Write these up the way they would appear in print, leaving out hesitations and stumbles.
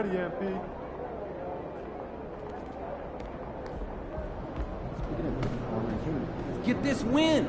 ready, MP. Let's get this win!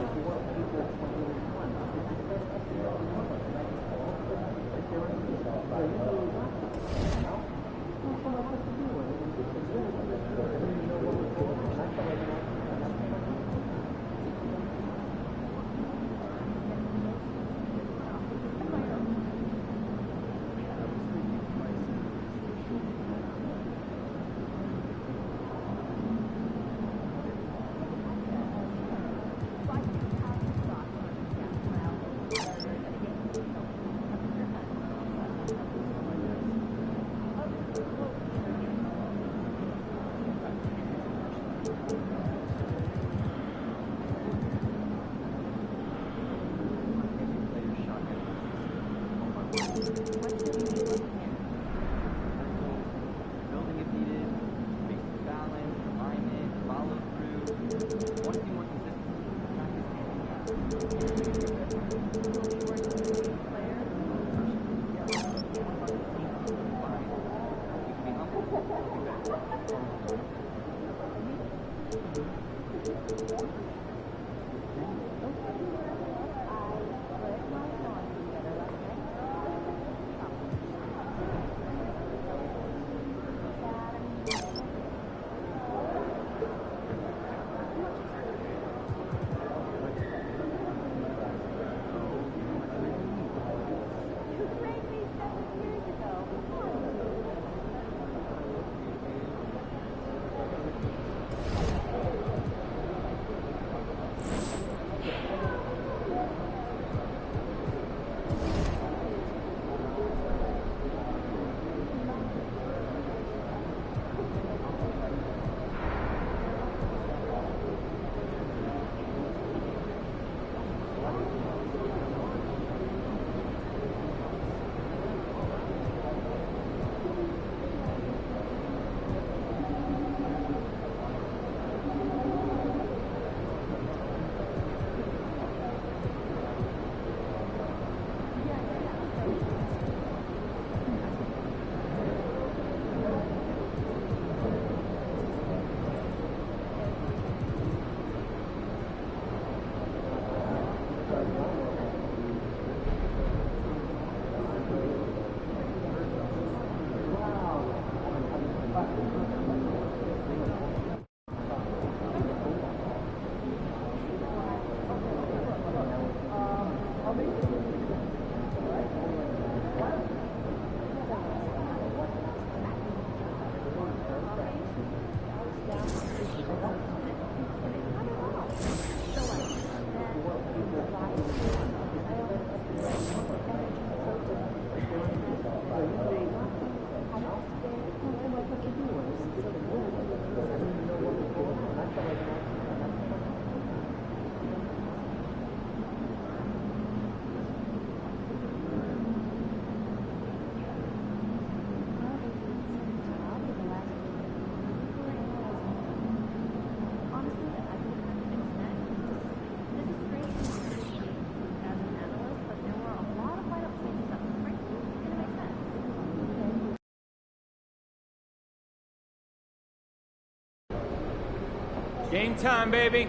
Game time, baby.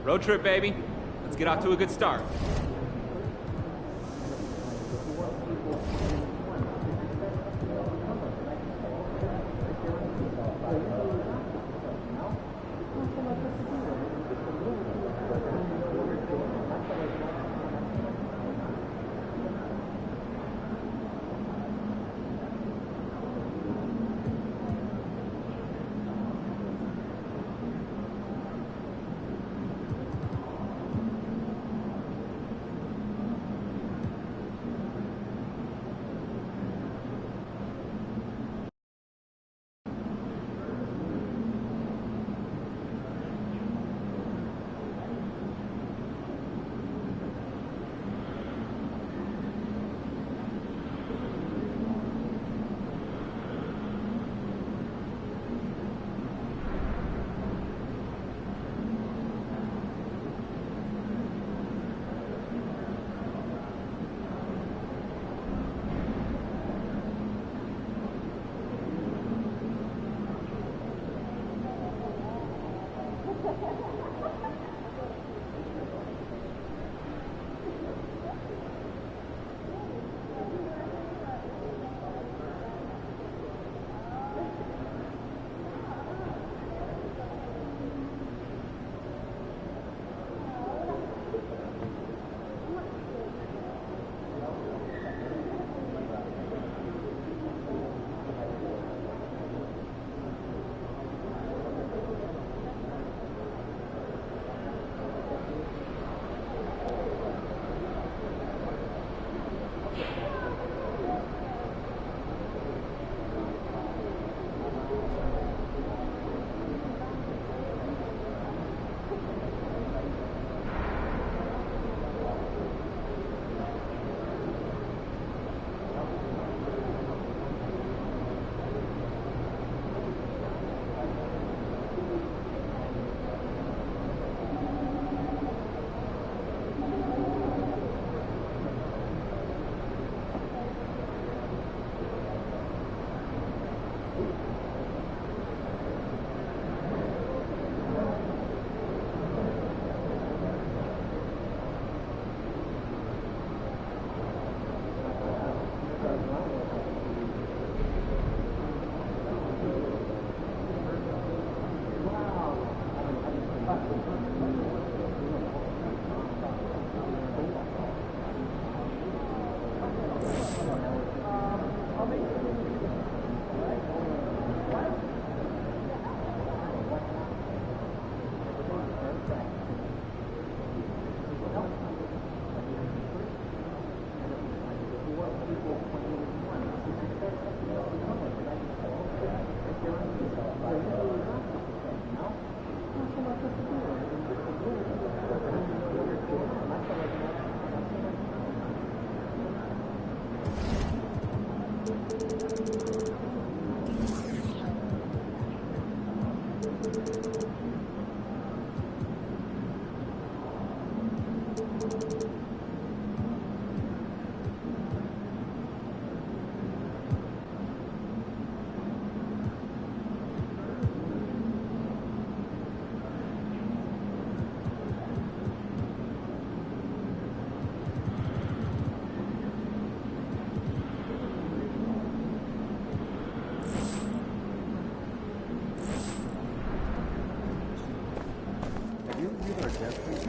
Road trip, baby. Let's get off to a good start.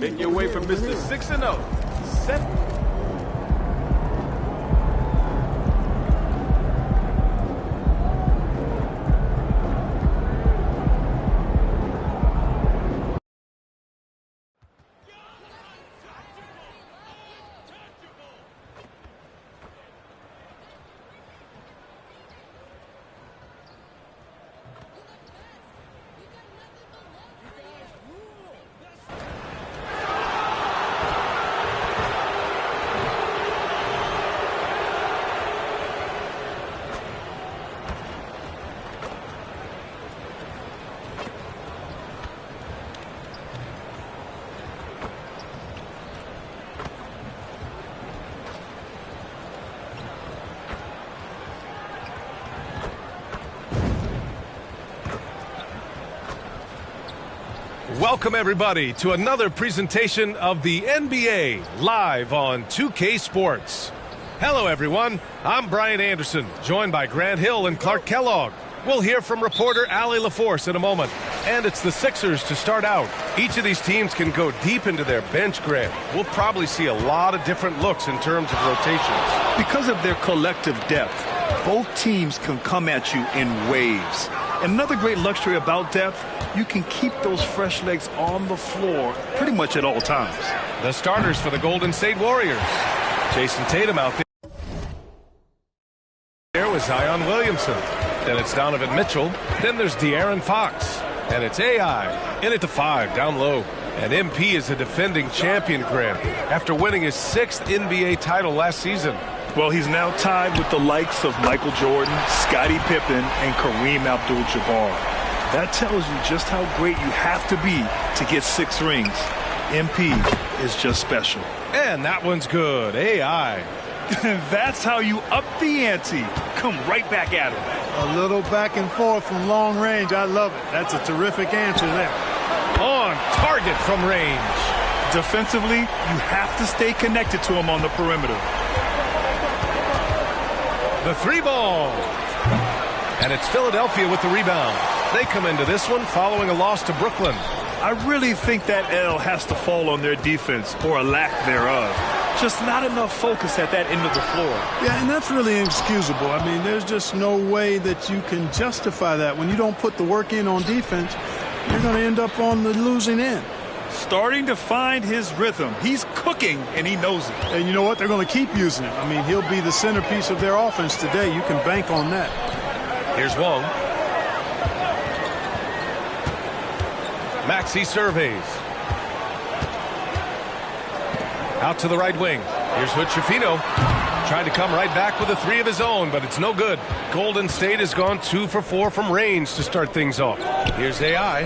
Make your way from Mr. 6-0. Welcome, everybody, to another presentation of the NBA live on 2K Sports. Hello, everyone. I'm Brian Anderson, joined by Grant Hill and Clark Kellogg. We'll hear from reporter Allie LaForce in a moment. And it's the Sixers to start out. Each of these teams can go deep into their bench, Grant. We'll probably see a lot of different looks in terms of rotations. Because of their collective depth, both teams can come at you in waves. And another great luxury about depth, you can keep those fresh legs on the floor pretty much at all times. The starters for the Golden State Warriors. Jason Tatum out there with Zion Williamson. Then it's Donovan Mitchell. Then there's De'Aaron Fox. And it's AI in at the 5 down low. And MP is a defending champion, Grant, after winning his 6th NBA title last season. Well, he's now tied with the likes of Michael Jordan, Scottie Pippen, and Kareem Abdul-Jabbar. That tells you just how great you have to be to get 6 rings. MP is just special. And that one's good. AI. That's how you up the ante. Come right back at him. A little back and forth from long range. I love it. That's a terrific answer there. On target from range. Defensively, you have to stay connected to him on the perimeter. The 3 ball. And it's Philadelphia with the rebound. They come into this one following a loss to Brooklyn. I really think that L has to fall on their defense, or a lack thereof. Just not enough focus at that end of the floor. Yeah, and that's really inexcusable. I mean, there's just no way that you can justify that. When you don't put the work in on defense, you're going to end up on the losing end. Starting to find his rhythm. He's cooking, and he knows it. And you know what? They're going to keep using him. I mean, he'll be the centerpiece of their offense today. You can bank on that. Here's Wong. Maxey surveys. Out to the right wing. Here's Hood-Schifino. Trying to come right back with a 3 of his own, but it's no good. Golden State has gone 2 for 4 from range to start things off. Here's AI.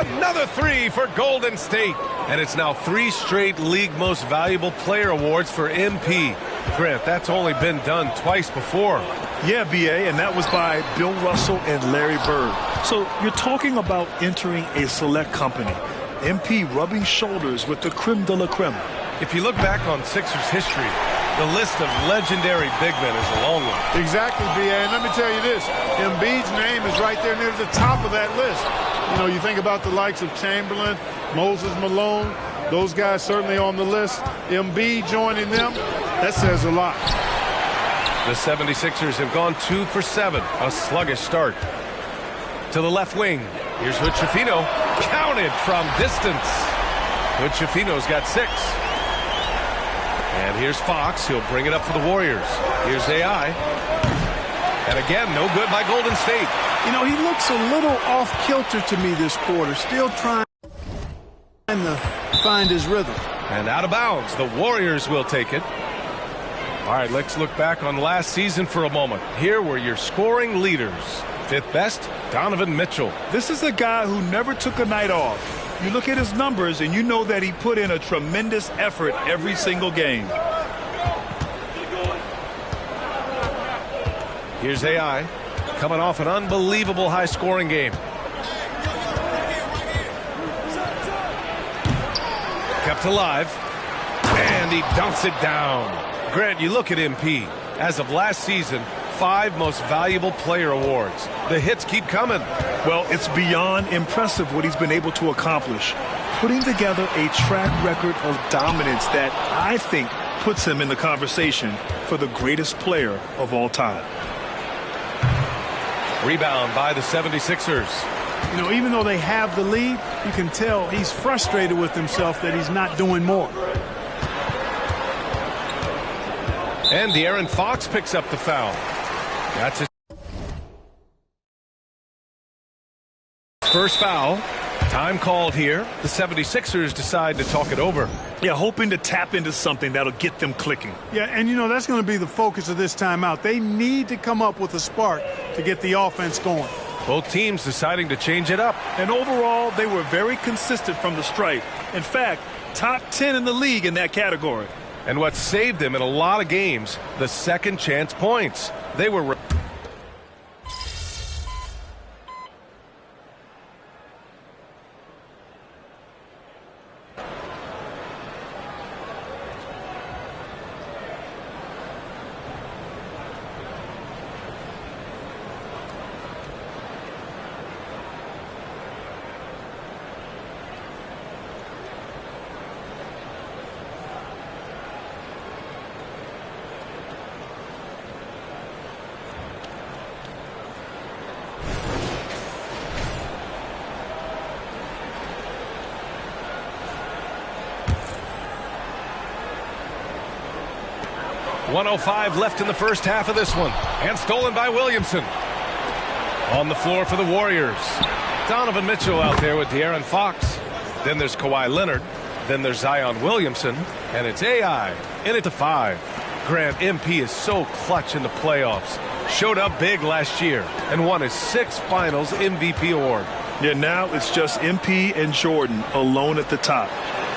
Another 3 for Golden State. And it's now 3 straight League Most Valuable Player awards for MP. Grant, that's only been done twice before. Yeah, B.A., and that was by Bill Russell and Larry Bird. So you're talking about entering a select company. MP rubbing shoulders with the creme de la creme. If you look back on Sixers history, the list of legendary big men is a long one. Exactly, B.A. And let me tell you this. Embiid's name is right there near the top of that list. You know, you think about the likes of Chamberlain, Moses Malone, those guys certainly on the list. Embiid joining them, that says a lot. The 76ers have gone 2 for 7, a sluggish start. To the left wing, here's Hood-Schifino, counted from distance. Hood-Schifino's got 6. And here's Fox, he'll bring it up for the Warriors. Here's AI. And again, no good by Golden State. You know, he looks a little off-kilter to me this quarter, still trying to find his rhythm. And out of bounds, the Warriors will take it. All right, let's look back on last season for a moment. Here were your scoring leaders. 5th best, Donovan Mitchell. This is a guy who never took a night off. You look at his numbers, and you know that he put in a tremendous effort every single game. Here's AI, coming off an unbelievable high-scoring game. Kept alive, and he dunks it down. Grant, you look at MP. As of last season, 5 Most Valuable Player awards. The hits keep coming. Well, it's beyond impressive what he's been able to accomplish. Putting together a track record of dominance that I think puts him in the conversation for the greatest player of all time. Rebound by the 76ers. You know, even though they have the lead, you can tell he's frustrated with himself that he's not doing more. And De'Aaron Fox picks up the foul. That's his first foul. Time called here. The 76ers decide to talk it over. Yeah, hoping to tap into something that'll get them clicking. Yeah, and you know, that's going to be the focus of this timeout. They need to come up with a spark to get the offense going. Both teams deciding to change it up. And overall, they were very consistent from the stripe. In fact, top 10 in the league in that category. And what saved them in a lot of games, the second chance points. They were... 1:05 left in the first half of this one. And stolen by Williamson. On the floor for the Warriors. Donovan Mitchell out there with De'Aaron Fox. Then there's Kawhi Leonard. Then there's Zion Williamson. And it's AI in at the 5. Grant, MP is so clutch in the playoffs. Showed up big last year and won his 6th Finals MVP award. Yeah, now it's just MP and Jordan alone at the top.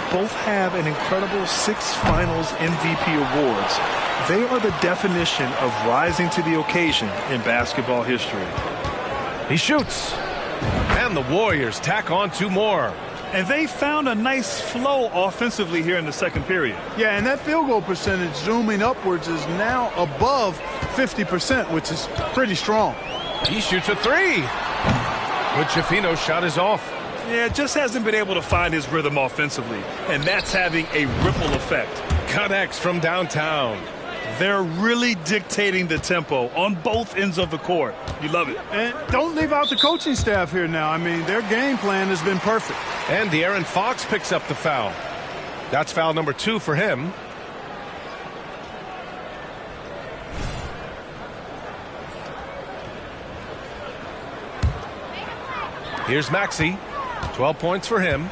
Both have an incredible 6 Finals MVP awards. They are the definition of rising to the occasion in basketball history. He shoots. And the Warriors tack on 2 more. And they found a nice flow offensively here in the second period. Yeah, and that field goal percentage zooming upwards is now above 50%, which is pretty strong. He shoots a 3. But Schifino's shot is off. Yeah, just hasn't been able to find his rhythm offensively, and that's having a ripple effect. Connects from downtown. They're really dictating the tempo on both ends of the court. You love it. And don't leave out the coaching staff here now. I mean, their game plan has been perfect. And De'Aaron Fox picks up the foul. That's foul number 2 for him. Here's Maxey. 12 points for him.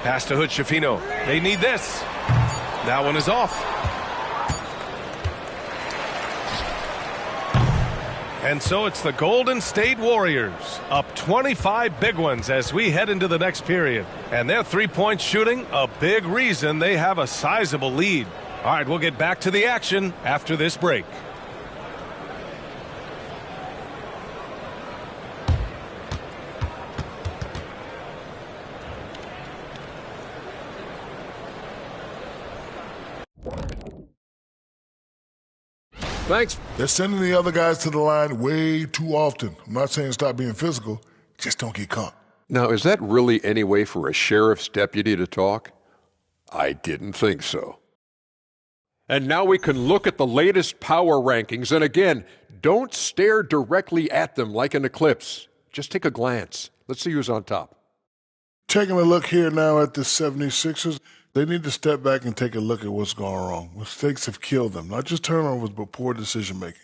Pass to Hood Schifino. They need this. That one is off. And so it's the Golden State Warriors up 25 big ones as we head into the next period. And their 3-point shooting, a big reason they have a sizable lead. All right, we'll get back to the action after this break. Thanks. They're sending the other guys to the line way too often. I'm not saying stop being physical, just don't get caught. Now, is that really any way for a sheriff's deputy to talk? I didn't think so. And now we can look at the latest power rankings. And again, don't stare directly at them like an eclipse. Just take a glance. Let's see who's on top. Taking a look here now at the 76ers, they need to step back and take a look at what's going wrong. Mistakes have killed them, not just turnovers, but poor decision-making.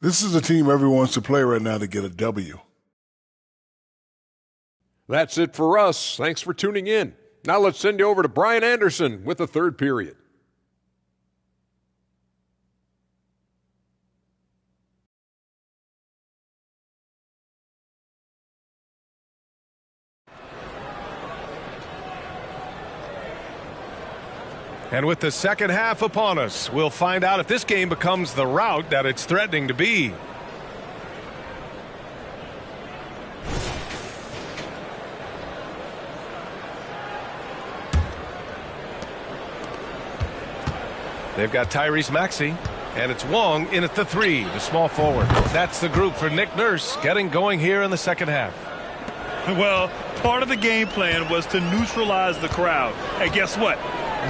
This is a team everyone wants to play right now to get a W. That's it for us. Thanks for tuning in. Now let's send you over to Brian Anderson with the third period. And with the second half upon us, we'll find out if this game becomes the rout that it's threatening to be. They've got Tyrese Maxey, and it's Wong in at the 3, the small forward. That's the group for Nick Nurse getting going here in the second half. Well, part of the game plan was to neutralize the crowd. And guess what?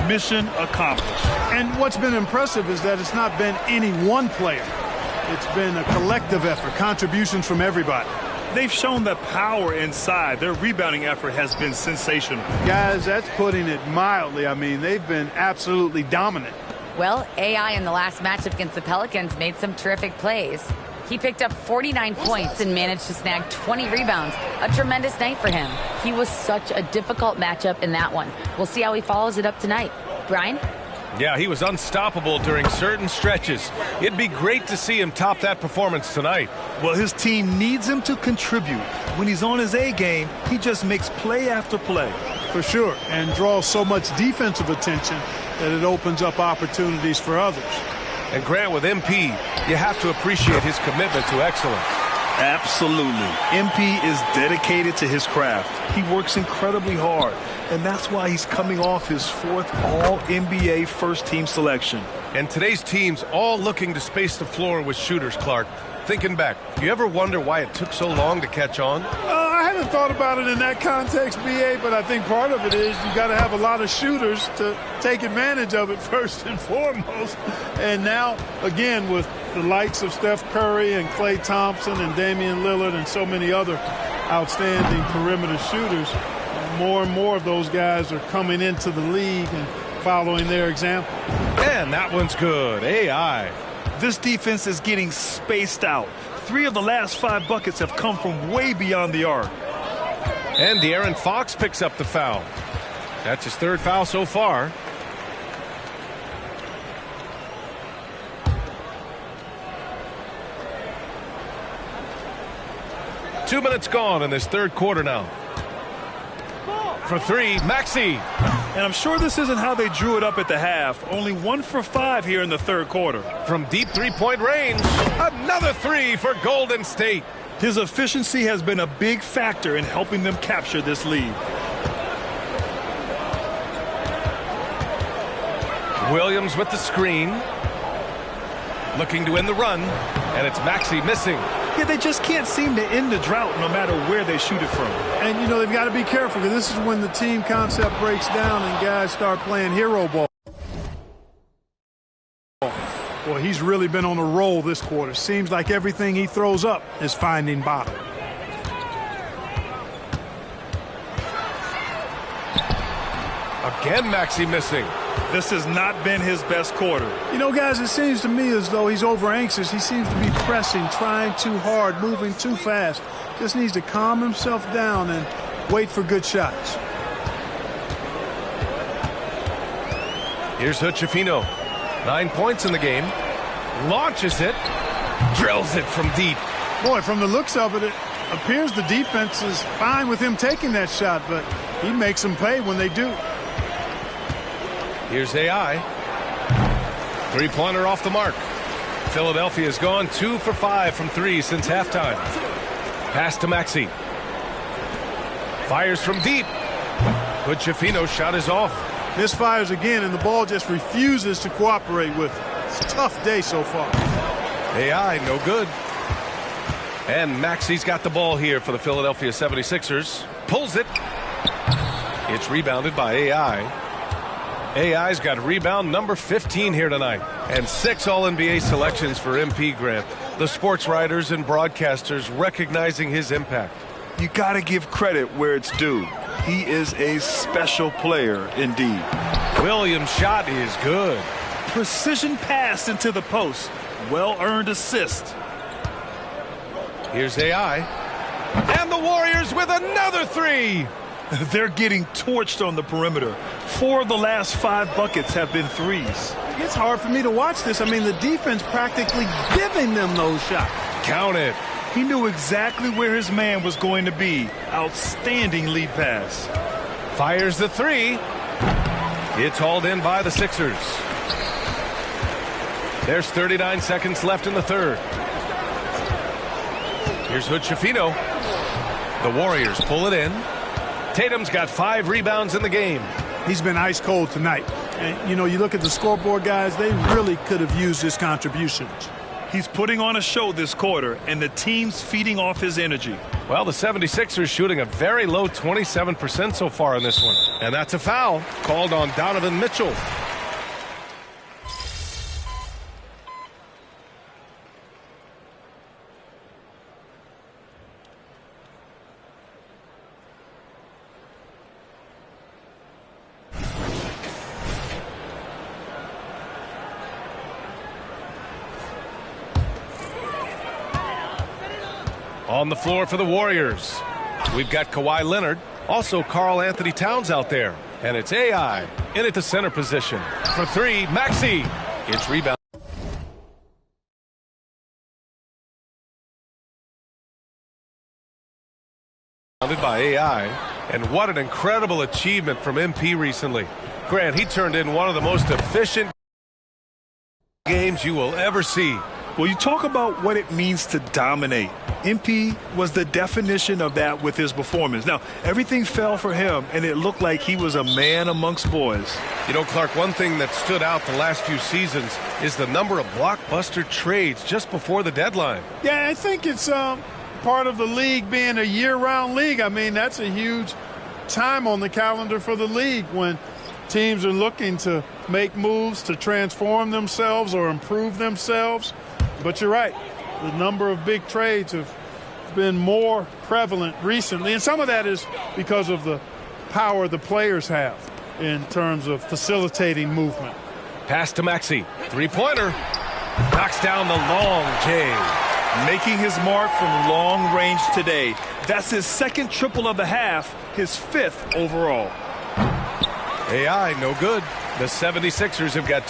Mission accomplished. And what's been impressive is that it's not been any one player. It's been a collective effort, contributions from everybody. They've shown the power inside. Their rebounding effort has been sensational. Guys, that's putting it mildly. I mean, they've been absolutely dominant. Well, AI in the last matchup against the Pelicans made some terrific plays. He picked up 49 points and managed to snag 20 rebounds. A tremendous night for him. He was such a difficult matchup in that one. We'll see how he follows it up tonight. Brian? Yeah, he was unstoppable during certain stretches. It'd be great to see him top that performance tonight. Well, his team needs him to contribute. When he's on his A game, he just makes play after play. For sure, and draws so much defensive attention that it opens up opportunities for others. And Grant, with MP, you have to appreciate his commitment to excellence. Absolutely. MP is dedicated to his craft. He works incredibly hard, and that's why he's coming off his 4th All-NBA first-team selection. And today's team's all looking to space the floor with shooters, Clark. Thinking back, do you ever wonder why it took so long to catch on? I haven't thought about it in that context, B.A., but I think part of it is you got to have a lot of shooters to take advantage of it first and foremost. And now, again, with the likes of Steph Curry and Klay Thompson and Damian Lillard and so many other outstanding perimeter shooters, more and more of those guys are coming into the league and following their example. And that one's good. AI. This defense is getting spaced out. 3 of the last 5 buckets have come from way beyond the arc. And De'Aaron Fox picks up the foul. That's his 3rd foul so far. Two minutes gone in this 3rd quarter now. For 3, Maxey. And I'm sure this isn't how they drew it up at the half. Only 1 for 5 here in the 3rd quarter. From deep 3-point range, another 3 for Golden State. His efficiency has been a big factor in helping them capture this lead. Williams with the screen. Looking to end the run. And it's Maxey missing. Yeah, they just can't seem to end the drought no matter where they shoot it from. And, you know, they've got to be careful because this is when the team concept breaks down and guys start playing hero ball. Well, he's really been on a roll this quarter. Seems like everything he throws up is finding bottom. Again, Maxey missing. This has not been his best quarter. You know, guys, it seems to me as though he's over anxious. He seems to be pressing, trying too hard, moving too fast. Just needs to calm himself down and wait for good shots. Here's Hood-Schifino. 9 points in the game. Launches it. Drills it from deep. Boy, from the looks of it, it appears the defense is fine with him taking that shot, but he makes them pay when they do. Here's AI. 3-pointer off the mark. Philadelphia's gone 2 for 5 from 3 since halftime. Pass to Maxey. Fires from deep. Hood-Schifino's shot is off. Misfires again, and the ball just refuses to cooperate with it. It's a tough day so far. AI, no good. And Maxey's got the ball here for the Philadelphia 76ers. Pulls it. It's rebounded by AI. AI's got rebound number 15 here tonight. And 6 All-NBA selections for MP Grant. The sports writers and broadcasters recognizing his impact. You got to give credit where it's due. He is a special player indeed. Williams' shot is good. Precision pass into the post. Well-earned assist. Here's AI. And the Warriors with another 3. They're getting torched on the perimeter. 4 of the last 5 buckets have been threes. It's hard for me to watch this. I mean, the defense practically giving them those shots. Count it. He knew exactly where his man was going to be. Outstanding lead pass. Fires the 3. It's hauled in by the Sixers. There's 39 seconds left in the 3rd. Here's Hood-Schifino. The Warriors pull it in. Tatum's got 5 rebounds in the game. He's been ice cold tonight. And, you know, you look at the scoreboard, guys, they really could have used his contributions. He's putting on a show this quarter, and the team's feeding off his energy. Well, the 76ers shooting a very low 27% so far in this one. And that's a foul called on Donovan Mitchell. On the floor for the Warriors, we've got Kawhi Leonard, also Karl Anthony Towns out there. And it's AI in at the center position. For 3, Maxey. It's rebound. By AI. And what an incredible achievement from MP recently. Grant, he turned in one of the most efficient games you will ever see. Well, you talk about what it means to dominate. MP was the definition of that with his performance. Now, everything fell for him, and it looked like he was a man amongst boys. You know, Clark, one thing that stood out the last few seasons is the number of blockbuster trades just before the deadline. Yeah, I think it's part of the league being a year-round league. I mean, that's a huge time on the calendar for the league when teams are looking to make moves to transform themselves or improve themselves. But you're right. The number of big trades have been more prevalent recently. And some of that is because of the power the players have in terms of facilitating movement. Pass to Maxey. Three-pointer. Knocks down the long J. Making his mark from long range today. That's his second triple of the half, his fifth overall. AI, no good. The 76ers have got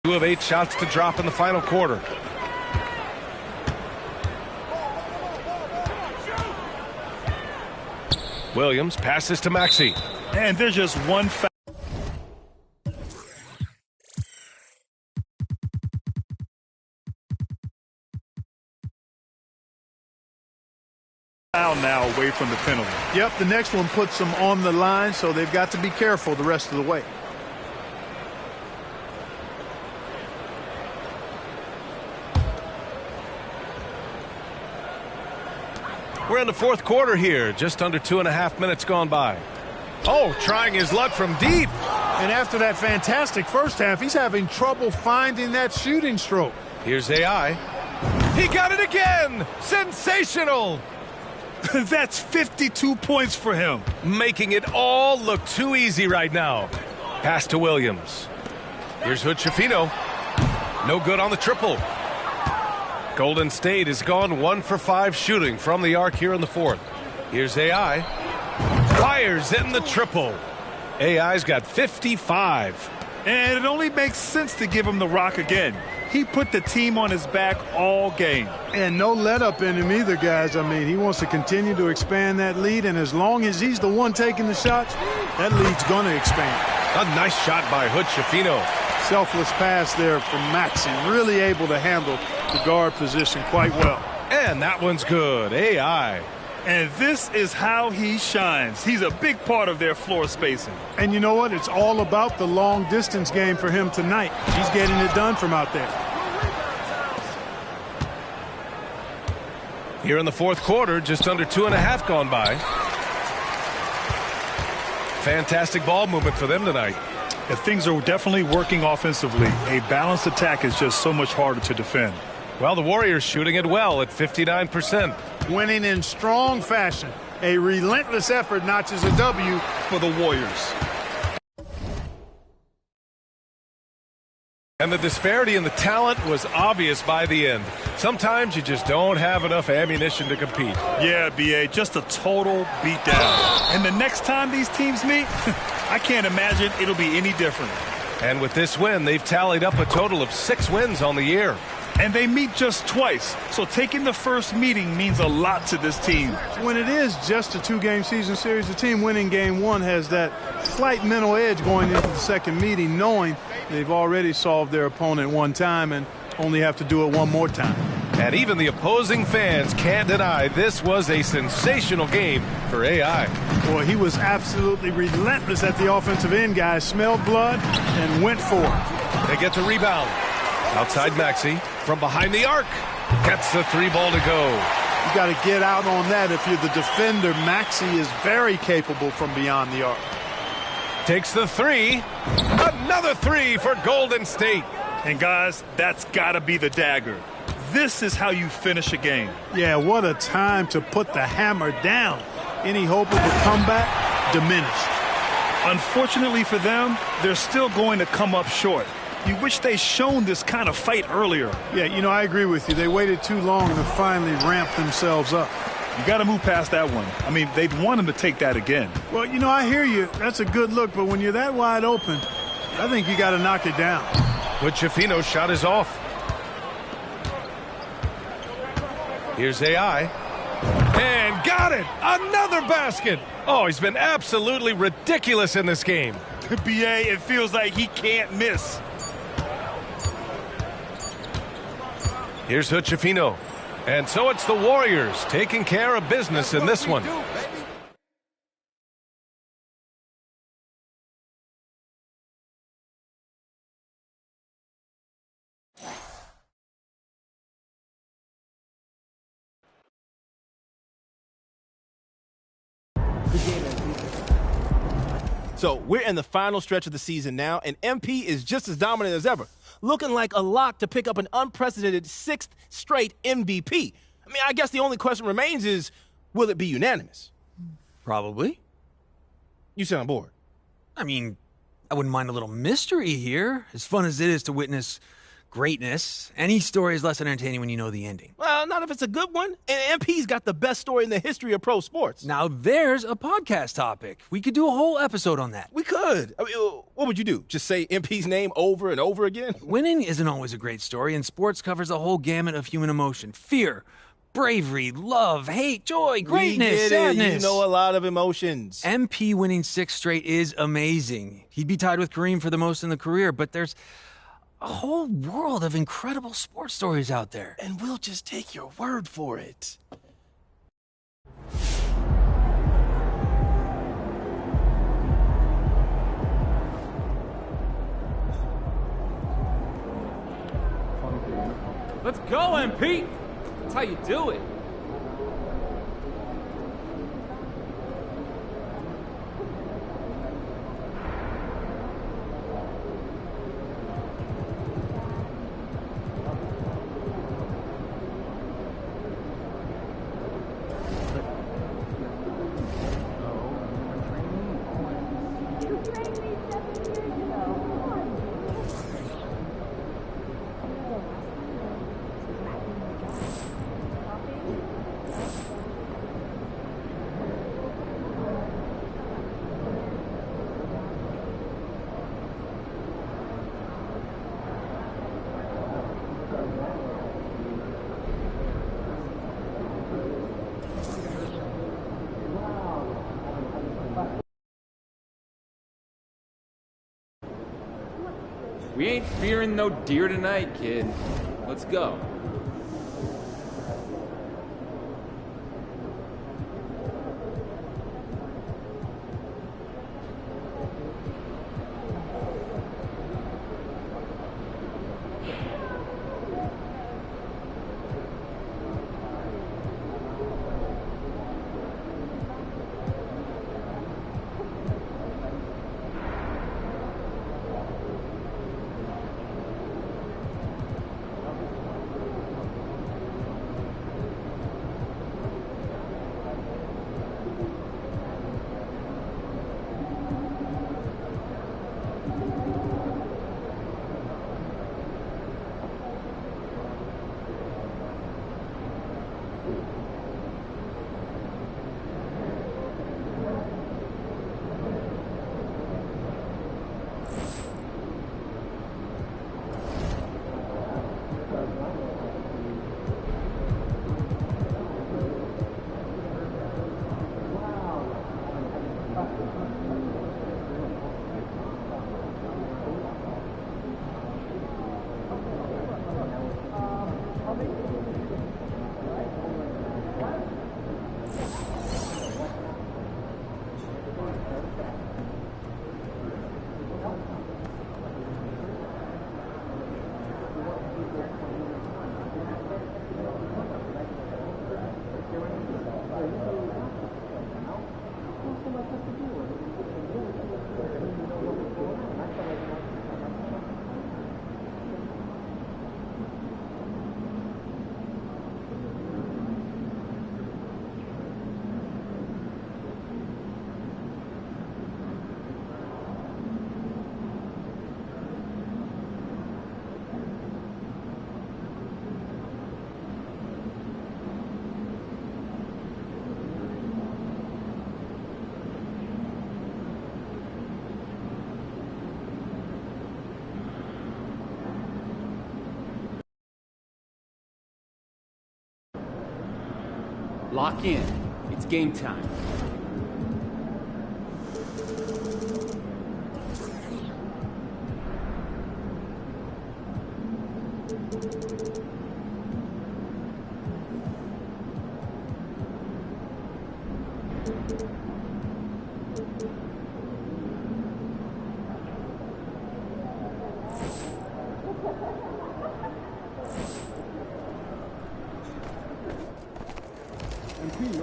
2 of 8 shots to drop in the final quarter. Williams passes to Maxey. And there's just one foul. Now away from the penalty. Yep, the next one puts them on the line, so they've got to be careful the rest of the way. We're in the fourth quarter here, just under 2.5 minutes gone by. Oh, trying his luck from deep. And after that fantastic first half, he's having trouble finding that shooting stroke. Here's AI. He got it again! Sensational! That's 52 points for him. Making it all look too easy right now. Pass to Williams. Here's Hood-Schifino. No good on the triple. Golden State has gone 1 for 5 shooting from the arc here in the fourth. Here's AI. Fires in the triple. AI's got 55. And it only makes sense to give him the rock again. He put the team on his back all game. And no let up in him either, guys. I mean, he wants to continue to expand that lead, and as long as he's the one taking the shots, that lead's going to expand. A nice shot by Hood-Schifino. Selfless pass there from Maxey, really able to handle the guard position quite well. And that one's good. AI. And this is how he shines. He's a big part of their floor spacing. And you know what? It's all about the long distance game for him tonight. He's getting it done from out there. Here in the fourth quarter, just under 2.5 gone by. Fantastic ball movement for them tonight. And things are definitely working offensively. A balanced attack is just so much harder to defend. Well, the Warriors shooting it well at 59%. Winning in strong fashion. A relentless effort notches a W for the Warriors. And the disparity in the talent was obvious by the end. Sometimes you just don't have enough ammunition to compete. Yeah, B.A., just a total beatdown. And the next time these teams meet, I can't imagine it'll be any different. And with this win, they've tallied up a total of 6 wins on the year. And they meet just twice, so taking the first meeting means a lot to this team. When it is just a 2-game season series, the team winning game 1 has that slight mental edge going into the second meeting, knowing they've already solved their opponent one time and only have to do it one more time. And even the opposing fans can't deny this was a sensational game for AI. Boy, he was absolutely relentless at the offensive end, guys. Smelled blood and went for it. They get the rebound. Outside Maxey from behind the arc. Gets the 3 ball to go. You got to get out on that if you're the defender. Maxey is very capable from beyond the arc. Takes the 3. Another 3 for Golden State. And guys, that's got to be the dagger. This is how you finish a game. Yeah, what a time to put the hammer down. Any hope of a comeback diminished. Unfortunately for them, they're still going to come up short. You wish they'd shown this kind of fight earlier. Yeah, you know, I agree with you. They waited too long to finally ramp themselves up. You got to move past that one. I mean, they'd want him to take that again. Well, you know, I hear you. That's a good look, but when you're that wide open, I think you got to knock it down. Hood-Schifino's shot is off. Here's AI. And got it! Another basket! Oh, he's been absolutely ridiculous in this game. B.A., it feels like he can't miss. Here's Hood-Schifino. And so it's the Warriors taking care of business in this one. So we're in the final stretch of the season now, and MP is just as dominant as ever, looking like a lock to pick up an unprecedented 6th straight MVP. I mean, I guess the only question remains is, will it be unanimous? Probably. You sound bored. I mean, I wouldn't mind a little mystery here. As fun as it is to witness greatness, any story is less entertaining when you know the ending. Well, not if it's a good one. And MP's got the best story in the history of pro sports. Now there's a podcast topic. We could do a whole episode on that. We could. I mean, what would you do? Just say MP's name over and over again? Winning isn't always a great story, and sports covers the whole gamut of human emotion. Fear, bravery, love, hate, joy, greatness, sadness. You know a lot of emotions. MP winning 6 straight is amazing. He'd be tied with Kareem for the most in the career, but there's a whole world of incredible sports stories out there. And we'll just take your word for it. Let's go, MP! That's how you do it. We ain't fearing no deer tonight, kid. Let's go. Lock in. It's game time.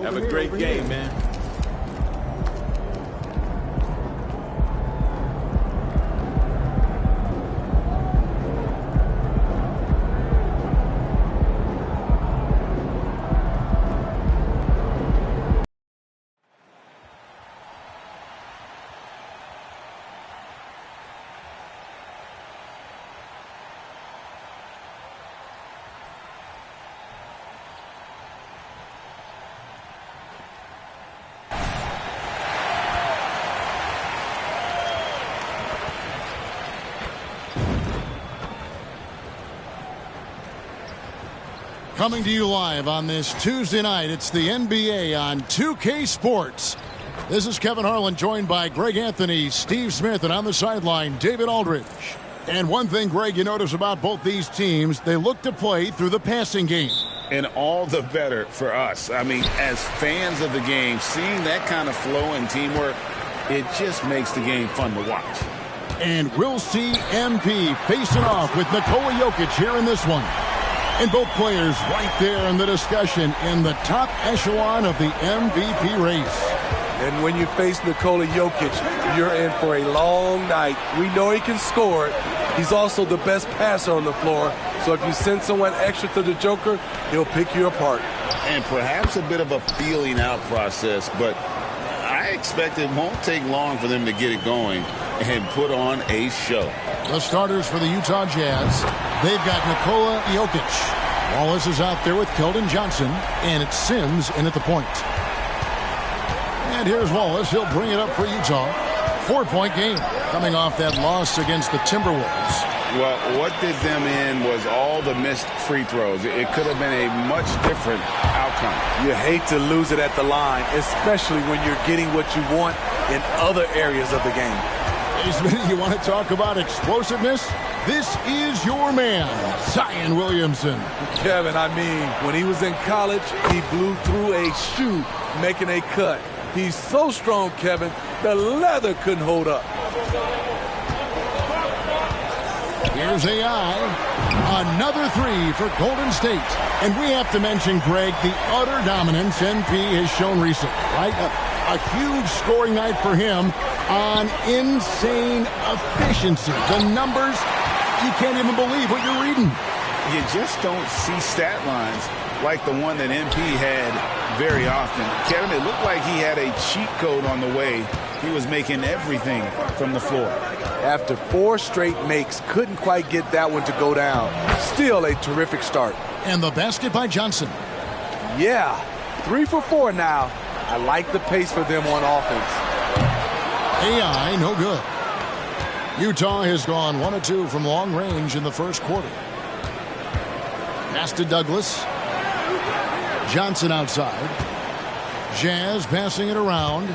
Have a great game, man. Coming to you live on this Tuesday night, it's the NBA on 2K Sports. This is Kevin Harlan, joined by Greg Anthony, Steve Smith, and on the sideline, David Aldridge. And one thing, Greg, you notice about both these teams, they look to play through the passing game. And all the better for us. I mean, as fans of the game, seeing that kind of flow and teamwork, it just makes the game fun to watch. And we'll see MP facing off with Nikola Jokic here in this one. And both players right there in the discussion in the top echelon of the MVP race. And when you face Nikola Jokic, you're in for a long night. We know he can score it. He's also the best passer on the floor. So if you send someone extra to the Joker, he'll pick you apart. And perhaps a bit of a feeling out process, but I expect it won't take long for them to get it going and put on a show. The starters for the Utah Jazz, they've got Nikola Jokic. Wallace is out there with Keldon Johnson, and it's Sims in at the point. And here's Wallace. He'll bring it up for Utah. 4-point game coming off that loss against the Timberwolves. Well, what did them in was all the missed free throws. It could have been a much different outcome. You hate to lose it at the line, especially when you're getting what you want in other areas of the game. Hey, Smitty, you want to talk about explosiveness? This is your man, Zion Williamson. Kevin, I mean, when he was in college, he blew through a shoe making a cut. He's so strong, Kevin, the leather couldn't hold up. Here's AI. Another three for Golden State. And we have to mention, Greg, the utter dominance MP has shown recently, right? A huge scoring night for him on insane efficiency. The numbers, you can't even believe what you're reading. You just don't see stat lines like the one that MP had very often. Kevin, it looked like he had a cheat code on the way. He was making everything from the floor. After 4 straight makes, couldn't quite get that one to go down. Still a terrific start. And the basket by Johnson. Yeah, 3 for 4 now. I like the pace for them on offense. AI, no good. Utah has gone 1 of 2 from long range in the first quarter. Pass to Douglas. Johnson outside. Jazz passing it around.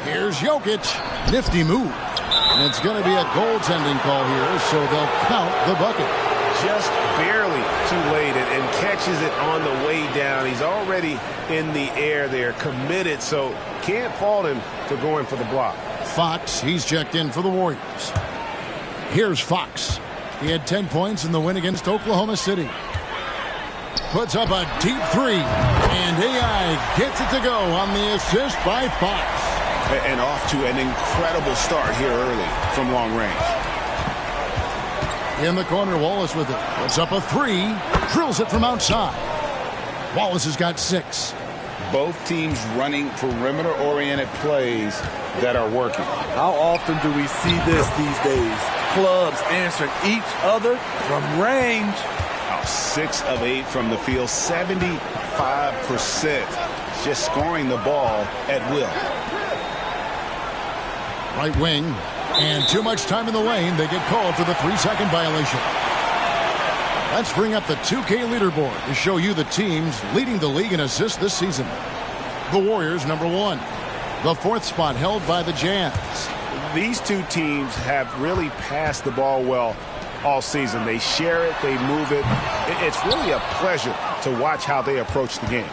Here's Jokic. Nifty move. And it's going to be a goaltending call here, so they'll count the bucket. Just barely too late and catches it on the way down. He's already in the air there, committed, so can't fault him for going for the block. Fox, he's checked in for the Warriors. Here's Fox. He had 10 points in the win against Oklahoma City. Puts up a deep three, and AI gets it to go on the assist by Fox. And off to an incredible start here early from long range. In the corner, Wallace with it. Puts up a three, drills it from outside. Wallace has got 6. Both teams running perimeter-oriented plays that are working. How often do we see this these days? Clubs answering each other from range. 6 of 8 from the field, 75%. Just scoring the ball at will. Right wing, and too much time in the lane. They get called for the 3-second violation. Let's bring up the 2K leaderboard to show you the teams leading the league in assists this season. The Warriors, number 1. The 4th spot held by the Jazz. These two teams have really passed the ball well all season. They share it, they move it. It's really a pleasure to watch how they approach the game.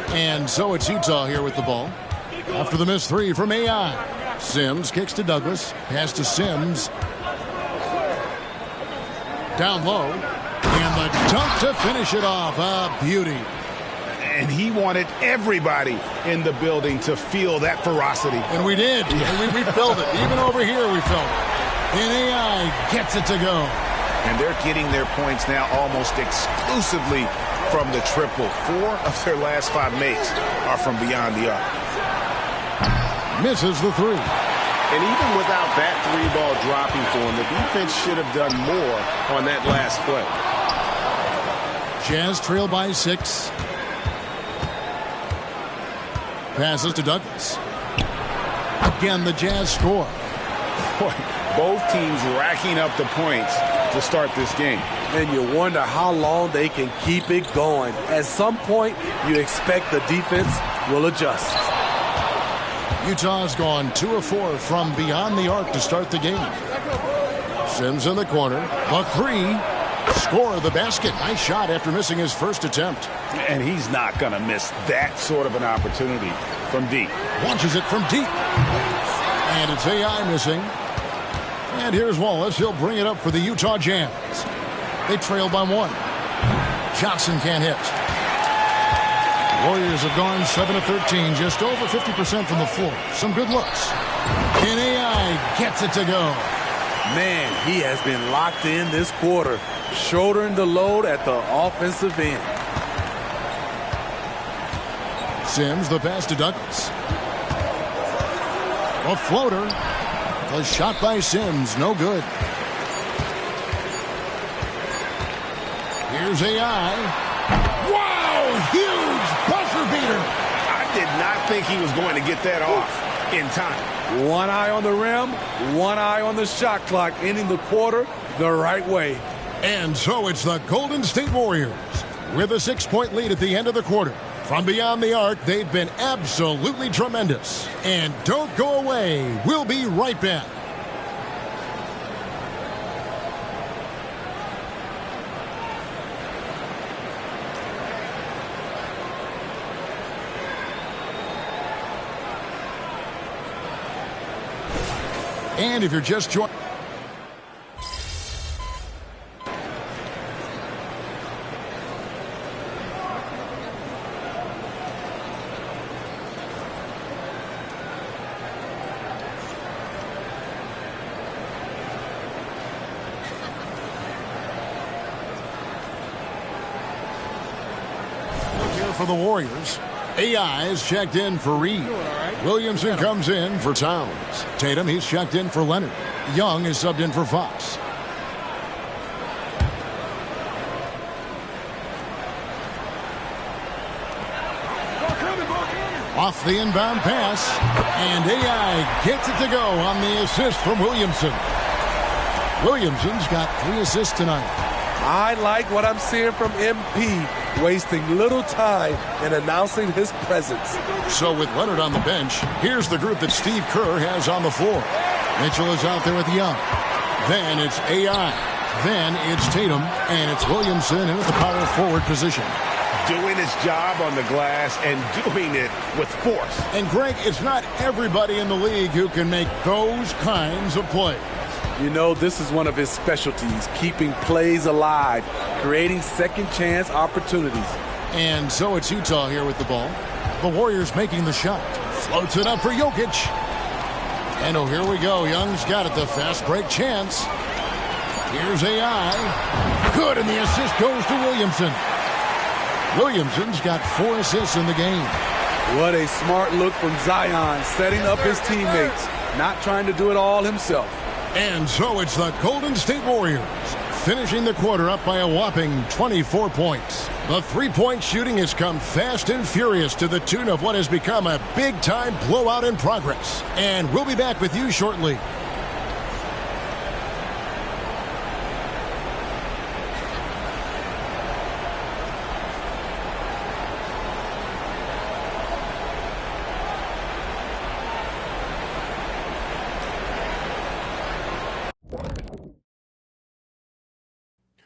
And so it's Utah here with the ball. After the missed 3 from AI. Sims kicks to Douglas. Pass to Sims. Down low. And the dunk to finish it off. A beauty. And he wanted everybody in the building to feel that ferocity. And we did. And we felt it. Even over here we felt it. And AI gets it to go. And they're getting their points now almost exclusively from the triple. 4 of their last 5 makes are from beyond the arc. Misses the 3. And even without that 3-ball dropping for him, the defense should have done more on that last play. Jazz trail by 6. Passes to Douglas. Again, the Jazz score. Both teams racking up the points to start this game. And you wonder how long they can keep it going. At some point, you expect the defense will adjust. Utah's gone 2 of 4 from beyond the arc to start the game. Sims in the corner. A three. Score the basket. Nice shot after missing his first attempt. And he's not going to miss that sort of an opportunity from deep. Launches it from deep. And it's AI missing. And here's Wallace. He'll bring it up for the Utah Jazz. They trail by 1. Johnson can't hit. Warriors have gone 7 of 13, just over 50% from the floor. Some good looks. And AI gets it to go. Man, he has been locked in this quarter, shouldering the load at the offensive end. Sims, the pass to Douglas. A floater. A shot by Sims, no good. Here's AI. Wow, huge buzzer beater. I did not think he was going to get that off in time. One eye on the rim, one eye on the shot clock, ending the quarter the right way. And so it's the Golden State Warriors with a 6-point lead at the end of the quarter. From beyond the arc, they've been absolutely tremendous. And don't go away. We'll be right back. And if you're just joining... Here for the Warriors. AI is checked in for Reed. Williamson comes in for Towns. Tatum, he's checked in for Leonard. Young is subbed in for Fox. Off the inbound pass. And AI gets it to go on the assist from Williamson. Williamson's got 3 assists tonight. I like what I'm seeing from MP, wasting little time in announcing his presence. So with Leonard on the bench, here's the group that Steve Kerr has on the floor. Mitchell is out there with Young. Then it's AI. Then it's Tatum. And it's Williamson in the power forward position. Doing his job on the glass and doing it with force. And Greg, it's not everybody in the league who can make those kinds of plays. You know, this is one of his specialties, keeping plays alive, creating second chance opportunities. And so it's Utah here with the ball. The Warriors making the shot. Floats it up for Jokic. And oh, here we go. Young's got it, the fast break chance. Here's AI. Good, and the assist goes to Williamson. Williamson's got 4 assists in the game. What a smart look from Zion, setting up his teammates, not trying to do it all himself. And so it's the Golden State Warriors, finishing the quarter up by a whopping 24 points. The three-point shooting has come fast and furious to the tune of what has become a big-time blowout in progress. And we'll be back with you shortly.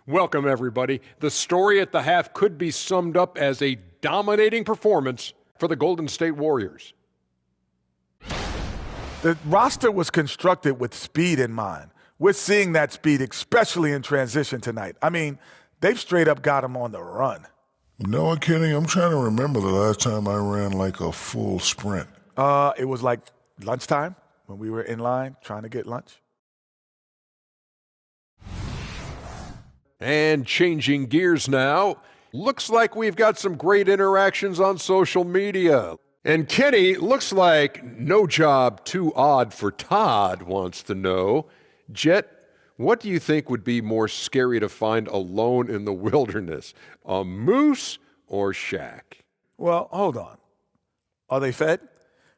Welcome, everybody. The story at the half could be summed up as a dominating performance for the Golden State Warriors. The roster was constructed with speed in mind. We're seeing that speed, especially in transition tonight. I mean, they've straight up got him on the run. No, Kenny, I'm trying to remember the last time I ran like a full sprint. It was like lunchtime when we were in line trying to get lunch. And changing gears now, looks like we've got some great interactions on social media. And Kenny, looks like no job too odd for Todd wants to know, Jet, what do you think would be more scary to find alone in the wilderness, a moose or Shaq? Well, hold on. Are they fed?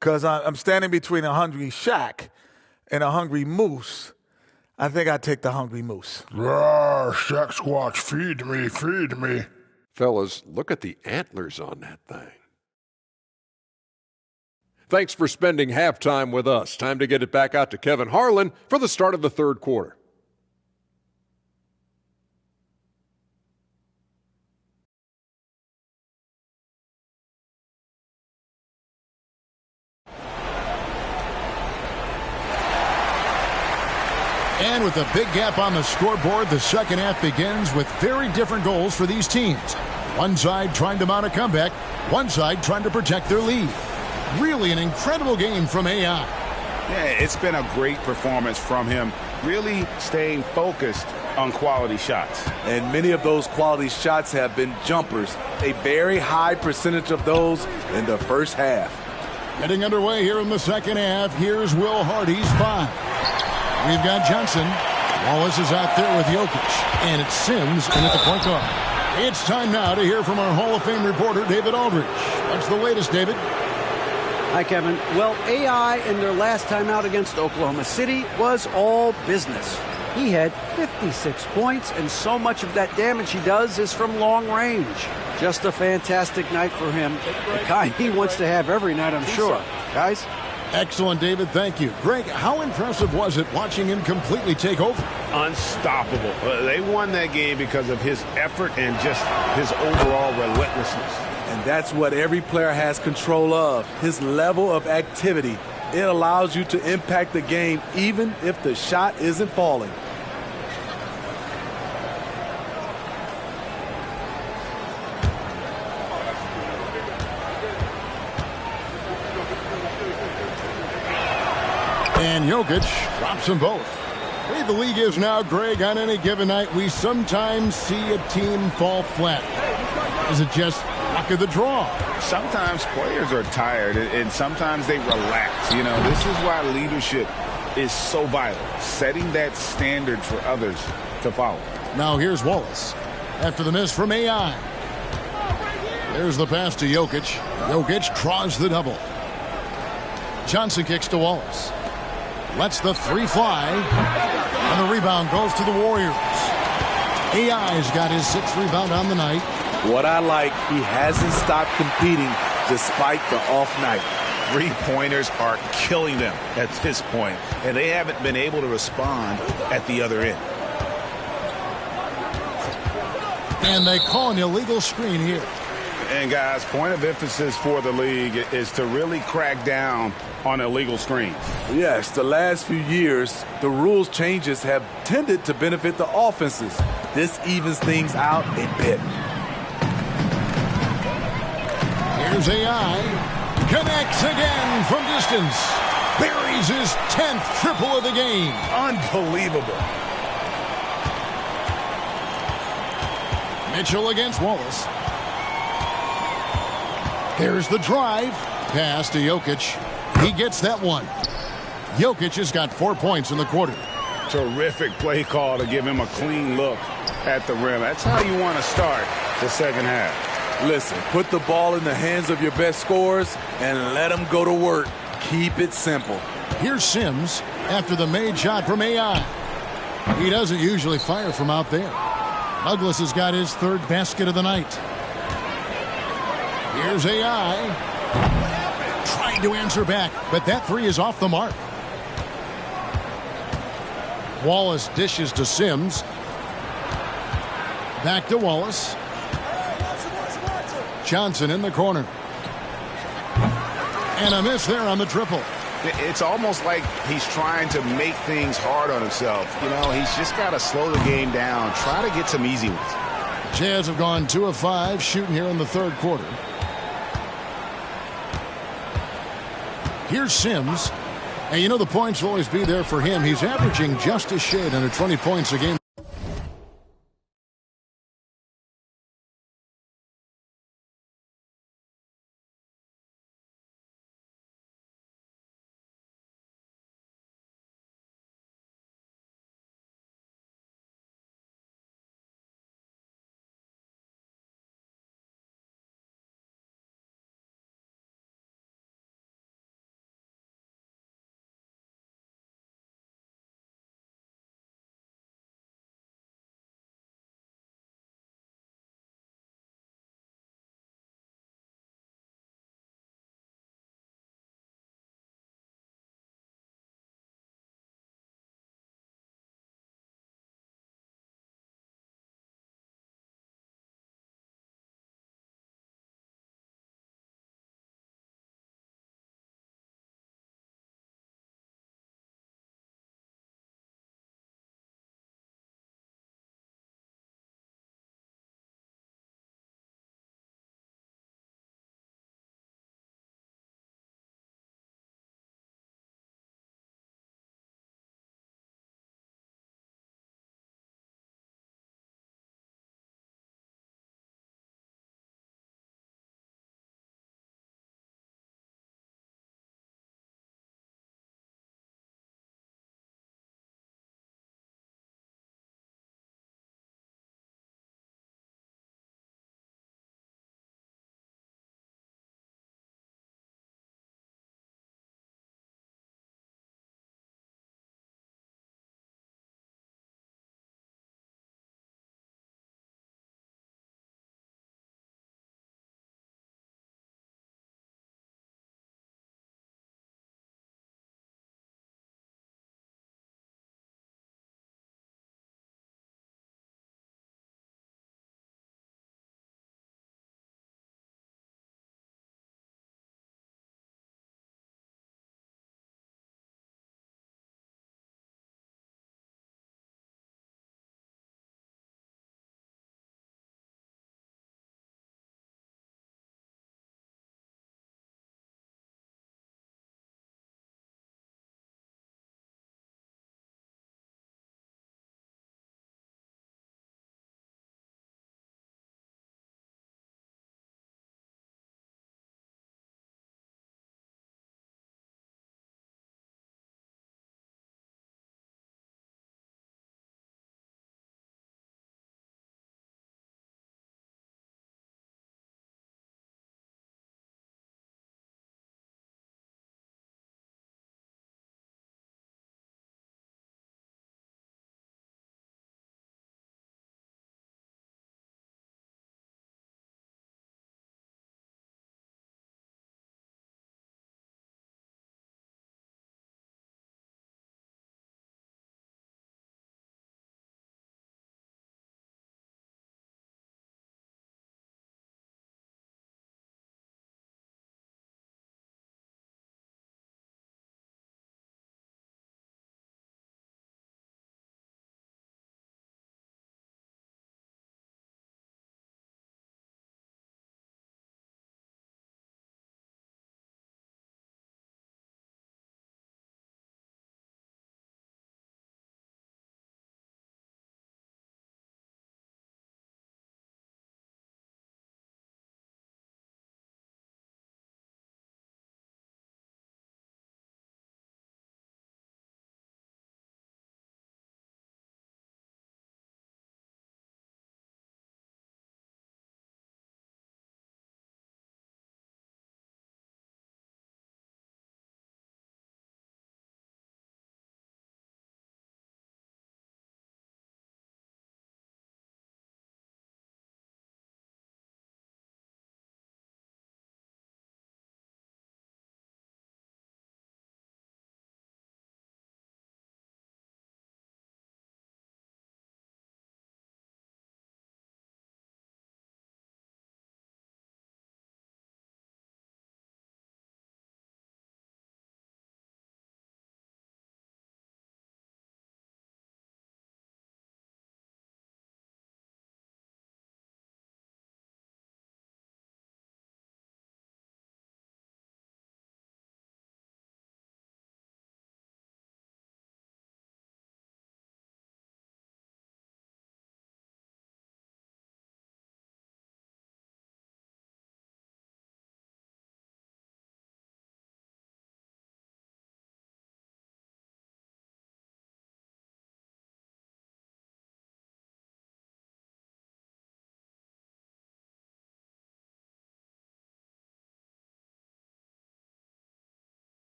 Because I'm standing between a hungry Shaq and a hungry moose. I think I'd take the Hungry Moose. Rawr, Sasquatch, feed me, feed me. Fellas, look at the antlers on that thing. Thanks for spending halftime with us. Time to get it back out to Kevin Harlan for the start of the third quarter. And with a big gap on the scoreboard, the second half begins with very different goals for these teams. One side trying to mount a comeback, one side trying to protect their lead. Really an incredible game from AI. Yeah, it's been a great performance from him, really staying focused on quality shots. And many of those quality shots have been jumpers. A very high percentage of those in the first half. Getting underway here in the second half. Here's Will Hardy's 5. We've got Johnson. Wallace is out there with Jokic. And it's Sims in at the point guard. It's time now to hear from our Hall of Fame reporter, David Aldridge. What's the latest, David? Hi, Kevin. Well, AI in their last time out against Oklahoma City was all business. He had 56 points, and so much of that damage he does is from long range. Just a fantastic night for him. The kind he wants to have every night, I'm sure. Guys? Excellent, David. Thank you. Greg, how impressive was it watching him completely take over? Unstoppable. They won that game because of his effort and just his overall relentlessness. And that's what every player has control of, his level of activity. It allows you to impact the game even if the shot isn't falling. And Jokic drops them both. The way the league is now, Greg, on any given night, we sometimes see a team fall flat. Is it just luck of the draw? Sometimes players are tired, and sometimes they relax. You know, this is why leadership is so vital, setting that standard for others to follow. Now here's Wallace. After the miss from AI. There's the pass to Jokic. Jokic draws the double. Johnson kicks to Wallace. Lets the three fly. And the rebound goes to the Warriors. AI's got his 6th rebound on the night. What I like, he hasn't stopped competing despite the off night. Three-pointers are killing them at this point, and they haven't been able to respond at the other end. And they call an illegal screen here. And guys, point of emphasis for the league is to really crack down on illegal screens. Yes, the last few years, the rules changes have tended to benefit the offenses. This evens things out a bit. Here's AI. Connects again from distance. Buries his 10th triple of the game. Unbelievable. Mitchell against Wallace. There's the drive. Pass to Jokic. He gets that one. Jokic has got 4 points in the quarter. Terrific play call to give him a clean look at the rim. That's how you want to start the second half. Listen, put the ball in the hands of your best scorers and let them go to work. Keep it simple. Here's Sims after the made shot from AI. He doesn't usually fire from out there. Douglas has got his 3rd basket of the night. Here's AI. Trying to answer back, but that 3 is off the mark. Wallace dishes to Sims. Back to Wallace. Johnson in the corner. And a miss there on the triple. It's almost like he's trying to make things hard on himself. You know, he's just got to slow the game down. Try to get some easy ones. Jazz have gone 2 of 5 shooting here in the 3rd quarter. Here's Sims. And you know the points will always be there for him. He's averaging just a shade under 20 points a game.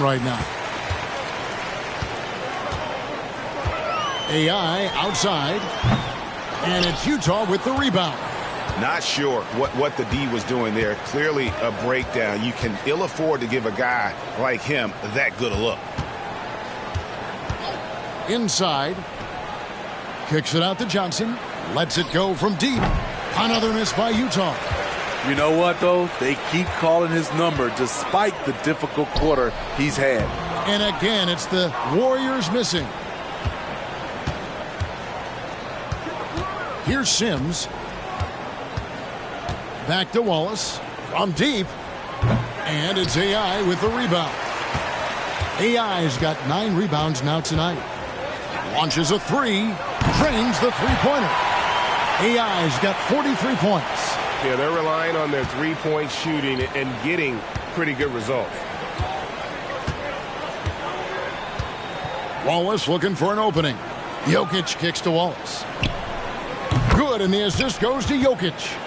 right now. AI outside, and it's Utah with the rebound. Not sure what the D was doing there. Clearly a breakdown. You can ill afford to give a guy like him that good a look. Inside. Kicks it out to Johnson. Lets it go from deep. Another miss by Utah. You know what, though? They keep calling his number despite the difficult quarter he's had. And again, it's the Warriors missing. Here's Sims. Back to Wallace. From deep. And it's AI with the rebound. AI's got 9 rebounds now tonight. Launches a 3. Drains the three-pointer. AI's got 43 points. Yeah, they're relying on their three-point shooting and getting pretty good results. Wallace looking for an opening. Jokic kicks to Wallace. Good, and the assist goes to Jokic.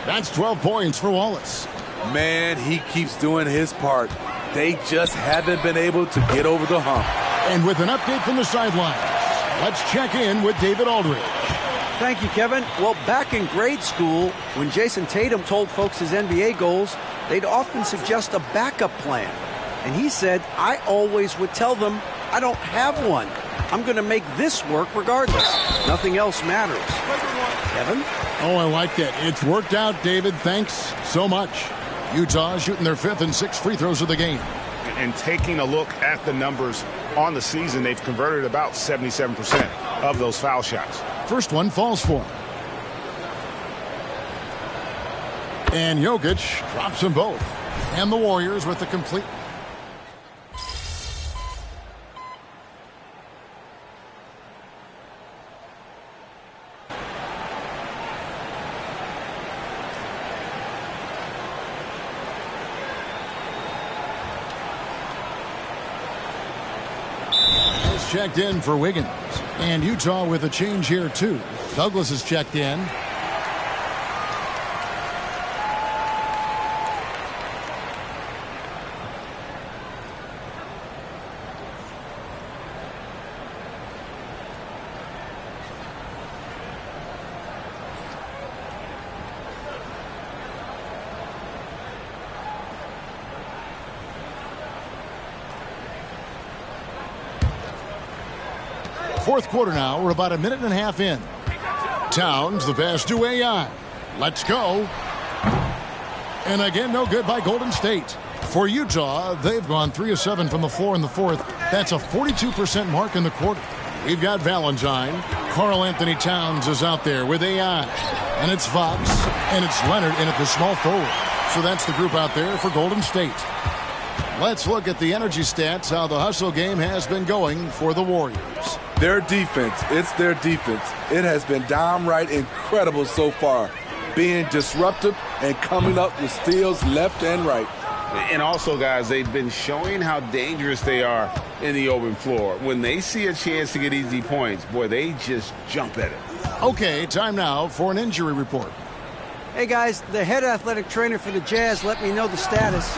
That's 12 points for Wallace. Man, he keeps doing his part. They just haven't been able to get over the hump. And with an update from the sidelines, let's check in with David Aldridge. Thank you, Kevin. Well, back in grade school, when Jason Tatum told folks his NBA goals, they'd often suggest a backup plan. And he said, I always would tell them, I don't have one. I'm going to make this work regardless. Nothing else matters. Kevin? Oh, I like that. It's worked out, David. Thanks so much. Utah shooting their 5th and 6th free throws of the game. And taking a look at the numbers on the season, they've converted about 77% of those foul shots. First one falls for him. And Jokic drops them both. And the Warriors with the complete. Checked in for Wiggins. And Utah with a change here, too. Douglas is checked in. Fourth quarter now. We're about a minute and a half in. Towns, the pass to AI. Let's go. And again, no good by Golden State. For Utah, they've gone 3 of 7 from the floor in the fourth. That's a 42% mark in the quarter. We've got Valentine. Karl Anthony Towns is out there with AI. And it's Fox. And it's Leonard in at the small forward. So that's the group out there for Golden State. Let's look at the energy stats, how the hustle game has been going for the Warriors. Their defense, it's their defense. It has been downright incredible so far, being disruptive and coming up with steals left and right. And also, guys, they've been showing how dangerous they are in the open floor. When they see a chance to get easy points, boy, they just jump at it. Okay, time now for an injury report. Hey, guys, the head athletic trainer for the Jazz let me know the status.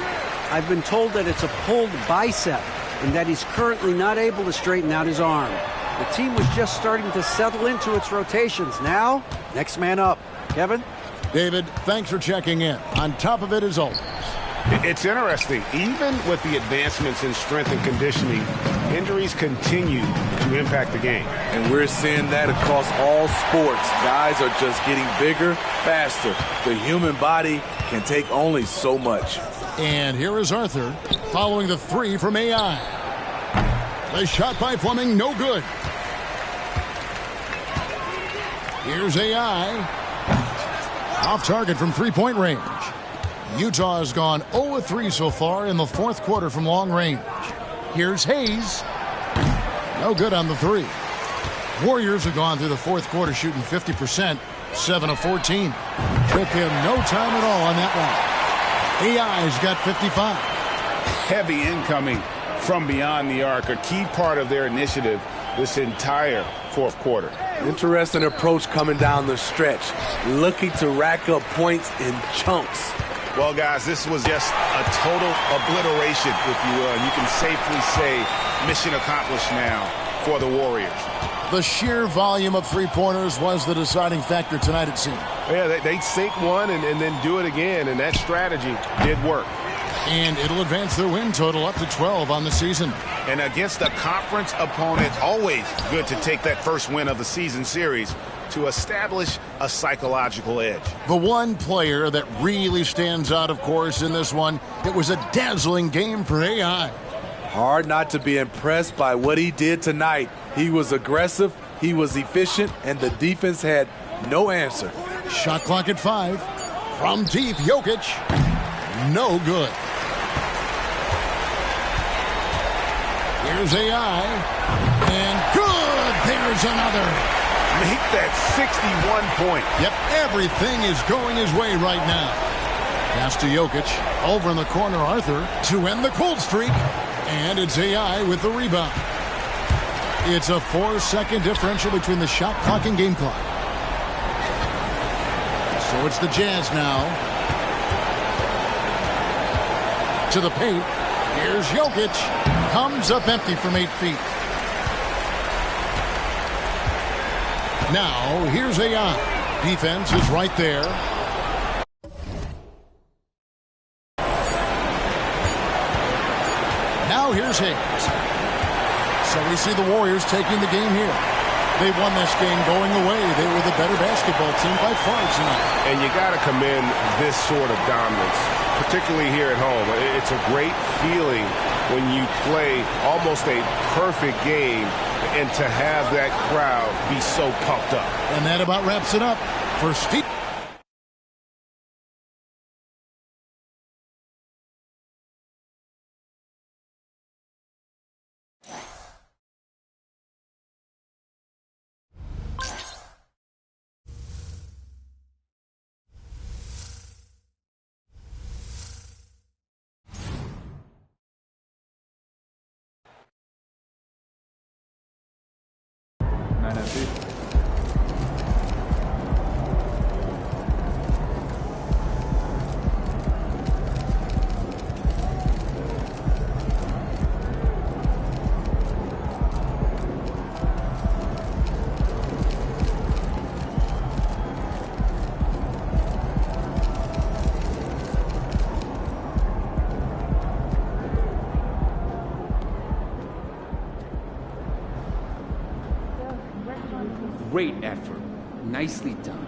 I've been told that it's a pulled bicep and that he's currently not able to straighten out his arm. The team was just starting to settle into its rotations. Now, next man up. Kevin? David, thanks for checking in. On top of it as always. It's interesting. Even with the advancements in strength and conditioning, injuries continue to impact the game. And we're seeing that across all sports. Guys are just getting bigger, faster. The human body can take only so much. And here is Arthur following the 3 from AI. The shot by Fleming, no good. Here's AI. Off target from three-point range. Utah has gone 0-3 so far in the fourth quarter from long range. Here's Hayes. No good on the 3. Warriors have gone through the fourth quarter shooting 50%, 7 of 14. Took him no time at all on that one. AI's got 55. Heavy incoming from beyond the arc, a key part of their initiative this entire fourth quarter. Interesting approach coming down the stretch, looking to rack up points in chunks. Well, guys, this was just a total obliteration, if you will. And you can safely say mission accomplished now for the Warriors. The sheer volume of three-pointers was the deciding factor tonight, it seemed. Yeah, they sink one and then do it again, and that strategy did work. And it'll advance their win total up to 12 on the season. And against a conference opponent, always good to take that first win of the season series to establish a psychological edge. The one player that really stands out, of course, in this one, it was a dazzling game for AI. Hard not to be impressed by what he did tonight. He was aggressive, he was efficient, and the defense had no answer. Shot clock at 5. From deep, Jokic. No good. Here's AI. And good! There's another. Make that 61 point. Yep, everything is going his way right now. Pass to Jokic. Over in the corner, Arthur, to end the cold streak. And it's AI with the rebound. It's a 4-second differential between the shot clock and game clock. So it's the Jazz now. To the paint. Here's Jokic. Comes up empty from 8 feet. Now, here's AI. Defense is right there. Now here's Hayes. So we see the Warriors taking the game here. They won this game going away. They were the better basketball team by far tonight. And you got to commend this sort of dominance, particularly here at home. It's a great feeling when you play almost a perfect game and to have that crowd be so pumped up. And that about wraps it up for Steve. Great effort. Nicely done.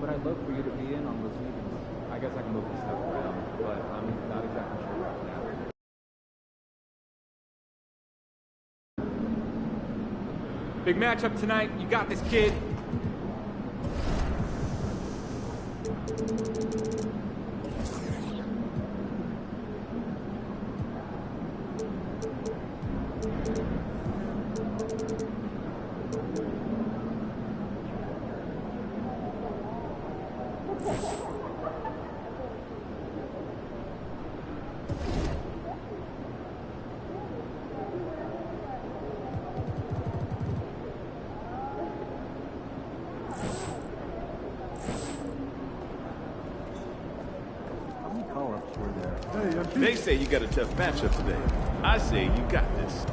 But I'd love for you to be in on those meetings. I guess I can move this stuff around, but I'm not exactly sure right now. Big matchup tonight. You got this, kid. They say you got a tough matchup today. I say you got this.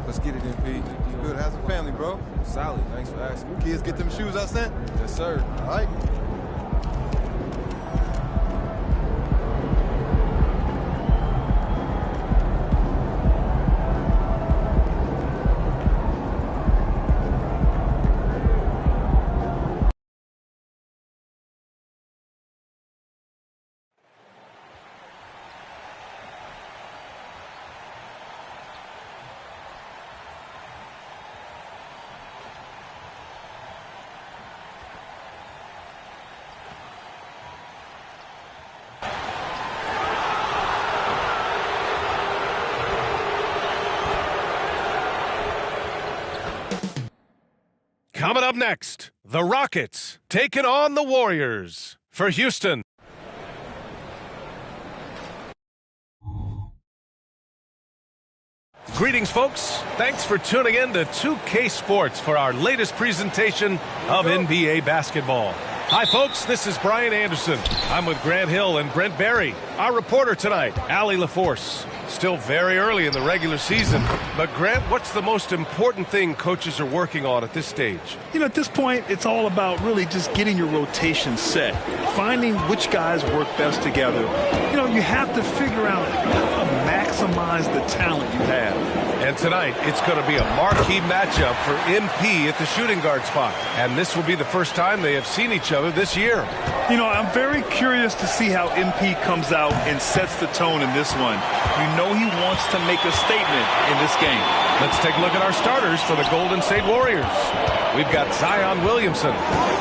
Let's get it, MP. Good. How's the family, bro? Solid. Thanks for asking. Kids get them shoes I sent? Yes, sir. All right. Coming up next, the Rockets taking on the Warriors. For Houston. Greetings, folks. Thanks for tuning in to 2K Sports for our latest presentation of NBA basketball. Hi, folks. This is Brian Anderson. I'm with Grant Hill and Brent Barry. Our reporter tonight, Allie LaForce. Still very early in the regular season. But, Grant, what's the most important thing coaches are working on at this stage? You know, at this point, it's all about really just getting your rotation set, finding which guys work best together. You know, you have to figure out how to maximize the talent you have. And tonight, it's going to be a marquee matchup for MP at the shooting guard spot. And this will be the first time they have seen each other this year. You know, I'm very curious to see how MP comes out and sets the tone in this one. You know he wants to make a statement in this game. Let's take a look at our starters for the Golden State Warriors. We've got Zion Williamson.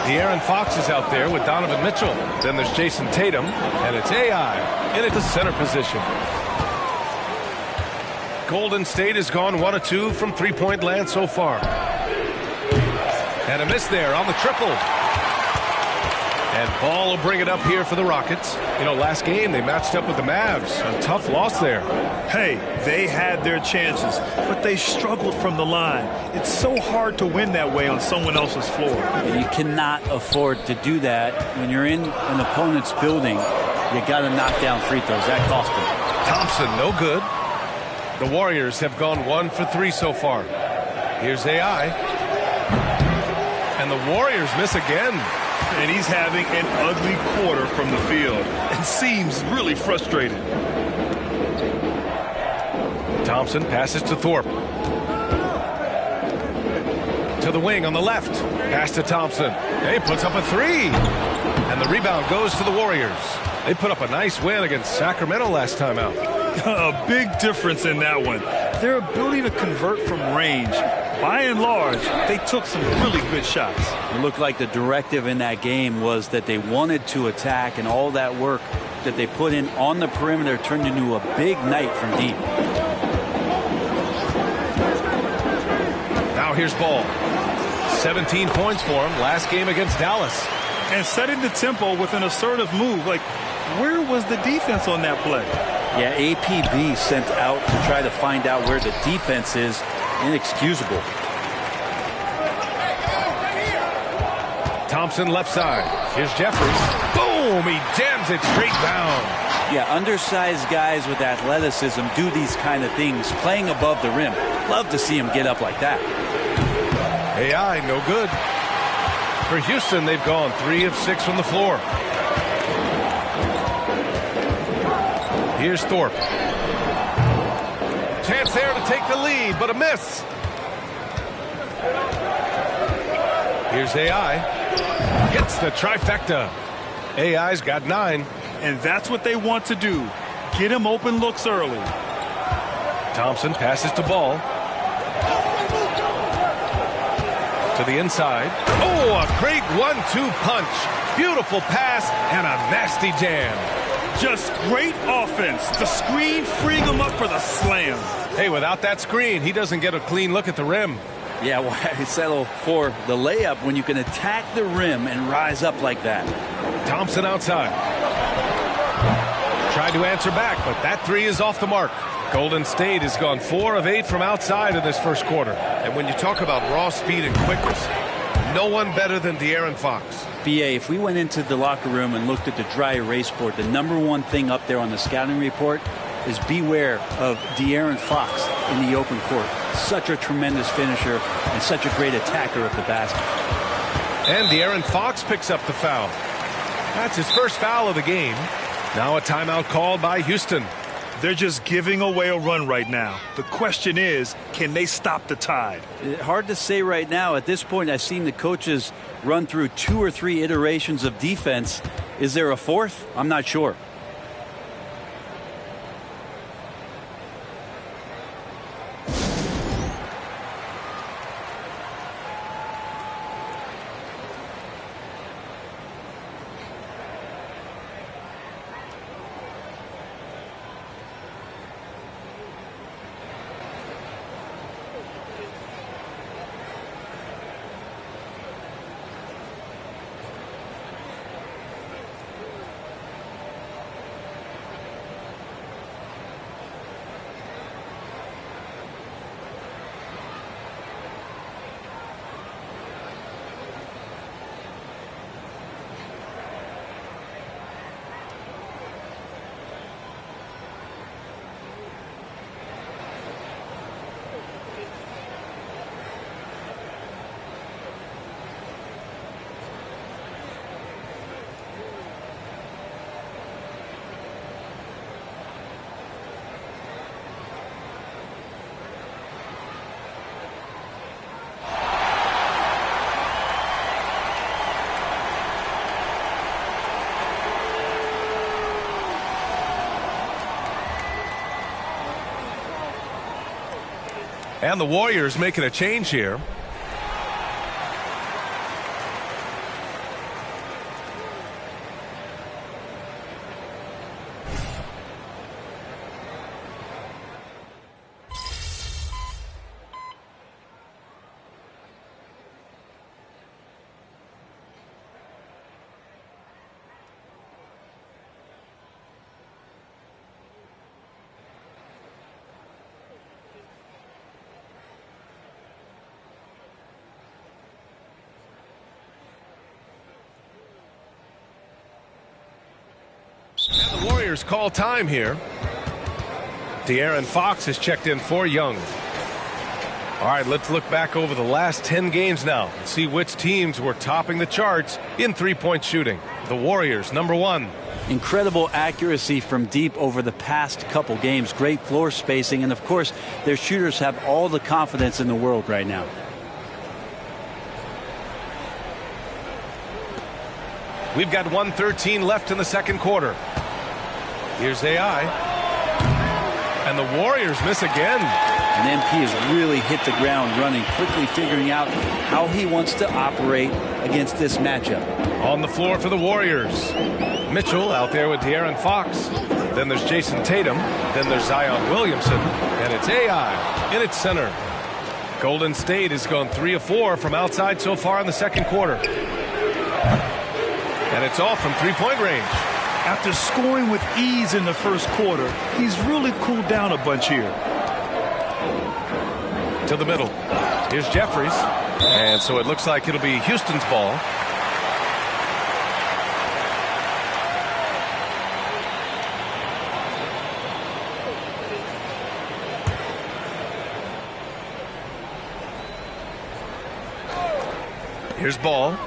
De'Aaron Fox is out there with Donovan Mitchell. Then there's Jason Tatum, and it's AI in at the center position. Golden State has gone 1 of 2 from three-point land so far. And a miss there on the triple. And Ball will bring it up here for the Rockets. You know, last game they matched up with the Mavs. A tough loss there. Hey, they had their chances, but they struggled from the line. It's so hard to win that way on someone else's floor. You cannot afford to do that when you're in an opponent's building. You got to knock down free throws. That cost them. Thompson, no good. The Warriors have gone 1 for 3 so far. Here's AI. And the Warriors miss again. And he's having an ugly quarter from the field and seems really frustrated. Thompson passes to Thorpe. To the wing on the left. Pass to Thompson. He puts up a 3. And the rebound goes to the Warriors. They put up a nice win against Sacramento last time out. A big difference in that one. Their ability to convert from range. By and large, they took some really good shots. It looked like the directive in that game was that they wanted to attack, and all that work that they put in on the perimeter turned into a big night from deep. Now here's Ball. 17 points for him last game against Dallas. And setting the tempo with an assertive move. Like, where was the defense on that play? Yeah, APB sent out to try to find out where the defense is. Inexcusable. Thompson left side. Here's Jeffries. Boom! He jams it straight down. Yeah, undersized guys with athleticism do these kind of things, playing above the rim. Love to see him get up like that. AI, no good. For Houston, they've gone 3 of 6 from the floor. Here's Thorpe. Chance there to take the lead, but a miss. Here's AI. Gets the trifecta. AI's got 9. And that's what they want to do. Get him open looks early. Thompson passes to Ball. To the inside. Oh, a great 1-2 punch. Beautiful pass and a nasty jam. Just great offense. The screen freeing him up for the slam. Hey, without that screen, he doesn't get a clean look at the rim. Yeah, why settle for the layup when you can attack the rim and rise up like that? Thompson outside. Tried to answer back, but that 3 is off the mark. Golden State has gone 4 of 8 from outside in this first quarter. And when you talk about raw speed and quickness, no one better than De'Aaron Fox. BA, if we went into the locker room and looked at the dry erase board, the #1 thing up there on the scouting report is beware of De'Aaron Fox in the open court. Such a tremendous finisher and such a great attacker of the basket. And De'Aaron Fox picks up the foul. That's his first foul of the game. Now a timeout called by Houston. They're just giving away a run right now. The question is, can they stop the tide? Hard to say right now. At this point, I've seen the coaches run through 2 or 3 iterations of defense. Is there a 4th? I'm not sure. And the Warriors making a change here. And the Warriors call time here. De'Aaron Fox has checked in for Young. All right, let's look back over the last 10 games now and see which teams were topping the charts in three-point shooting. The Warriors, number 1. Incredible accuracy from deep over the past couple games. Great floor spacing. And, of course, their shooters have all the confidence in the world right now. We've got 1:13 left in the second quarter. Here's AI. And the Warriors miss again. And MP has really hit the ground running, quickly figuring out how he wants to operate against this matchup. On the floor for the Warriors. Mitchell out there with De'Aaron Fox. Then there's Jason Tatum. Then there's Zion Williamson. And it's AI in its center. Golden State has gone 3 of 4 from outside so far in the second quarter. And it's all from three-point range. After scoring with ease in the first quarter, he's really cooled down a bunch here. To the middle. Here's Jeffries. And so it looks like it'll be Houston's ball. Here's Ball.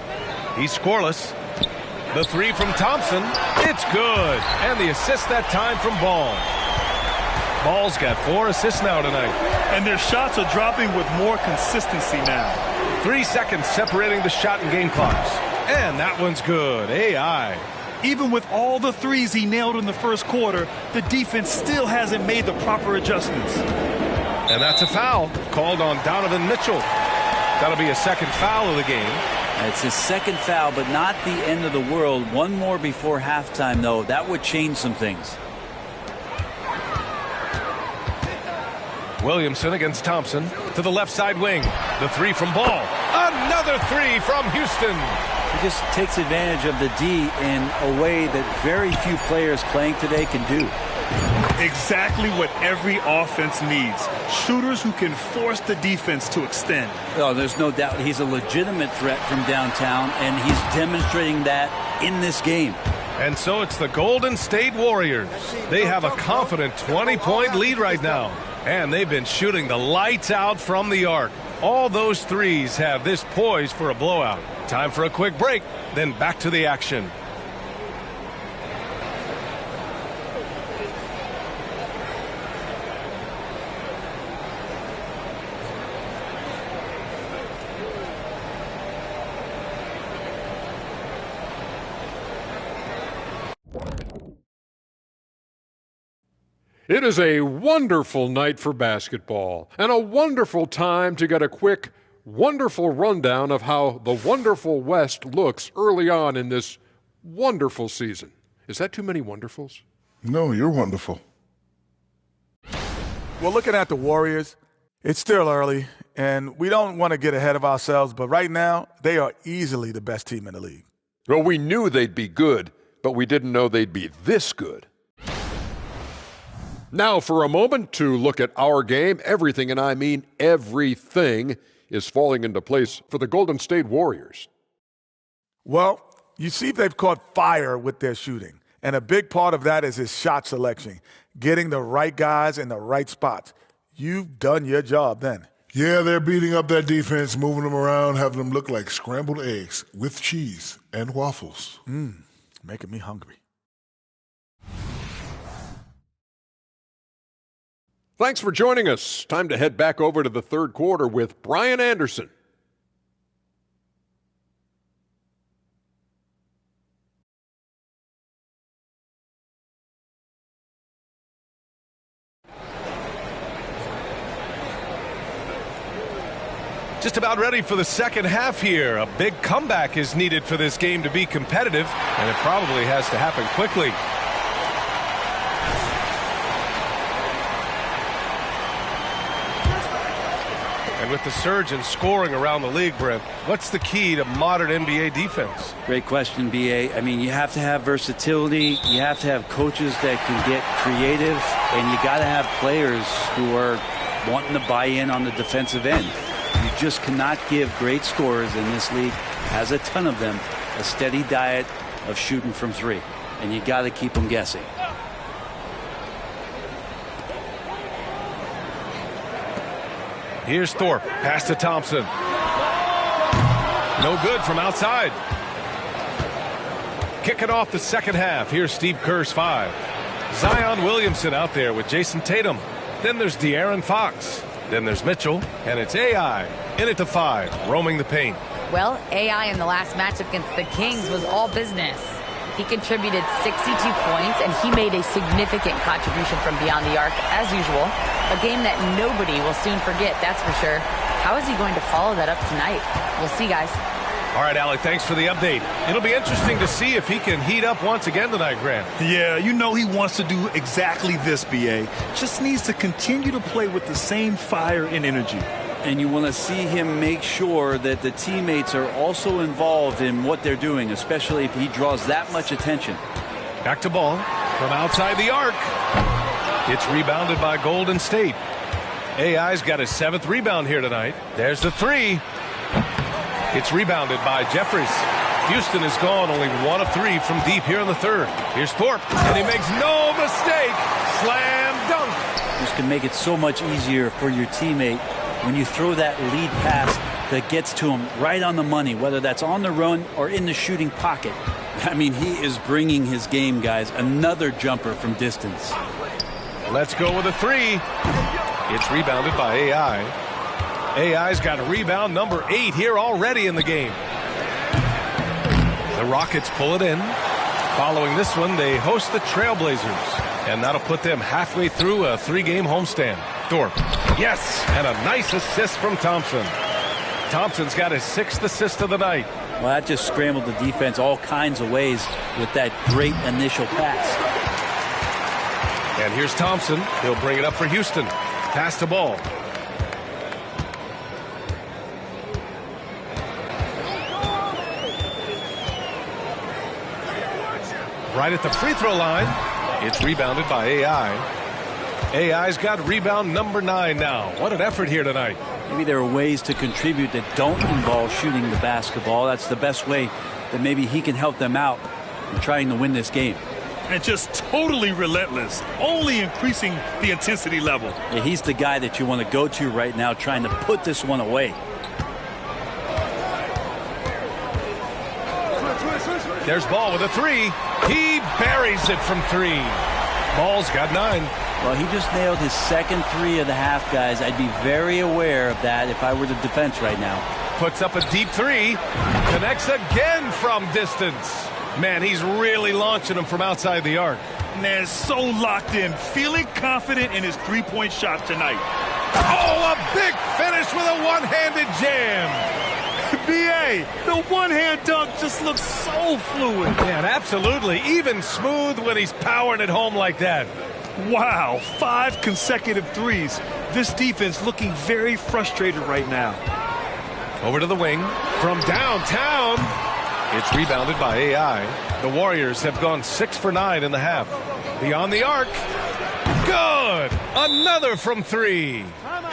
He's scoreless. The three from Thompson. It's good. And the assist that time from Ball. Ball's got 4 assists now tonight. And their shots are dropping with more consistency now. 3 seconds separating the shot and game clocks. And that one's good. AI. Even with all the threes he nailed in the first quarter, the defense still hasn't made the proper adjustments. And that's a foul called on Donovan Mitchell. That'll be a second foul of the game. It's his second foul, but not the end of the world. One more before halftime, though. That would change some things. Williamson against Thompson to the left side wing. The three from Ball. Another three from Houston. He just takes advantage of the D in a way that very few players playing today can do. Exactly what every offense needs. Shooters who can force the defense to extend. Oh, there's no doubt he's a legitimate threat from downtown, and he's demonstrating that in this game. And so it's the Golden State Warriors. They have a confident 20-point lead right now. And they've been shooting the lights out from the arc. All those threes have this poised for a blowout. Time for a quick break, then back to the action. It is a wonderful night for basketball and a wonderful time to get a quick, wonderful rundown of how the wonderful West looks early on in this wonderful season. Is that too many wonderfuls? No, you're wonderful. Well, looking at the Warriors, it's still early, and we don't want to get ahead of ourselves, but right now, they are easily the best team in the league. Well, we knew they'd be good, but we didn't know they'd be this good. Now, for a moment, to look at our game, everything, and I mean everything, is falling into place for the Golden State Warriors. Well, you see they've caught fire with their shooting, and a big part of that is his shot selection, getting the right guys in the right spots. You've done your job then. Yeah, they're beating up that defense, moving them around, having them look like scrambled eggs with cheese and waffles. Making me hungry. Thanks for joining us. Time to head back over to the third quarter with Brian Anderson. Just about ready for the second half here. A big comeback is needed for this game to be competitive, and it probably has to happen quickly. And with the surge in scoring around the league, Brent, what's the key to modern NBA defense? Great question, B.A. I mean, you have to have versatility. You have to have coaches that can get creative, and you got to have players who are wanting to buy in on the defensive end. You just cannot give great scorers in this league, has a ton of them, a steady diet of shooting from three. And you got to keep them guessing. Here's Thorpe. Pass to Thompson. No good from outside. Kicking off the second half. Here's Steve Kerr's 5. Zion Williamson out there with Jason Tatum. Then there's De'Aaron Fox. Then there's Mitchell. And it's AI in at the 5, roaming the paint. Well, AI in the last matchup against the Kings was all business. He contributed 62 points, and he made a significant contribution from beyond the arc, as usual. A game that nobody will soon forget, that's for sure. How is he going to follow that up tonight? We'll see, guys. All right, Alec, thanks for the update. It'll be interesting to see if he can heat up once again tonight, Grant. Yeah, you know he wants to do exactly this, B.A. Just needs to continue to play with the same fire and energy. And you want to see him make sure that the teammates are also involved in what they're doing, especially if he draws that much attention. Back to ball from outside the arc. It's rebounded by Golden State. AI's got his 7th rebound here tonight. There's the 3. It's rebounded by Jeffries. Houston has gone only 1 of 3 from deep here in the 3rd. Here's Thorpe, and he makes no mistake. Slam dunk. This can make it so much easier for your teammate when you throw that lead pass that gets to him right on the money, whether that's on the run or in the shooting pocket. I mean, he is bringing his game, guys. Another jumper from distance. Let's go with a 3. It's rebounded by AI. AI's got rebound number 8 here already in the game. The Rockets pull it in. Following this one, they host the Trailblazers. And that'll put them halfway through a 3-game homestand. Thorpe. Yes, and a nice assist from Thompson. Thompson's got his 6th assist of the night. Well, that just scrambled the defense all kinds of ways with that great initial pass. And here's Thompson. He'll bring it up for Houston. Pass to ball. Right at the free throw line. It's rebounded by AI. AI's got rebound number 9 now. What an effort here tonight. Maybe there are ways to contribute that don't involve shooting the basketball. That's the best way that maybe he can help them out in trying to win this game. And just totally relentless, only increasing the intensity level. Yeah, he's the guy that you want to go to right now trying to put this one away. There's Ball with a 3. He buries it from 3. Ball's got 9. Well, he just nailed his 2nd 3 of the half, guys. I'd be very aware of that if I were the defense right now. Puts up a deep 3. Connects again from distance. Man, he's really launching them from outside the arc. Man, so locked in, feeling confident in his 3-point shot tonight. Oh, a big finish with a one-handed jam. B.A., the one-hand dunk just looks so fluid. Man, absolutely. Even smooth when he's powering it home like that. Wow, 5 consecutive threes. This defense looking very frustrated right now. Over to the wing. From downtown. It's rebounded by AI. The Warriors have gone 6 for 9 in the half. Beyond the arc. Good. Another from 3.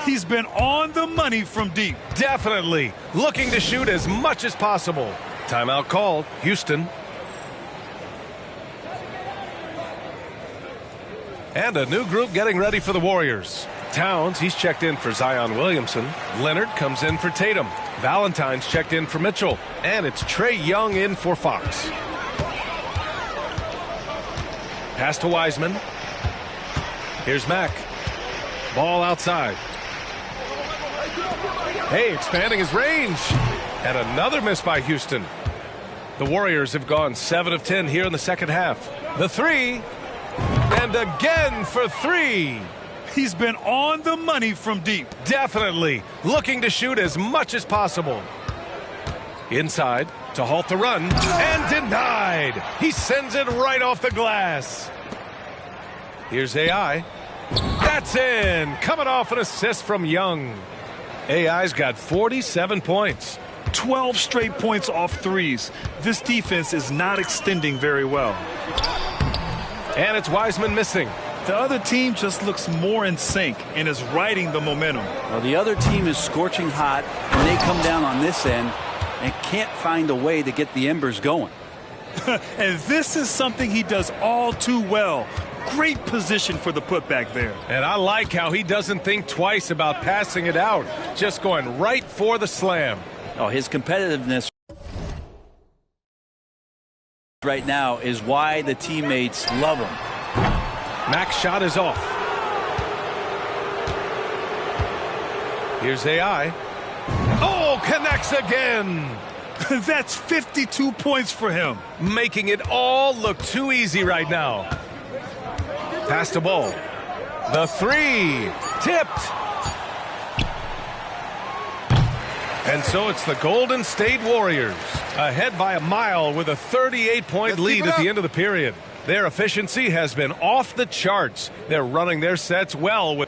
He's been on the money from deep. Definitely. Looking to shoot as much as possible. Timeout called. Houston. And a new group getting ready for the Warriors. Towns, he's checked in for Zion Williamson. Leonard comes in for Tatum. Valentine's checked in for Mitchell. And it's Trae Young in for Fox. Pass to Wiseman. Here's Mack. Ball outside. Hey, expanding his range. And another miss by Houston. The Warriors have gone 7 of 10 here in the second half. The 3. And again for 3. He's been on the money from deep. Definitely looking to shoot as much as possible. Inside to halt the run, and denied. He sends it right off the glass. Here's AI. That's in. Coming off an assist from Young. AI's got 47 points. 12 straight points off threes. This defense is not extending very well. And it's Wiseman missing. The other team just looks more in sync and is riding the momentum. Well, the other team is scorching hot, and they come down on this end and can't find a way to get the embers going. And this is something he does all too well. Great position for the putback there. And I like how he doesn't think twice about passing it out, just going right for the slam. Oh, his competitiveness right now is why the teammates love him. Mac's shot is off. Here's AI. Oh, connects again. That's 52 points for him. Making it all look too easy right now. Pass the ball. The three. Tipped. And so it's the Golden State Warriors ahead by a mile with a 38-point lead at the end of the period. Their efficiency has been off the charts. They're running their sets well.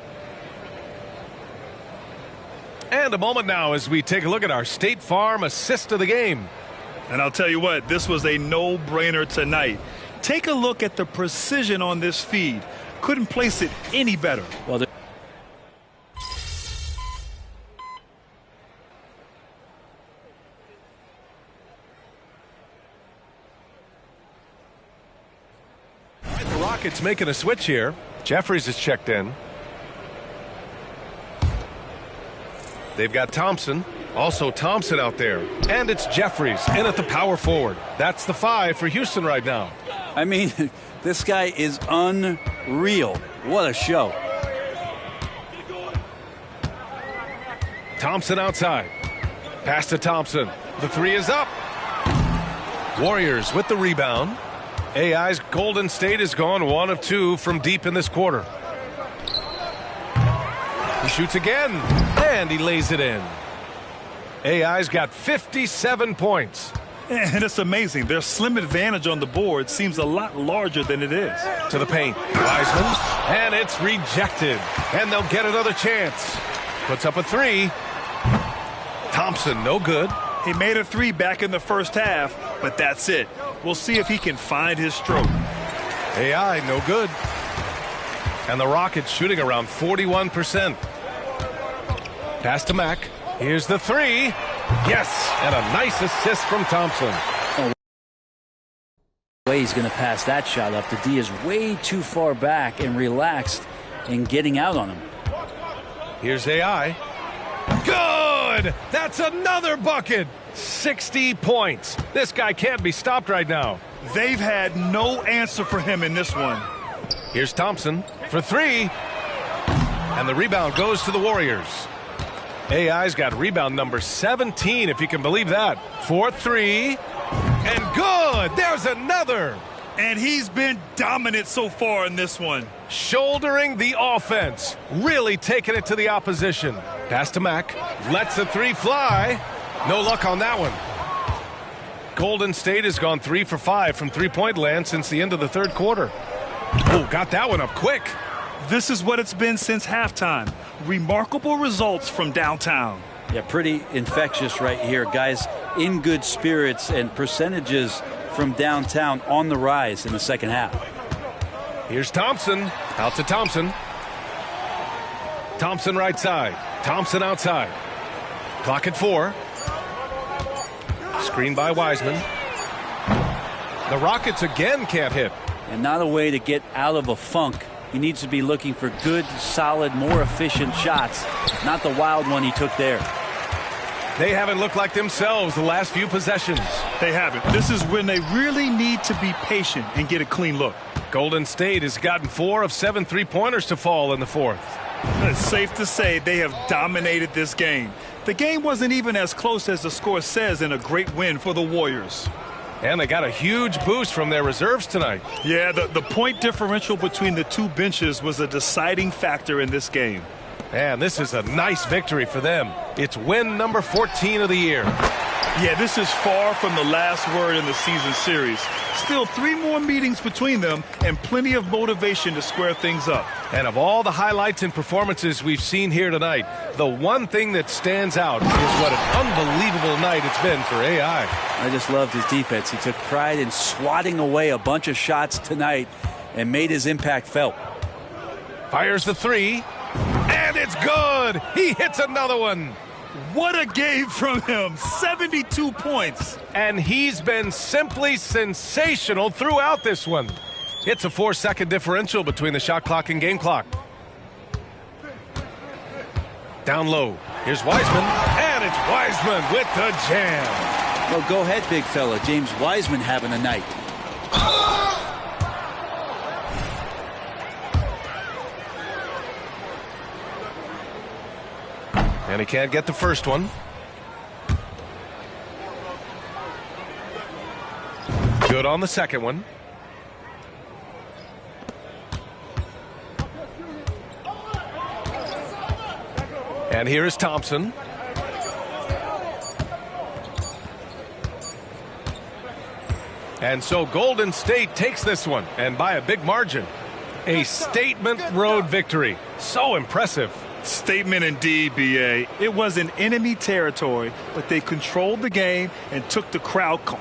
And a moment now as we take a look at our State Farm assist of the game. And I'll tell you what, this was a no-brainer tonight. Take a look at the precision on this feed. Couldn't place it any better. Well, the Rockets making a switch here. Jeffries is checked in. They've got Thompson. Also Thompson out there. And it's Jeffries in at the power forward. That's the 5 for Houston right now. I mean, this guy is unreal. What a show. Thompson outside. Pass to Thompson. The 3 is up. Warriors with the rebound. AI's Golden State has gone 1 of 2 from deep in this quarter. He shoots again, and he lays it in. AI's got 57 points. And it's amazing. Their slim advantage on the board seems a lot larger than it is. To the paint. Wiseman, and it's rejected. And they'll get another chance. Puts up a 3. Thompson, no good. He made a 3 back in the first half, but that's it. We'll see if he can find his stroke. AI, no good. And the Rockets shooting around 41%. Pass to Mac. Here's the 3. Yes, and a nice assist from Thompson. Way he's going to pass that shot up. The D is way too far back and relaxed in getting out on him. Here's AI. Good! That's another bucket. 60 points. This guy can't be stopped right now. They've had no answer for him in this one. Here's Thompson for 3. And the rebound goes to the Warriors. AI's got rebound number 17, if you can believe that. 4-3. And good! There's another! And he's been dominant so far in this one. Shouldering the offense. Really taking it to the opposition. Pass to Mac. Lets the 3 fly. No luck on that one. Golden State has gone 3 for 5 from three-point land since the end of the third quarter. Oh, got that one up quick. This is what it's been since halftime. Remarkable results from downtown. Yeah, pretty infectious right here. Guys in good spirits and percentages from downtown on the rise in the second half. Here's Thompson. Out to Thompson. Thompson right side. Thompson outside. Clock at 4. Screen by Wiseman. The Rockets again can't hit. And not a way to get out of a funk. He needs to be looking for good, solid, more efficient shots. Not the wild one he took there. They haven't looked like themselves the last few possessions. They haven't. This is when they really need to be patient and get a clean look. Golden State has gotten 4 of 7 three-pointers to fall in the fourth. It's safe to say they have dominated this game. The game wasn't even as close as the score says in a great win for the Warriors. And they got a huge boost from their reserves tonight. Yeah, the point differential between the two benches was a deciding factor in this game. And this is a nice victory for them. It's win number 14 of the year. Yeah, this is far from the last word in the season series. Still 3 more meetings between them and plenty of motivation to square things up. And of all the highlights and performances we've seen here tonight, the one thing that stands out is what an unbelievable night it's been for AI. I just loved his defense. He took pride in swatting away a bunch of shots tonight and made his impact felt. Fires the 3, and it's good. He hits another one. What a game from him. 72 points. And he's been simply sensational throughout this one. It's a 4-second differential between the shot clock and game clock. Down low. Here's Wiseman. And it's Wiseman with the jam. Well, go ahead, big fella. James Wiseman having a night. And he can't get the first one. Good on the second one. And here is Thompson. And so Golden State takes this one, and by a big margin. A statement road victory. So impressive. Statement indeed, B.A. It was in enemy territory, but they controlled the game and took the crowd calm.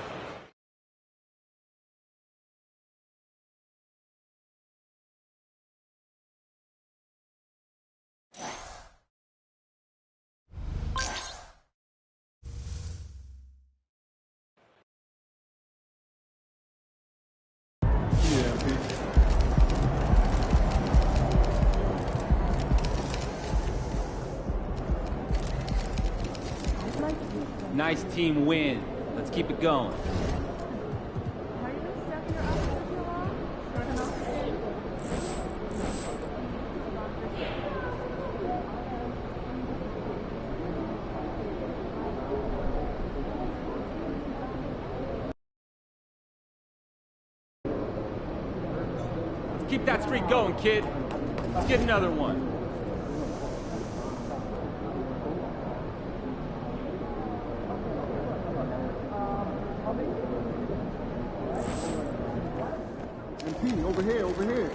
Nice team win. Let's keep it going. Let's keep that streak going, kid. Let's get another one. Over here, over here.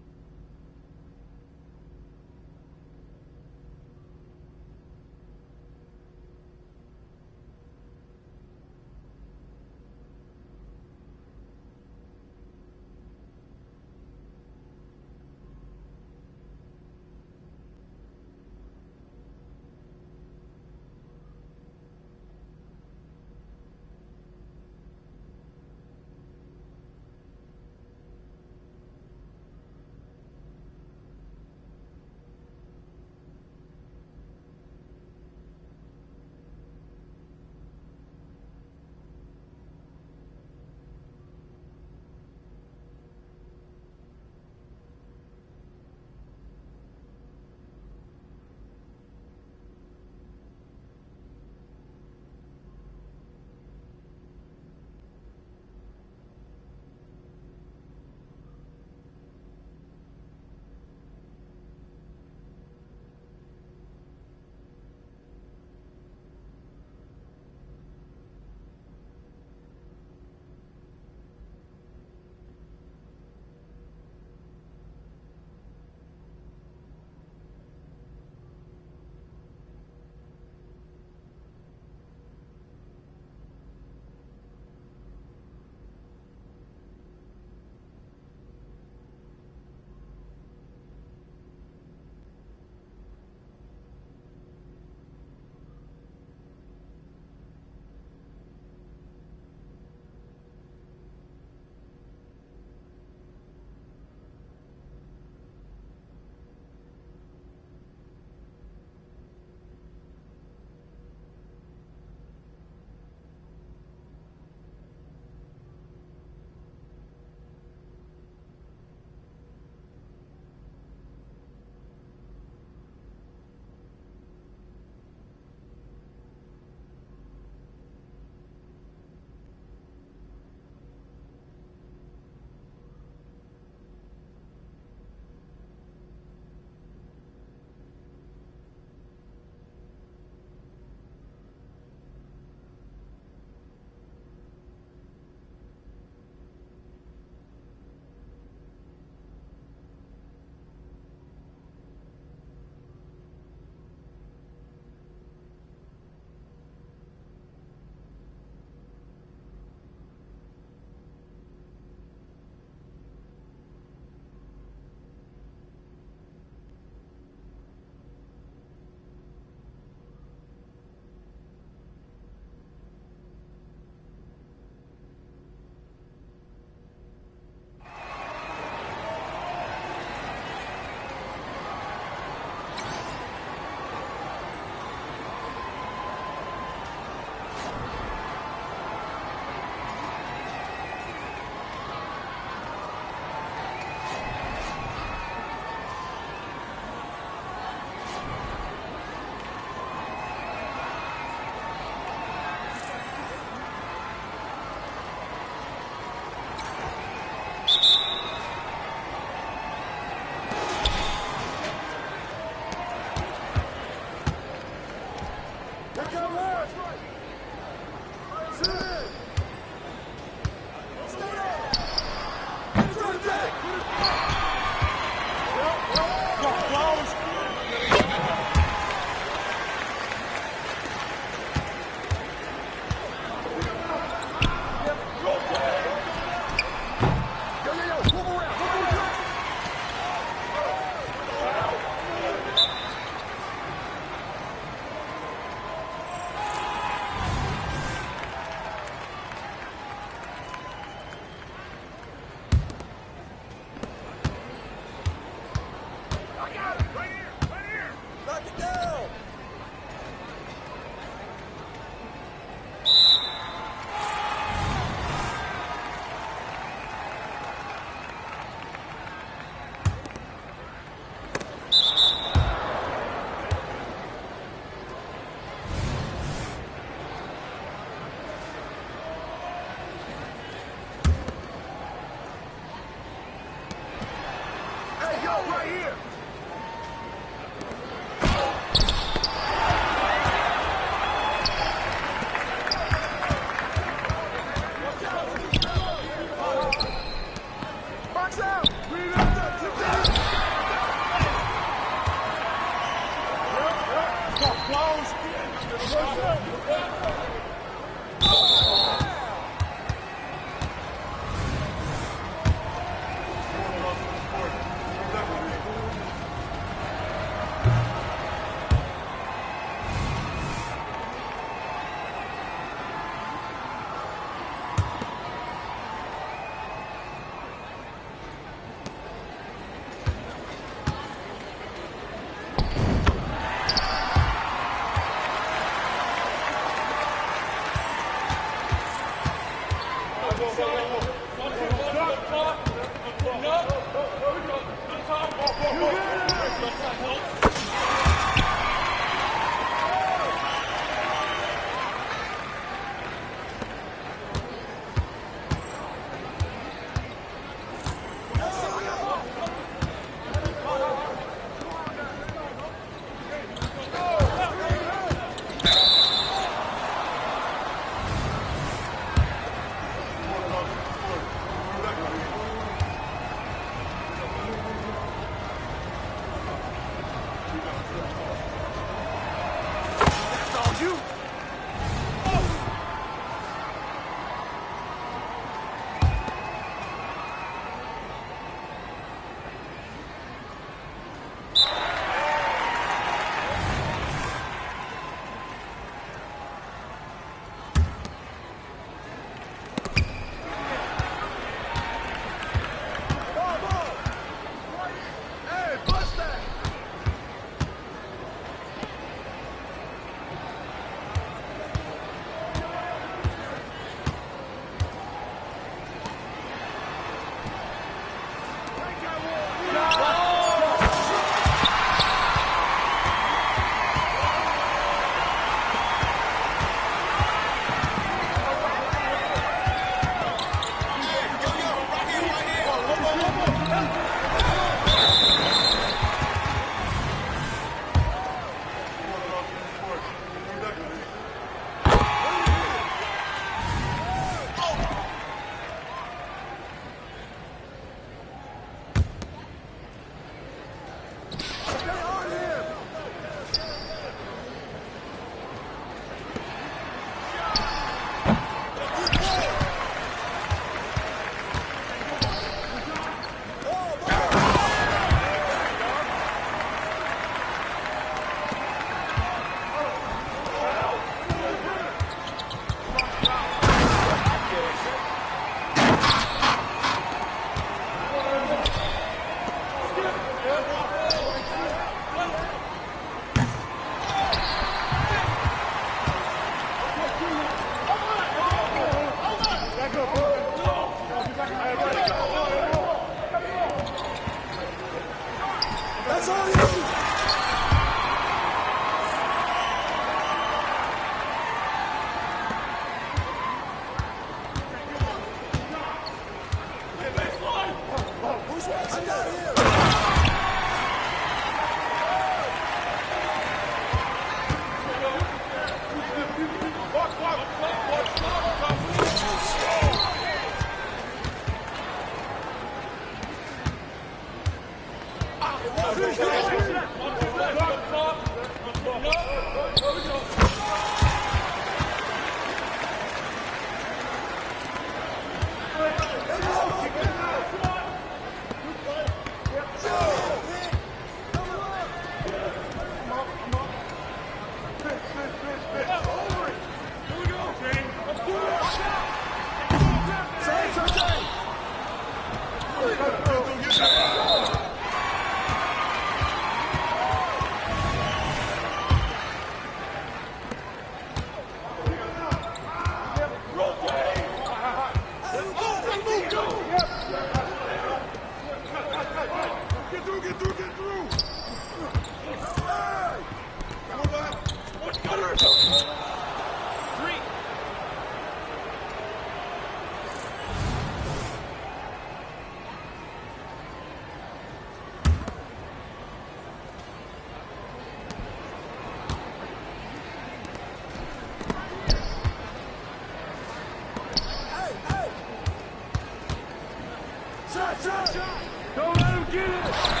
Don't let him get it!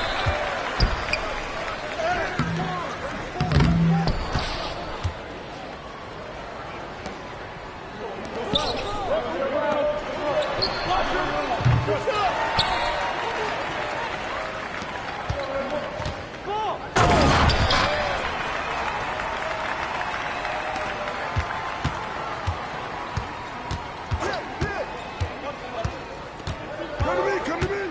Come to me!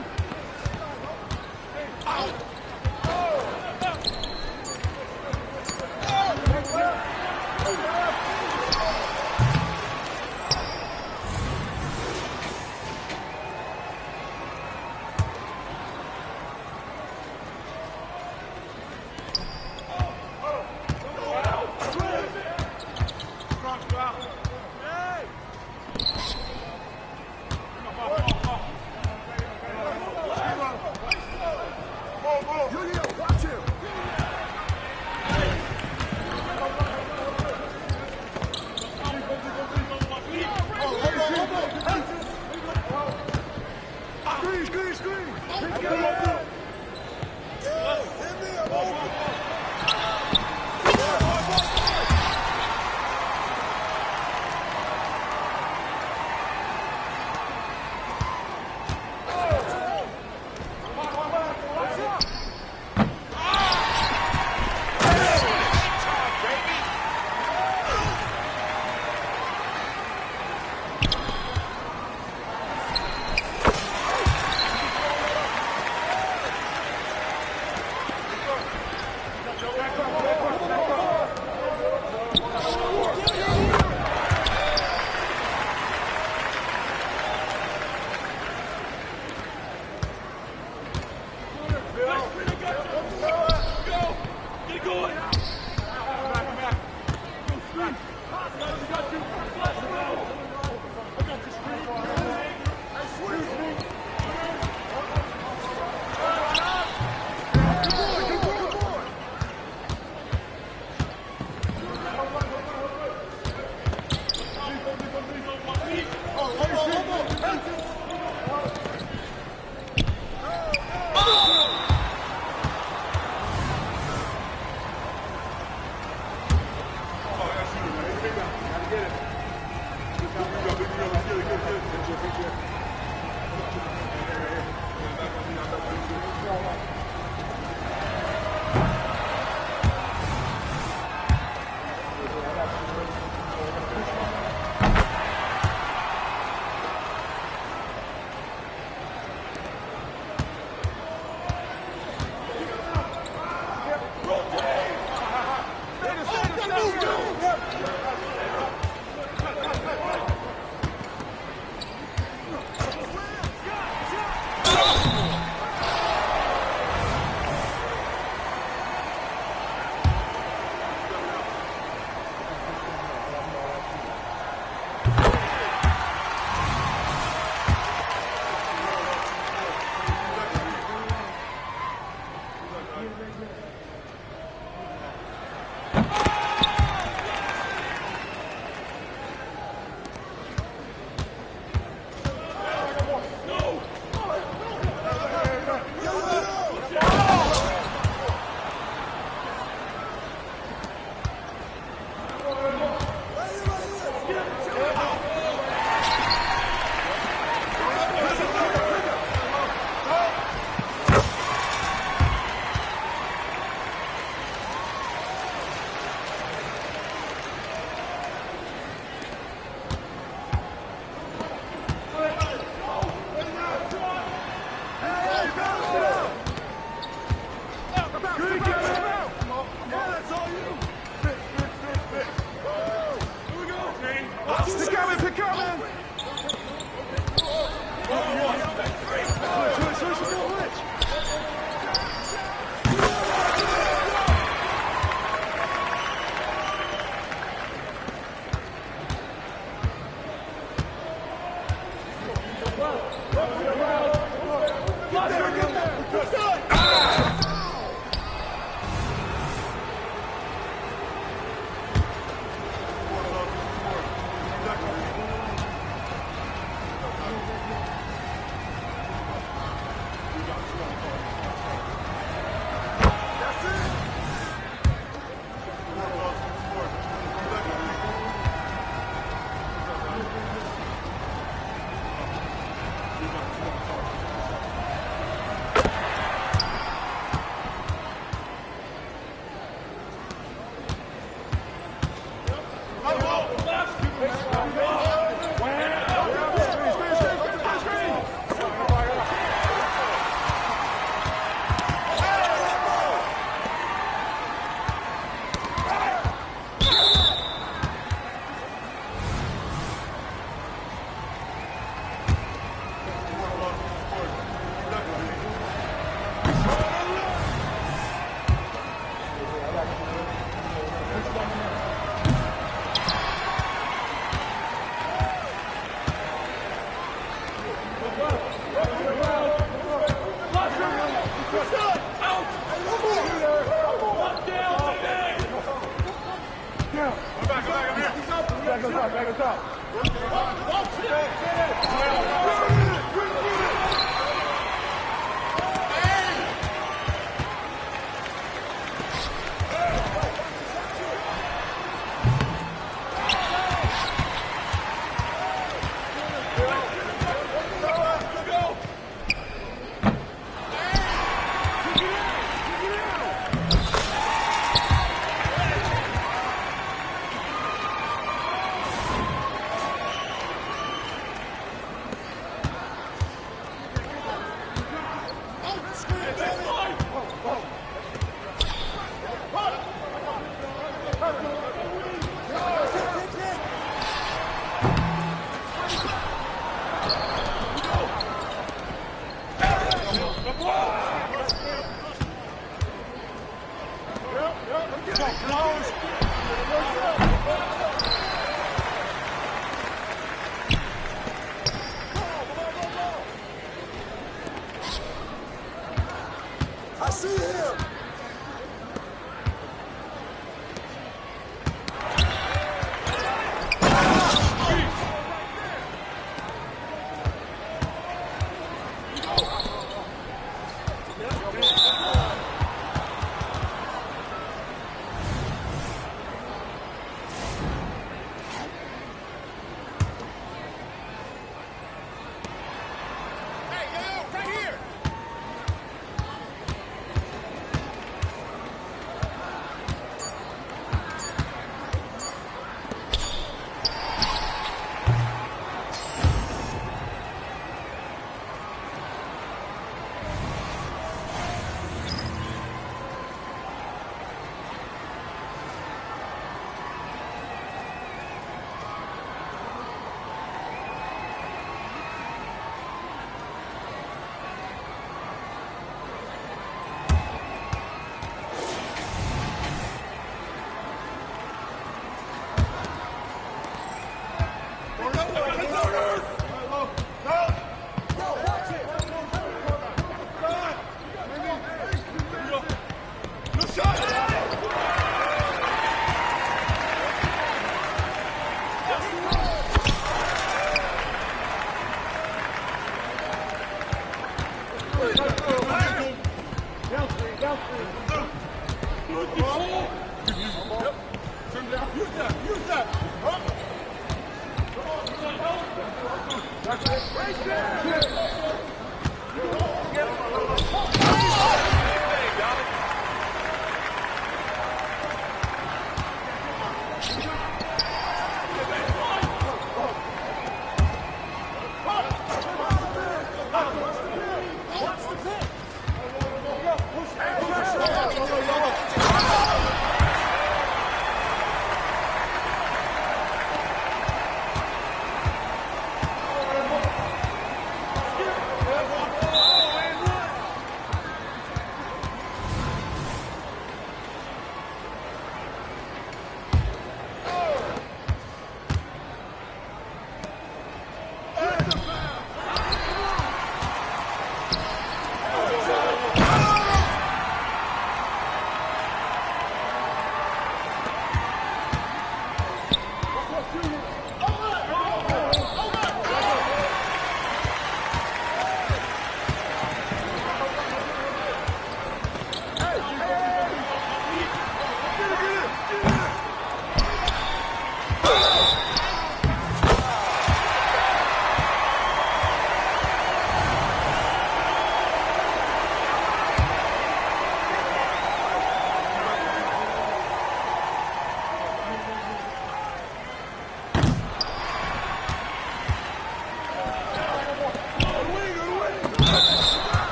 I see him.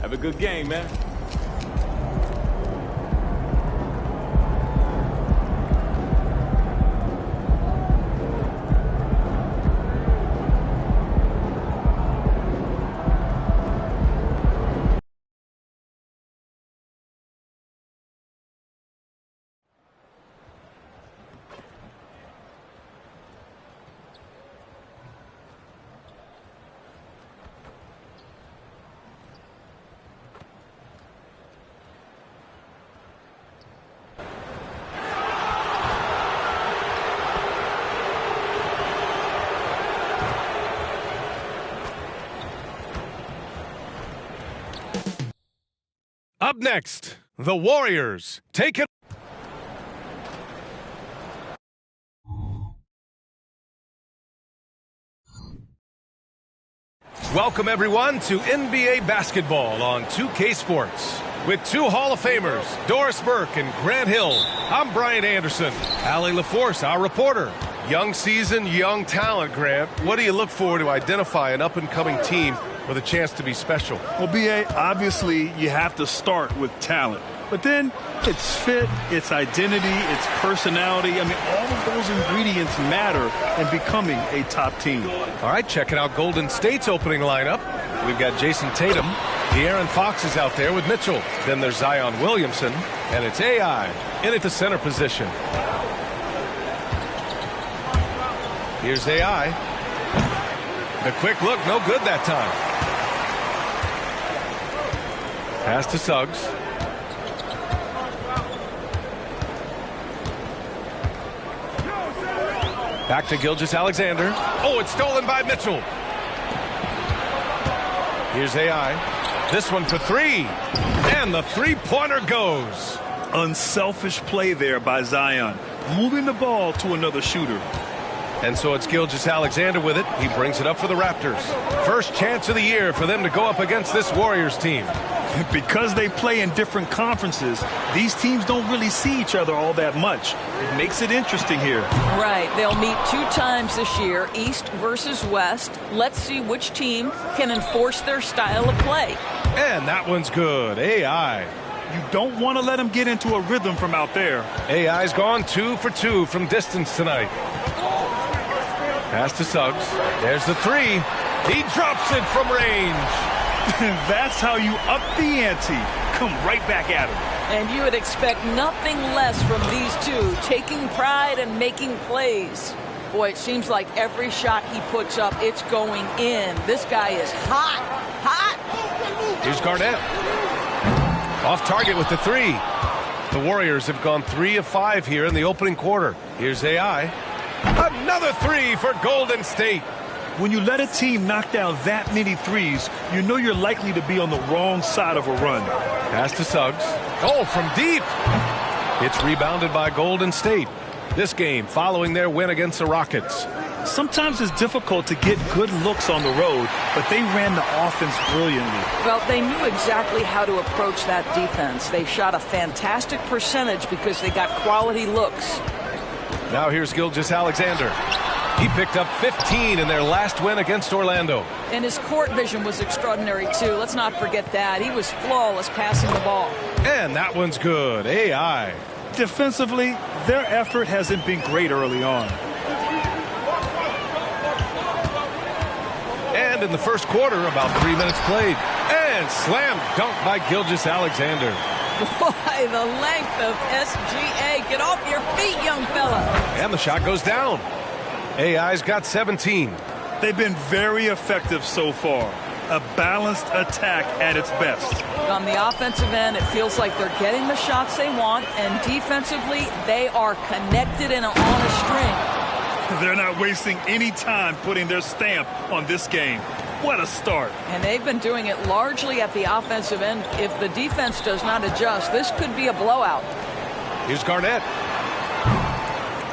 Have a good game, man. Up next, the Warriors take it. Welcome, everyone, to NBA basketball on 2K Sports. With two Hall of Famers, Doris Burke and Grant Hill, I'm Brian Anderson. Allie LaForce, our reporter. Young season, young talent, Grant. What do you look for to identify an up-and-coming team with a chance to be special? Well, B.A., obviously you have to start with talent. But then it's fit, it's identity, it's personality. I mean, all of those ingredients matter in becoming a top team. All right, checking out Golden State's opening lineup. We've got Jason Tatum. De'Aaron Fox is out there with Mitchell. Then there's Zion Williamson. And it's AI in at the center position. Here's AI. The quick look, no good that time. Pass to Suggs. Back to Gilgeous-Alexander. Oh, it's stolen by Mitchell. Here's AI. This one for three. And the three-pointer goes. Unselfish play there by Zion, moving the ball to another shooter. And so it's Gilgeous-Alexander with it. He brings it up for the Raptors. First chance of the year for them to go up against this Warriors team. Because they play in different conferences, these teams don't really see each other all that much. It makes it interesting here. Right. They'll meet 2 times this year, East versus West. Let's see which team can enforce their style of play. And that one's good. AI. You don't want to let him get into a rhythm from out there. AI's gone 2 for 2 from distance tonight. Pass to Suggs. There's the three. He drops it from range. That's how you up the ante. Come right back at him. And you would expect nothing less from these two, taking pride and making plays. Boy, it seems like every shot he puts up, it's going in. This guy is hot. Hot. Here's Garnett. Off target with the three. The Warriors have gone 3 of 5 here in the opening quarter. Here's AI. Another three for Golden State. When you let a team knock down that many threes, you know you're likely to be on the wrong side of a run. Pass to Suggs. Oh, from deep. It's rebounded by Golden State. This game following their win against the Rockets. Sometimes it's difficult to get good looks on the road, but they ran the offense brilliantly. Well, they knew exactly how to approach that defense. They shot a fantastic percentage because they got quality looks. Now here's Gilgeous-Alexander. He picked up 15 in their last win against Orlando. And his court vision was extraordinary, too. Let's not forget that. He was flawless passing the ball. And that one's good. AI. Defensively, their effort hasn't been great early on. And in the first quarter, about 3 minutes played. And slam dunk by Gilgeous-Alexander. Boy, the length of SGA. Get off your feet, young fella. And the shot goes down. AI's got 17. They've been very effective so far. A balanced attack at its best. On the offensive end, it feels like they're getting the shots they want, and defensively, they are connected and on a string. They're not wasting any time putting their stamp on this game. What a start. And they've been doing it largely at the offensive end. If the defense does not adjust, this could be a blowout. Here's Garnett.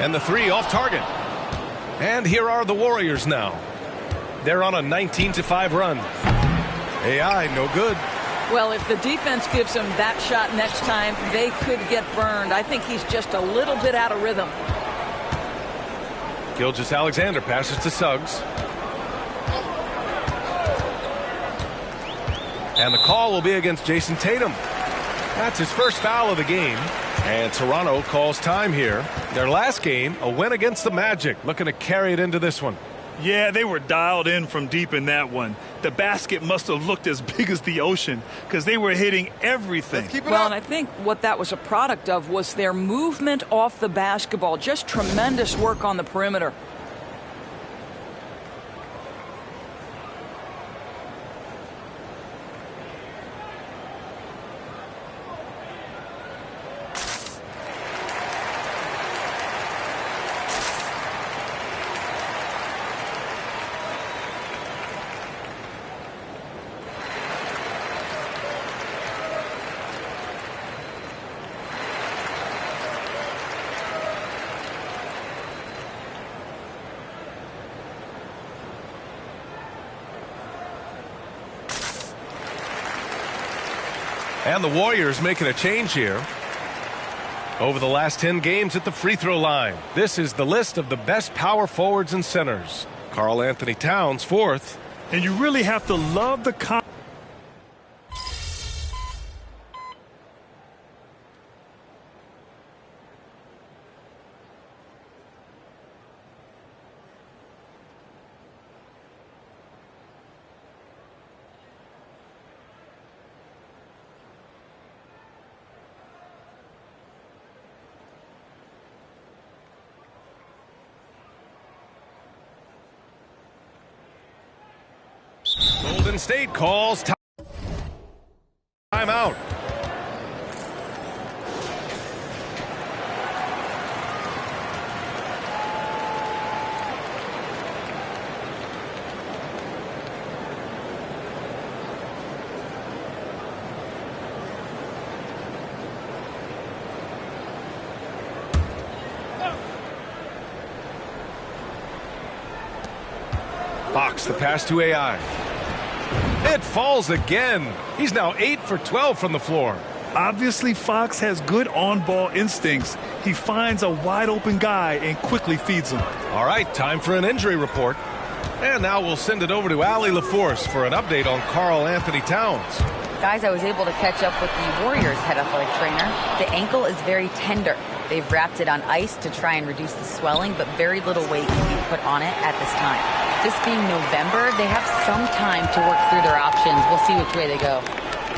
And the three off target. And here are the Warriors now. They're on a 19-5 run. AI, no good. Well, if the defense gives him that shot next time, they could get burned. I think he's just a little bit out of rhythm. Gilgeous-Alexander passes to Suggs. And the call will be against Jason Tatum. That's his first foul of the game. And Toronto calls time here. Their last game, a win against the Magic, looking to carry it into this one. Yeah, they were dialed in from deep in that one. The basket must have looked as big as the ocean because they were hitting everything. Well, and I think what that was a product of was their movement off the basketball. Just tremendous work on the perimeter. And the Warriors making a change here. Over the last 10 games at the free throw line, this is the list of the best power forwards and centers. Karl Anthony Towns, fourth. And you really have to love the Golden State calls timeout. Fox, the pass to AI. It falls again. He's now 8 for 12 from the floor. Obviously, Fox has good on-ball instincts. He finds a wide-open guy and quickly feeds him. All right, time for an injury report. And now we'll send it over to Allie LaForce for an update on Karl Anthony Towns. Guys, I was able to catch up with the Warriors head athletic trainer. The ankle is very tender. They've wrapped it on ice to try and reduce the swelling, but very little weight can be put on it at this time. This being November, they have some time to work through their options. We'll see which way they go.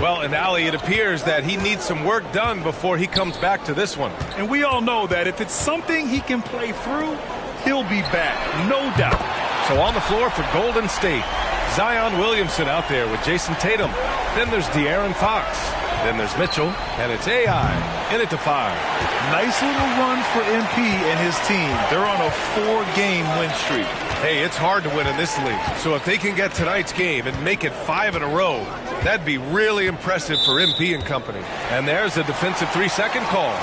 Well, and Allie, it appears that he needs some work done before he comes back to this one. And we all know that if it's something he can play through, he'll be back, no doubt. So on the floor for Golden State, Zion Williamson out there with Jason Tatum. Then there's De'Aaron Fox. Then there's Mitchell, and it's AI in it to 5. Nice little run for MP and his team. They're on a 4-game win streak. Hey, it's hard to win in this league. So if they can get tonight's game and make it 5 in a row, that'd be really impressive for MP and company. And there's a defensive 3-second call.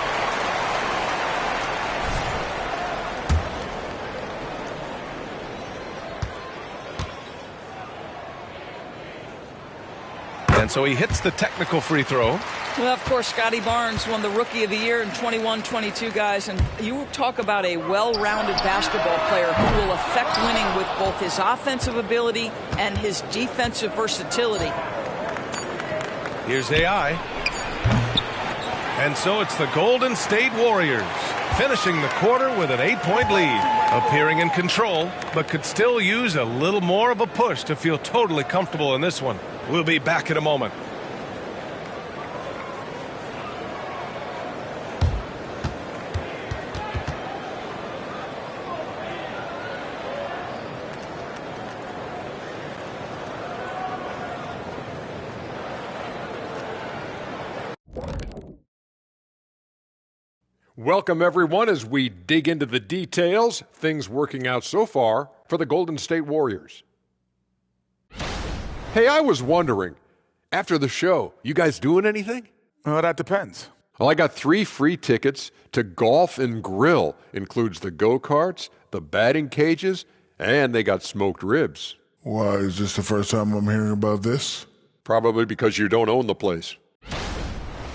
And so he hits the technical free throw. Well, of course, Scotty Barnes won the Rookie of the Year in 21-22, guys. And you talk about a well-rounded basketball player who will affect winning with both his offensive ability and his defensive versatility. Here's AI. And so it's the Golden State Warriors finishing the quarter with an 8-point lead, appearing in control, but could still use a little more of a push to feel totally comfortable in this one. We'll be back in a moment. Welcome, everyone, as we dig into the details, things working out so far for the Golden State Warriors. Hey, I was wondering, after the show, you guys doing anything? Well, that depends. Well, I got 3 free tickets to Golf and Grill. Includes the go-karts, the batting cages, and they got smoked ribs. Why, is this the first time I'm hearing about this? Probably because you don't own the place.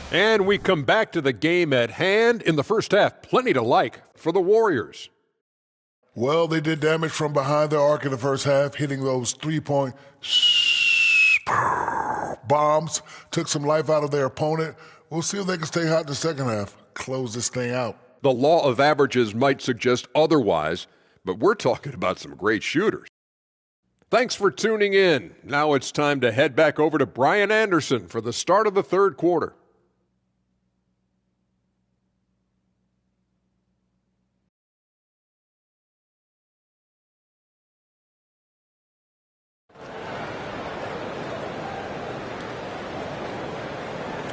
And we come back to the game at hand. In the first half, plenty to like for the Warriors. Well, they did damage from behind the arc in the first half, hitting those 3-point bombs, took some life out of their opponent. We'll see if they can stay hot in the second half, close this thing out. The law of averages might suggest otherwise, but we're talking about some great shooters. Thanks for tuning in. Now it's time to head back over to Brian Anderson for the start of the third quarter.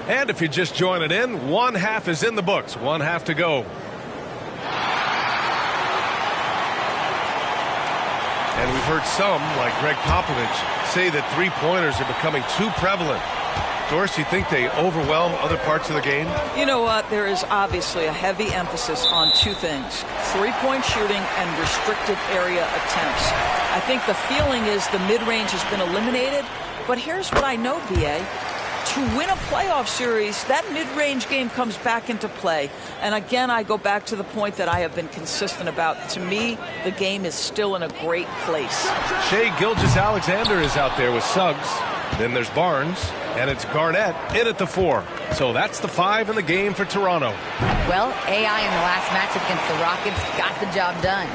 And if you're just joining in, one half is in the books. One half to go. And we've heard some, like Greg Popovich, say that three-pointers are becoming too prevalent. Doris, you think they overwhelm other parts of the game? You know what? There is obviously a heavy emphasis on two things: three-point shooting and restricted area attempts. I think the feeling is the mid-range has been eliminated. But here's what I know, B.A. To win a playoff series, that mid-range game comes back into play. And again, I go back to the point that I have been consistent about. To me, the game is still in a great place. Shai Gilgeous-Alexander is out there with Suggs. Then there's Barnes, and it's Garnett in at the 4. So that's the 5 in the game for Toronto. Well, AI in the last match against the Rockets got the job done.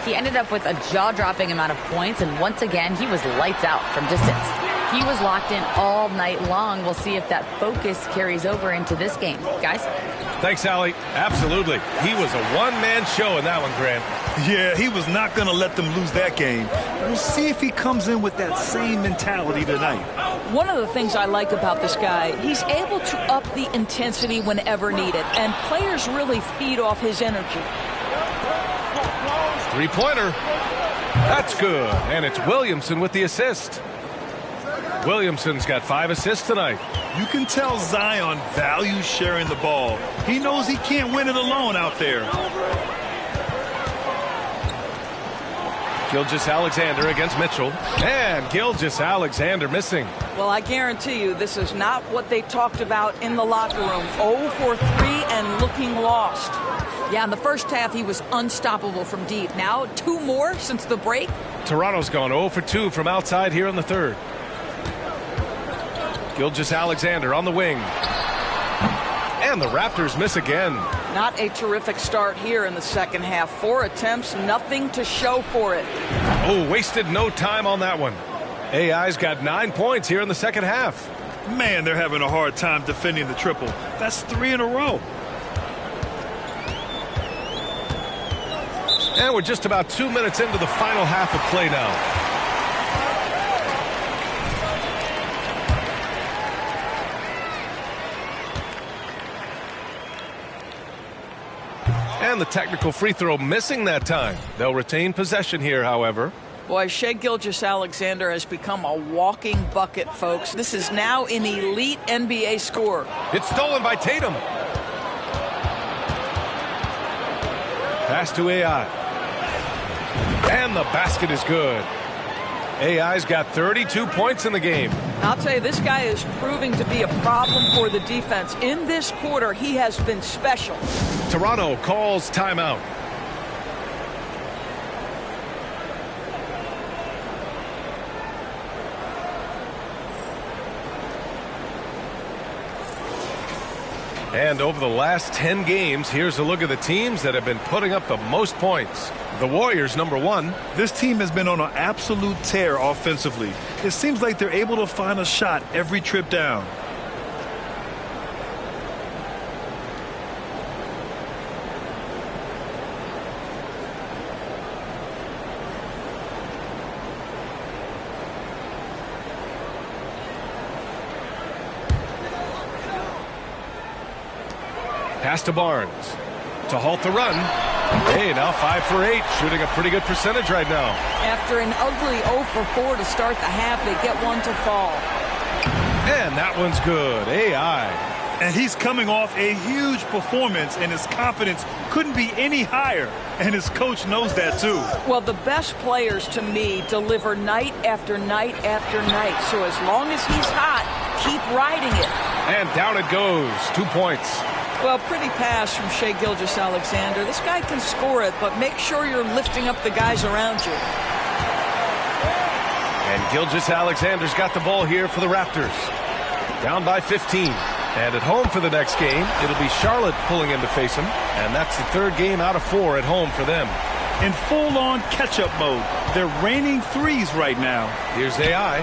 He ended up with a jaw-dropping amount of points, and once again, he was lights out from distance. He was locked in all night long. We'll see if that focus carries over into this game. Guys? Thanks, Allie. Absolutely. He was a one-man show in that one, Grant. Yeah, he was not going to let them lose that game. We'll see if he comes in with that same mentality tonight. One of the things I like about this guy, he's able to up the intensity whenever needed, and players really feed off his energy. Three-pointer. That's good. And it's Williamson with the assist. Williamson's got 5 assists tonight. You can tell Zion values sharing the ball. He knows he can't win it alone out there. Gilgeous-Alexander against Mitchell. And Gilgeous-Alexander missing. Well, I guarantee you this is not what they talked about in the locker room. 0 for 3 and looking lost. Yeah, in the first half, he was unstoppable from deep. Now, 2 more since the break. Toronto's gone 0 for 2 from outside here in the third. Gilgeous-Alexander on the wing. And the Raptors miss again. Not a terrific start here in the second half. 4 attempts, nothing to show for it. Oh, wasted no time on that one. AI's got 9 points here in the second half. Man, they're having a hard time defending the triple. That's 3 in a row. And we're just about 2 minutes into the final half of play now. And the technical free throw missing that time. They'll retain possession here, however. Boy, Shai Gilgeous-Alexander has become a walking bucket, folks. This is now an elite NBA scorer. It's stolen by Tatum. Pass to AI. And the basket is good. AI's got 32 points in the game. I'll tell you, this guy is proving to be a problem for the defense. In this quarter, he has been special. Toronto calls timeout. And over the last 10 games, here's a look at the teams that have been putting up the most points. The Warriors, number 1. This team has been on an absolute tear offensively. It seems like they're able to find a shot every trip down. Pass to Barnes to halt the run. Hey, now 5 for 8, shooting a pretty good percentage right now. After an ugly 0 for 4 to start the half, they get one to fall. And that one's good. AI. And he's coming off a huge performance, and his confidence couldn't be any higher. And his coach knows that, too. Well, the best players, to me, deliver night after night after night. So as long as he's hot, keep riding it. And down it goes. 2 points. Well, pretty pass from Shai Gilgeous-Alexander. This guy can score it, but make sure you're lifting up the guys around you. And Gilgeous-Alexander's got the ball here for the Raptors. down by 15. And at home for the next game, it'll be Charlotte pulling in to face them. And that's the third game out of 4 at home for them. In full-on catch-up mode. They're raining threes right now. Here's AI.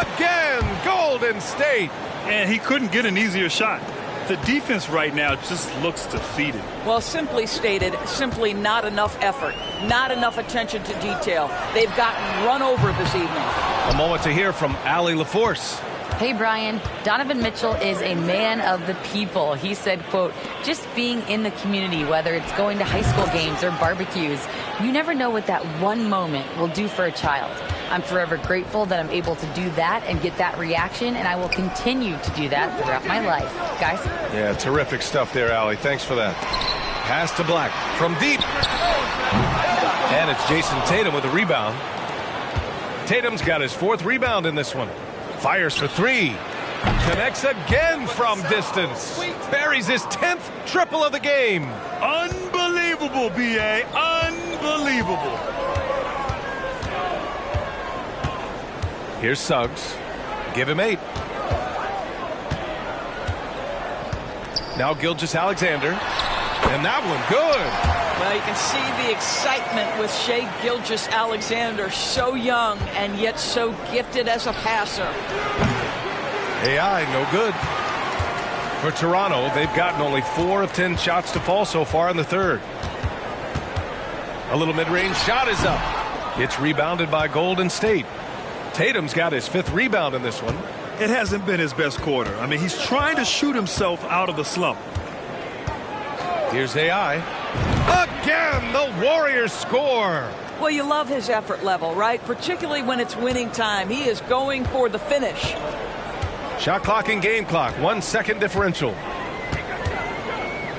Again, Golden State. And he couldn't get an easier shot. The defense right now just looks defeated. Well, simply stated, simply not enough effort, not enough attention to detail. They've gotten run over this evening. A moment to hear from Allie LaForce. Hey, Brian, Donovan Mitchell is a man of the people. He said, quote, just being in the community, whether it's going to high school games or barbecues, you never know what that one moment will do for a child. I'm forever grateful that I'm able to do that and get that reaction, and I will continue to do that throughout my life. Guys? Yeah, terrific stuff there, Allie. Thanks for that. Pass to Black from deep. And it's Jason Tatum with a rebound. Tatum's got his 4th rebound in this one. Fires for 3. Connects again from distance. Buries his 10th triple of the game. Unbelievable, B.A. Unbelievable. Here's Suggs. Give him 8. Now Gilgeous-Alexander. And that one good. Well, you can see the excitement with Shai Gilgeous-Alexander, so young and yet so gifted as a passer. AI, no good. For Toronto, they've gotten only 4 of 10 shots to fall so far in the third. A little mid-range shot is up. It's rebounded by Golden State. Tatum's got his 5th rebound in this one. It hasn't been his best quarter. I mean, he's trying to shoot himself out of the slump. Here's AI. Again, the Warriors score. Well, you love his effort level, right? Particularly when it's winning time. He is going for the finish. Shot clock and game clock. 1 second differential.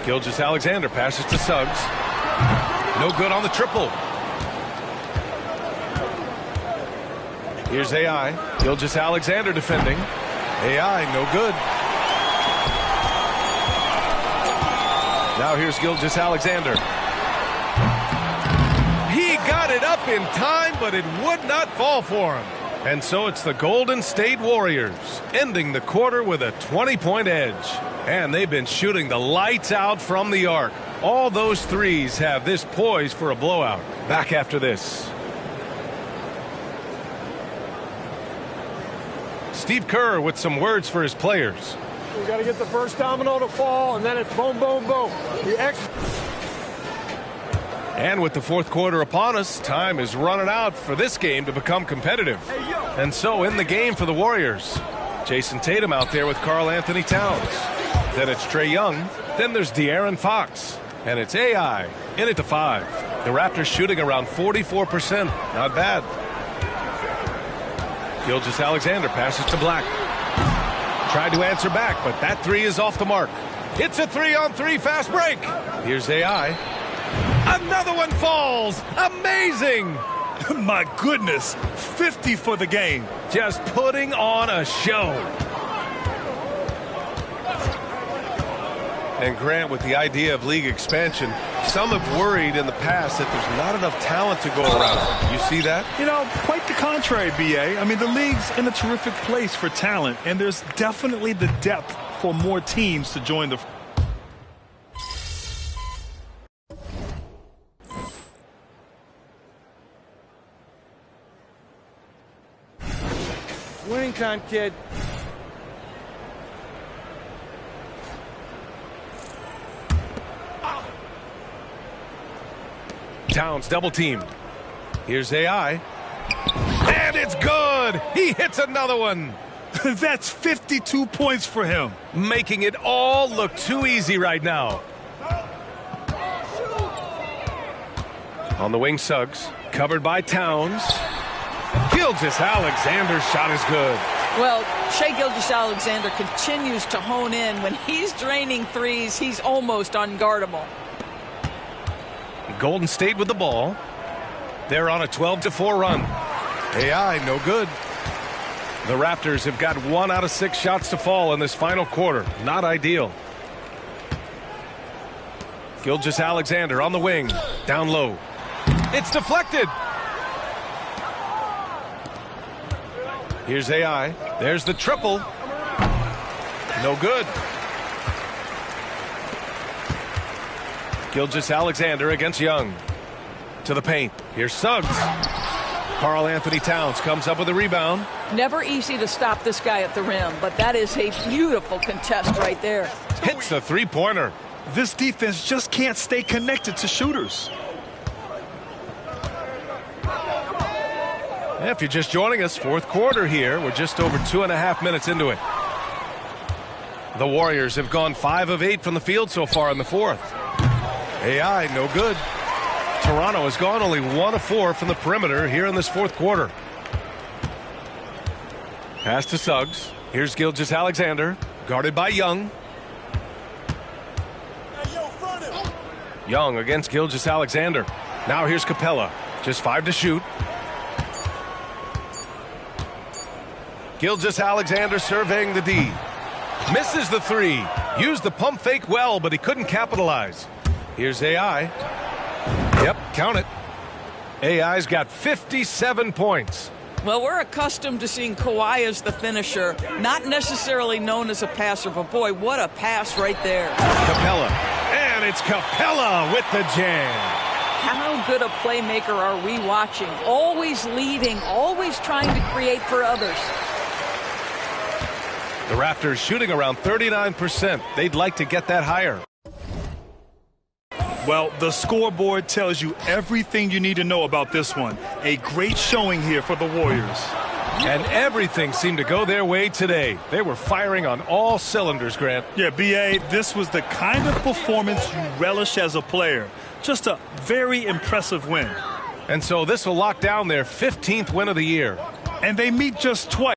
Gilgeous-Alexander passes to Suggs. No good on the triple. Here's AI. Gilgeous-Alexander defending. AI, no good. Now here's Gilgeous-Alexander. He got it up in time, but it would not fall for him. And so it's the Golden State Warriors ending the quarter with a 20-point edge. And they've been shooting the lights out from the arc. All those threes have this poised for a blowout. Back after this. Steve Kerr with some words for his players. We got to get the first domino to fall, and then it's boom, boom, boom. And with the 4th quarter upon us, time is running out for this game to become competitive. And so in the game for the Warriors, Jason Tatum out there with Karl Anthony Towns. Then it's Trae Young. Then there's De'Aaron Fox. And it's AI in at the 5. The Raptors shooting around 44%. Not bad. Gilgeous-Alexander passes to Black. Tried to answer back, but that 3 is off the mark. It's a 3-on-3 fast break. Here's AI. Another one falls. Amazing. My goodness. 50 for the game. Just putting on a show. And Grant, with the idea of league expansion, some have worried in the past that there's not enough talent to go around. You see that? You know, quite the contrary, B.A. I mean, the league's in a terrific place for talent, and there's definitely the depth for more teams to join the... Winning time, kid. Towns double teamed. Here's AI. And it's good. He hits another one. That's 52 points for him. Making it all look too easy right now. On the wing, Suggs. Covered by Towns. Gilgeous-Alexander's shot is good. Well, Shai Gilgeous-Alexander continues to hone in. When he's draining threes, he's almost unguardable. Golden State with the ball. They're on a 12-4 run. AI, no good. The Raptors have got 1 out of 6 shots to fall in this final quarter. Not ideal. Gilgeous-Alexander on the wing. Down low. It's deflected. Here's AI. There's the triple. No good. Gilgeous-Alexander against Young. To the paint. Here's Suggs. Karl-Anthony Towns comes up with a rebound. Never easy to stop this guy at the rim, but that is a beautiful contest right there. Hits the three-pointer. This defense just can't stay connected to shooters. If you're just joining us, fourth quarter here. We're just over 2.5 minutes into it. The Warriors have gone 5 of 8 from the field so far in the fourth. AI, no good. Toronto has gone only 1 of 4 from the perimeter here in this fourth quarter. Pass to Suggs. Here's Gilgeous-Alexander, guarded by Young. Young against Gilgeous-Alexander. Now here's Capella. Just 5 to shoot. Gilgeous-Alexander surveying the D. Misses the 3. Used the pump fake well, but he couldn't capitalize. Here's AI. Yep, count it. AI's got 57 points. Well, we're accustomed to seeing Kawhi as the finisher, not necessarily known as a passer, but boy, what a pass right there. Capella. And it's Capella with the jam. How good a playmaker are we watching? Always leading, always trying to create for others. The Raptors shooting around 39%. They'd like to get that higher. Well, the scoreboard tells you everything you need to know about this one. A great showing here for the Warriors. And everything seemed to go their way today. They were firing on all cylinders, Grant. Yeah, B.A., this was the kind of performance you relish as a player. Just a very impressive win. And so this will lock down their 15th win of the year. And they meet just twice.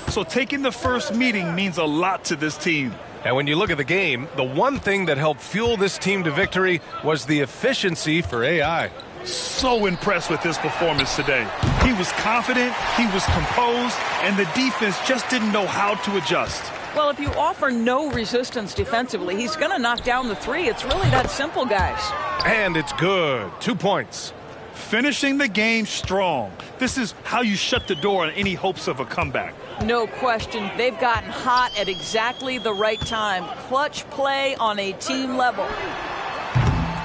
So taking the first meeting means a lot to this team. And when you look at the game, the one thing that helped fuel this team to victory was the efficiency for AI. So impressed with his performance today. He was confident, he was composed, and the defense just didn't know how to adjust. Well, if you offer no resistance defensively, he's going to knock down the 3. It's really that simple, guys. And it's good. 2 points. Finishing the game strong. This is how you shut the door on any hopes of a comeback. No question. They've gotten hot at exactly the right time. Clutch play on a team level.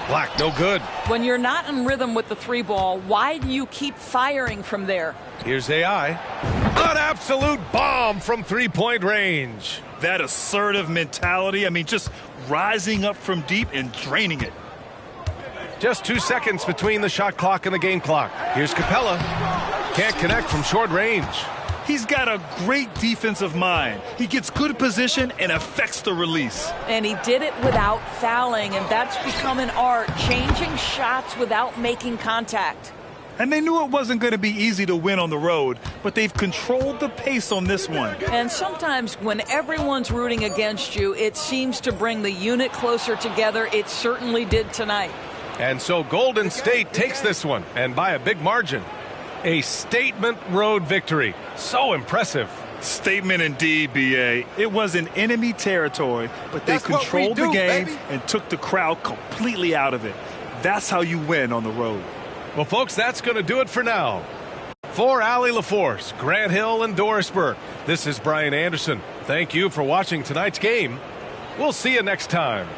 Black, no good. When you're not in rhythm with the 3 ball, why do you keep firing from there? Here's AI. An absolute bomb from 3-point range. That assertive mentality, just rising up from deep and draining it. Just 2 seconds between the shot clock and the game clock. Here's Capella. Can't connect from short range. He's got a great defensive mind. He gets good position and affects the release. And he did it without fouling, and that's become an art, changing shots without making contact. And they knew it wasn't going to be easy to win on the road, but they've controlled the pace on this one. And sometimes when everyone's rooting against you, it seems to bring the unit closer together. It certainly did tonight. And so Golden State takes this one, and by a big margin. A statement road victory. So impressive. Statement indeed, B.A. It was in enemy territory, but they controlled the game and took the crowd completely out of it. That's how you win on the road. Well, folks, that's going to do it for now. For Allie LaForce, Grant Hill, and Doris Burke, this is Brian Anderson. Thank you for watching tonight's game. We'll see you next time.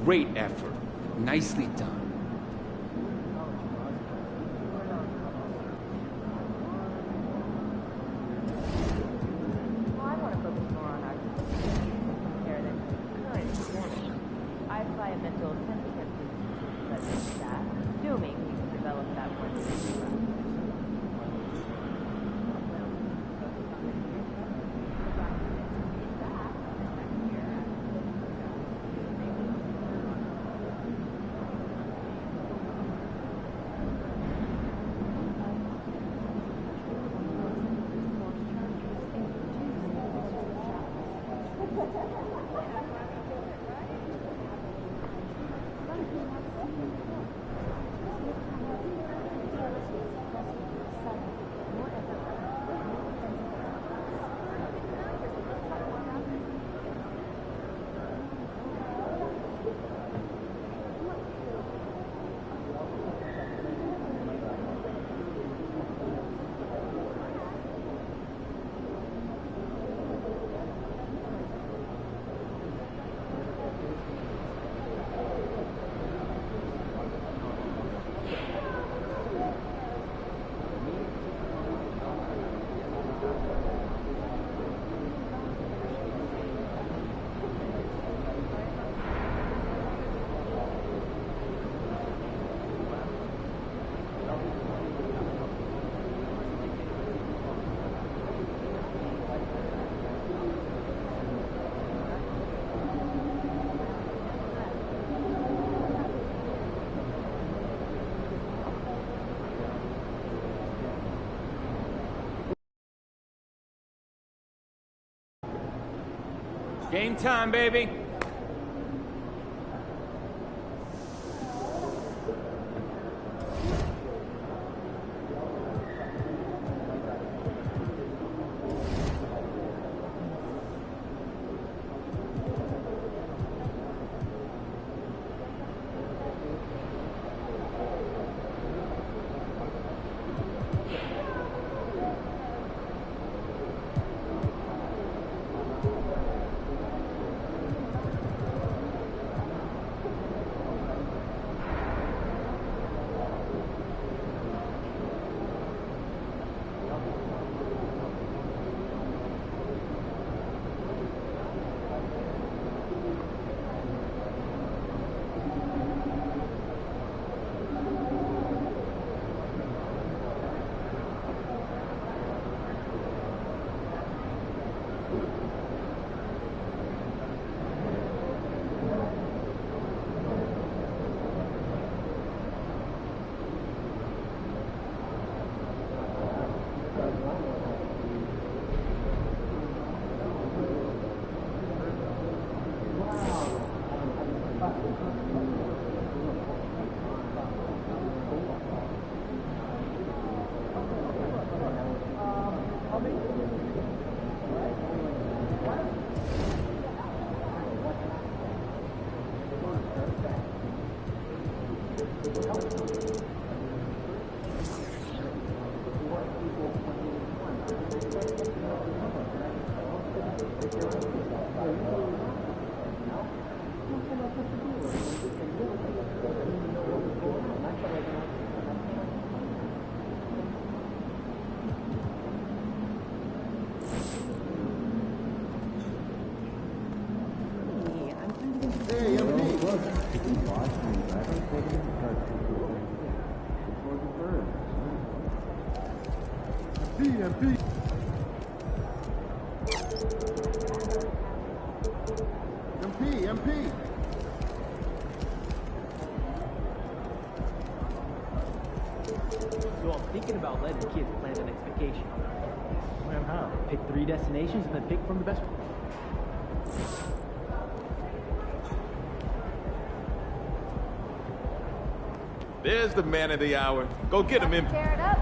Great effort. Nicely done. Game time, baby. MP. So I'm thinking about letting kids plan the next vacation. Man, how? Pick 3 destinations and then pick from the best one. There's the man of the hour. Go get him, MP. Tear it up.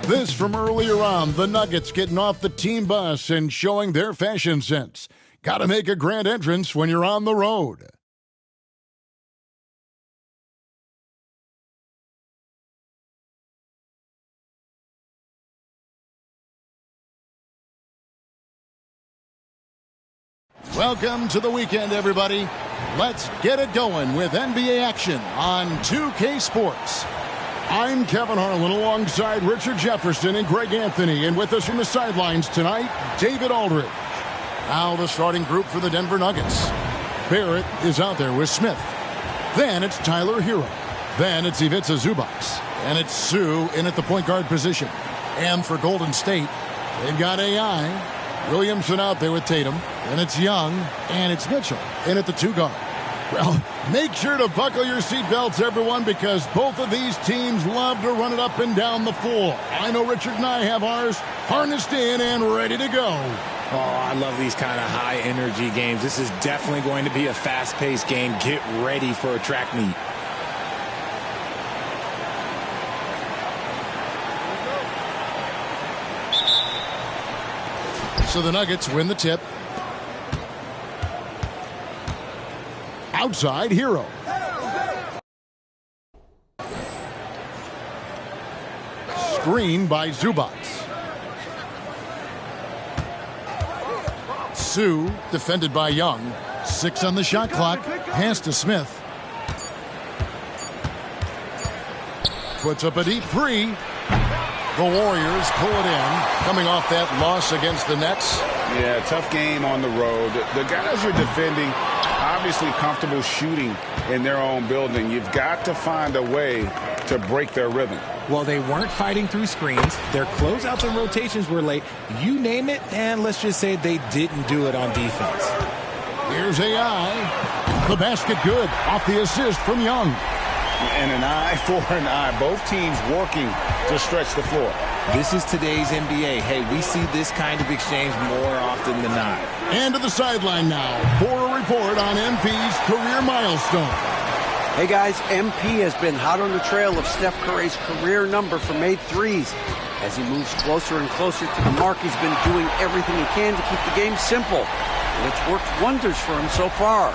This from earlier on, the Nuggets getting off the team bus and showing their fashion sense. Got to make a grand entrance when you're on the road. Welcome to the weekend, everybody. Let's get it going with NBA action on 2K Sports. I'm Kevin Harlan alongside Richard Jefferson and Greg Anthony, and with us from the sidelines tonight, David Aldridge. Now the starting group for the Denver Nuggets. Barrett is out there with Smith. Then it's Tyler Hero. Then it's Ivica Zubac. And it's Sue in at the point guard position. And for Golden State, they've got AI. Williamson out there with Tatum. Then it's Young. And it's Mitchell in at the 2 guard. Well, make sure to buckle your seatbelts, everyone, because both of these teams love to run it up and down the floor. I know Richard and I have ours harnessed in and ready to go. Oh, I love these kind of high-energy games. This is definitely going to be a fast-paced game. Get ready for a track meet. So the Nuggets win the tip. Outside Hero. Screen by Zubac. Sue defended by Young. 6 on the shot clock. Pass to Smith. Puts up a deep 3. The Warriors pull it in. Coming off that loss against the Nets. Yeah, tough game on the road. The guys are defending, obviously comfortable shooting in their own building. You've got to find a way to break their rhythm. Well, they weren't fighting through screens. Their closeouts and rotations were late. You name it, and let's just say they didn't do it on defense. Here's AI. The basket good. Off the assist from Young. And an eye for an eye. Both teams working to stretch the floor. This is today's NBA. Hey, we see this kind of exchange more often than not. And to the sideline now for a report on MP's career milestone. Hey guys, MP has been hot on the trail of Steph Curry's career number for made threes. As he moves closer and closer to the mark, he's been doing everything he can to keep the game simple. And it's worked wonders for him so far.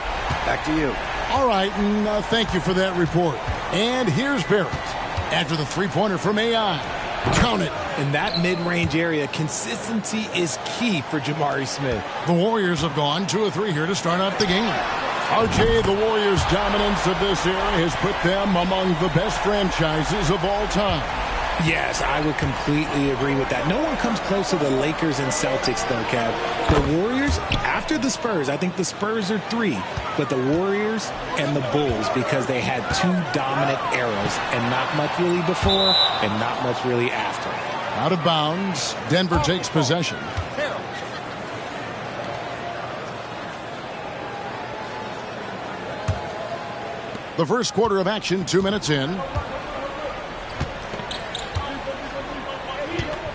Back to you. All right, and thank you for that report. And here's Barrett. After the three-pointer from AI. Count it. In that mid-range area, consistency is key for Jabari Smith. The Warriors have gone 2 of 3 here to start out the game. RJ, the Warriors' dominance of this era has put them among the best franchises of all time. Yes, I would completely agree with that. No one comes close to the Lakers and Celtics, though, Kev. The Warriors, after the Spurs, I think the Spurs are 3, but the Warriors and the Bulls, because they had 2 dominant eras, and not much really before and not much really after. Out of bounds, Denver takes possession. The first quarter of action, 2 minutes in.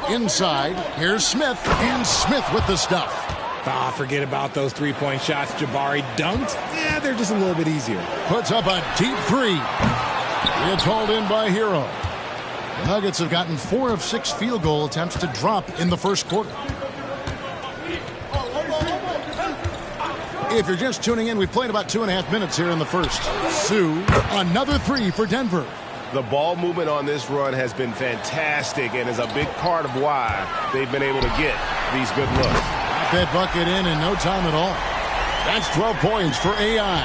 Inside, here's Smith, and Smith with the stuff. Ah, forget about those three-point shots. Jabari dunked. Yeah, they're just a little bit easier. Puts up a deep 3. It's hauled in by Hero. The Nuggets have gotten 4 of 6 field goal attempts to drop in the first quarter. If you're just tuning in, we've played about 2.5 minutes here in the first. Sue, another 3 for Denver. The ball movement on this run has been fantastic and is a big part of why they've been able to get these good looks. Got that bucket in no time at all. That's 12 points for AI.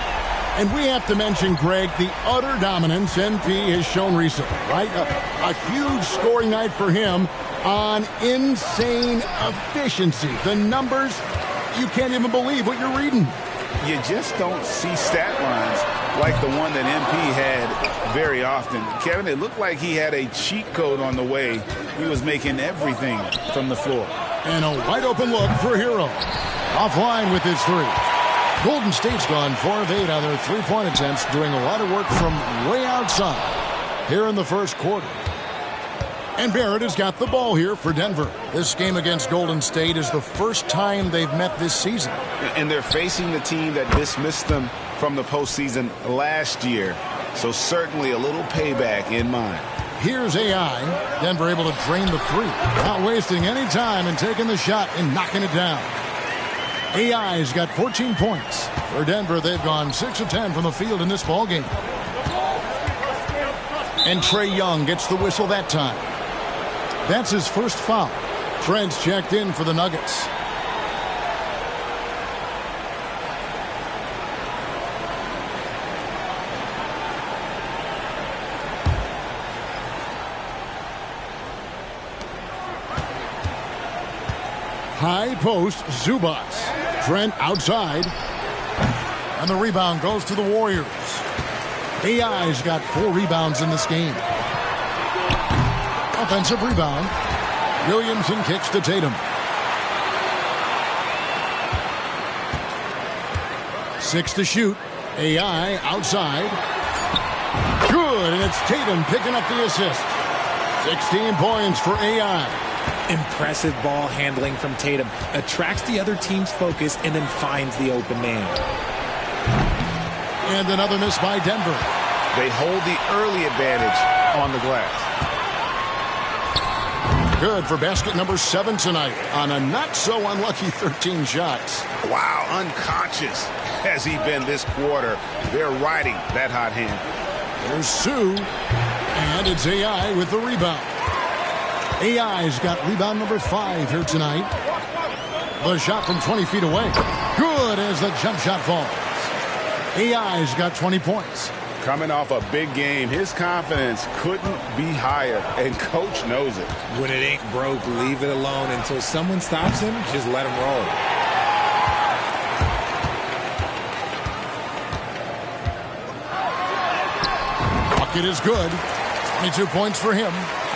And we have to mention, Greg, the utter dominance NP has shown recently, right? A huge scoring night for him on insane efficiency. The numbers, you can't even believe what you're reading. You just don't see stat lines like the one that MP had very often. Kevin, it looked like he had a cheat code on the way. He was making everything from the floor. And a wide open look for Hero. Offline with his three. Golden State's gone 4 of 8 on their three-point attempts, doing a lot of work from way outside here in the first quarter. And Barrett has got the ball here for Denver. This game against Golden State is the first time they've met this season. And they're facing the team that dismissed them from the postseason last year. So certainly a little payback in mind. Here's AI. Denver able to drain the three. Not wasting any time and taking the shot and knocking it down. AI's got 14 points. For Denver, they've gone 6 of 10 from the field in this ballgame. And Trae Young gets the whistle that time. That's his first foul. Trent's checked in for the Nuggets. High post, Zubats. Trent outside. And the rebound goes to the Warriors. AI's got 4 rebounds in this game. Offensive rebound. Williamson kicks to Tatum. 6 to shoot. AI outside. Good, and it's Tatum picking up the assist. 16 points for AI. Impressive ball handling from Tatum. Attracts the other team's focus and then finds the open man. And another miss by Denver. They hold the early advantage on the glass. Good for basket number 7 tonight on a not-so-unlucky 13 shots. Wow, unconscious has he been this quarter. They're riding that hot hand. There's Sue, and it's AI with the rebound. AI's got rebound number 5 here tonight. The shot from 20 feet away. Good as the jump shot falls. AI's got 20 points. Coming off a big game, his confidence couldn't be higher, and coach knows it. When it ain't broke, leave it alone until someone stops him. Just let him roll. Bucket is good. 22 points for him.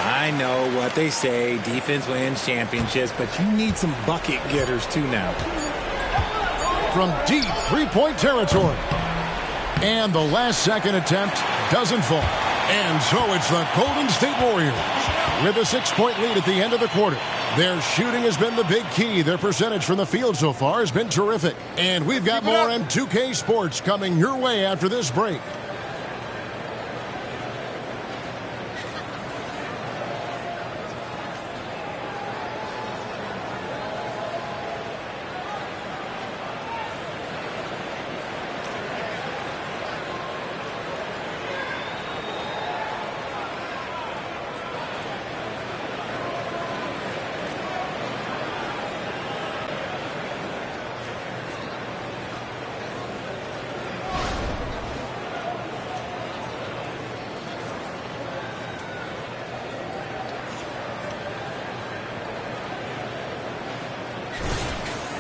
I know what they say, defense wins championships, but you need some bucket getters too now. From deep three-point territory. And the last second attempt doesn't fall. And so it's the Golden State Warriors with a 6-point lead at the end of the quarter. Their shooting has been the big key. Their percentage from the field so far has been terrific. And we've got more M2K Sports coming your way after this break.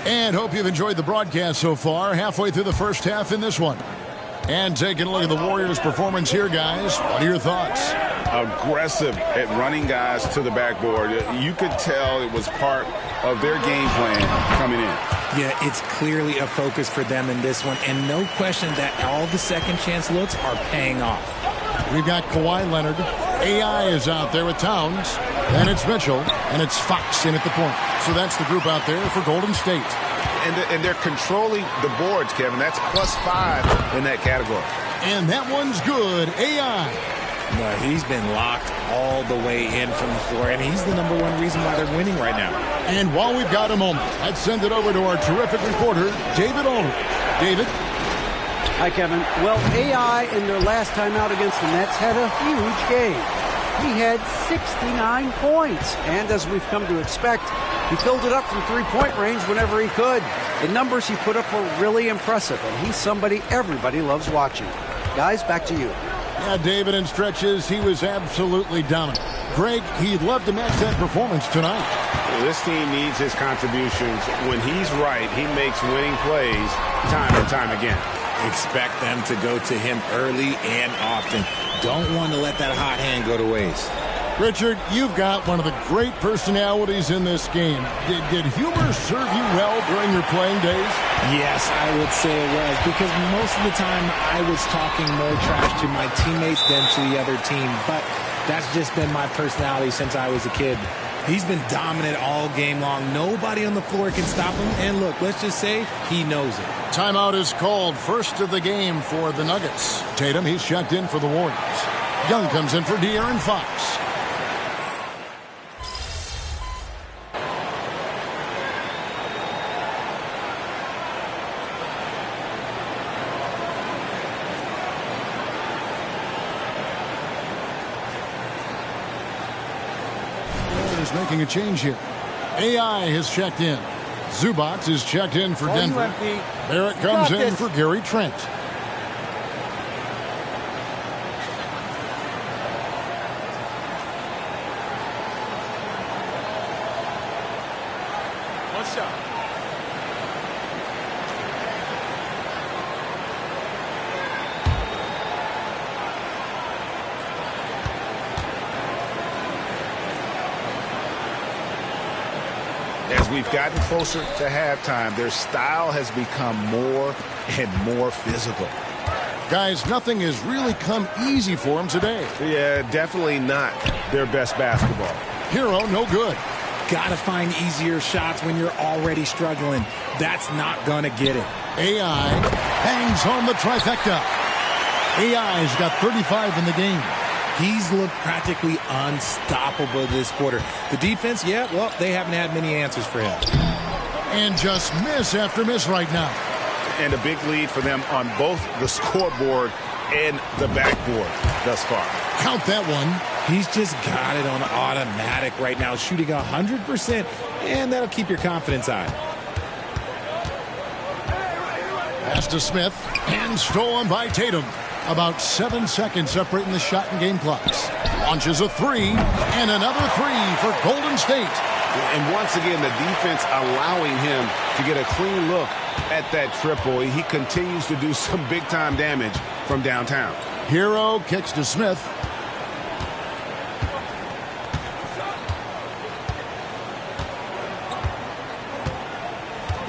And hope you've enjoyed the broadcast so far. Halfway through the first half in this one. And taking a look at the Warriors' performance here, guys. What are your thoughts? Aggressive at running guys to the backboard. You could tell it was part of their game plan coming in. Yeah, it's clearly a focus for them in this one. And no question that all the second chance looks are paying off. We've got Kawhi Leonard. AI is out there with Towns. And it's Mitchell. And it's Fox in at the point. So that's the group out there for Golden State. And they're controlling the boards, Kevin. That's +5 in that category. And that one's good. AI. No, he's been locked all the way in from the floor, and he's the #1 reason why they're winning right now. And while we've got a moment, let's send it over to our terrific reporter, David Aldridge. David? Hi, Kevin. Well, AI in their last time out against the Nets had a huge game. He had 69 points. And as we've come to expect, He filled it up from three-point range whenever he could. The numbers he put up were really impressive, and he's somebody everybody loves watching. Guys, back to you. Yeah, David, in stretches, he was absolutely dominant. Greg, he'd love to match that performance tonight. This team needs his contributions. When he's right, he makes winning plays time and time again. Expect them to go to him early and often. Don't want to let that hot hand go to waste. Richard, you've got one of the great personalities in this game. Did humor serve you well during your playing days? Yes, I would say it was, because most of the time I was talking more trash to my teammates than to the other team. But that's just been my personality since I was a kid. He's been dominant all game long. Nobody on the floor can stop him. And look, let's just say he knows it. Timeout is called, first of the game for the Nuggets. Tatum, he's checked in for the Warriors. Young comes in for De'Aaron Fox. Making a change here. AI has checked in. Zubac is checked in for Denver. Barrett comes in for Gary Trent. One shot. As we've gotten closer to halftime, their style has become more and more physical. Guys, nothing has really come easy for them today. Yeah, definitely not their best basketball. Hero, no good. Gotta find easier shots when you're already struggling. That's not gonna get it. AI hangs home the trifecta. AI's got 35 in the game. He's looked practically unstoppable this quarter. The defense, yeah, well, they haven't had many answers for him. And just miss after miss right now. And a big lead for them on both the scoreboard and the backboard thus far. Count that one. He's just got it on automatic right now, shooting 100%, and that'll keep your confidence high. Pass to Smith, and stolen by Tatum. About 7 seconds separating the shot and game clocks. Launches a three, and another three for Golden State. And once again, the defense allowing him to get a clean look at that triple. He continues to do some big-time damage from downtown. Hero kicks to Smith.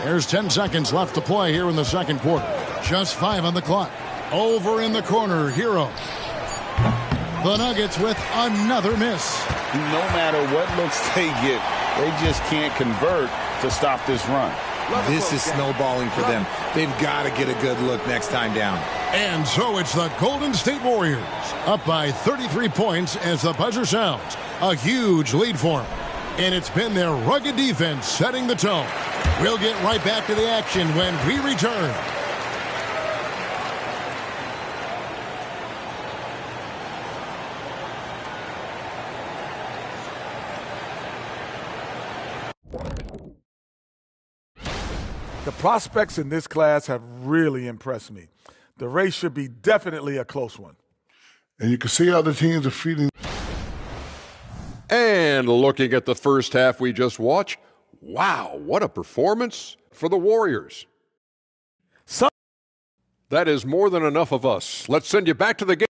There's 10 seconds left to play here in the second quarter. Just 5 on the clock. Over in the corner, Hero. The Nuggets with another miss. No matter what looks they get, they just can't convert to stop this run. This is snowballing for them. They've got to get a good look next time down. And so it's the Golden State Warriors, up by 33 points as the buzzer sounds. A huge lead for them. And it's been their rugged defense setting the tone. We'll get right back to the action when we return. The prospects in this class have really impressed me. The race should be definitely a close one. And you can see how the teams are feeding. And looking at the first half we just watched, wow, what a performance for the Warriors. That is more than enough of us. Let's send you back to the game.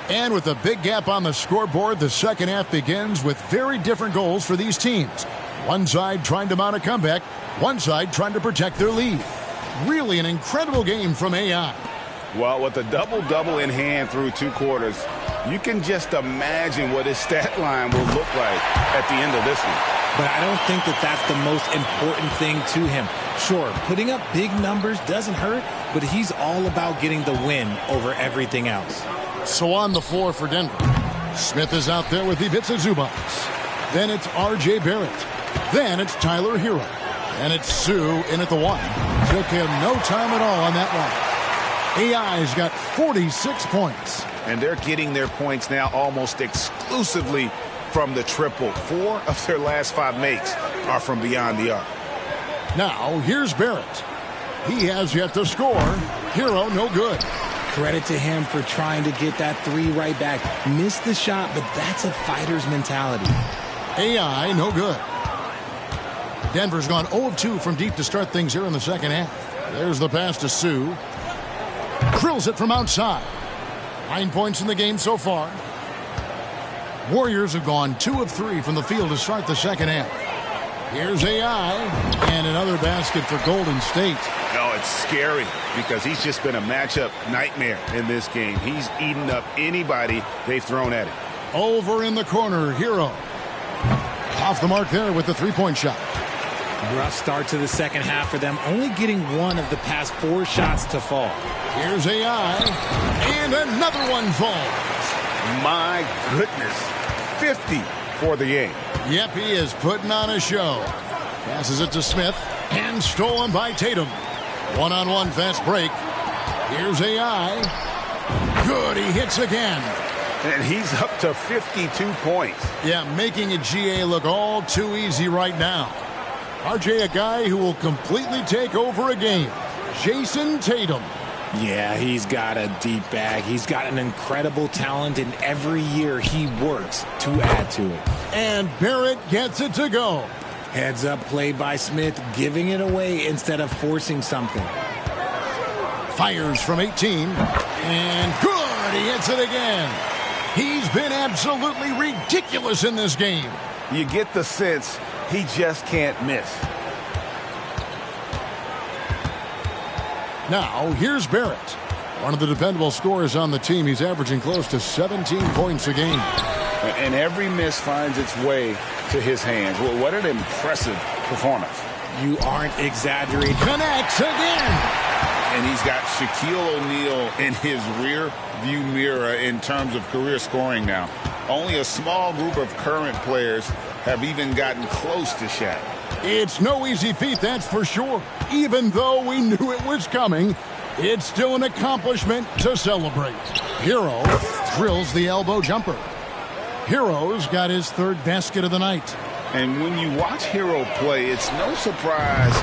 And with a big gap on the scoreboard, the second half begins with very different goals for these teams. One side trying to mount a comeback, one side trying to protect their lead. Really an incredible game from AI. Well, with a double-double in hand through 2 quarters, you can just imagine what his stat line will look like at the end of this one. But I don't think that that's the most important thing to him. Sure, putting up big numbers doesn't hurt, but he's all about getting the win over everything else. So on the floor for Denver, Smith is out there with Ivica Zubac. Then it's R.J. Barrett. Then it's Tyler Hero. And it's Sue in at the 1. Took him no time at all on that one. AI's got 46 points. And they're getting their points now almost exclusively from the triple. 4 of their last 5 makes are from beyond the arc. Now, here's Barrett. He has yet to score. Hero, no good. Credit to him for trying to get that 3 right back. Missed the shot, but that's a fighter's mentality. AI, no good. Denver's gone 0 of 2 from deep to start things here in the second half. There's the pass to Sue. Drills it from outside. 9 points in the game so far. Warriors have gone 2 of 3 from the field to start the second half. Here's AI, and another basket for Golden State. No, it's scary because he's just been a matchup nightmare in this game. He's eaten up anybody they've thrown at him. Over in the corner, Hero. Off the mark there with the three-point shot. Rough start to the second half for them, only getting 1 of the past 4 shots to fall. Here's AI, and another one falls. My goodness, 50 for the game. Yep, he is putting on a show. Passes it to Smith, and stolen by Tatum. One-on-one fast break. Here's AI. Good, he hits again. And he's up to 52 points. Yeah, making a GA look all too easy right now. RJ, a guy who will completely take over a game. Jason Tatum. Yeah, he's got a deep bag. He's got an incredible talent, and every year he works to add to it. And Barrett gets it to go. Heads up play by Smith, giving it away instead of forcing something. Fires from 18. And good, he hits it again. He's been absolutely ridiculous in this game. You get the sense he just can't miss. Now, here's Barrett. One of the dependable scorers on the team. He's averaging close to 17 points a game. And every miss finds its way to his hands. Well, what an impressive performance. You aren't exaggerating. Connects again. And he's got Shaquille O'Neal in his rear view mirror in terms of career scoring now. Only a small group of current players have even gotten close to Shaq. It's no easy feat, that's for sure. Even though we knew it was coming, it's still an accomplishment to celebrate. Hero drills the elbow jumper. Hero's got his 3rd basket of the night. And when you watch Hero play, it's no surprise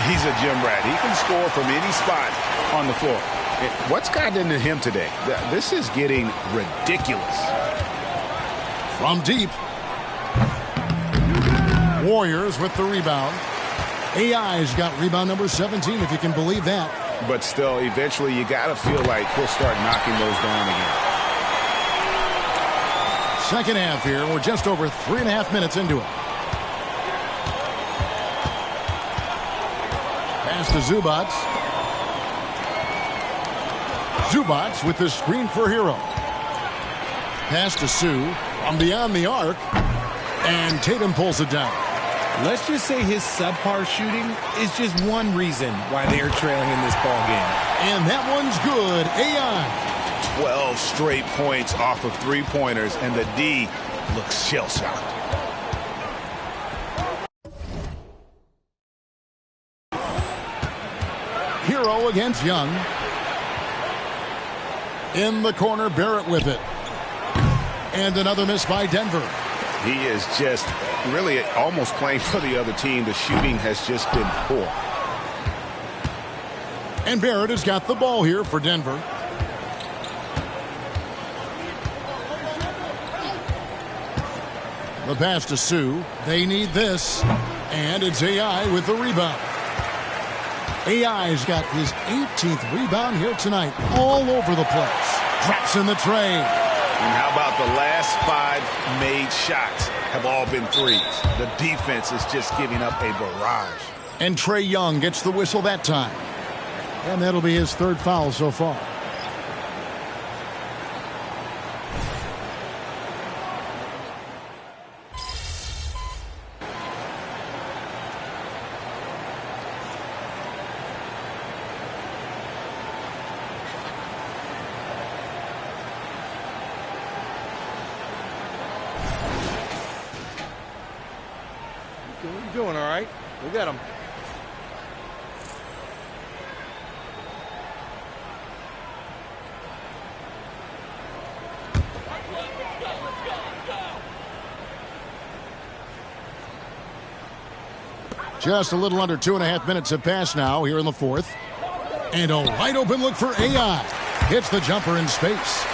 he's a gym rat. He can score from any spot on the floor. What's gotten into him today? This is getting ridiculous. From deep. Warriors with the rebound. AI's got rebound number 17, if you can believe that. But still, eventually you got to feel like he'll start knocking those down again. Second half here. We're just over 3.5 minutes into it. Pass to Zubats. Zubats with the screen for Hero. Pass to Sue from beyond the arc. And Tatum pulls it down. Let's just say his subpar shooting is just one reason why they are trailing in this ball game. And that one's good. AI. 12 straight points off of 3-pointers, and the D looks shell-shocked. Hero against Young. In the corner, Barrett with it. And another miss by Denver. He is just really almost playing for the other team. The shooting has just been poor. And Barrett has got the ball here for Denver. The pass to Sue. They need this. And it's AI with the rebound. AI's got his 18th rebound here tonight. All over the place. Drops in the tray. And how about the last 5 made shots have all been threes? The defense is just giving up a barrage. And Trae Young gets the whistle that time. And that'll be his 3rd foul so far. Doing all right. We got him. Just a little under 2.5 minutes have passed now here in the fourth. And a wide open look for AI. Hits the jumper in space.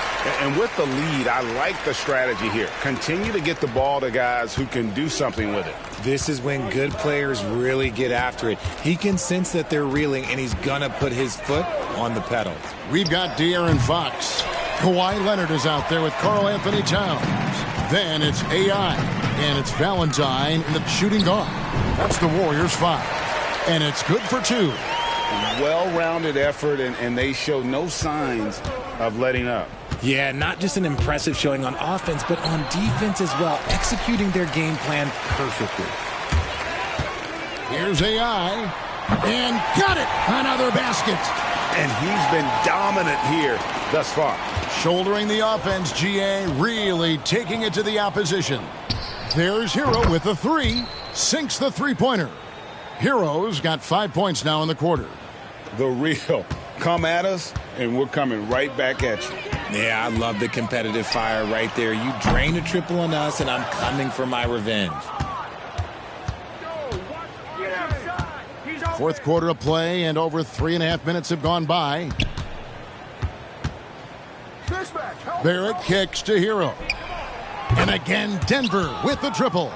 And with the lead, I like the strategy here. Continue to get the ball to guys who can do something with it. This is when good players really get after it. He can sense that they're reeling, and he's going to put his foot on the pedal. We've got De'Aaron Fox. Kawhi Leonard is out there with Karl Anthony Towns. Then it's AI, and it's Valentine in the shooting guard. That's the Warriors 5. And it's good for 2. Well-rounded effort, and they show no signs of letting up. Yeah, not just an impressive showing on offense, but on defense as well, executing their game plan perfectly. Here's AI, and got it! Another basket! And he's been dominant here thus far. Shouldering the offense, GA really taking it to the opposition. There's Hero with the 3, sinks the three-pointer. Hero's got 5 points now in the quarter. The real. Come at us, and we're coming right back at you. Yeah, I love the competitive fire right there. You drain a triple on us, and I'm coming for my revenge. Fourth quarter of play, and over 3.5 minutes have gone by. Barrett kicks to Hero. And again, Denver with the triple.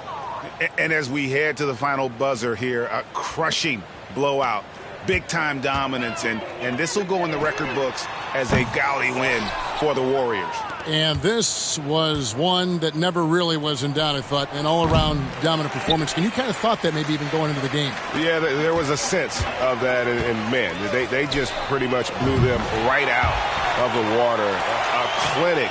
And as we head to the final buzzer here, a crushing blowout. Big-time dominance, and this will go in the record books as a gaudy win for the Warriors. And this was one that never really was in doubt, I thought, an all-around dominant performance. And you kind of thought that maybe even going into the game. Yeah, there was a sense of that, and man, they just pretty much blew them right out of the water. A clinic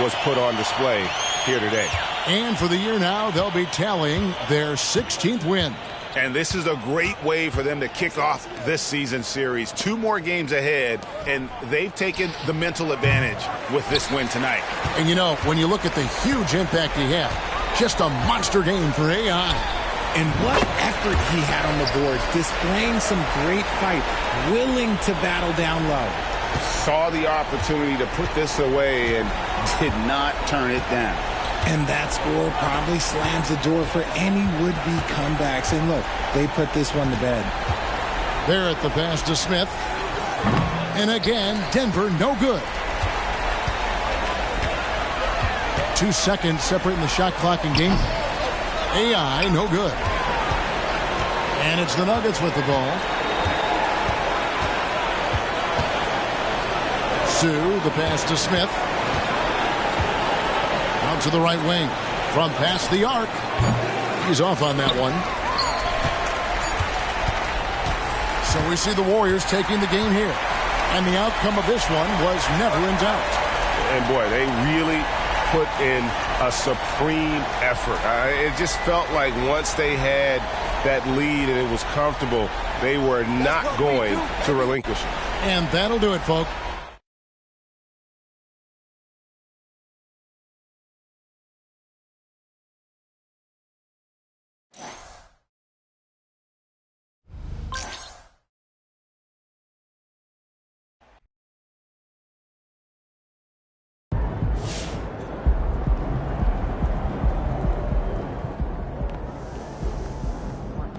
was put on display here today. And for the year now, they'll be tallying their 16th win. And this is a great way for them to kick off this season series. 2 more games ahead, and they've taken the mental advantage with this win tonight. And, you know, when you look at the huge impact he had, just a monster game for AI. And what effort he had on the boards, displaying some great fight, willing to battle down low. Saw the opportunity to put this away and did not turn it down. And that score probably slams the door for any would-be comebacks. And look, they put this one to bed. Barrett the pass to Smith. And again, Denver no good. 2 seconds separating the shot clock and game. AI no good. And it's the Nuggets with the ball. Sue the pass to Smith. Out to the right wing. From past the arc. He's off on that one. So we see the Warriors taking the game here. And the outcome of this one was never in doubt. And boy, they really put in a supreme effort. It just felt like once they had that lead and it was comfortable, they were not going to relinquish it. And that'll do it, folks.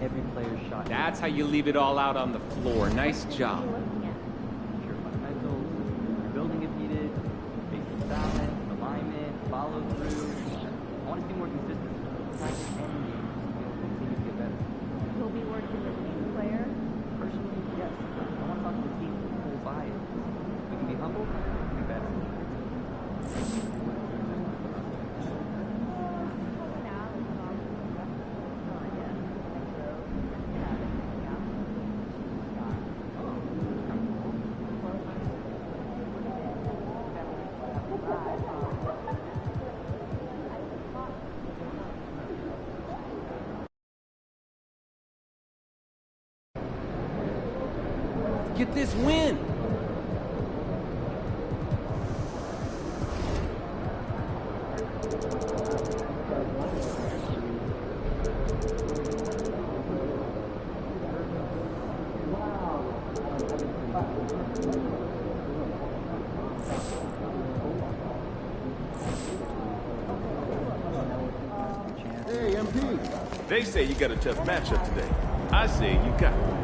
Every player's shot. That's how you leave it all out on the floor. Nice job. Pure fundamentals, building if needed, basic balance, alignment, follow through. I want to see more consistency. Practice and games. We'll continue to get better. Will be working with each player? Personally, yes. I want to talk to the team with full buy-in. We can be humble, we can be better. Get this win. Hey, MP. They say you got a tough matchup today. I say you got it.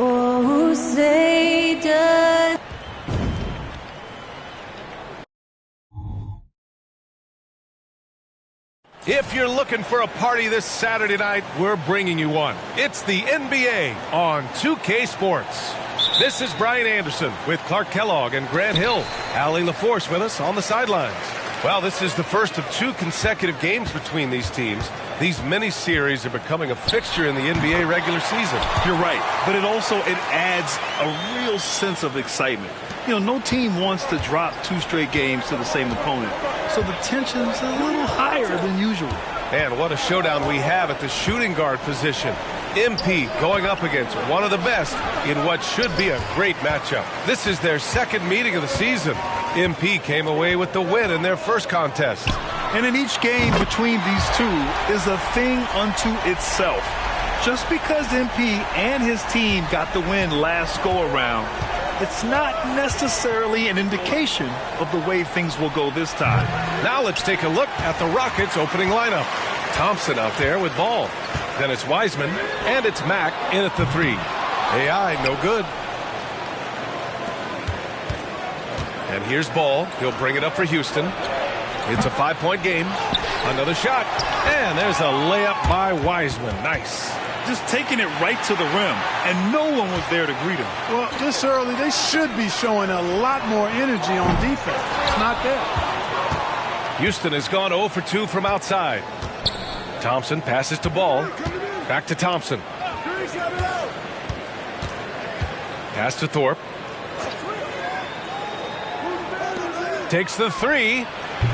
Oh, say does. If you're looking for a party this Saturday night, we're bringing you one. It's the NBA on 2K Sports. This is Brian Anderson with Clark Kellogg and Grant Hill. Allie LaForce with us on the sidelines. Well, this is the first of 2 consecutive games between these teams. These mini-series are becoming a fixture in the NBA regular season. You're right, but it adds a real sense of excitement. You know, no team wants to drop 2 straight games to the same opponent, so the tension's a little higher than usual. And what a showdown we have at the shooting guard position. MP going up against one of the best in what should be a great matchup. This is their second meeting of the season. MP came away with the win in their first contest. And in each game between these two is a thing unto itself. Just because MP and his team got the win last go-around, it's not necessarily an indication of the way things will go this time. Now let's take a look at the Rockets' opening lineup. Thompson out there with ball. Then it's Wiseman, and it's Mack in at the 3. AI, no good. And here's Ball. He'll bring it up for Houston. It's a 5-point game. Another shot. And there's a layup by Wiseman. Nice. Just taking it right to the rim, and no one was there to greet him. Well, this early, they should be showing a lot more energy on defense. It's not there. Houston has gone 0 for 2 from outside. Thompson passes to Ball. Back to Thompson. Pass to Thorpe. Takes the 3,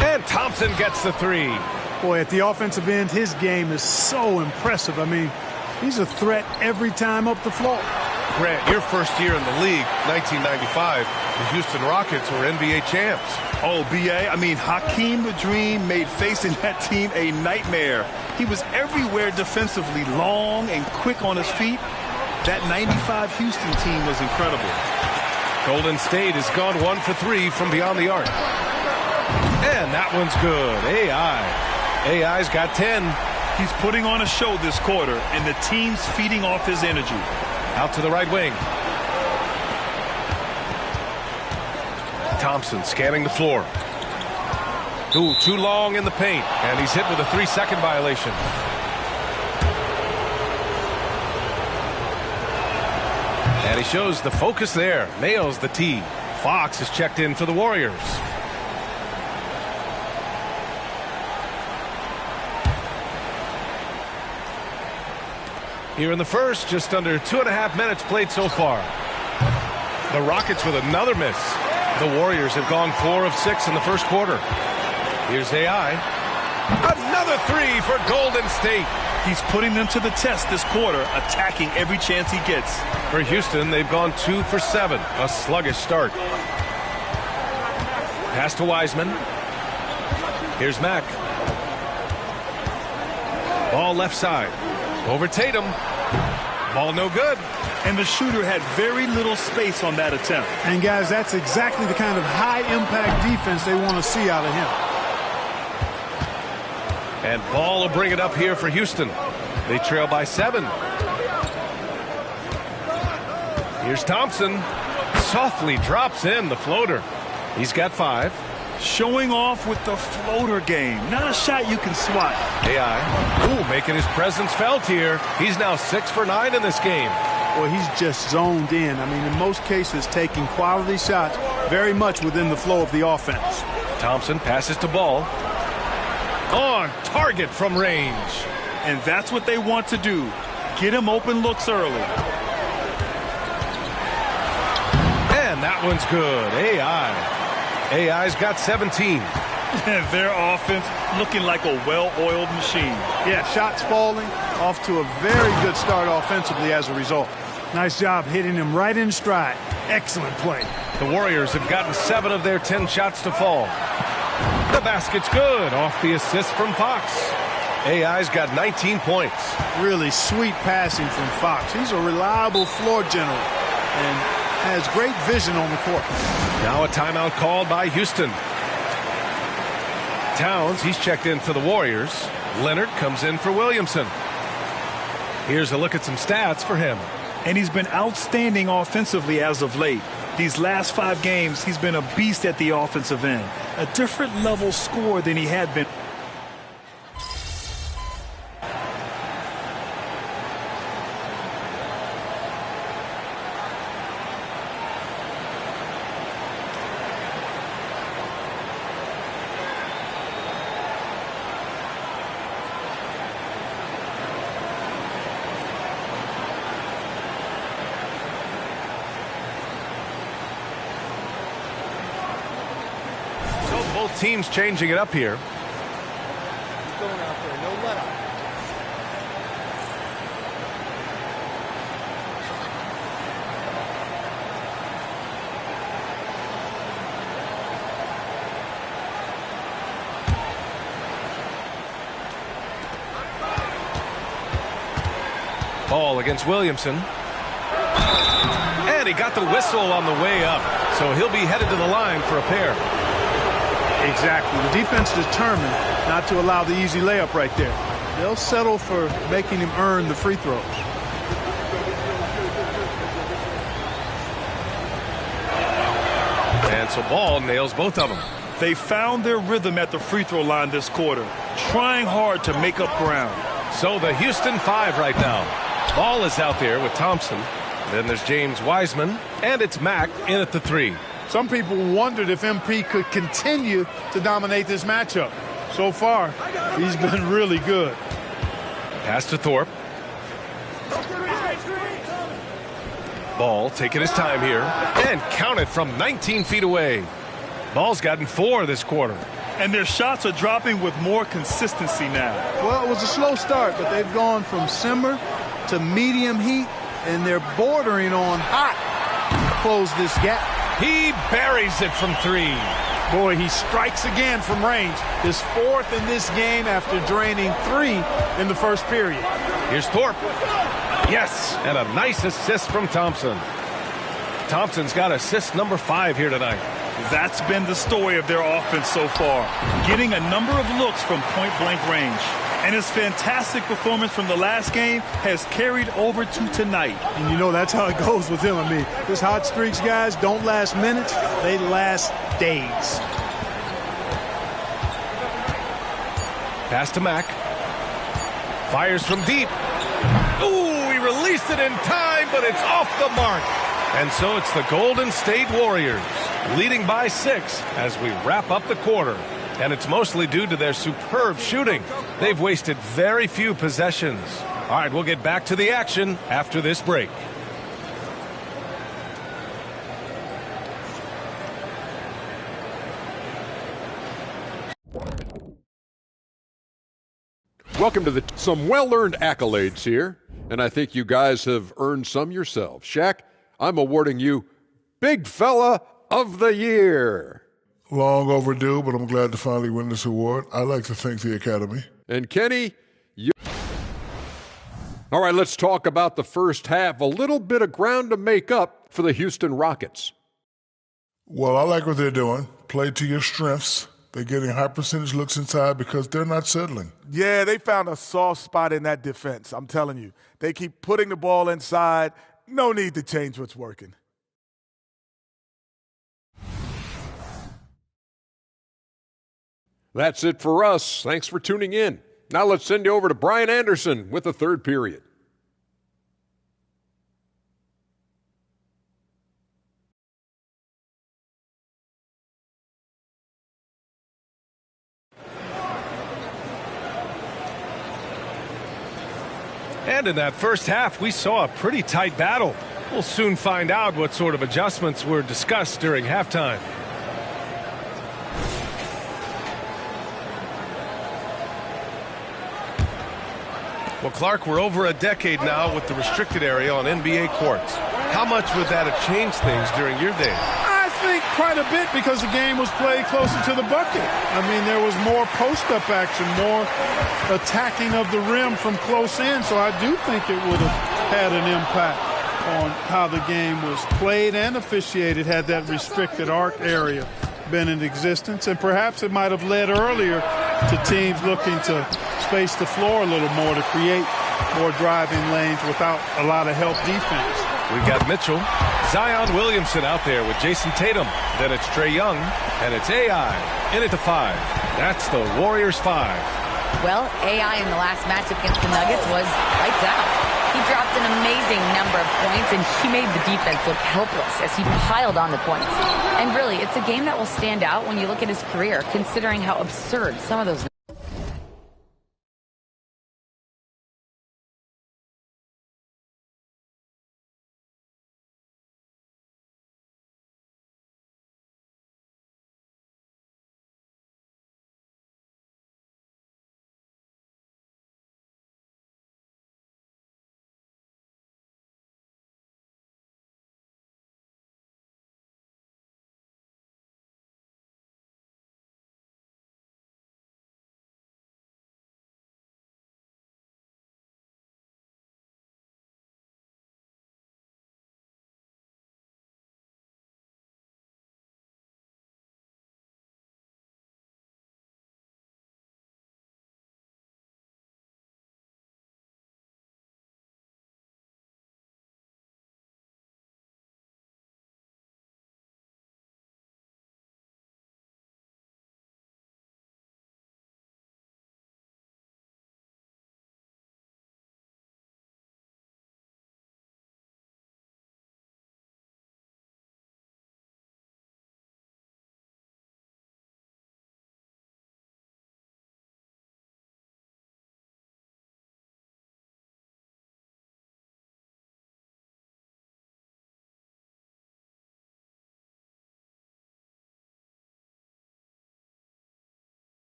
and Thompson gets the 3. Boy, at the offensive end, his game is so impressive. I mean, he's a threat every time up the floor. Grant, your first year in the league, 1995, the Houston Rockets were NBA champs. Oh, B.A., I mean, Hakeem the Dream made facing that team a nightmare. He was everywhere defensively, long and quick on his feet. That 95 Houston team was incredible. Golden State has gone 1 for 3 from beyond the arc. And that one's good. AI's got 10. He's putting on a show this quarter, and the team's feeding off his energy. Out to the right wing. Thompson scanning the floor. Ooh, too long in the paint, and he's hit with a 3-second violation. And he shows the focus there. Nails the tee. Fox is checked in for the Warriors. Here in the first, just under 2.5 minutes played so far. The Rockets with another miss. The Warriors have gone 4 of 6 in the first quarter. Here's AI. Another 3 for Golden State. He's putting them to the test this quarter, attacking every chance he gets. For Houston, they've gone 2 for 7. A sluggish start. Pass to Wiseman. Here's Mack. Ball left side. Over Tatum. Ball no good. And the shooter had very little space on that attempt. And guys, that's exactly the kind of high-impact defense they want to see out of him. And Ball will bring it up here for Houston. They trail by 7. Here's Thompson. Softly drops in the floater. He's got 5. Showing off with the floater game. Not a shot you can swat. AI. Ooh, making his presence felt here. He's now 6 for 9 in this game. Well, he's just zoned in. I mean, in most cases, taking quality shots very much within the flow of the offense. Thompson passes to Ball. On target from range. And that's what they want to do. Get him open looks early. And that one's good. AI's got 17. Their offense looking like a well-oiled machine. Yeah, shots falling, off to a very good start offensively as a result. Nice job hitting him right in stride. Excellent play. The Warriors have gotten 7 of their 10 shots to fall. The basket's good off the assist from Fox. AI's got 19 points. Really sweet passing from Fox. He's a reliable floor general and has great vision on the court. Now a timeout called by Houston. Towns, he's checked in for the Warriors. Leonard comes in for Williamson. Here's a look at some stats for him. And he's been outstanding offensively as of late. These last 5 games, he's been a beast at the offensive end. A different level scorer than he had been. Both teams changing it up here. Going out there, no let up. Ball against Williamson. And he got the whistle on the way up. So he'll be headed to the line for a pair. Exactly. The defense determined not to allow the easy layup right there. They'll settle for making him earn the free throws. And so Ball nails both of them. They found their rhythm at the free throw line this quarter, trying hard to make up ground. So the Houston 5 right now. Ball is out there with Thompson. Then there's James Wiseman, and it's Mack in at the 3. Some people wondered if MP could continue to dominate this matchup. So far, he's been really good. Pass to Thorpe. Ball taking his time here and counted from 19 feet away. Ball's gotten 4 this quarter. And their shots are dropping with more consistency now. Well, it was a slow start, but they've gone from simmer to medium heat, and they're bordering on hot to close this gap. He buries it from 3. Boy, he strikes again from range. His 4th in this game after draining 3 in the first period. Here's Thorpe. Yes, and a nice assist from Thompson. Thompson's got assist number 5 here tonight. That's been the story of their offense so far, getting a number of looks from point-blank range. And his fantastic performance from the last game has carried over to tonight. And you know that's how it goes with him. I mean, his hot streaks, guys, don't last minutes. They last days. Pass to Mack. Fires from deep. Ooh, he released it in time, but it's off the mark. And so it's the Golden State Warriors leading by 6 as we wrap up the quarter. And it's mostly due to their superb shooting. They've wasted very few possessions. All right, we'll get back to the action after this break. Welcome to some well-earned accolades here, and I think you guys have earned some yourselves. Shaq, I'm awarding you Big Fella of the Year. Long overdue, but I'm glad to finally win this award. I'd like to thank the Academy. And Kenny, you... All right, let's talk about the first half. A little bit of ground to make up for the Houston Rockets. Well, I like what they're doing. Play to your strengths. They're getting high percentage looks inside because they're not settling. Yeah, they found a soft spot in that defense. I'm telling you. They keep putting the ball inside. No need to change what's working. That's it for us. Thanks for tuning in. Now let's send you over to Brian Anderson with the third period. And in that first half, we saw a pretty tight battle. We'll soon find out what sort of adjustments were discussed during halftime. Well, Clark, we're over a decade now with the restricted area on NBA courts. How much would that have changed things during your day? I think quite a bit because the game was played closer to the bucket. I mean, there was more post-up action, more attacking of the rim from close in, so I do think it would have had an impact on how the game was played and officiated had that restricted arc area been in existence. And perhaps it might have led earlier to teams looking to space the floor a little more to create more driving lanes without a lot of help defense. We've got Mitchell, Zion Williamson out there with Jason Tatum. Then it's Trae Young, and it's AI in at the 5. That's the Warriors 5. Well, AI in the last matchup against the Nuggets was lights out. He dropped an amazing number of points, and he made the defense look helpless as he piled on the points. And really, it's a game that will stand out when you look at his career, considering how absurd some of those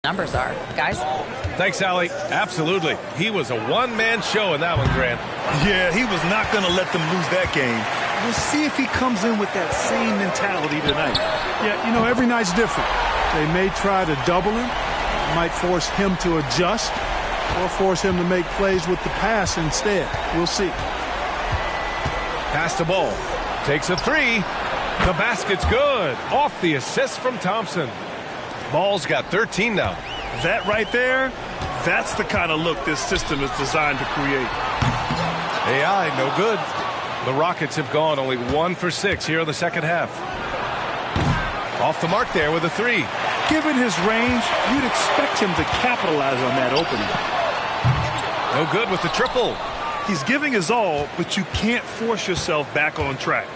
numbers are, guys. Thanks, Allie. Absolutely. He was a one-man show in that one, Grant. Yeah, he was not going to let them lose that game. We'll see if he comes in with that same mentality tonight. Yeah, you know, every night's different. They may try to double him, might force him to adjust, or force him to make plays with the pass instead. We'll see. Pass the ball. Takes a 3. The basket's good. Off the assist from Thompson. Ball's got 13 now. That right there, that's the kind of look this system is designed to create. AI, no good. The Rockets have gone only 1 for 6 here in the second half. Off the mark there with a 3. Given his range, you'd expect him to capitalize on that opening. No good with the triple. He's giving his all, but you can't force yourself back on track.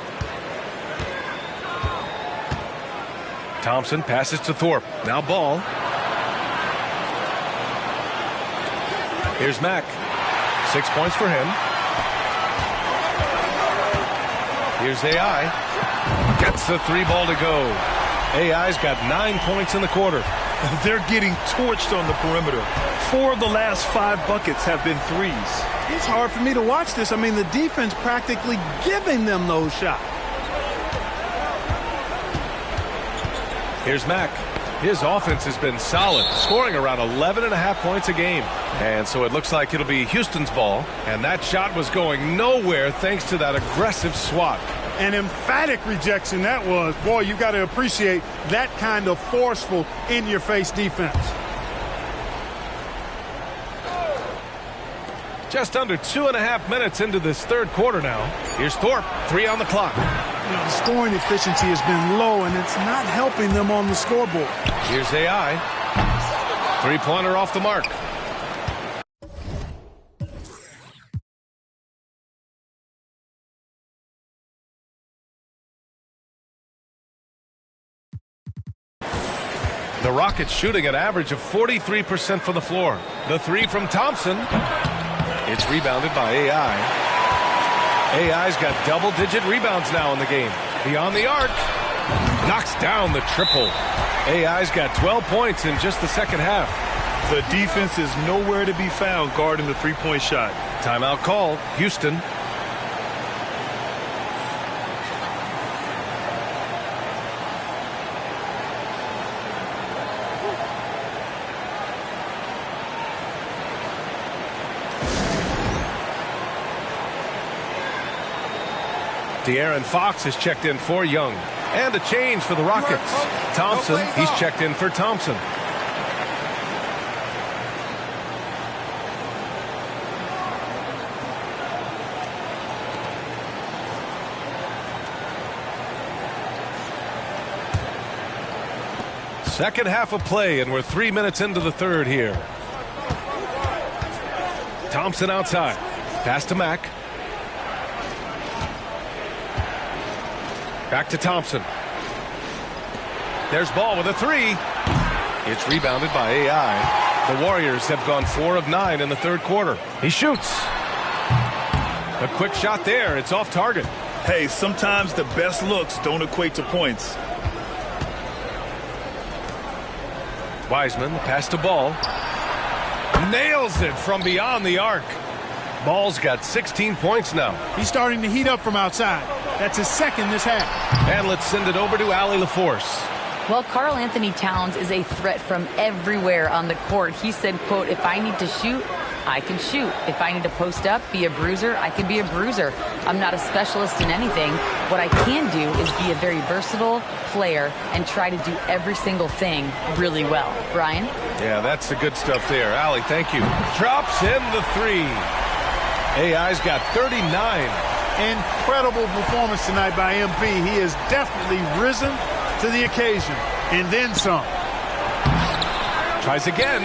Thompson passes to Thorpe. Now ball. Here's Mack. 6 points for him. Here's AI. Gets the 3 ball to go. AI's got 9 points in the quarter. They're getting torched on the perimeter. 4 of the last 5 buckets have been threes. It's hard for me to watch this. I mean, the defense practically giving them those shots. Here's Mack. His offense has been solid, scoring around 11.5 points a game. And so it looks like it'll be Houston's ball. And that shot was going nowhere thanks to that aggressive swat. An emphatic rejection that was. Boy, you got to appreciate that kind of forceful, in-your-face defense. Just under 2.5 minutes into this third quarter now. Here's Thorpe, 3 on the clock. The scoring efficiency has been low, and it's not helping them on the scoreboard. Here's AI. 3-pointer off the mark. The Rockets shooting an average of 43% from the floor. The 3 from Thompson. It's rebounded by AI. AI's got double-digit rebounds now in the game. Beyond the arc. Knocks down the triple. AI's got 12 points in just the second half. The defense is nowhere to be found guarding the three-point shot. Timeout called. Houston. De'Aaron Fox is checked in for Young. And a change for the Rockets. Thompson, he's checked in for Thompson. Second half of play, and we're 3 minutes into the third here. Thompson outside. Pass to Mack. Back to Thompson. There's Ball with a 3. It's rebounded by AI. The Warriors have gone 4 of 9 in the third quarter. He shoots. A quick shot there. It's off target. Hey, sometimes the best looks don't equate to points. Wiseman, the pass to Ball. Nails it from beyond the arc. Ball's got 16 points now. He's starting to heat up from outside. That's his second this half. And let's send it over to Allie LaForce. Well, Karl Anthony Towns is a threat from everywhere on the court. He said, quote, if I need to shoot, I can shoot. If I need to post up, be a bruiser, I can be a bruiser. I'm not a specialist in anything. What I can do is be a very versatile player and try to do every single thing really well. Brian? Yeah, that's the good stuff there. Allie, thank you. Drops in the 3. AI's got 39. Incredible performance tonight by MP. He has definitely risen to the occasion. And then some. Tries again.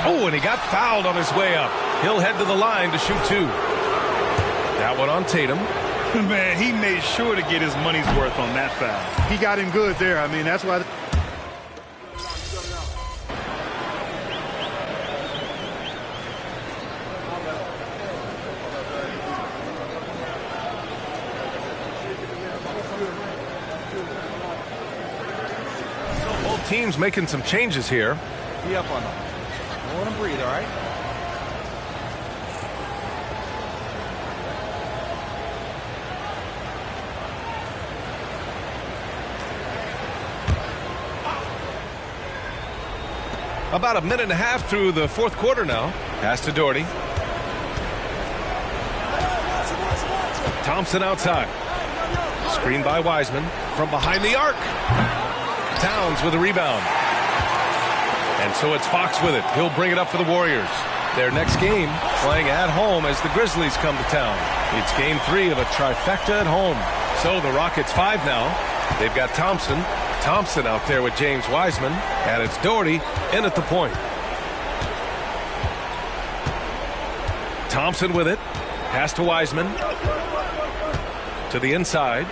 Oh, and he got fouled on his way up. He'll head to the line to shoot 2. That one on Tatum. Man, he made sure to get his money's worth on that foul. He got him good there. I mean, that's why... Teams making some changes here. Be up on them. Don't let them breathe, all right? About a minute and a half through the fourth quarter now. Pass to Doherty. Thompson outside. Screen by Wiseman from behind the arc. Towns with a rebound. And so it's Fox with it. He'll bring it up for the Warriors. Their next game playing at home as the Grizzlies come to town. It's game 3 of a trifecta at home. So the Rockets 5 now. They've got Thompson. Thompson out there with James Wiseman. And it's Doherty in at the point. Thompson with it. Pass to Wiseman. To the inside.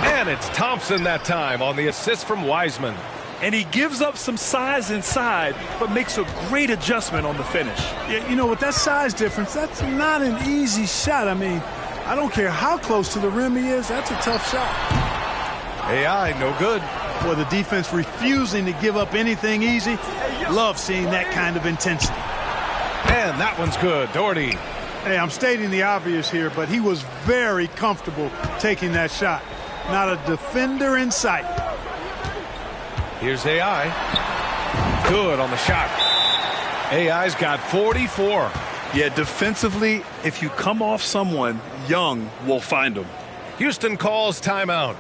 And it's Thompson that time on the assist from Wiseman. And he gives up some size inside, but makes a great adjustment on the finish. Yeah, you know, with that size difference, that's not an easy shot. I mean, I don't care how close to the rim he is, that's a tough shot. AI, no good. Boy, the defense refusing to give up anything easy. Love seeing that kind of intensity. And that one's good. Doherty. Hey, I'm stating the obvious here, but he was very comfortable taking that shot. Not a defender in sight. Here's AI. Good on the shot. AI's got 44. Yeah, defensively, if you come off someone, Young will find them. Houston calls timeout.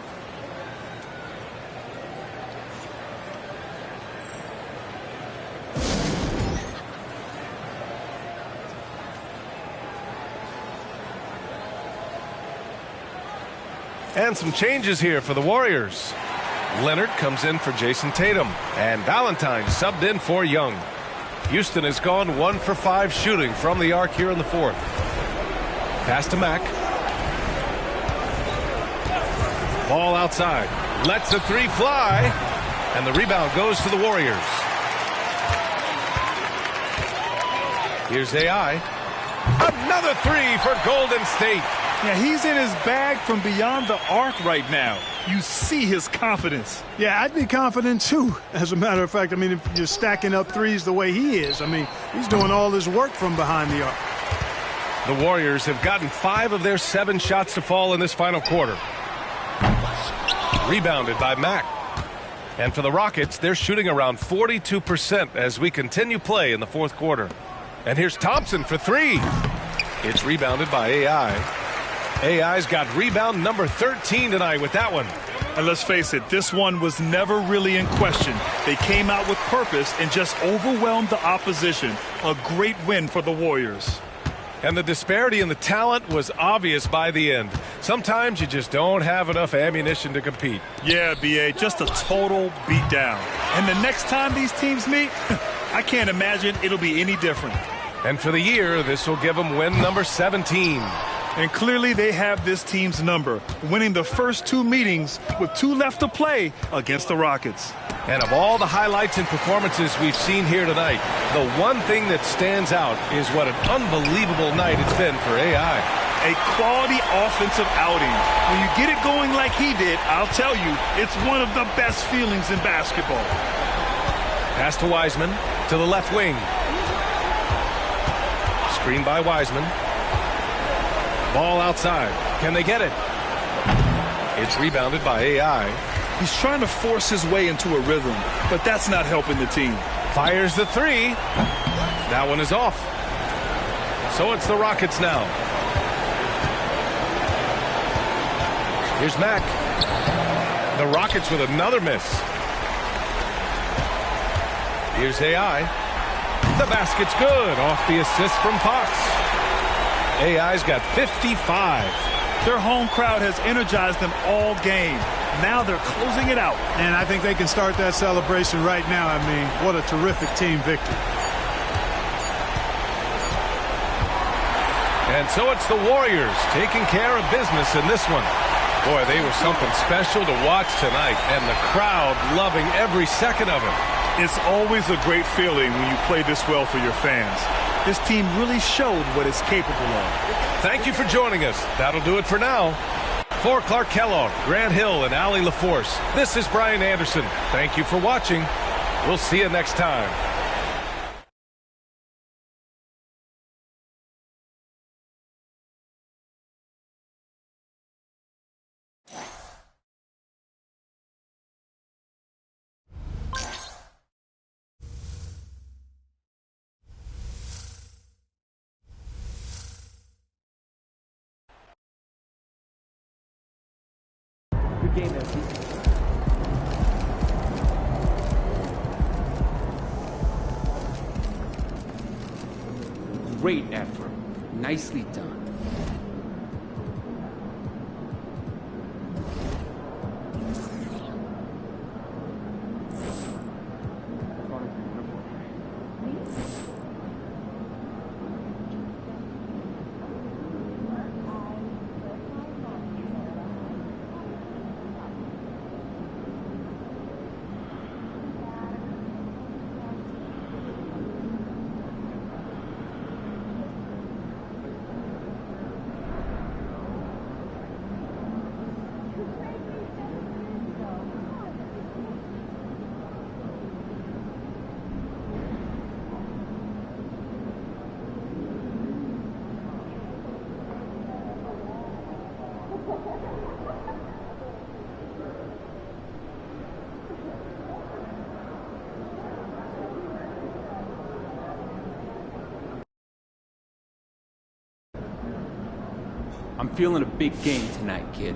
And some changes here for the Warriors. Leonard comes in for Jason Tatum, and Valentine subbed in for Young. Houston has gone 1 for 5 shooting from the arc here in the fourth. Pass to Mack. Ball outside. Lets the three fly, and the rebound goes to the Warriors. Here's AI. Another three for Golden State. Yeah, he's in his bag from beyond the arc right now. You see his confidence. Yeah, I'd be confident too. As a matter of fact, I mean, if you're stacking up threes the way he is, I mean, he's doing all his work from behind the arc. The Warriors have gotten 5 of their 7 shots to fall in this final quarter. Rebounded by Mack. And for the Rockets, they're shooting around 42% as we continue play in the fourth quarter. And here's Thompson for 3. It's rebounded by AI. AI's got rebound number 13 tonight with that one. And let's face it, this one was never really in question. They came out with purpose and just overwhelmed the opposition. A great win for the Warriors. And the disparity in the talent was obvious by the end. Sometimes you just don't have enough ammunition to compete. Yeah, B.A., just a total beatdown. And the next time these teams meet, I can't imagine it'll be any different. And for the year, this will give them win number 17. And clearly they have this team's number, winning the first 2 meetings with 2 left to play against the Rockets. And of all the highlights and performances we've seen here tonight, the one thing that stands out is what an unbelievable night it's been for AI. A quality offensive outing. When you get it going like he did, I'll tell you, it's one of the best feelings in basketball. Pass to Wiseman, to the left wing. Screen by Wiseman. Ball outside. Can they get it? It's rebounded by AI. He's trying to force his way into a rhythm, but that's not helping the team. Fires the 3. That one is off. So it's the Rockets now. Here's Mack. The Rockets with another miss. Here's AI. The basket's good off the assist from Fox. AI's got 55. Their home crowd has energized them all game. Now they're closing it out. And I think they can start that celebration right now. I mean, what a terrific team victory. And so it's the Warriors taking care of business in this one. Boy, they were something special to watch tonight, and the crowd loving every second of it. It's always a great feeling when you play this well for your fans. This team really showed what it's capable of. Thank you for joining us. That'll do it for now. For Clark Kellogg, Grant Hill, and Allie LaForce, this is Brian Anderson. Thank you for watching. We'll see you next time. Good game, FC. Great effort. Nicely done. I'm feeling a big game tonight, kid.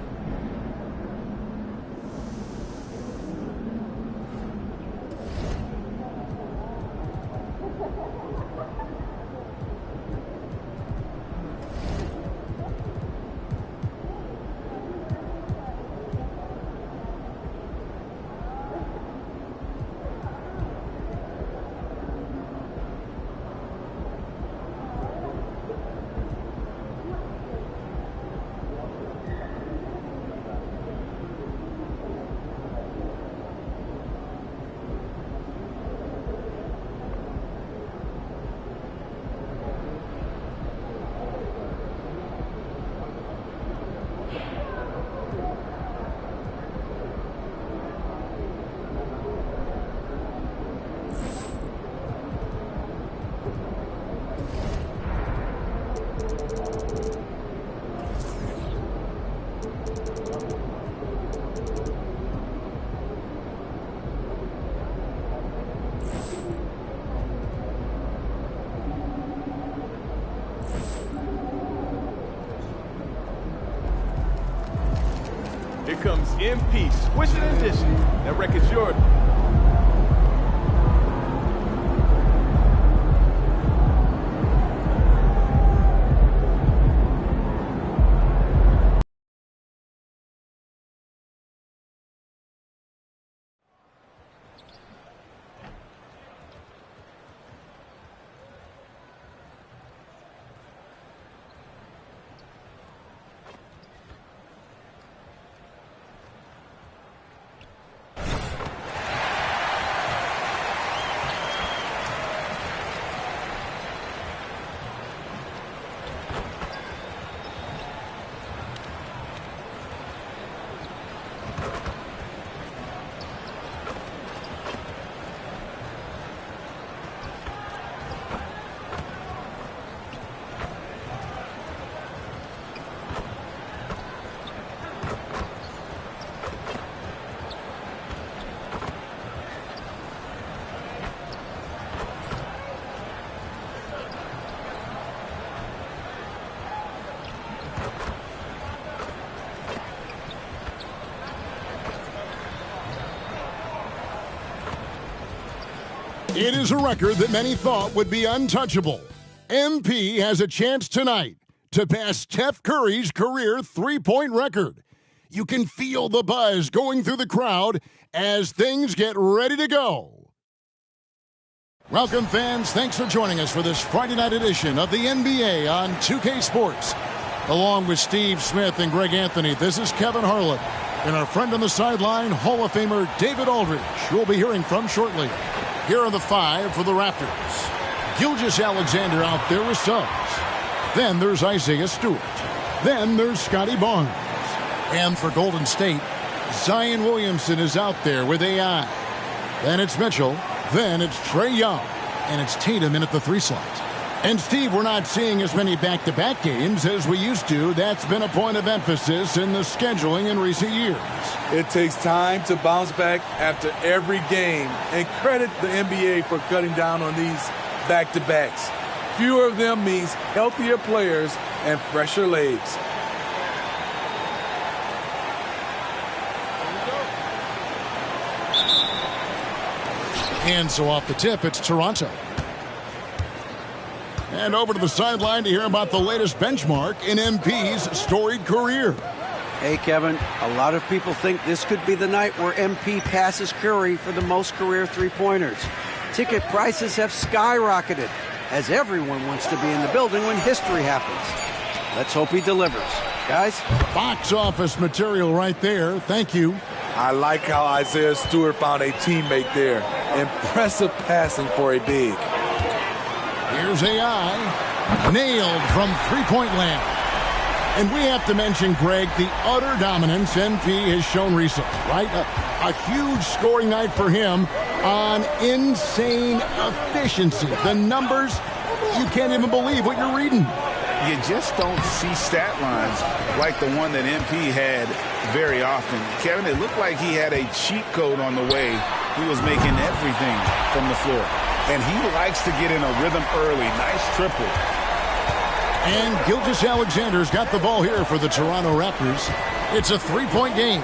Here comes MP, swishing and dishing. That record's yours. It is a record that many thought would be untouchable. MP has a chance tonight to pass Steph Curry's career three-point record. You can feel the buzz going through the crowd as things get ready to go. Welcome, fans. Thanks for joining us for this Friday night edition of the NBA on 2K Sports. Along with Steve Smith and Greg Anthony, this is Kevin Harlan and our friend on the sideline, Hall of Famer David Aldridge, who we'll be hearing from shortly. Here are the five for the Raptors. Gilgeous-Alexander out there with Suggs. Then there's Isaiah Stewart. Then there's Scotty Barnes. And for Golden State, Zion Williamson is out there with AI. Then it's Mitchell. Then it's Trae Young. And it's Tatum in at the 3 slot. And Steve, we're not seeing as many back-to-back games as we used to. That's been a point of emphasis in the scheduling in recent years. It takes time to bounce back after every game, and credit the NBA for cutting down on these back-to-backs. Fewer of them means healthier players and fresher legs. And so off the tip, it's Toronto. And over to the sideline to hear about the latest benchmark in MP's storied career. Hey, Kevin, a lot of people think this could be the night where MP passes Curry for the most career three-pointers. Ticket prices have skyrocketed, as everyone wants to be in the building when history happens. Let's hope he delivers. Guys? Box office material right there. Thank you. I like how Isaiah Stewart found a teammate there. Impressive passing for a big. Here's AI. Nailed from three-point land. And we have to mention, Greg, the utter dominance MP has shown recently, right? A huge scoring night for him on insane efficiency. The numbers, you can't even believe what you're reading. You just don't see stat lines like the one that MP had very often. Kevin, it looked like he had a cheat code on the way. He was making everything from the floor. And he likes to get in a rhythm early. Nice triple. And Gilgeous-Alexander's got the ball here for the Toronto Raptors. It's a three-point game.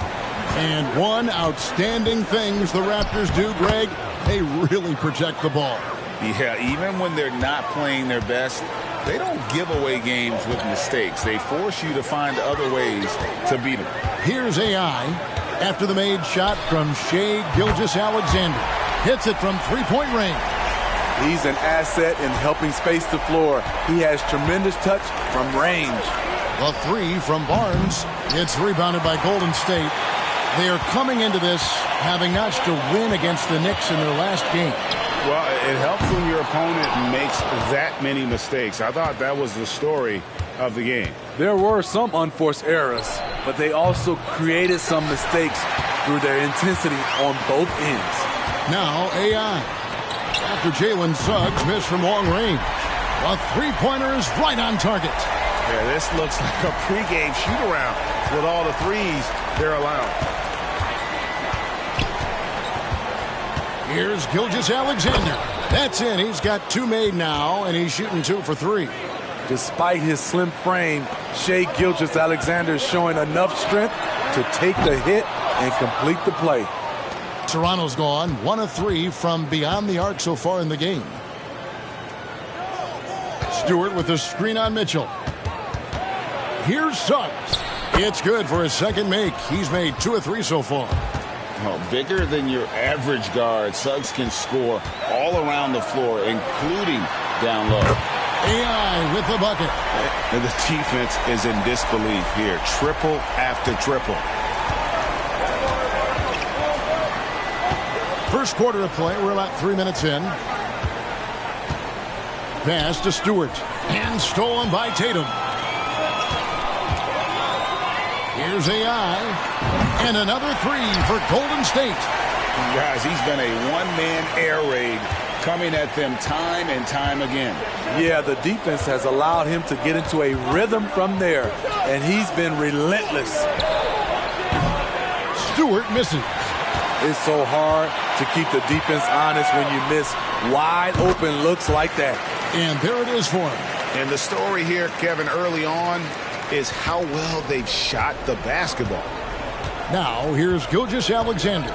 And one outstanding things the Raptors do, Greg, they really protect the ball. Yeah, even when they're not playing their best, they don't give away games with mistakes. They force you to find other ways to beat them. Here's AI after the made shot from Shai Gilgeous-Alexander. Hits it from three-point range. He's an asset in helping space the floor. He has tremendous touch from range. A three from Barnes. It's rebounded by Golden State. They are coming into this having notched a win against the Knicks in their last game. Well, it helps when your opponent makes that many mistakes. I thought that was the story of the game. There were some unforced errors, but they also created some mistakes through their intensity on both ends. Now AI. After Jalen Suggs missed from long range. A three-pointer is right on target. Yeah, this looks like a pregame shoot-around with all the threes they're allowing. Here's Gilgeous-Alexander. That's in. He's got two made now, and he's shooting 2 for 3. Despite his slim frame, Shai Gilgeous-Alexander is showing enough strength to take the hit and complete the play. Toronto's gone 1 of 3 from beyond the arc so far in the game. Stewart with the screen on Mitchell. Here's Suggs. It's good for his second make. He's made 2 of 3 so far. Oh, bigger than your average guard, Suggs can score all around the floor, including down low. AI with the bucket. And the defense is in disbelief here. Triple after triple. First quarter of play. We're about 3 minutes in. Pass to Stewart. And stolen by Tatum. Here's AI. And another 3 for Golden State. Guys, he's been a one-man air raid coming at them time and time again. Yeah, the defense has allowed him to get into a rhythm from there, and he's been relentless. Stewart misses. It's so hard to keep the defense honest when you miss wide open looks like that. And there it is for him. And the story here, Kevin, early on is how well they've shot the basketball. Now, here's Gilgeous-Alexander.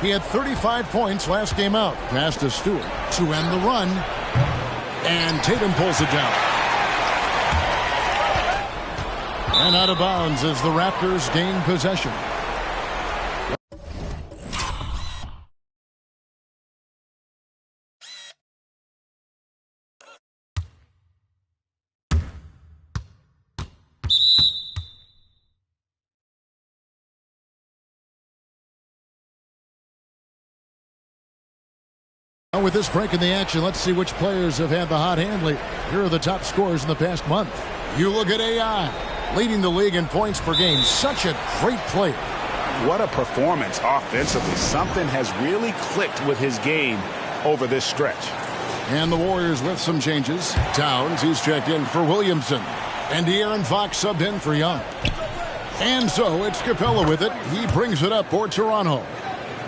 He had 35 points last game out. Pass to Stewart to end the run. And Tatum pulls it down. And out of bounds as the Raptors gain possession. With this break in the action, let's see which players have had the hot hand lately. Here are the top scorers in the past month. You look at AI, leading the league in points per game. Such a great player. What a performance offensively. Something has really clicked with his game over this stretch. And the Warriors with some changes. Towns, he's checked in for Williamson. And De'Aaron Fox subbed in for Young. And so it's Capella with it. He brings it up for Toronto.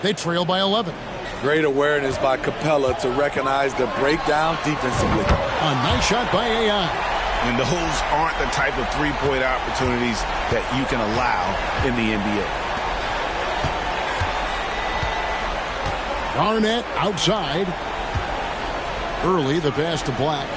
They trail by 11. Great awareness by Capella to recognize the breakdown defensively. A nice shot by AI. And those aren't the type of three-point opportunities that you can allow in the NBA. Garnett outside. Early, the pass to Black.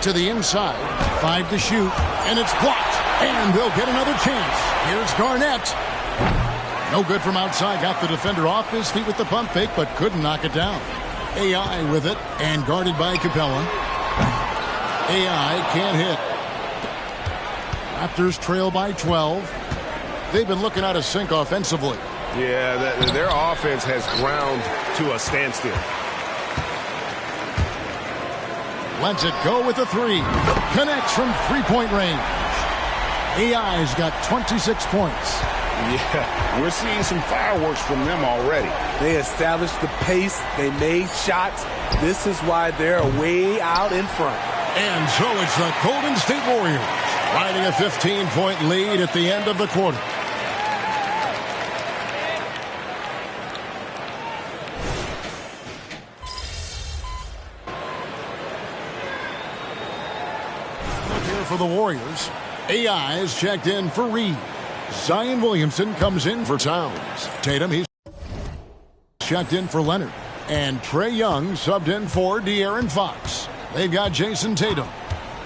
To the inside, 5 to shoot, and it's blocked, and they'll get another chance. Here's Garnett. No good from outside, got the defender off his feet with the pump fake, but couldn't knock it down. AI with it, and guarded by Capella. AI can't hit. Raptors trail by 12. They've been looking out of sync offensively. Yeah, their offense has ground to a standstill. Lets it go with a three. Connects from three-point range. AI's got 26 points. Yeah, we're seeing some fireworks from them already. They established the pace. They made shots. This is why they're way out in front. And so it's the Golden State Warriors riding a 15-point lead at the end of the quarter. Here for the Warriors. AI is checked in for Reed. Zion Williamson comes in for Towns. Tatum, he's checked in for Leonard. And Trae Young subbed in for De'Aaron Fox. They've got Jason Tatum.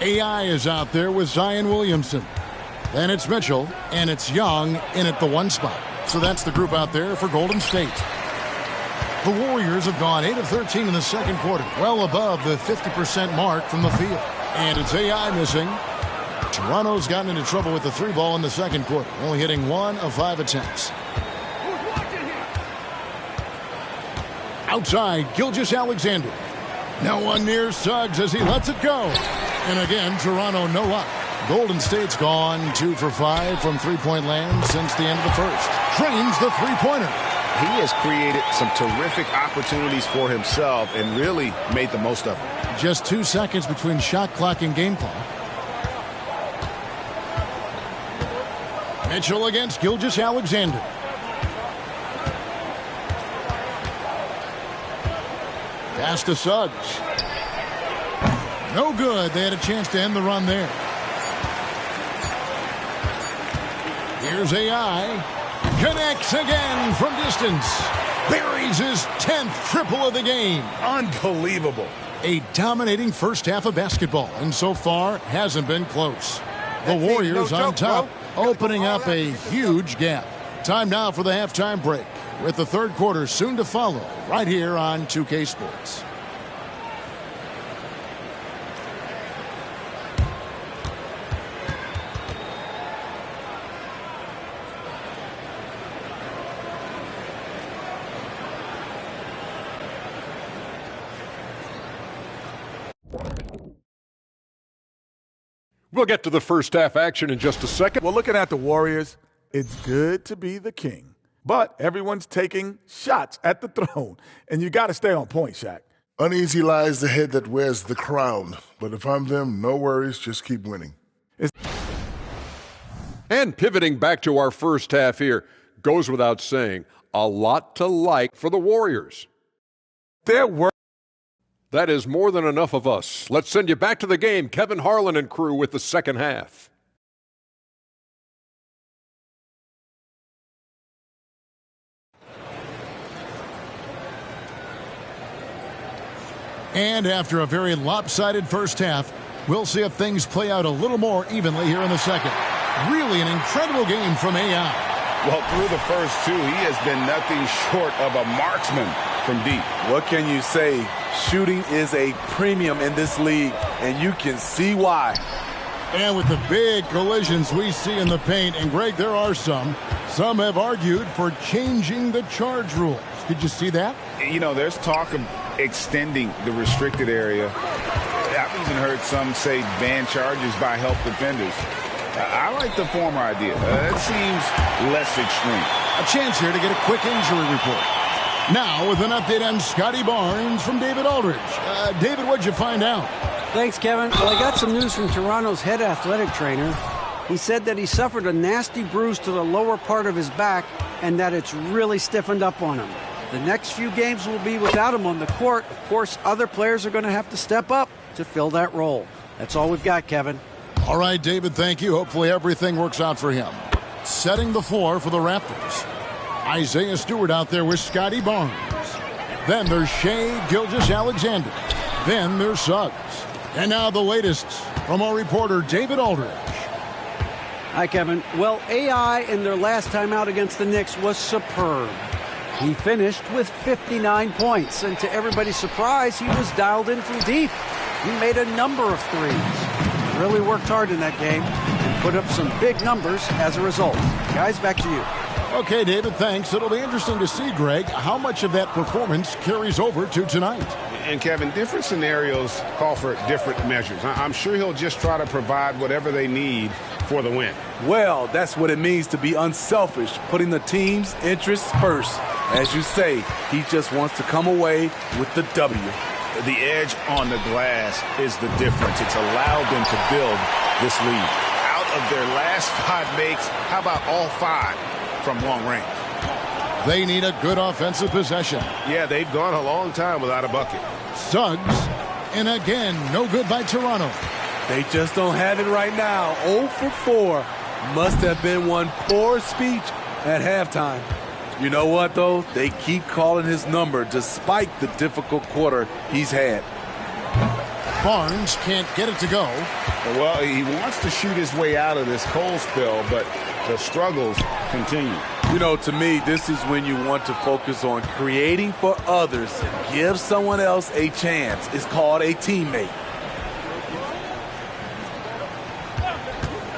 AI is out there with Zion Williamson. Then it's Mitchell, and it's Young in at the one spot. So that's the group out there for Golden State. The Warriors have gone 8 of 13 in the second quarter, well above the 50% mark from the field. And it's AI missing. Toronto's gotten into trouble with the three ball in the second quarter, only hitting 1 of 5 attempts. Outside, Gilgeous-Alexander. Now one near Suggs as he lets it go. And again, Toronto no luck. Golden State's gone 2 for 5 from three-point land since the end of the first. Drains the three-pointer. He has created some terrific opportunities for himself and really made the most of them. Just 2 seconds between shot clock and game clock. Mitchell against Gilgeous-Alexander. Pass to Suggs. No good. They had a chance to end the run there. Here's AI. Connects again from distance. Buries his 10th triple of the game. Unbelievable. A dominating first half of basketball, and so far hasn't been close. The Warriors on top, opening up a huge gap. Time now for the halftime break, with the third quarter soon to follow, right here on 2K Sports. We'll get to the first half action in just a second. Well, looking at the Warriors, it's good to be the king. But everyone's taking shots at the throne. And you got to stay on point, Shaq. Uneasy lies the head that wears the crown. But if I'm them, no worries, just keep winning. And pivoting back to our first half here, goes without saying, a lot to like for the Warriors. That is more than enough of us. Let's send you back to the game. Kevin Harlan and crew with the second half. And after a very lopsided first half, we'll see if things play out a little more evenly here in the second. Really an incredible game from AI. Well, through the first two, he has been nothing short of a marksman from deep. What can you say? Shooting is a premium in this league, and you can see why. And with the big collisions we see in the paint, and Greg, there are some have argued for changing the charge rules. Did you see that? You know, there's talk of extending the restricted area. I've even heard some say ban charges by help defenders. I like the former idea. It seems less extreme. A chance here to get a quick injury report. Now with an update on Scotty Barnes from David Aldridge. David, what'd you find out? Thanks, Kevin. Well, I got some news from Toronto's head athletic trainer. He said that he suffered a nasty bruise to the lower part of his back and that it's really stiffened up on him. The next few games will be without him on the court. Of course, other players are going to have to step up to fill that role. That's all we've got, Kevin. All right, David, thank you. Hopefully everything works out for him. Setting the floor for the Raptors. Isaiah Stewart out there with Scotty Barnes. Then there's Shai Gilgeous-Alexander. Then there's Suggs. And now the latest from our reporter, David Aldridge. Hi, Kevin. Well, AI in their last time out against the Knicks was superb. He finished with 59 points, and to everybody's surprise, he was dialed in from deep. He made a number of threes. Really worked hard in that game and put up some big numbers as a result. Guys, back to you. Okay, David, thanks. It'll be interesting to see, Greg, how much of that performance carries over to tonight. And, Kevin, different scenarios call for different measures. I'm sure he'll just try to provide whatever they need for the win. Well, that's what it means to be unselfish, putting the team's interests first. As you say, he just wants to come away with the W. The edge on the glass is the difference. It's allowed them to build this lead. Out of their last 5 makes, how about all 5 from long range? They need a good offensive possession. Yeah, they've gone a long time without a bucket. Suggs, and again, no good by Toronto. They just don't have it right now. 0 for 4. Must have been one poor speech at halftime. You know what, though? They keep calling his number despite the difficult quarter he's had. Barnes can't get it to go. Well, he wants to shoot his way out of this cold spell, but the struggles continue. You know, to me, this is when you want to focus on creating for others. Give someone else a chance. It's called a teammate.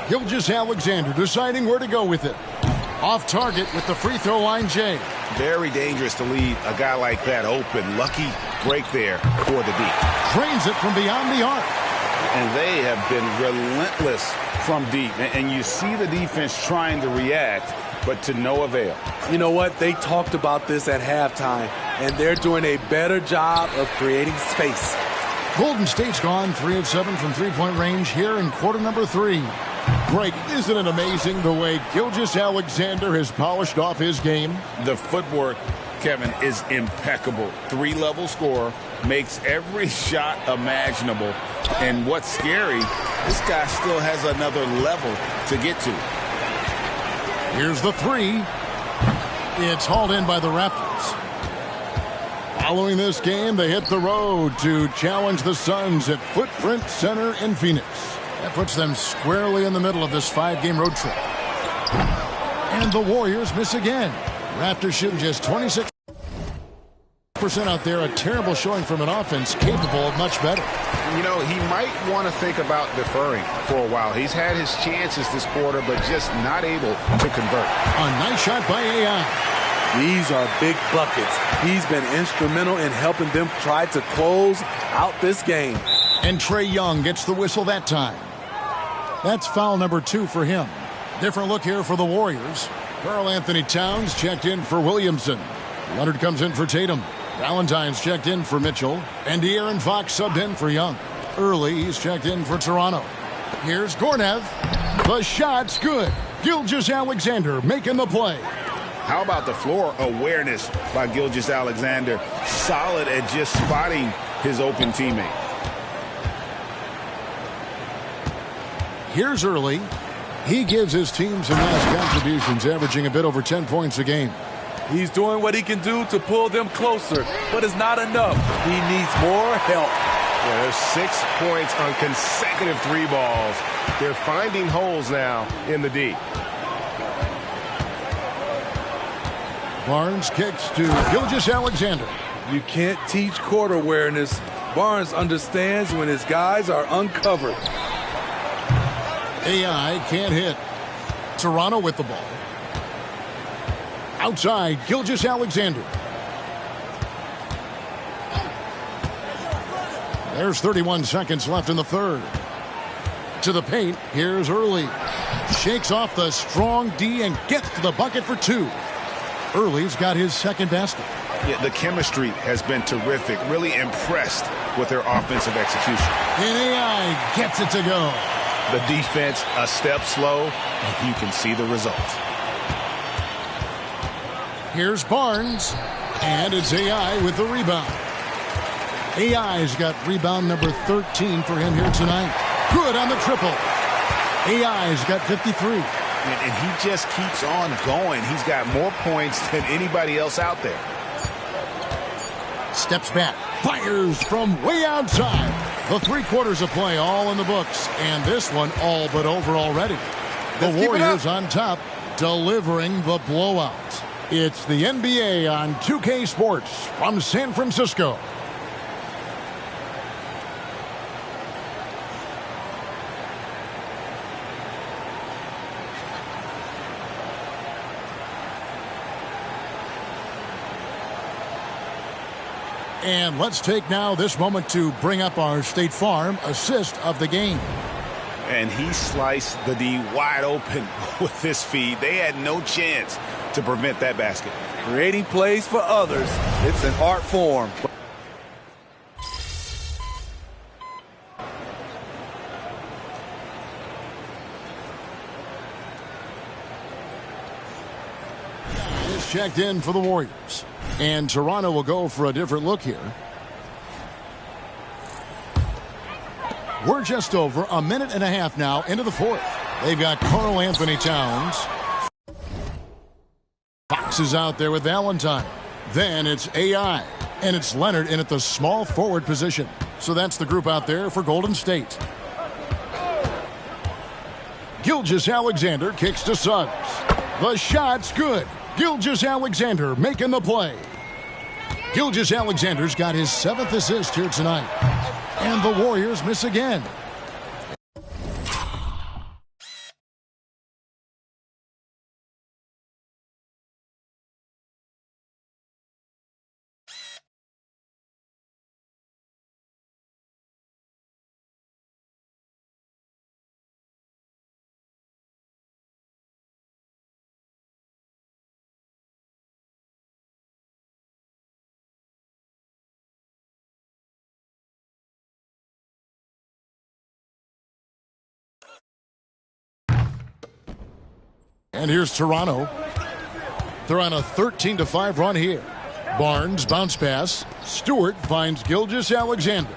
Gilgeous-Alexander deciding where to go with it. Off target with the free throw line, Jay. Very dangerous to leave a guy like that open. Lucky break there for the D. Drains it from beyond the arc. And they have been relentless from deep. And you see the defense trying to react, but to no avail. You know what? They talked about this at halftime, and they're doing a better job of creating space. Golden State's gone 3 of 7 from three-point range here in quarter number 3. Greg, isn't it amazing the way Gilgeous-Alexander has polished off his game? The footwork, Kevin, is impeccable. 3-level scorer, makes every shot imaginable. And what's scary, this guy still has another level to get to. Here's the 3. It's hauled in by the Raptors. Following this game, they hit the road to challenge the Suns at Footprint Center in Phoenix. That puts them squarely in the middle of this 5-game road trip. And the Warriors miss again. Raptors shooting just 26% out there. A terrible showing from an offense capable of much better. You know, he might want to think about deferring for a while. He's had his chances this quarter, but just not able to convert. A nice shot by AI. These are big buckets. He's been instrumental in helping them try to close out this game. And Trae Young gets the whistle that time. That's foul number 2 for him. Different look here for the Warriors. Karl-Anthony Towns checked in for Williamson. Leonard comes in for Tatum. Valentine's checked in for Mitchell. And De'Aaron Fox subbed in for Young. Early, he's checked in for Toronto. Here's Gornev. The shot's good. Gilgeous-Alexander making the play. How about the floor awareness by Gilgeous-Alexander? Solid at just spotting his open teammate. Here's Early. He gives his team some nice contributions, averaging a bit over 10 points a game. He's doing what he can do to pull them closer, but it's not enough. He needs more help. Yeah, there's 6 points on consecutive 3 balls. They're finding holes now in the D. Barnes kicks to Gilgeous-Alexander. You can't teach court awareness. Barnes understands when his guys are uncovered. AI can't hit. Toronto with the ball. Outside, Gilgeous-Alexander. There's 31 seconds left in the third. To the paint, here's Early. Shakes off the strong D and gets to the bucket for 2. Early's got his second basket. Yeah, the chemistry has been terrific. Really impressed with their offensive execution. And AI gets it to go. The defense a step slow, and you can see the results. Here's Barnes, and it's AI with the rebound. AI's got rebound number 13 for him here tonight. Good on the triple. AI's got 53. And he just keeps on going. He's got more points than anybody else out there. Steps back, fires from way outside. The 3 quarters of play all in the books, and this one all but over already. The Warriors on top, delivering the blowout. It's the NBA on 2K Sports from San Francisco. And let's take now this moment to bring up our State Farm assist of the game. And he sliced the D wide open with this feed. They had no chance to prevent that basket. Creating plays for others, it's an art form. Is checked in for the Warriors. And Toronto will go for a different look here. We're just over a minute and a half now into the fourth. They've got Karl Anthony Towns. Fox is out there with Valentine. Then it's AI. And it's Leonard in at the small forward position. So that's the group out there for Golden State. Gilgeous-Alexander kicks to Suggs. The shot's good. Gilgeous-Alexander making the play. Gilgeous-Alexander's got his 7th assist here tonight. And the Warriors miss again. And here's Toronto. They're on a 13-5 run here. Barnes bounce pass. Stewart finds Gilgeous-Alexander.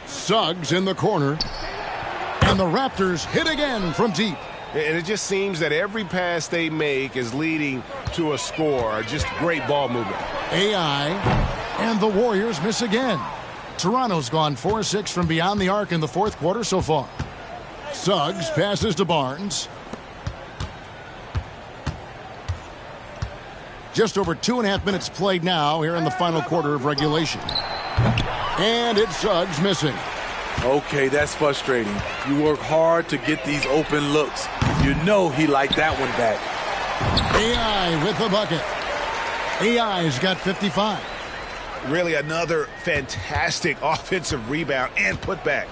Suggs in the corner. And the Raptors hit again from deep. And it just seems that every pass they make is leading to a score. Just great ball movement. AI. And the Warriors miss again. Toronto's gone 4-6 from beyond the arc in the fourth quarter so far. Suggs passes to Barnes. Just over 2.5 minutes played now here in the final quarter of regulation. And it's Suggs missing. Okay, that's frustrating. You work hard to get these open looks. You know he liked that one back. AI with the bucket. AI's got 55. Really another fantastic offensive rebound and putback.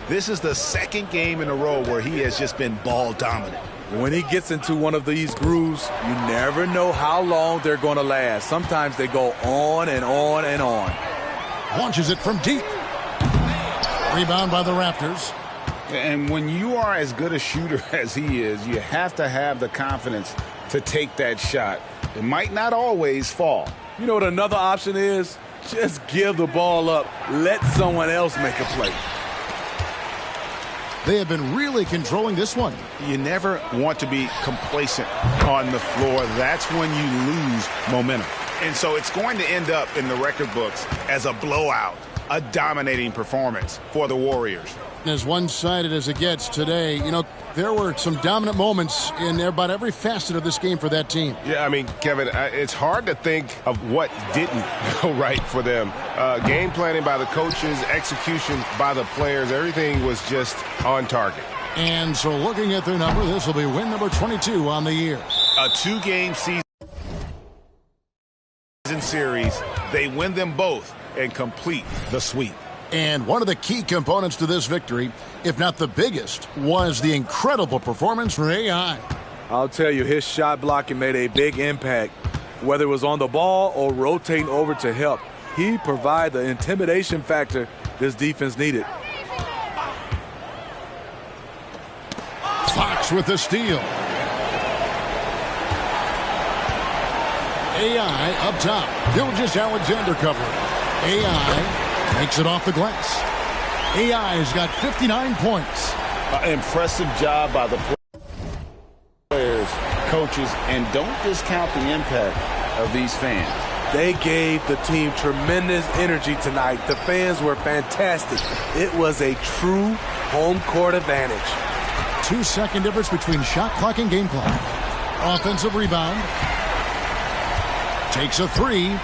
This is the second game in a row where he has just been ball dominant. When he gets into one of these grooves, you never know how long they're going to last. Sometimes they go on and on and on. Launches it from deep. Rebound by the Raptors. And when you are as good a shooter as he is, you have to have the confidence to take that shot. It might not always fall. You know what another option is? Just give the ball up. Let someone else make a play. They have been really controlling this one. You never want to be complacent on the floor. That's when you lose momentum. And so it's going to end up in the record books as a blowout, a dominating performance for the Warriors. As one-sided as it gets today, you know, there were some dominant moments in about every facet of this game for that team. Yeah, I mean, Kevin, it's hard to think of what didn't go right for them. Game planning by the coaches, execution by the players, everything was just on target. And so looking at their number, this will be win number 22 on the year. A 2-game season series, they win them both and complete the sweep. And one of the key components to this victory, if not the biggest, was the incredible performance for AI. I'll tell you, his shot blocking made a big impact. Whether it was on the ball or rotating over to help, he provided the intimidation factor this defense needed. Fox with the steal. AI up top. Gilgeous-Alexander covering. AI makes it off the glass. AI's got 59 points. Impressive job by the players, coaches, and don't discount the impact of these fans. They gave the team tremendous energy tonight. The fans were fantastic. It was a true home court advantage. 2-second difference between shot clock and game clock. Offensive rebound. Takes a three.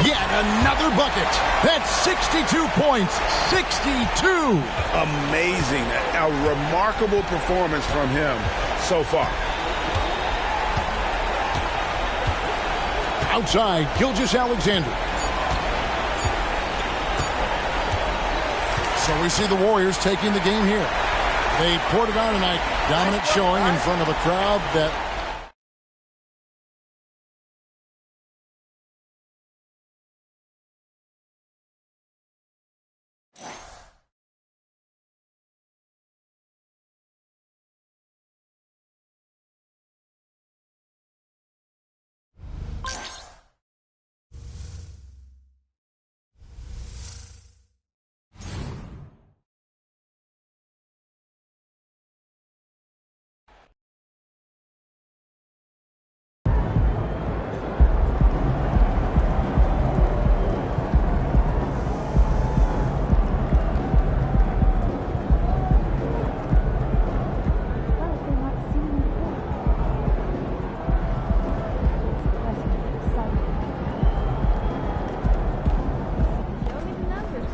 Yet another bucket. That's 62 points. 62. Amazing. A remarkable performance from him so far. Outside, Gilgeous-Alexander. So we see the Warriors taking the game here. They poured it on tonight. Dominant showing in front of a crowd that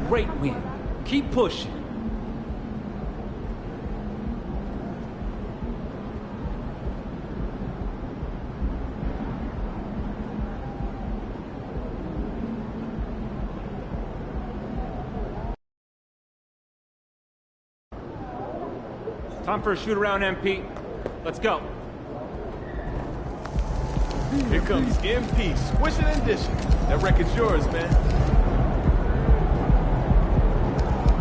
Great win. Keep pushing. Time for a shoot around, MP. Let's go. Here comes MP, swishing and dishing. That record's yours, man.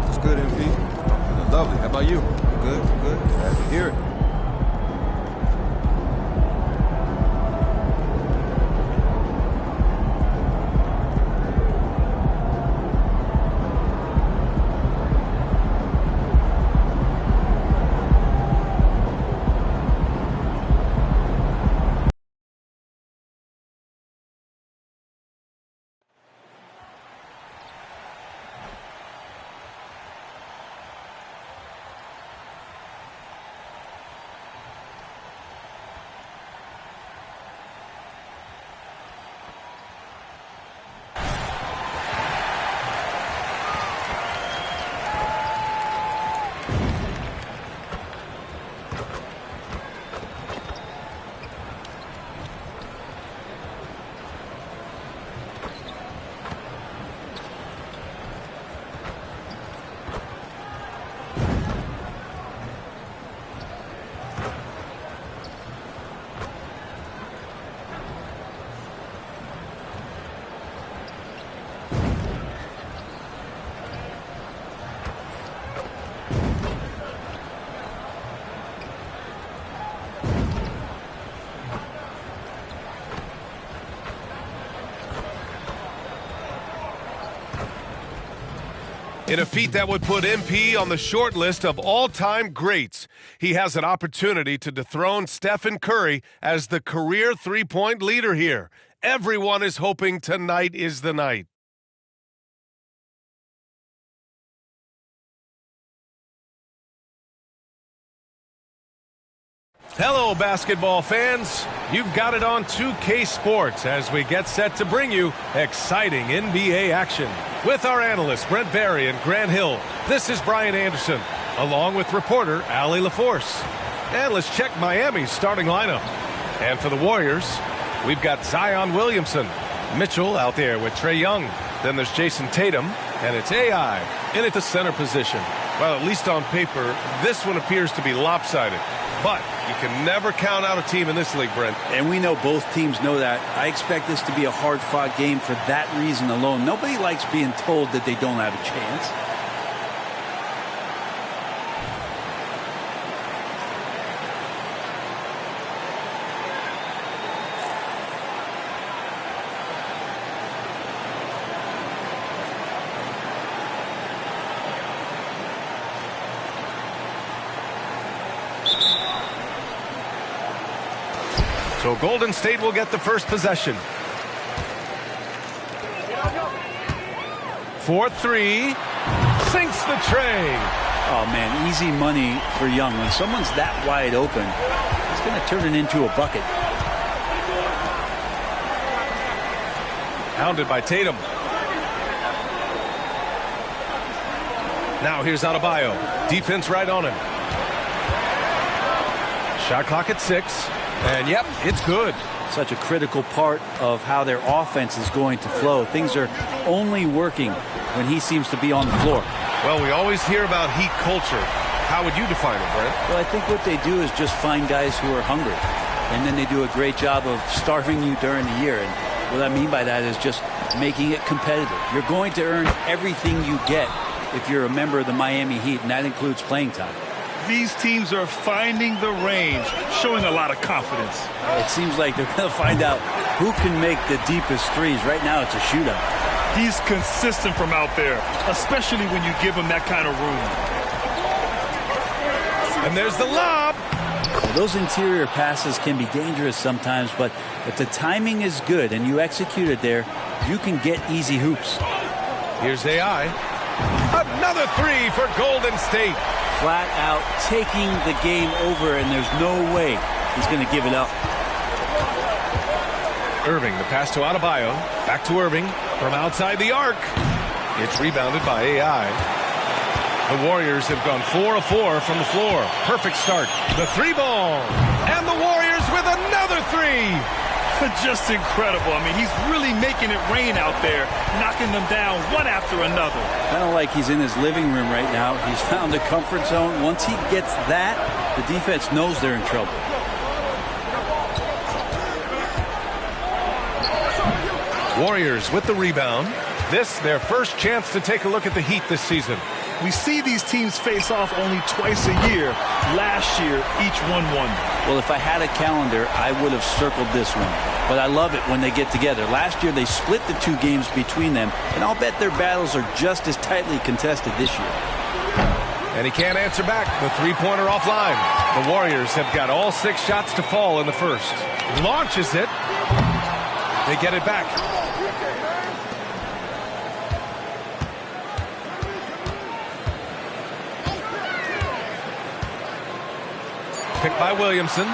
It's good, MP. Feeling lovely. How about you? Good, good. Glad to hear it. In a feat that would put MP on the short list of all-time greats, he has an opportunity to dethrone Stephen Curry as the career three-point leader here. Everyone is hoping tonight is the night. Hello, basketball fans. You've got it on 2K Sports as we get set to bring you exciting NBA action. With our analysts, Brent Barry and Grant Hill, this is Brian Anderson, along with reporter Allie LaForce. And let's check Miami's starting lineup. And for the Warriors, we've got Zion Williamson, Mitchell out there with Trae Young. Then there's Jason Tatum, and it's AI in at the center position. Well, at least on paper, this one appears to be lopsided. But you can never count out a team in this league, Brent. And we know both teams know that. I expect this to be a hard-fought game for that reason alone. Nobody likes being told that they don't have a chance. So Golden State will get the first possession. 4-3. Sinks the tray. Oh, man, easy money for Young. When someone's that wide open, he's going to turn it into a bucket. Hounded by Tatum. Now here's Adebayo. Defense right on him. Shot clock at 6. And, yep, it's good. Such a critical part of how their offense is going to flow. Things are only working when he seems to be on the floor. Well, we always hear about Heat culture. How would you define it, Brent? Well, I think what they do is just find guys who are hungry. And then they do a great job of starving you during the year. And what I mean by that is just making it competitive. You're going to earn everything you get if you're a member of the Miami Heat, and that includes playing time. These teams are finding the range, showing a lot of confidence. It seems like they're going to find out who can make the deepest threes. Right now, it's a shootout. He's consistent from out there, especially when you give him that kind of room. And there's the lob. Well, those interior passes can be dangerous sometimes, but if the timing is good and you execute it there, you can get easy hoops. Here's AI. Another three for Golden State. Flat out taking the game over, and there's no way he's going to give it up. Irving, the pass to Adebayo. Back to Irving from outside the arc. It's rebounded by AI. The Warriors have gone 4 of 4 from the floor. Perfect start. The three ball. And the Warriors with another three. Just incredible. I mean, he's really making it rain out there, knocking them down one after another. Kind of like he's in his living room right now. He's found a comfort zone. Once he gets that, the defense knows they're in trouble. Warriors with the rebound. This, their first chance to take a look at the Heat this season. We see these teams face off only twice a year. Last year, each one won. Well, if I had a calendar, I would have circled this one. But I love it when they get together. Last year, they split the two games between them, and I'll bet their battles are just as tightly contested this year. And he can't answer back. The three-pointer offline. The Warriors have got all 6 shots to fall in the first. Launches it. They get it back. Picked by Williamson.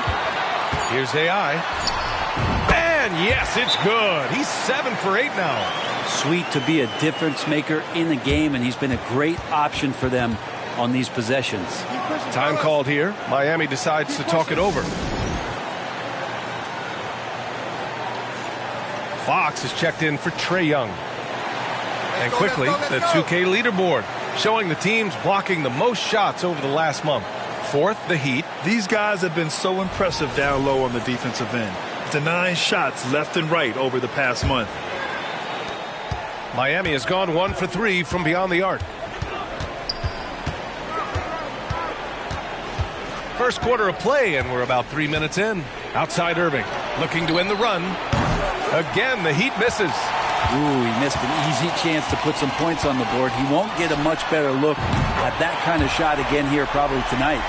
Here's AI. And yes, it's good. He's 7 for 8 now. Sweet to be a difference maker in the game, and he's been a great option for them on these possessions. Time called here. Miami decides to talk it over. Fox is checked in for Trae Young. And quickly, the 2K leaderboard, showing the teams blocking the most shots over the last month. 4th, the Heat. These guys have been so impressive down low on the defensive end, denying shots left and right over the past month. Miami has gone 1 for 3 from beyond the arc. First quarter of play, and we're about 3 minutes in. Outside Irving, looking to end the run. Again, the Heat misses. Ooh, he missed an easy chance to put some points on the board. He won't get a much better look at that kind of shot again here probably tonight.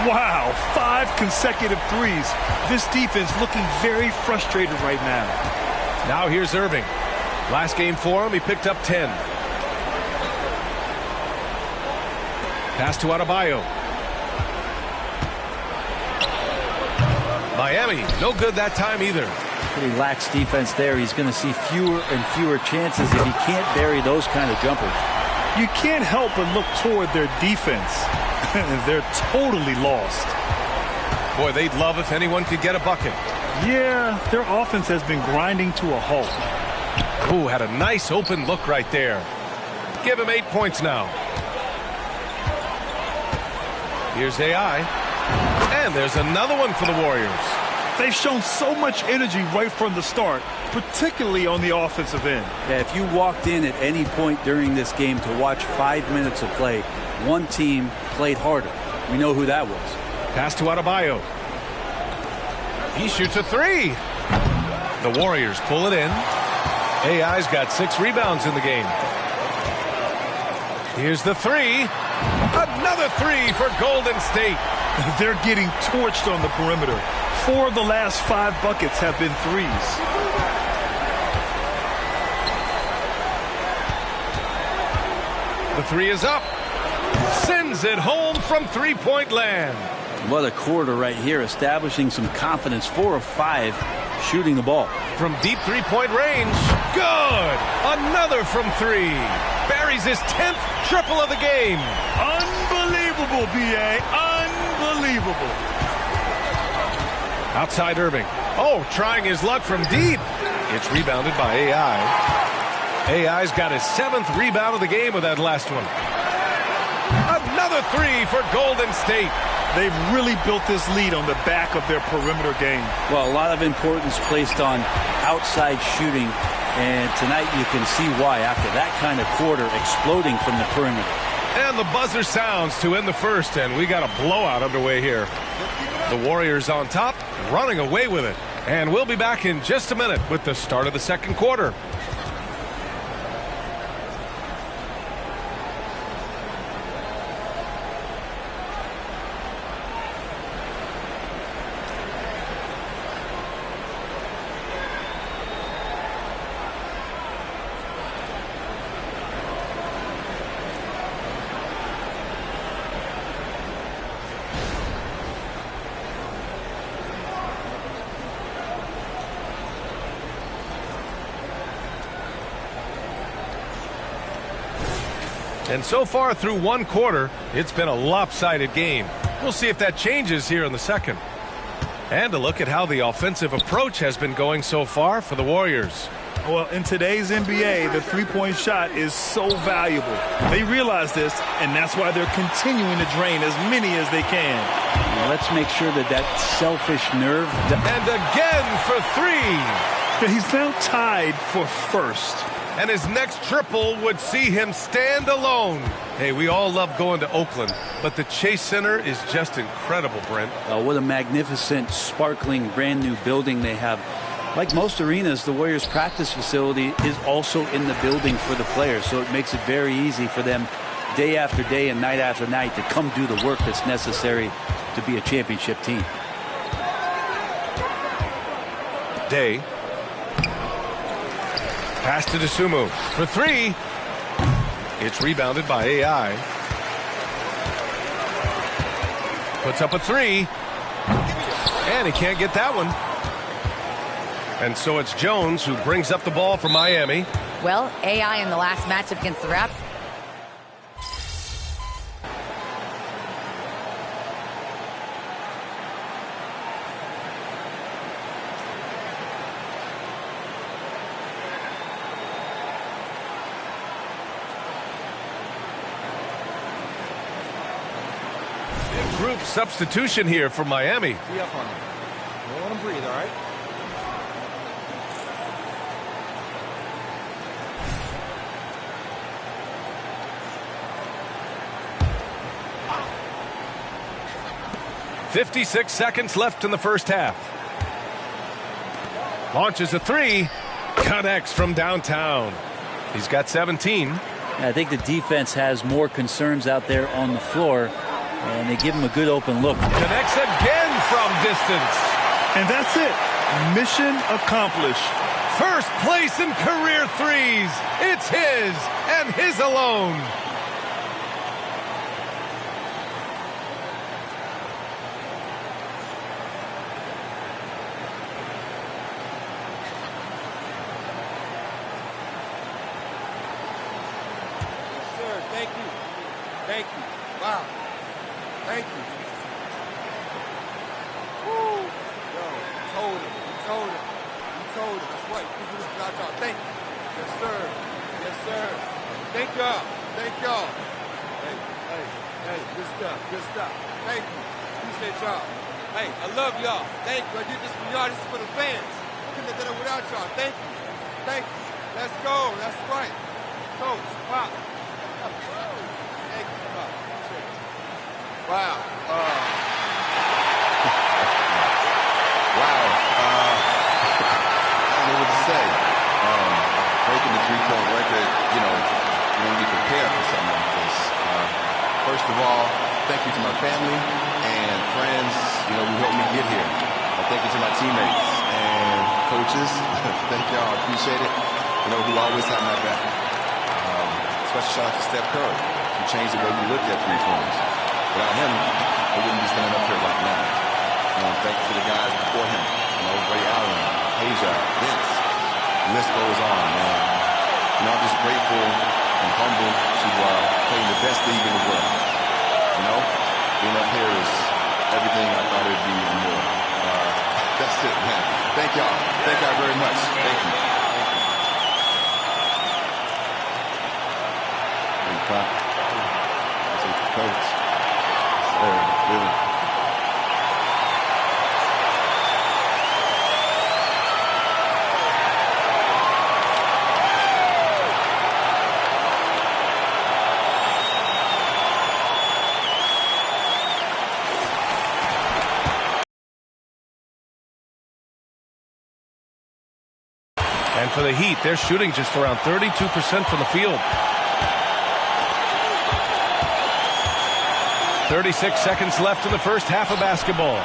Wow, 5 consecutive threes. This defense looking very frustrated right now. Now here's Irving. Last game for him, he picked up 10. Pass to Adebayo. Miami, no good that time either. Pretty lax defense there. He's going to see fewer and fewer chances if he can't bury those kind of jumpers. You can't help but look toward their defense. They're totally lost. Boy, they'd love if anyone could get a bucket. Yeah, their offense has been grinding to a halt. Ooh, had a nice open look right there. Give him 8 points now. Here's AI. And there's another one for the Warriors. They've shown so much energy right from the start, particularly on the offensive end. Yeah, if you walked in at any point during this game to watch 5 minutes of play, one team played harder. We know who that was. Pass to Adebayo. He shoots a 3. The Warriors pull it in. AI's got 6 rebounds in the game. Here's the 3. Another 3 for Golden State. They're getting torched on the perimeter. 4 of the last 5 buckets have been threes. The 3 is up. Sends it home from three-point land. What a quarter right here, establishing some confidence. 4 of 5 shooting the ball. From deep three-point range. Good. Another from 3. Buries his 10th triple of the game. Unbelievable, B.A. Unbelievable. Outside Irving. Oh, trying his luck from deep. It's rebounded by AI. AI's got his 7th rebound of the game with that last one. Another three for Golden State. They've really built this lead on the back of their perimeter game. Well, a lot of importance placed on outside shooting, and tonight you can see why after that kind of quarter exploding from the perimeter. And the buzzer sounds to end the first, and we got a blowout underway here. The Warriors on top, running away with it. And we'll be back in just a minute with the start of the second quarter. And so far through one quarter, it's been a lopsided game. We'll see if that changes here in the second. And a look at how the offensive approach has been going so far for the Warriors. Well, in today's NBA, the three-point shot is so valuable. They realize this, and that's why they're continuing to drain as many as they can. Let's make sure that selfish nerve. And again for three. He's now tied for first. And his next triple would see him stand alone. Hey, we all love going to Oakland, but the Chase Center is just incredible, Brent. What a magnificent, sparkling, brand new building they have. Like most arenas, the Warriors practice facility is also in the building for the players, so it makes it very easy for them day after day and night after night to come do the work that's necessary to be a championship team. Day. Pass to Dosunmu for three. It's rebounded by AI. Puts up a three. And he can't get that one. And so it's Jones who brings up the ball for Miami. Well, AI in the last matchup against the Raptors. Group substitution here for Miami. Be up on him. Don't let him breathe, all right? .56 seconds left in the first half. Launches a three. Connects from downtown. He's got 17. I think the defense has more concerns out there on the floor, and they give him a good open look. Connects again from distance. And that's it. Mission accomplished. First place in career threes. It's his and his alone. Thank you. Wow. Thank you. Woo. Yo, you told him. That's right. You do this without y'all. Thank you. Yes, sir. Yes, sir. Thank y'all. Hey. Good stuff. Thank you. Appreciate y'all. Hey, I love y'all. Thank you. I did this for y'all. This is for the fans. I couldn't have done it without y'all. Thank you. Let's go. That's right. Coach, wow. Thank you. Wow. Wow. I don't know what to say. Breaking the three-point record, when you prepare for something like this. First of all, thank you to my family and friends, who helped me get here. Thank you to my teammates and coaches. Thank y'all. I appreciate it. Who always have my back. Special shout out to Steph Curry, who changed the way we looked at three-pointers. Without him, I wouldn't be standing up here right now. Thank you to the guys before him. Ray Allen, Asia, Vince. The list goes on, man. I'm just grateful and humbled to play in the best league in the world. Being up here is everything I thought it would be and more. That's it, man. Thank y'all. Thank y'all very much. Thank you. Thank you, Coach. And for the Heat, they're shooting just around 32% from the field. 36 seconds left in the first half of basketball.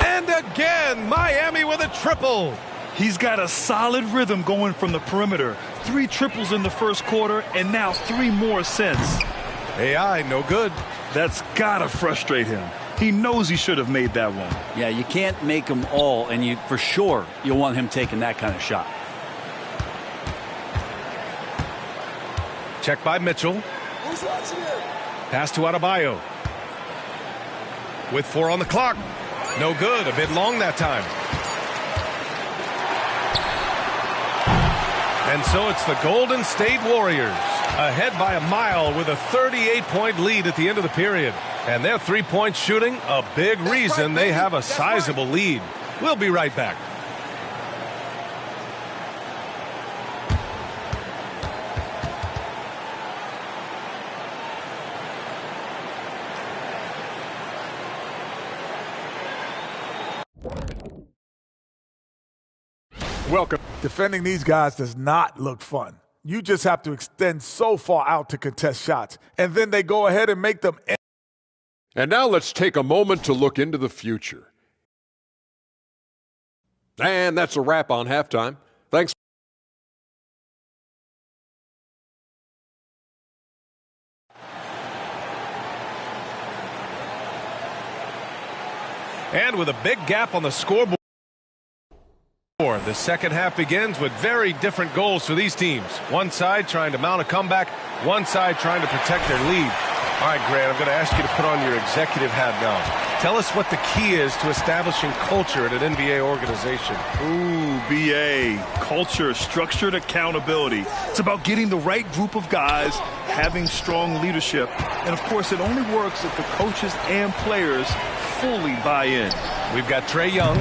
And again, Miami with a triple. He's got a solid rhythm going from the perimeter. 3 triples in the first quarter, and now 3 more since. AI, no good. That's gotta frustrate him. He knows he should have made that one. Yeah, you can't make them all, and for sure you'll want him taking that kind of shot. Check by Mitchell. Pass to Adebayo. With 4 on the clock. No good. A bit long that time. And so it's the Golden State Warriors ahead by a mile with a 38-point lead at the end of the period. And their three-point shooting, a big reason they have a sizable lead. We'll be right back. Welcome. Defending these guys does not look fun. You just have to extend so far out to contest shots, and then they go ahead and make them. And now let's take a moment to look into the future. And that's a wrap on halftime. Thanks. And with a big gap on the scoreboard, the second half begins with very different goals for these teams. One side trying to mount a comeback, one side trying to protect their lead. All right, Grant, I'm going to ask you to put on your executive hat now. Tell us what the key is to establishing culture at an NBA organization. Ooh, BA. Culture, structured accountability. It's about getting the right group of guys, having strong leadership. And, of course, it only works if the coaches and players fully buy in. We've got Trae Young,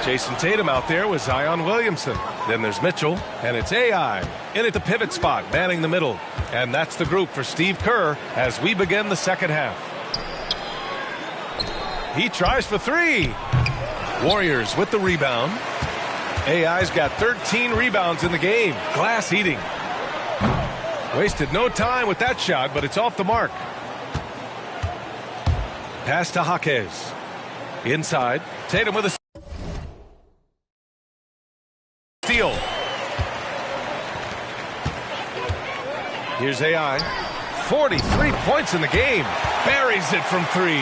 Jason Tatum out there with Zion Williamson. Then there's Mitchell, and it's AI in at the pivot spot, manning the middle. And that's the group for Steve Kerr as we begin the second half. He tries for 3. Warriors with the rebound. AI's got 13 rebounds in the game. Glass eating. Wasted no time with that shot, but it's off the mark. Pass to Jaquez. Inside. Tatum with a steal. Here's AI. 43 points in the game. Buries it from 3.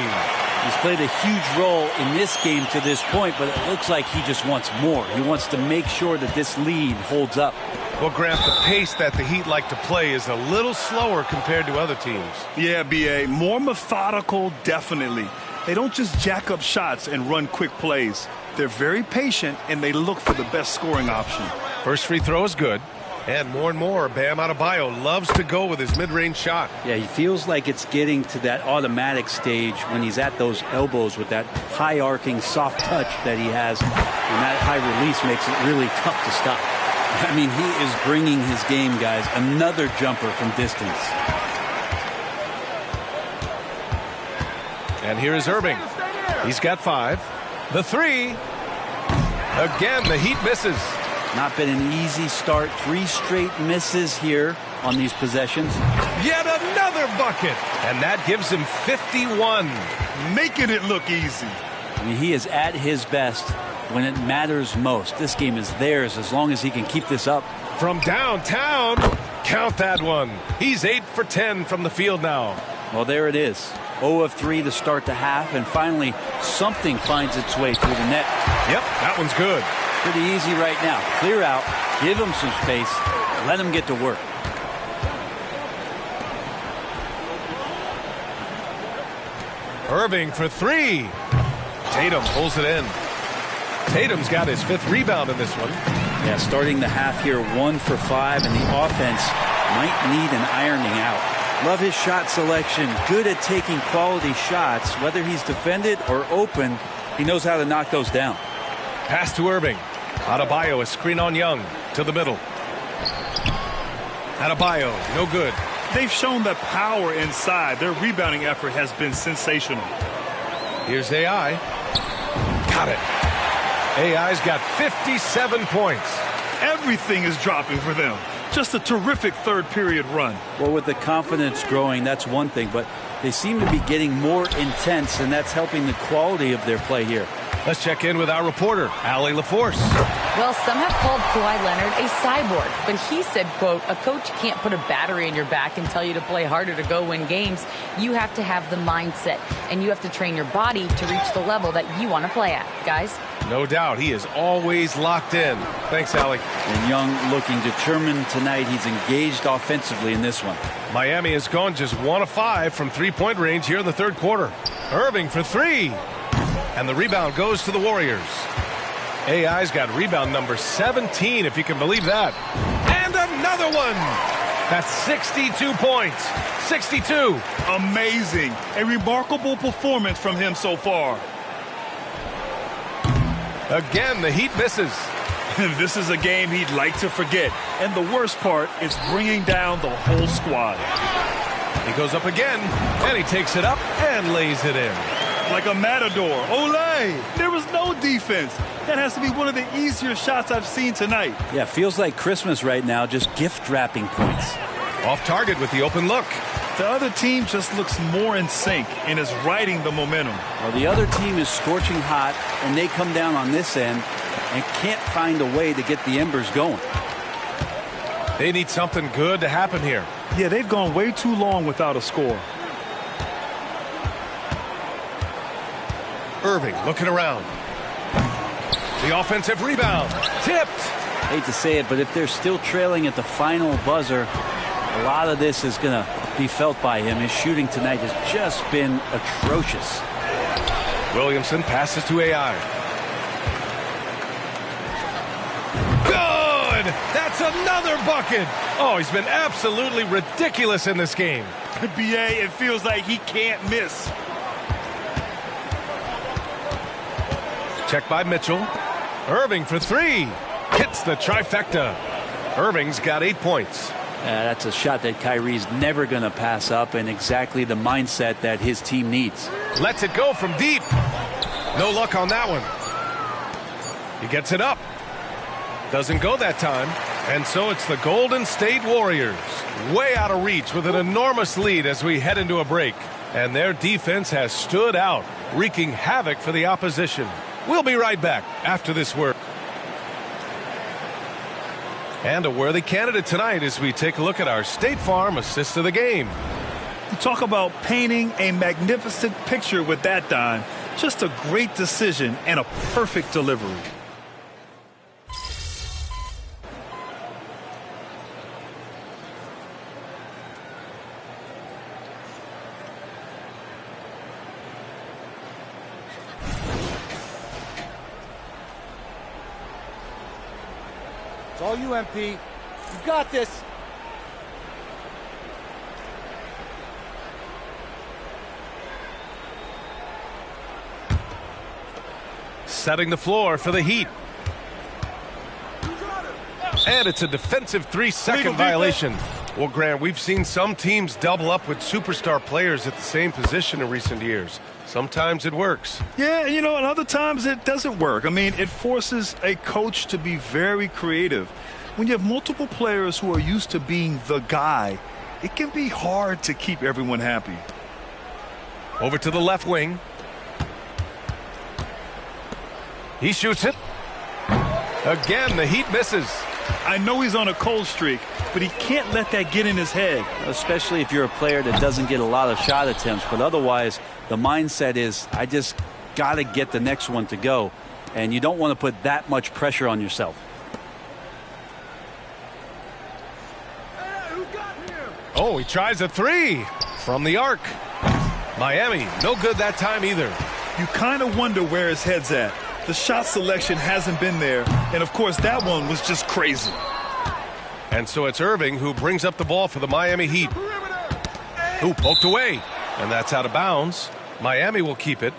He's played a huge role in this game to this point, but it looks like he just wants more. He wants to make sure that this lead holds up. Well, Grant, the pace that the Heat like to play is a little slower compared to other teams. Yeah, BA. More methodical, definitely. They don't just jack up shots and run quick plays. They're very patient, and they look for the best scoring option. First free throw is good. And more, Bam Adebayo loves to go with his mid-range shot. Yeah, he feels like it's getting to that automatic stage when he's at those elbows with that high-arcing soft touch that he has. And that high release makes it really tough to stop. I mean, he is bringing his game, guys. Another jumper from distance. And here is Irving. He's got 5. The 3. Again, the Heat misses. Not been an easy start. 3 straight misses here on these possessions. Yet another bucket. And that gives him 51. Making it look easy. I mean, he is at his best when it matters most. This game is theirs as long as he can keep this up. From downtown, count that one. He's 8 for 10 from the field now. Well, there it is. 0 of 3 to start the half, and finally something finds its way through the net. Yep, that one's good. Pretty easy right now. Clear out, give him some space, let him get to work. Irving for 3. Tatum pulls it in. Tatum's got his 5th rebound in this one. Yeah, starting the half here 1 for 5, and the offense might need an ironing out. Love his shot selection. Good at taking quality shots. Whether he's defended or open, he knows how to knock those down. Pass to Irving. Adebayo, a screen on Young. To the middle. Adebayo, no good. They've shown that power inside. Their rebounding effort has been sensational. Here's AI. Got it. AI's got 57 points. Everything is dropping for them. Just a terrific third period run. Well, with the confidence growing, that's one thing, but they seem to be getting more intense, and that's helping the quality of their play here. Let's check in with our reporter, Allie LaForce. Well, some have called Kawhi Leonard a cyborg, but he said, quote, a coach can't put a battery in your back and tell you to play harder to go win games. You have to have the mindset, and you have to train your body to reach the level that you want to play at, guys. No doubt. He is always locked in. Thanks, Allie. And Young looking determined tonight. He's engaged offensively in this one. Miami has gone just 1 of 5 from three-point range here in the third quarter. Irving for 3. And the rebound goes to the Warriors. AI's got rebound number 17, if you can believe that. And another one. That's 62 points. 62. Amazing. A remarkable performance from him so far. Again, the Heat misses. This is a game he'd like to forget. And the worst part is bringing down the whole squad. He goes up again, and he takes it up and lays it in. Like a matador. Olay! There was no defense. That has to be one of the easier shots I've seen tonight. Yeah, feels like Christmas right now, just gift wrapping points. Off target with the open look. The other team just looks more in sync and is riding the momentum. Well, the other team is scorching hot, and they come down on this end and can't find a way to get the embers going. They need something good to happen here. Yeah, they've gone way too long without a score. Irving looking around. The offensive rebound. Tipped. Hate to say it, but if they're still trailing at the final buzzer, a lot of this is going to be felt by him. His shooting tonight has just been atrocious. Williamson passes to AI. Good! That's another bucket! Oh, he's been absolutely ridiculous in this game. BA, it feels like he can't miss. Check by Mitchell. Irving for 3. Hits the trifecta. Irving's got 8 points. That's a shot that Kyrie's never going to pass up, and exactly the mindset that his team needs. Lets it go from deep. No luck on that one. He gets it up. Doesn't go that time. And so it's the Golden State Warriors, way out of reach with an enormous lead as we head into a break. And their defense has stood out, wreaking havoc for the opposition. We'll be right back after this word. And a worthy candidate tonight as we take a look at our State Farm assist of the game. You talk about painting a magnificent picture with that dime. Just a great decision and a perfect delivery. It's all you, MP. You got this. Setting the floor for the Heat. And it's a defensive 3-second violation. Well, Grant, we've seen some teams double up with superstar players at the same position in recent years. Sometimes it works. Yeah, and other times it doesn't work. I mean, it forces a coach to be very creative. When you have multiple players who are used to being the guy, it can be hard to keep everyone happy. Over to the left wing. He shoots it. Again, the Heat misses. I know he's on a cold streak, but he can't let that get in his head. Especially if you're a player that doesn't get a lot of shot attempts, but otherwise the mindset is, I just got to get the next one to go, and you don't want to put that much pressure on yourself. Oh, he tries a 3 from the arc. Miami, no good that time either. You kind of wonder where his head's at. The shot selection hasn't been there, and of course that one was just crazy. And so it's Irving who brings up the ball for the Miami Heat. Who poked away, and that's out of bounds. Miami will keep it.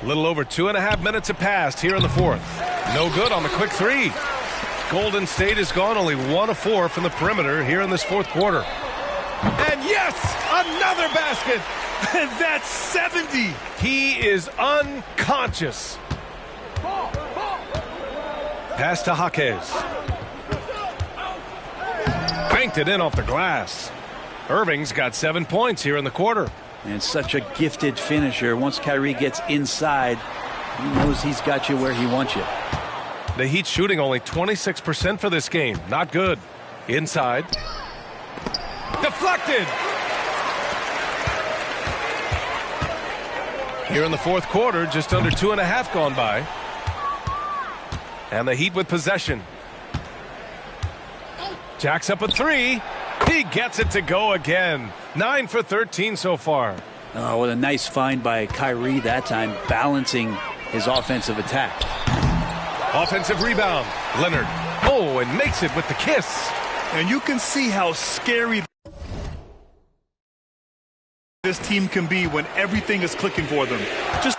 A little over 2.5 minutes have passed here in the fourth. No good on the quick 3. Golden State has gone only 1 of 4 from the perimeter here in this fourth quarter. And yes, another basket. And that's 70. He is unconscious. Pass to Jaquez. Banked it in off the glass. Irving's got 7 points here in the quarter. And such a gifted finisher. Once Kyrie gets inside, he knows he's got you where he wants you. The Heat shooting only 26% for this game. Not good. Inside. Deflected. Here in the fourth quarter, just under 2.5 gone by. And the Heat with possession. Jacks up a 3. He gets it to go again. 9 for 13 so far. Oh, what a nice find by Kyrie that time, balancing his offensive attack. Offensive rebound. Leonard. Oh, and makes it with the kiss. And you can see how scary this team can be when everything is clicking for them. Just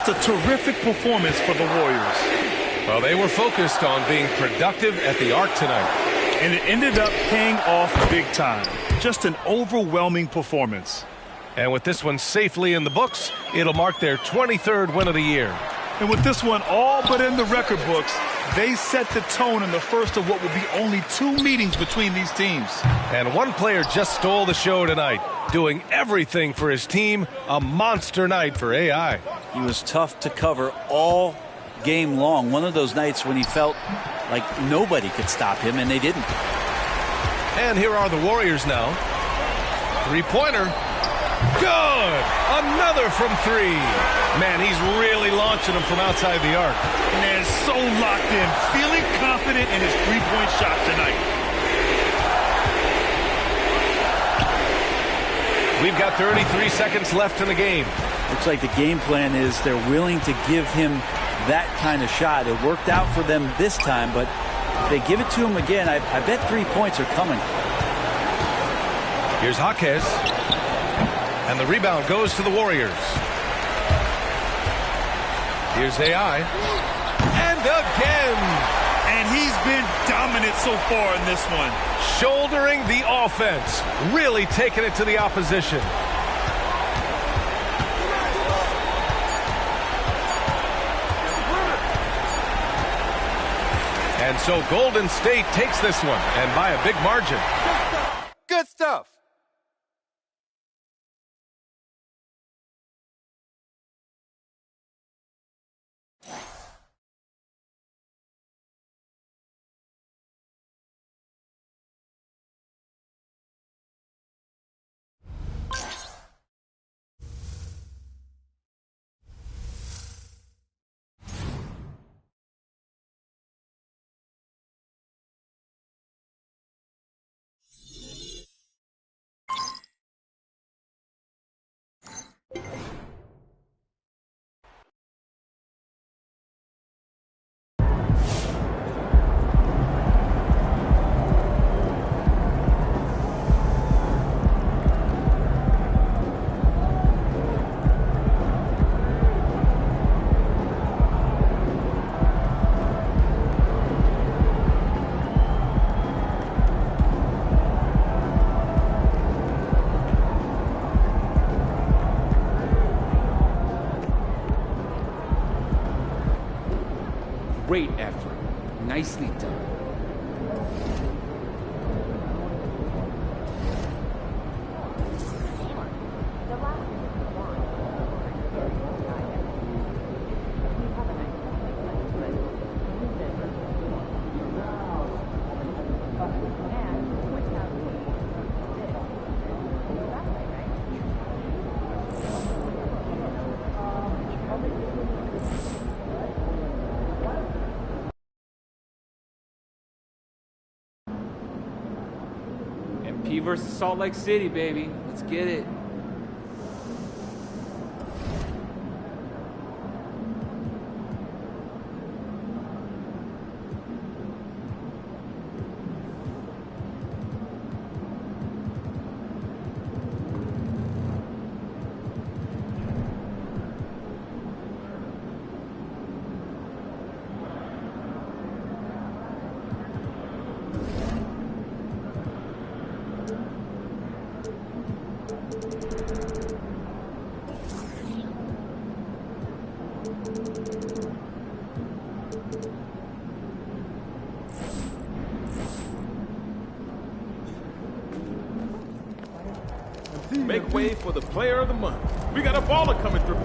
a terrific performance for the Warriors. Well, they were focused on being productive at the arc tonight. And it ended up paying off big time. Just an overwhelming performance. And with this one safely in the books, it'll mark their 23rd win of the year. And with this one all but in the record books, they set the tone in the first of what will be only 2 meetings between these teams. And one player just stole the show tonight, doing everything for his team. A monster night for AI. He was tough to cover all game long. One of those nights when he felt like nobody could stop him, and they didn't. And here are the Warriors now. 3-pointer. Good! Another from 3. Man, he's really launching them from outside the arc. Man, so locked in, feeling confident in his 3-point shot tonight. We've got 33 seconds left in the game. Looks like the game plan is they're willing to give him that kind of shot. It worked out for them this time, but if they give it to him again, I bet 3 points are coming. Here's Jaquez. And the rebound goes to the Warriors. Here's AI. And again. And he's been dominant so far in this one. Shouldering the offense. Really taking it to the opposition. And so Golden State takes this one, and by a big margin. Good stuff. Great effort. Nicely done. MP versus Salt Lake City, baby. Let's get it. Make way for the player of the month. We got a baller coming through.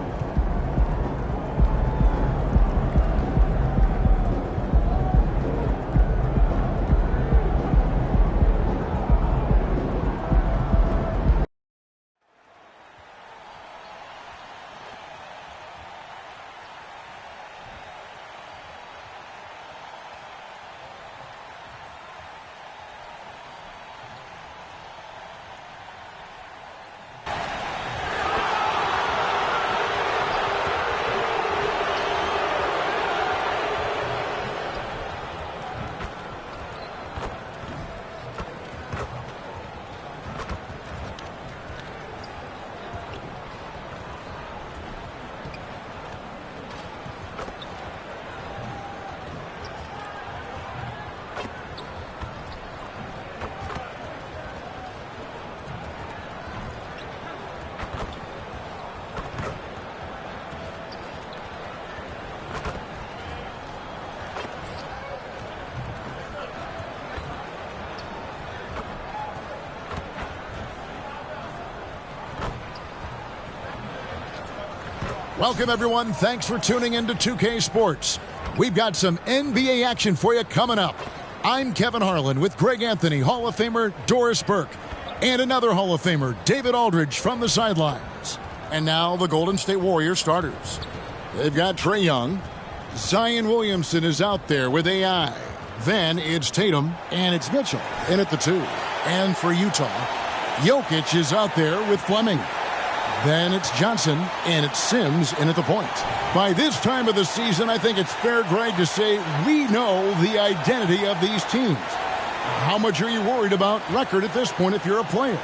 Welcome, everyone. Thanks for tuning in to 2K Sports. We've got some NBA action for you coming up. I'm Kevin Harlan with Greg Anthony, Hall of Famer Doris Burke, and another Hall of Famer, David Aldridge, from the sidelines. And now the Golden State Warriors starters. They've got Trae Young. Zion Williamson is out there with AI. Then it's Tatum, and it's Mitchell in at the 2. And for Utah, Jokic is out there with Fleming. Then it's Johnson, and it's Sims in at the point. By this time of the season, I think it's fair, Greg, to say we know the identity of these teams. How much are you worried about record at this point if you're a player?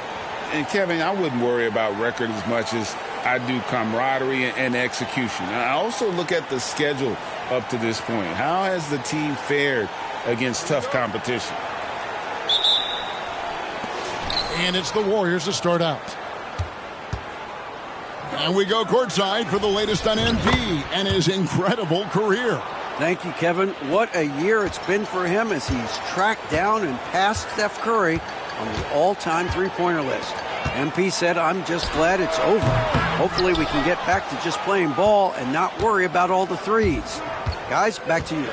And, Kevin, I wouldn't worry about record as much as I do camaraderie and execution. I also look at the schedule up to this point. How has the team fared against tough competition? And it's the Warriors to start out. And we go courtside for the latest on MP and his incredible career. Thank you, Kevin. What a year it's been for him as he's tracked down and passed Steph Curry on the all-time three-pointer list. MP said, "I'm just glad it's over. Hopefully we can get back to just playing ball and not worry about all the threes." Guys, back to you.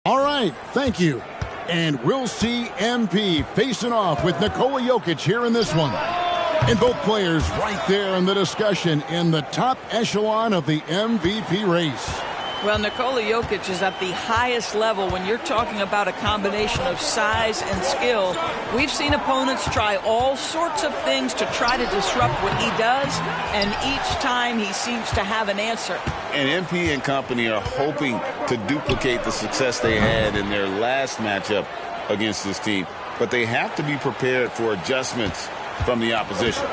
All right, thank you. And we'll see MP facing off with Nikola Jokic here in this one. And both players right there in the discussion in the top echelon of the MVP race. Well, Nikola Jokic is at the highest level when you're talking about a combination of size and skill. We've seen opponents try all sorts of things to try to disrupt what he does, and each time he seems to have an answer. And MP and company are hoping to duplicate the success they had in their last matchup against this team, but they have to be prepared for adjustments from the opposition.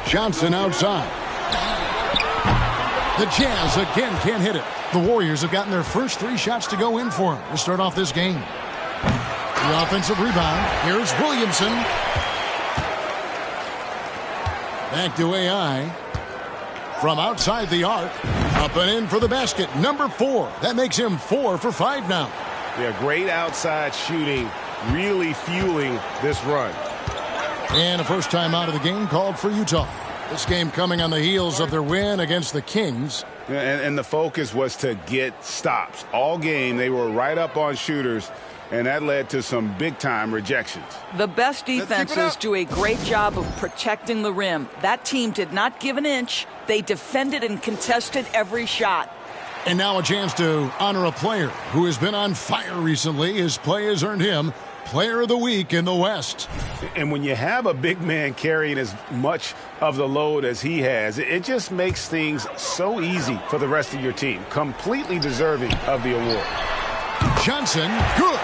Johnson outside. The Jazz again can't hit it. The Warriors have gotten their first 3 shots to go in for them to start off this game. The offensive rebound. Here's Williamson. Back to AI. From outside the arc. Up and in for the basket. Number 4. That makes him 4 for 5 now. Yeah, great outside shooting, really fueling this run. And a first time out of the game called for Utah. This game coming on the heels of their win against the Kings. And the focus was to get stops. All game, they were right up on shooters, and that led to some big-time rejections. The best defenses do a great job of protecting the rim. That team did not give an inch. They defended and contested every shot. And now a chance to honor a player who has been on fire recently. His play has earned him Player of the Week in the West. And when you have a big man carrying as much of the load as he has, it just makes things so easy for the rest of your team. Completely deserving of the award. Johnson, good.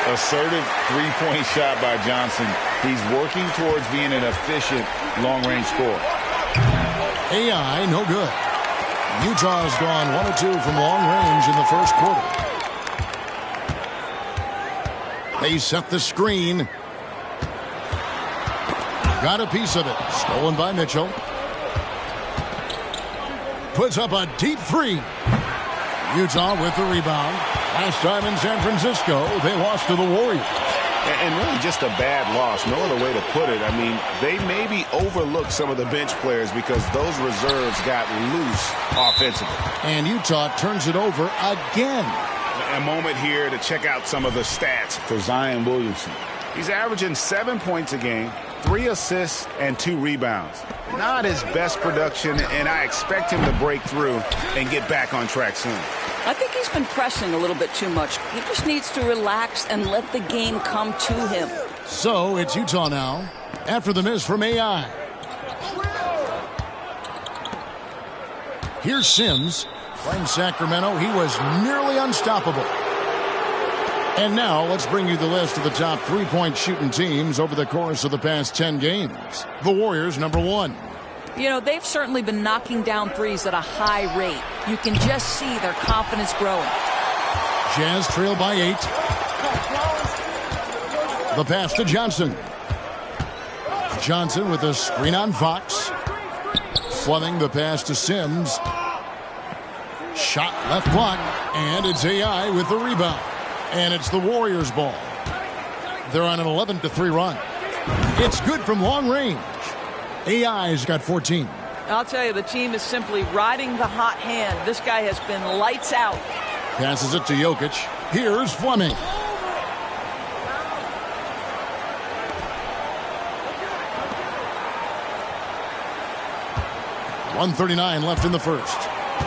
Assertive three-point shot by Johnson. He's working towards being an efficient long-range scorer. AI, no good. Utah's gone 1 of 2 from long range in the first quarter. They set the screen. Got a piece of it. Stolen by Mitchell. Puts up a deep three. Utah with the rebound. Last time in San Francisco, they lost to the Warriors. And really just a bad loss. No other way to put it. I mean, they maybe overlooked some of the bench players because those reserves got loose offensively. And Utah turns it over again. A moment here to check out some of the stats for Zion Williamson. He's averaging 7 points a game, 3 assists, and 2 rebounds. Not his best production, and I expect him to break through and get back on track soon. I think he's been pressing a little bit too much. He just needs to relax and let the game come to him. So it's Utah now, after the miss from AI. Here's Sims. Playing Sacramento, he was nearly unstoppable. And now let's bring you the list of the top three-point shooting teams over the course of the past 10 games. The Warriors, number 1. You know, they've certainly been knocking down threes at a high rate. You can just see their confidence growing. Jazz trail by 8. The pass to Johnson. Johnson with a screen on Fox. Fleming the pass to Sims. Shot left block, and it's AI with the rebound. And it's the Warriors' ball. They're on an 11-3 run. It's good from long range. AI's got 14. I'll tell you, the team is simply riding the hot hand. This guy has been lights out. Passes it to Jokic. Here's Fleming. .139 left in the first.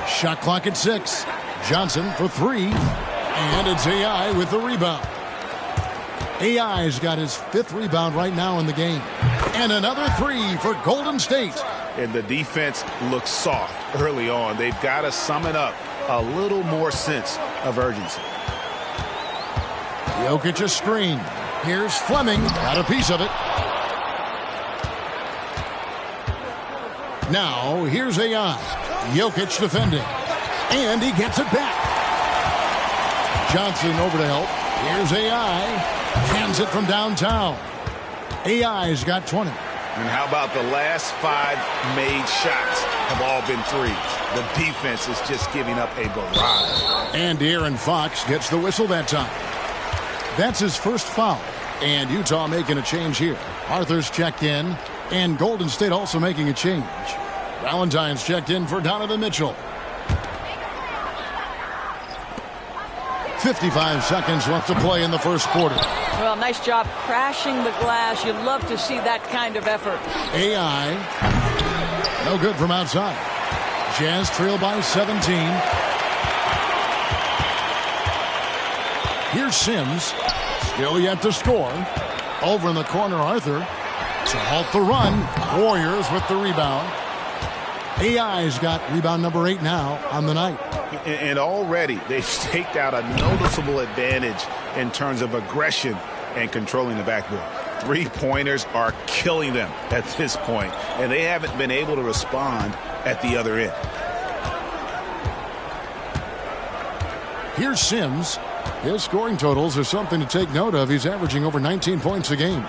Shot clock at 6. Johnson for 3. And it's AI with the rebound. AI's got his 5th rebound right now in the game. And another 3 for Golden State. And the defense looks soft early on. They've got to sum it up. A little more sense of urgency. Jokic a screen. Here's Fleming. Got a piece of it. Now, here's AI. Jokic defending. And he gets it back. Johnson over to help. Here's AI. Hands it from downtown. AI's got 20. And how about the last 5 made shots have all been threes? The defense is just giving up a barrage. And De'Aaron Fox gets the whistle that time. That's his first foul. And Utah making a change here. Arthur's checked in. And Golden State also making a change. Valentine's checked in for Donovan Mitchell. 55 seconds left to play in the first quarter. Well, nice job crashing the glass. You'd love to see that kind of effort. AI, no good from outside. Jazz trail by 17. Here's Sims, still yet to score. Over in the corner, Arthur to halt the run. Warriors with the rebound. AI's got rebound number 8 now on the night. And already they've staked out a noticeable advantage in terms of aggression and controlling the backboard. 3-pointers are killing them at this point, and they haven't been able to respond at the other end. Here's Sims. His scoring totals are something to take note of. He's averaging over 19 points a game.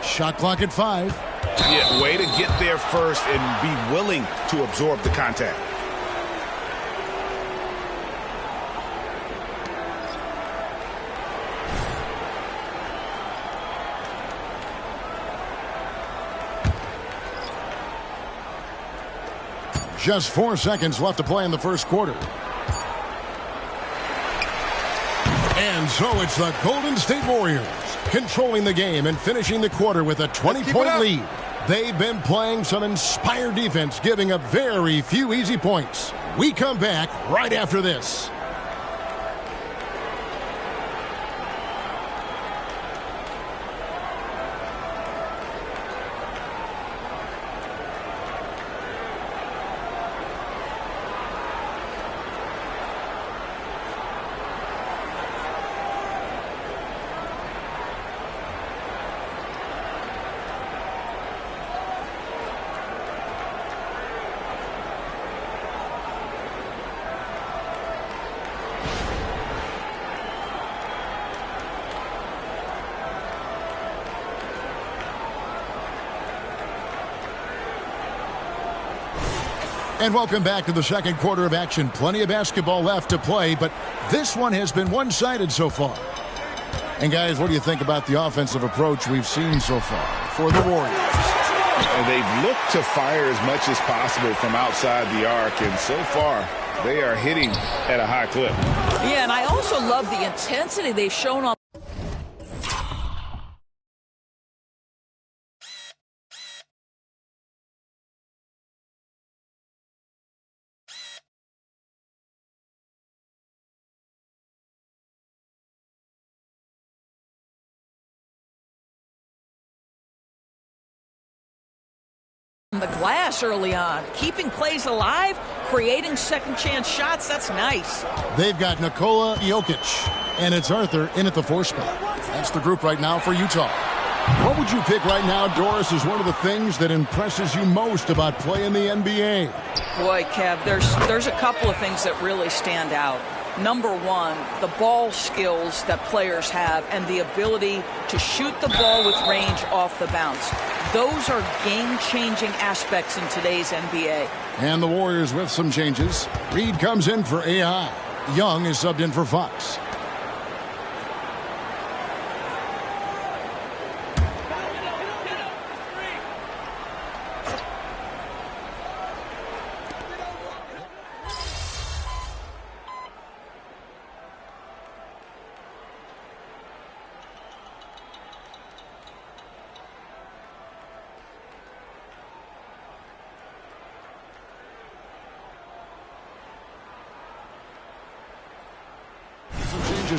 Shot clock at 5. Yeah, way to get there first and be willing to absorb the contact. Just 4 seconds left to play in the first quarter. And so it's the Golden State Warriors controlling the game and finishing the quarter with a 20-point lead. They've been playing some inspired defense, giving up very few easy points. We come back right after this. And welcome back to the second quarter of action. Plenty of basketball left to play, but this one has been one-sided so far. And guys, what do you think about the offensive approach we've seen so far for the Warriors? They've looked to fire as much as possible from outside the arc, and so far they are hitting at a high clip. Yeah, and I also love the intensity they've shown on the glass early on, keeping plays alive, creating second chance shots. That's nice. They've got Nikola Jokic, and it's Arthur in at the 4 spot. That's the group right now for Utah. What would you pick right now, Doris, is one of the things that impresses you most about playing the NBA? Boy, Kev, there's a couple of things that really stand out. Number one, the ball skills that players have and the ability to shoot the ball with range off the bounce. Those are game-changing aspects in today's NBA. And the Warriors with some changes. Reed comes in for AI. Young is subbed in for Fox.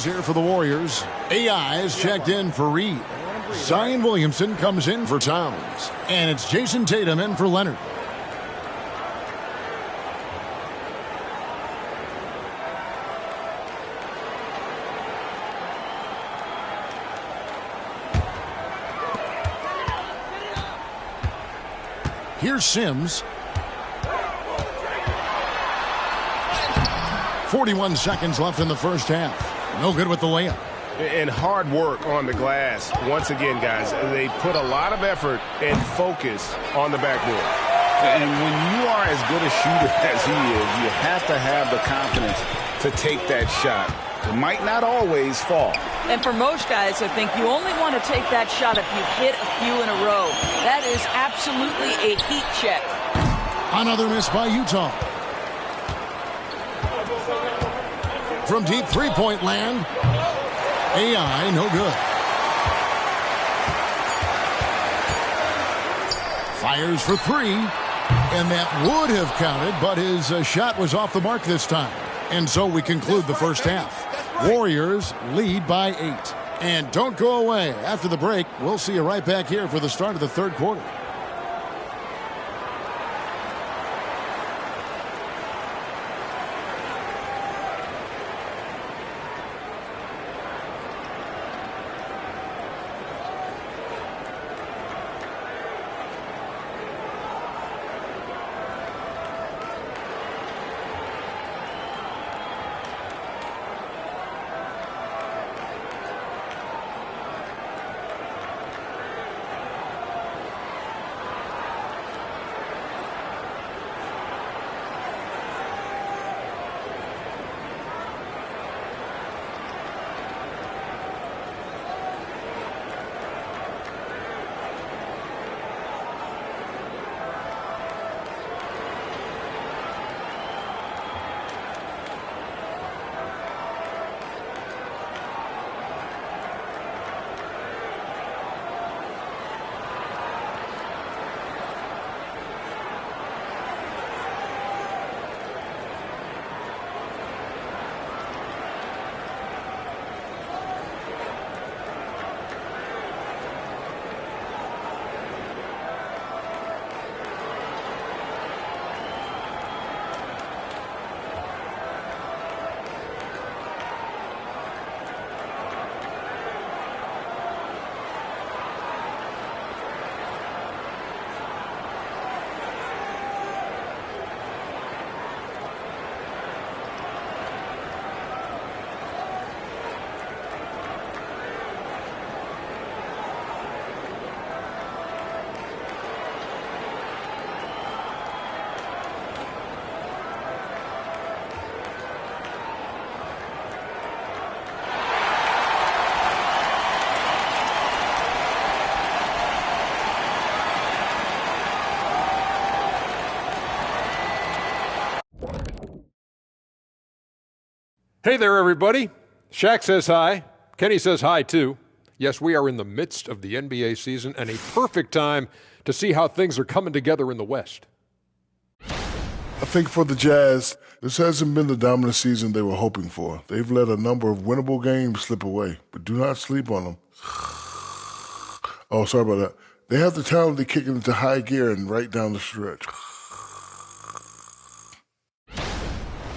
Here for the Warriors. AI is checked in for Reed. Zion Williamson comes in for Towns. And it's Jason Tatum in for Leonard. Here's Sims. 41 seconds left in the first half. No good with the layup. And hard work on the glass. Once again, guys, they put a lot of effort and focus on the backboard. And when you are as good a shooter as he is, you have to have the confidence to take that shot. It might not always fall. And for most guys, I think you only want to take that shot if you've hit a few in a row. That is absolutely a heat check. Another miss by Utah. From deep three-point land, AI, no good. Fires for 3, and that would have counted, but his shot was off the mark this time. And so we conclude the first half. Warriors lead by 8. And don't go away. After the break, we'll see you right back here for the start of the third quarter. Hey there, everybody. Shaq says hi. Kenny says hi, too. Yes, we are in the midst of the NBA season and a perfect time to see how things are coming together in the West. I think for the Jazz, this hasn't been the dominant season they were hoping for. They've let a number of winnable games slip away, but do not sleep on them. Oh, sorry about that. They have the talent to kick it into high gear and right down the stretch.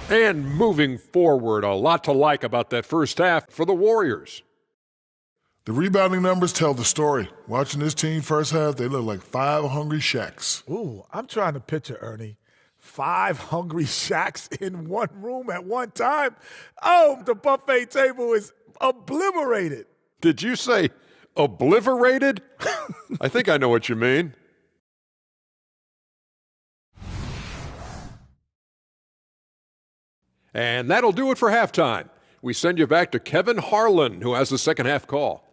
And moving forward, a lot to like about that first half for the Warriors. The rebounding numbers tell the story. Watching this team first half, they look like 5 hungry Shaqs. Ooh, I'm trying to picture, Ernie. 5 hungry Shaqs in one room at one time. Oh, the buffet table is obliterated. Did you say obliterated? I think I know what you mean. And that'll do it for halftime. We send you back to Kevin Harlan, who has the second half call.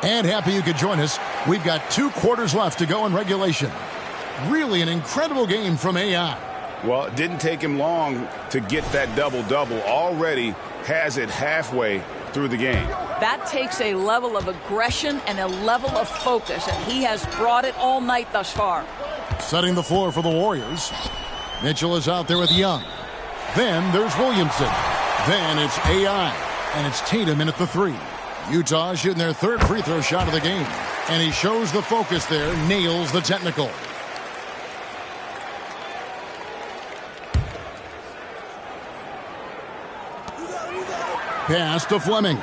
And happy you could join us. We've got 2 quarters left to go in regulation. Really an incredible game from AI. Well, it didn't take him long to get that double-double. Already has it halfway through the game. That takes a level of aggression and a level of focus, and he has brought it all night thus far. Setting the floor for the Warriors. Mitchell is out there with Young. Then there's Williamson. Then it's AI. And it's Tatum in at the 3. Utah shooting their 3rd free throw shot of the game. And he shows the focus there, nails the technical. Pass to Fleming.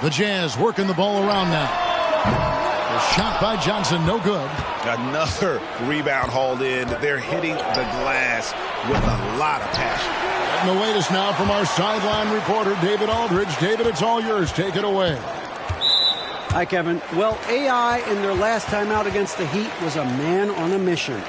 The Jazz working the ball around now. The shot by Johnson, no good. Another rebound hauled in. They're hitting the glass with a lot of passion. And the latest now from our sideline reporter, David Aldridge. David, it's all yours. Take it away. Hi, Kevin. Well, AI in their last time out against the Heat was a man on a mission.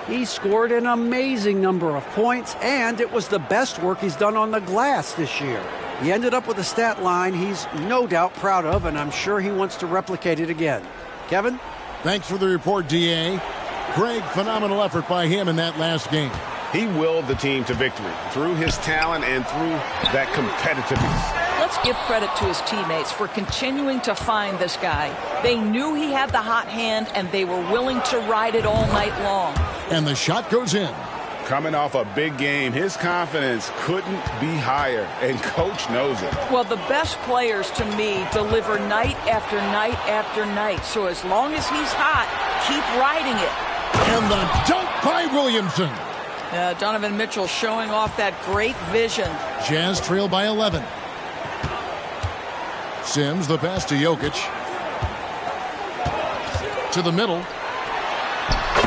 He scored an amazing number of points, and it was the best work he's done on the glass this year. He ended up with a stat line he's no doubt proud of, and I'm sure he wants to replicate it again. Kevin? Thanks for the report, D.A. Greg, phenomenal effort by him in that last game. He willed the team to victory through his talent and through that competitiveness. Let's give credit to his teammates for continuing to find this guy. They knew he had the hot hand, and they were willing to ride it all night long. And the shot goes in. Coming off a big game, his confidence couldn't be higher, and Coach knows it. Well, the best players, to me, deliver night after night after night. So as long as he's hot, keep riding it. And the dunk by Williamson. Donovan Mitchell showing off that great vision. Jazz trail by 11. Sims, the pass to Jokic. To the middle.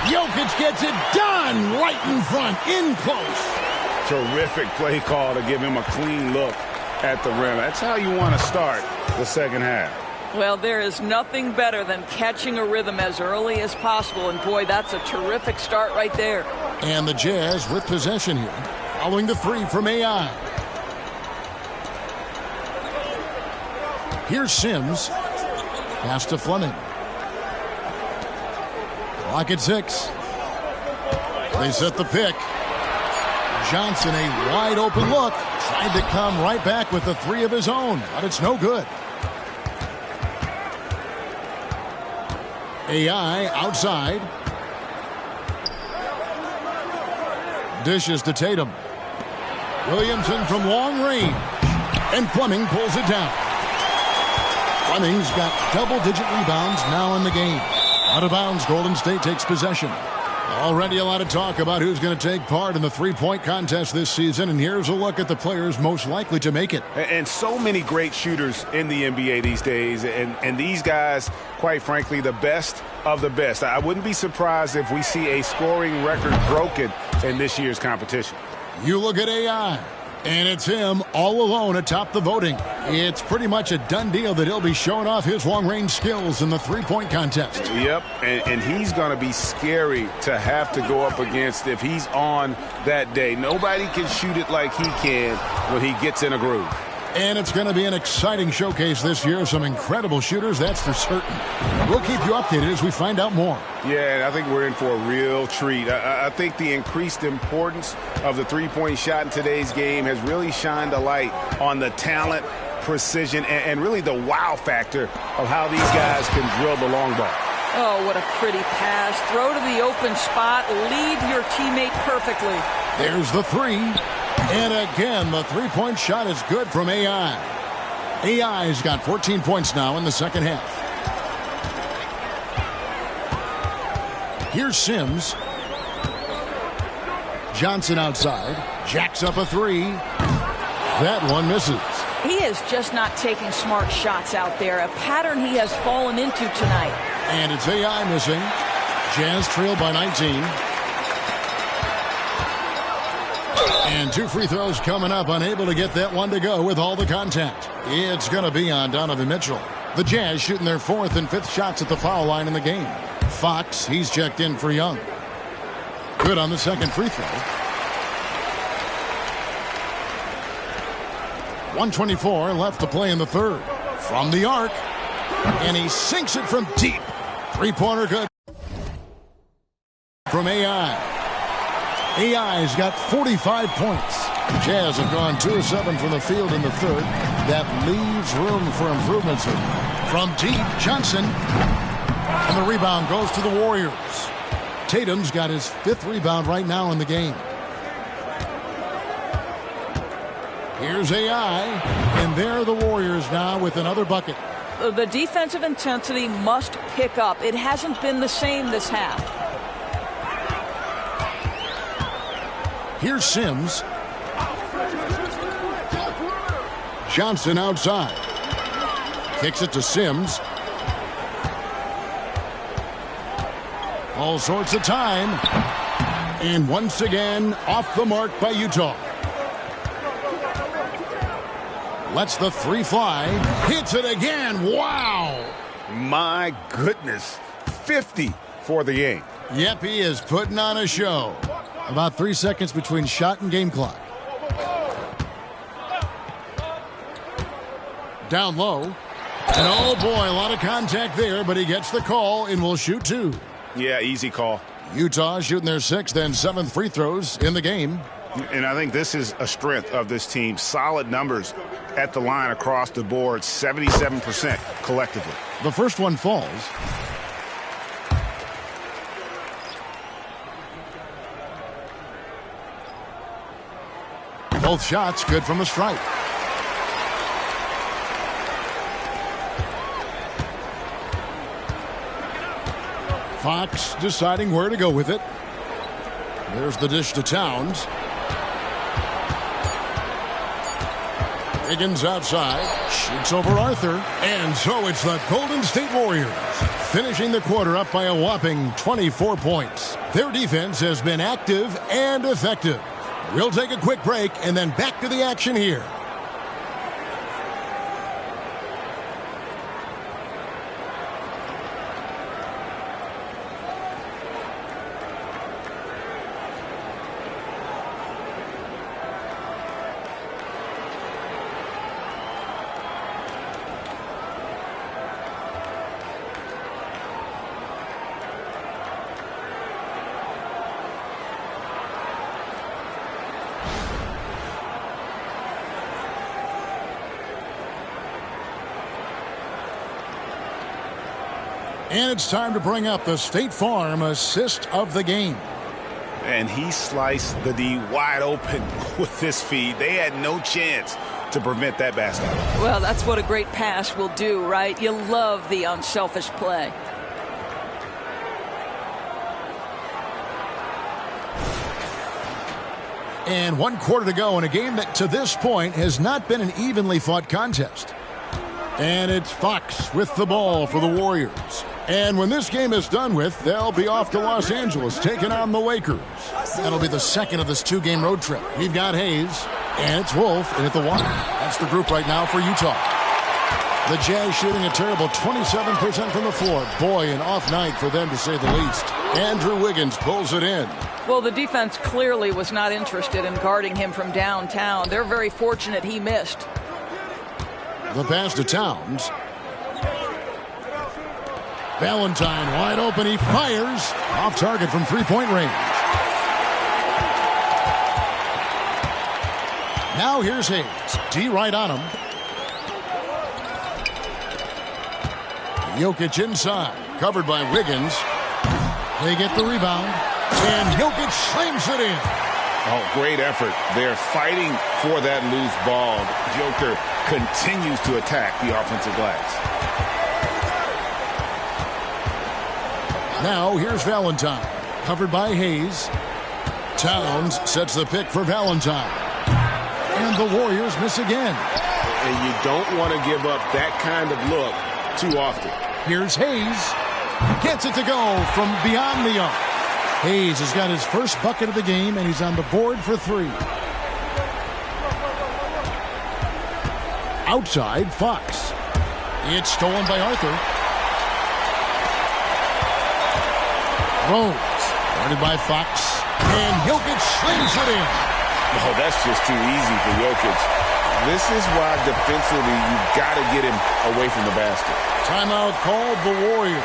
Jokic gets it done right in front, in close. Terrific play call to give him a clean look at the rim. That's how you want to start the second half. Well, there is nothing better than catching a rhythm as early as possible, and boy, that's a terrific start right there. And the Jazz with possession here, following the 3 from AI. Here's Sims. Pass to Fleming. Clock at 6. They set the pick. Johnson, a wide open look. Tried to come right back with the 3 of his own, but it's no good. AI outside. Dishes to Tatum. Williamson from long range. And Fleming pulls it down. Fleming's got double-digit rebounds now in the game. Out of bounds, Golden State takes possession. Already a lot of talk about who's going to take part in the three-point contest this season, and here's a look at the players most likely to make it. And so many great shooters in the NBA these days, and these guys, quite frankly, the best of the best. I wouldn't be surprised if we see a scoring record broken in this year's competition. You look at AI. And it's him all alone atop the voting. It's pretty much a done deal that he'll be showing off his long-range skills in the three-point contest. Yep, and he's going to be scary to have to go up against if he's on that day. Nobody can shoot it like he can when he gets in a groove. And it's going to be an exciting showcase this year. Some incredible shooters, that's for certain. We'll keep you updated as we find out more. Yeah, and I think we're in for a real treat. I think the increased importance of the three-point shot in today's game has really shined a light on the talent, precision, and really the wow factor of how these guys can drill the long ball. Oh, what a pretty pass. Throw to the open spot. Lead your teammate perfectly. There's the three. And again, the three-point shot is good from AI. AI's got 14 points now in the second half. Here's Sims. Johnson outside. Jacks up a three. That one misses. He is just not taking smart shots out there, a pattern he has fallen into tonight. And it's AI missing. Jazz trail by 19. And 2 free throws coming up, unable to get that one to go with all the contact. It's going to be on Donovan Mitchell. The Jazz shooting their 4th and 5th shots at the foul line in the game. Fox, he's checked in for Young. Good on the second free throw. 1:24 left to play in the third. From the arc. And he sinks it from deep. Three-pointer good from AI. AI's got 45 points. Jazz have gone 2 of 7 from the field in the third. That leaves room for improvements. From deep, Johnson. And the rebound goes to the Warriors. Tatum's got his 5th rebound right now in the game. Here's AI. And there are the Warriors now with another bucket. The defensive intensity must pick up. It hasn't been the same this half. Here's Sims. Johnson outside. Kicks it to Sims. All sorts of time. And once again, off the mark by Utah. Lets the three fly. Hits it again. Wow. My goodness. 50 for the game. Yep, he is putting on a show. About 3 seconds between shot and game clock. Down low. And oh boy, a lot of contact there, but he gets the call and will shoot 2. Yeah, easy call. Utah shooting their 6th and 7th free throws in the game. And I think this is a strength of this team. Solid numbers at the line across the board. 77% collectively. The first one falls. Both shots good from the stripe. Fox deciding where to go with it. There's the dish to Towns. Higgins outside. Shoots over Arthur. And so it's the Golden State Warriors finishing the quarter up by a whopping 24 points. Their defense has been active and effective. We'll take a quick break and then back to the action here. And it's time to bring up the State Farm assist of the game. And he sliced the D wide open with this feed. They had no chance to prevent that basket. Well, that's what a great pass will do, right? You love the unselfish play. And 1 quarter to go in a game that to this point has not been an evenly fought contest. And it's Fox with the ball for the Warriors. And when this game is done with, they'll be off to Los Angeles taking on the Lakers. That'll be the second of this 2-game road trip. We've got Hayes. And it's Wolf in at the 1. That's the group right now for Utah. The Jazz shooting a terrible 27% from the floor. Boy, an off night for them to say the least. Andrew Wiggins pulls it in. Well, the defense clearly was not interested in guarding him from downtown. They're very fortunate he missed. The pass to Towns. Valentine wide open. He fires. Off target from three-point range. Now here's Hayes. D right on him. Jokic inside. Covered by Wiggins. They get the rebound. And Jokic slams it in. Oh, great effort. They're fighting for that loose ball. Joker continues to attack the offensive glass. Now here's Valentine. Covered by Hayes. Towns sets the pick for Valentine. And the Warriors miss again. And you don't want to give up that kind of look too often. Here's Hayes. Gets it to go from beyond the arc. Hayes has got his first bucket of the game, and he's on the board for 3. Outside, Fox. It's stolen by Arthur. Rose. Guarded by Fox. And Jokic slings it in. Oh, that's just too easy for Jokic. This is why defensively you've got to get him away from the basket. Timeout called the Warriors.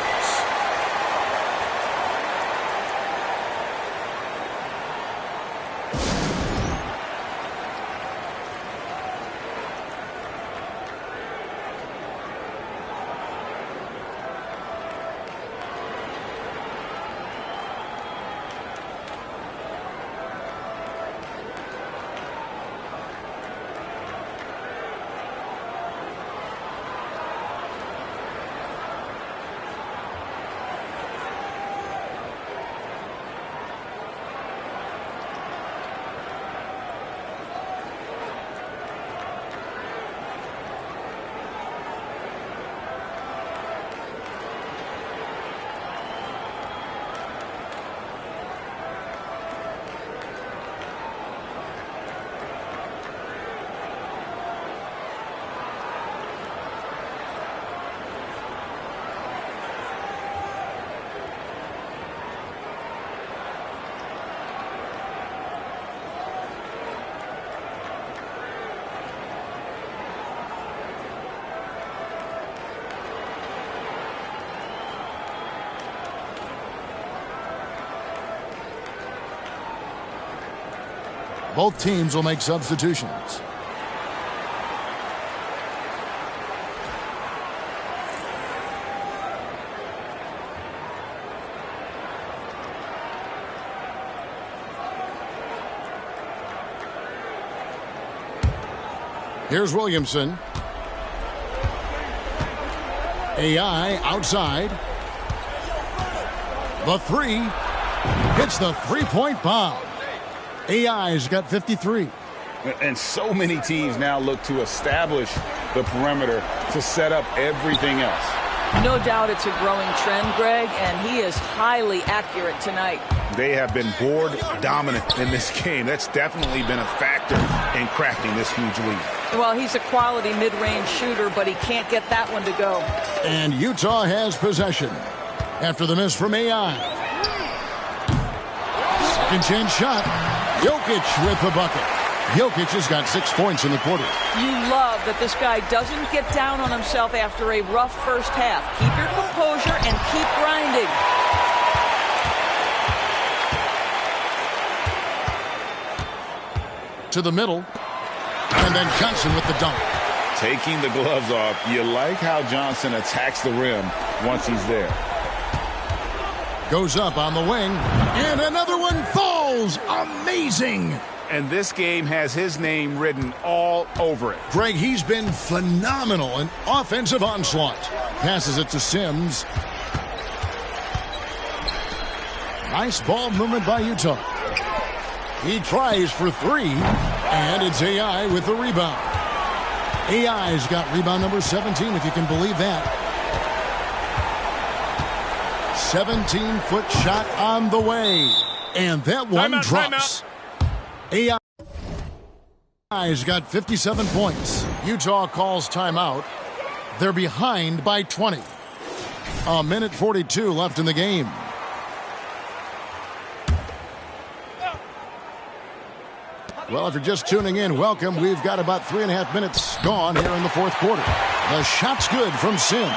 Both teams will make substitutions. Here's Williamson. AI outside. The 3 hits the three-point bomb. AI's got 53. And so many teams now look to establish the perimeter to set up everything else. No doubt it's a growing trend, Greg, and he is highly accurate tonight. They have been board dominant in this game. That's definitely been a factor in crafting this huge lead. Well, he's a quality mid-range shooter, but he can't get that one to go. And Utah has possession after the miss from AI. Second chance shot. Jokic with the bucket. Jokic has got 6 points in the quarter. You love that this guy doesn't get down on himself after a rough first half. Keep your composure and keep grinding. To the middle. And then Johnson with the dunk. Taking the gloves off. You like how Johnson attacks the rim once he's there. Goes up on the wing. And another one falls. Amazing. And this game has his name written all over it. Greg, he's been phenomenal in offensive onslaught. Passes it to Sims. Nice ball movement by Utah. He tries for 3. And it's AI with the rebound. AI's got rebound number 17, if you can believe that. 17-foot shot on the way. And that one drops. AI He's got 57 points. Utah calls timeout. They're behind by 20. A minute 42 left in the game. Well, if you're just tuning in, welcome. We've got about 3.5 minutes gone here in the fourth quarter. The shot's good from Sims.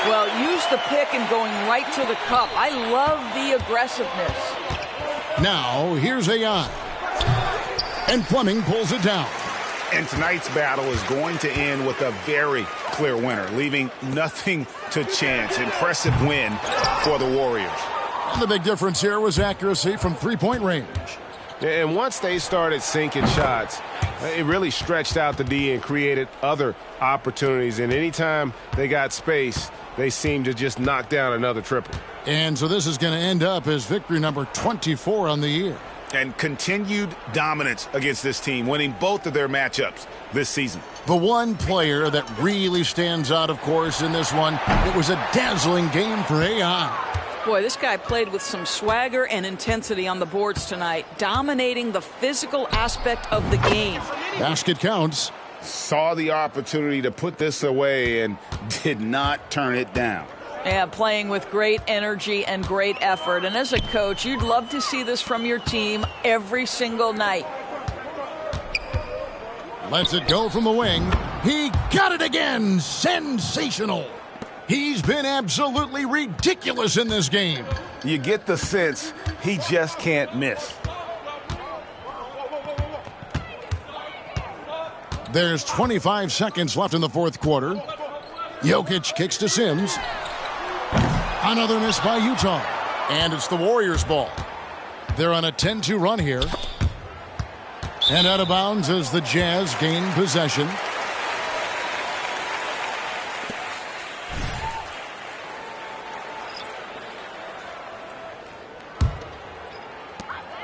Well, use the pick and going right to the cup. I love the aggressiveness. Now, here's AI. And Fleming pulls it down. And tonight's battle is going to end with a very clear winner, leaving nothing to chance. Impressive win for the Warriors. And the big difference here was accuracy from three-point range. And once they started sinking shots, it really stretched out the D and created other opportunities. And anytime they got space, they seemed to just knock down another triple. And so this is going to end up as victory number 24 on the year. And continued dominance against this team, winning both of their matchups this season. The one player that really stands out, of course, in this one, it was a dazzling game for AI. Boy, this guy played with some swagger and intensity on the boards tonight, dominating the physical aspect of the game. Basket counts. Saw the opportunity to put this away and did not turn it down. Yeah, playing with great energy and great effort. And as a coach, you'd love to see this from your team every single night. Lets it go from the wing. He got it again. Sensational. He's been absolutely ridiculous in this game. You get the sense he just can't miss. There's 25 seconds left in the fourth quarter. Jokic kicks to Sims. Another miss by Utah. And it's the Warriors' ball. They're on a 10-2 run here. And out of bounds as the Jazz gain possession.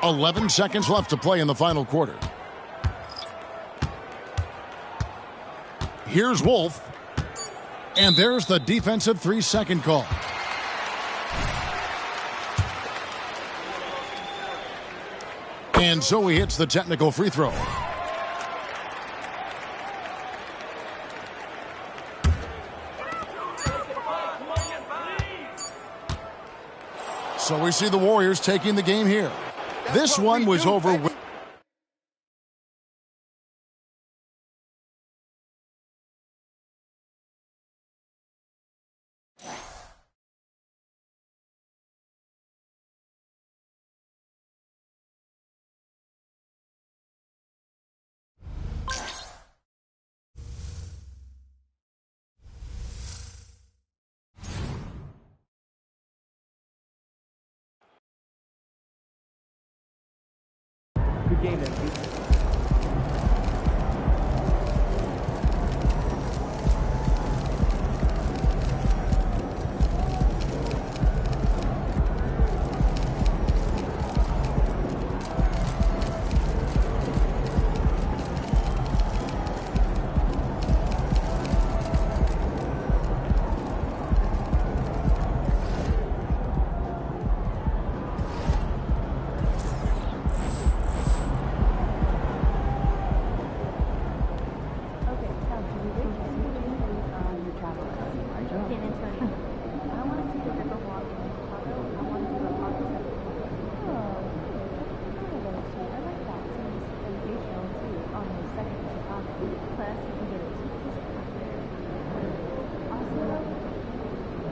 .11 seconds left to play in the final quarter. Here's Wolf. And there's the defensive 3-second call. And so he hits the technical free throw. So we see the Warriors taking the game here. This one was over with. Good game, then.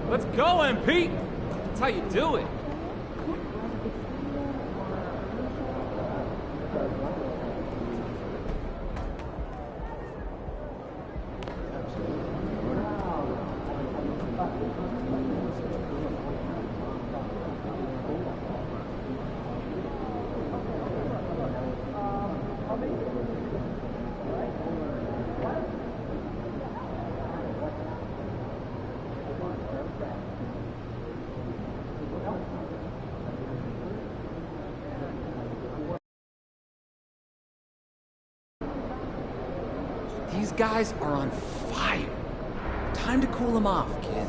Let's go, MP! That's how you do it. These guys are on fire. Time to cool them off, kid.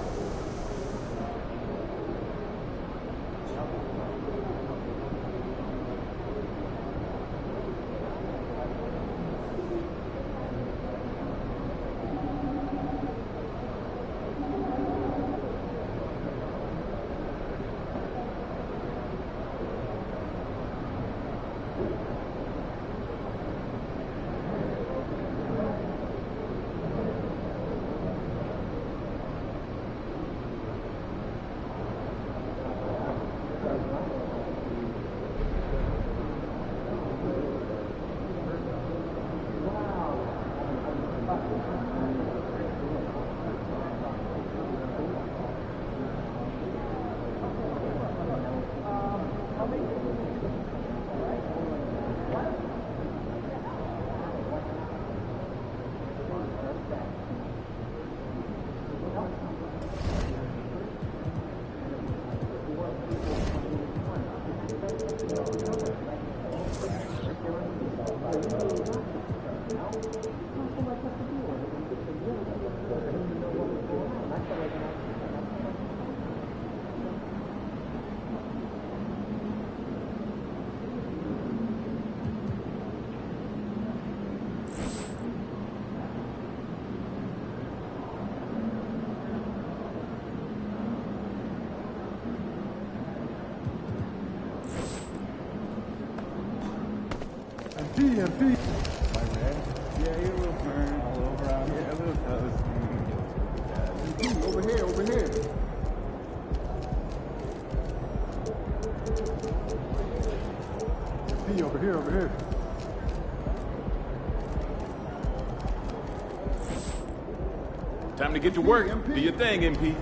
MP. Yeah, you're a little burn all over out here. A little toast. Over here, over here. MP, over here, over here. Time to get to work. Do your thing, MP.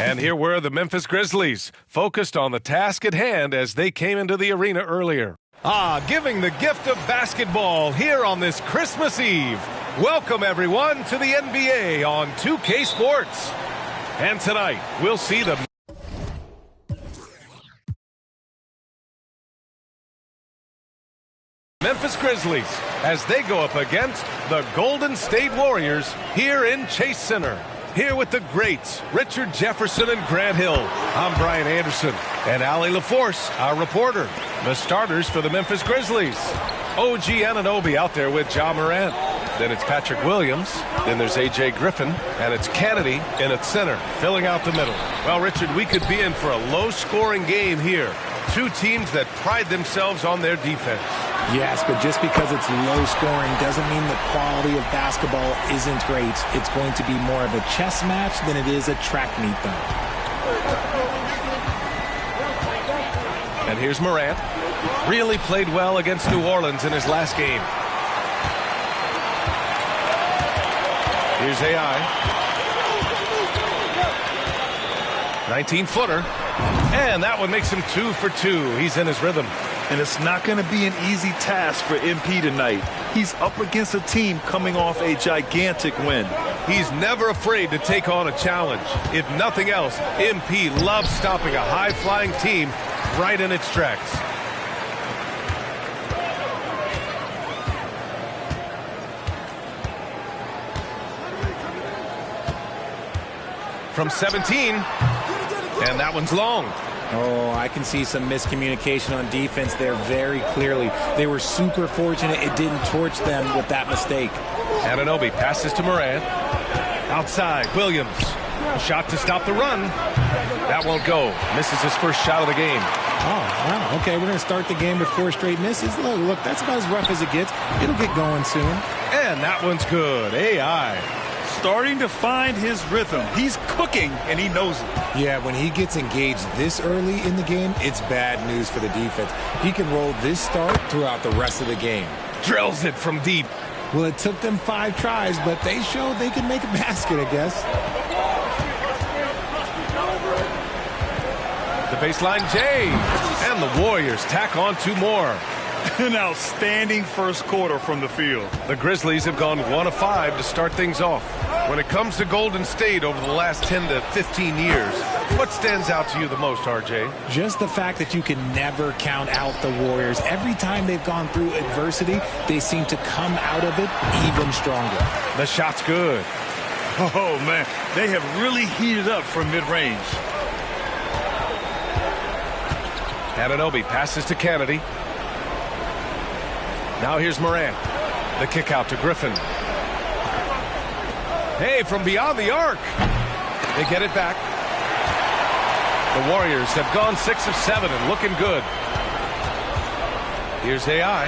And here were the Memphis Grizzlies, focused on the task at hand as they came into the arena earlier. Giving the gift of basketball here on this Christmas Eve. Welcome, everyone, to the NBA on 2K Sports. And tonight, we'll see the Memphis Grizzlies as they go up against the Golden State Warriors here in Chase Center. Here with the greats, Richard Jefferson and Grant Hill. I'm Brian Anderson and Allie LaForce, our reporter. The starters for the Memphis Grizzlies. OG Anunoby out there with Ja Morant. Then it's Patrick Williams. Then there's A.J. Griffin. And it's Kennedy in at center, filling out the middle. Well, Richard, we could be in for a low-scoring game here. Two teams that pride themselves on their defense. Yes, but just because it's low scoring doesn't mean the quality of basketball isn't great. It's going to be more of a chess match than it is a track meet, though. And here's Morant. Really played well against New Orleans in his last game. Here's AI. 19-footer. And that one makes him 2 for 2. He's in his rhythm. And it's not going to be an easy task for MP tonight. He's up against a team coming off a gigantic win. He's never afraid to take on a challenge. If nothing else, MP loves stopping a high-flying team right in its tracks. From 17, and that one's long. Oh, I can see some miscommunication on defense there very clearly. They were super fortunate it didn't torch them with that mistake. Anunoby passes to Morant. Outside, Williams. A shot to stop the run. That won't go. Misses his first shot of the game. Oh, wow. Okay, we're going to start the game with 4 straight misses. Look, that's about as rough as it gets. It'll get going soon. And that one's good. AI. Starting to find his rhythm. He's cooking, and he knows it. Yeah, when he gets engaged this early in the game, it's bad news for the defense. He can roll this start throughout the rest of the game. Drills it from deep. Well, it took them 5 tries, but they showed they could make a basket, I guess. The baseline J. And the Warriors tack on 2 more. An outstanding first quarter from the field. The Grizzlies have gone 1 of 5 to start things off. When it comes to Golden State over the last 10 to 15 years, what stands out to you the most, RJ? Just the fact that you can never count out the Warriors. Every time they've gone through adversity, they seem to come out of it even stronger. The shot's good. Oh, man. They have really heated up from mid-range. Anunoby passes to Kennedy. Now here's Morant. The kick out to Griffin. Hey, from beyond the arc. They get it back. The Warriors have gone 6 of 7 and looking good. Here's AI.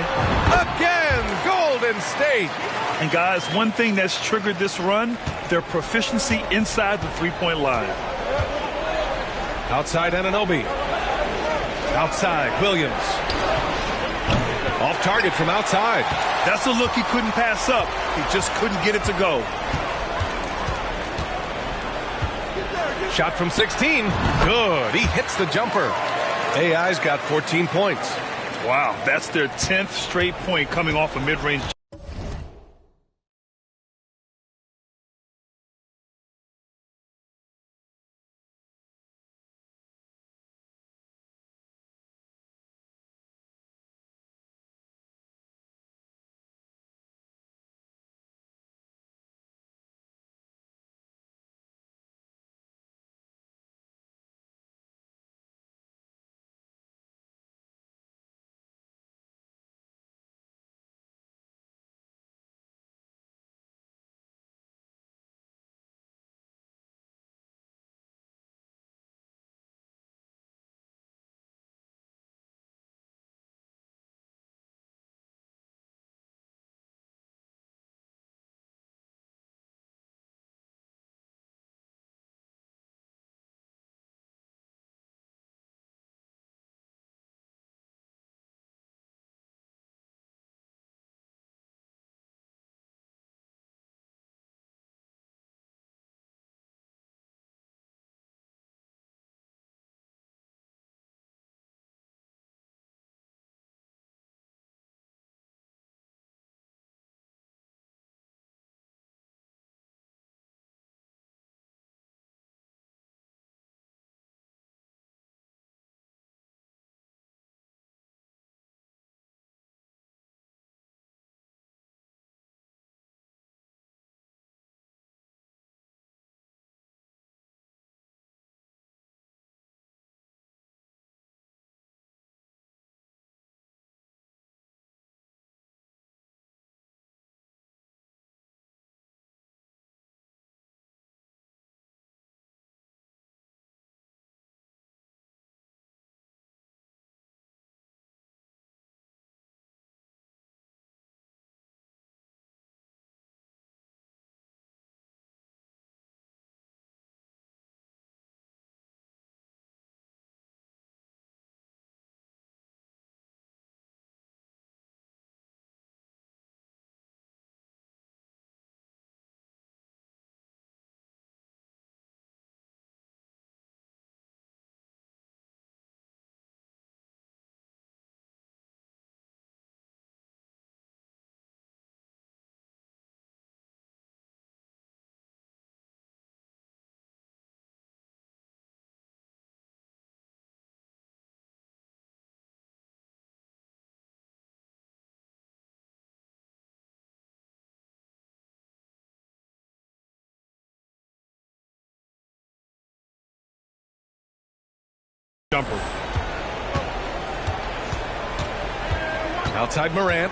Again, Golden State. And guys, one thing that's triggered this run, their proficiency inside the three-point line. Outside Anunoby. Outside Williams. Off target from outside. That's a look he couldn't pass up. He just couldn't get it to go. Shot from 16. Good. He hits the jumper. AI's got 14 points. Wow, that's their 10th straight point coming off a mid-range. Jumper. Outside Morant.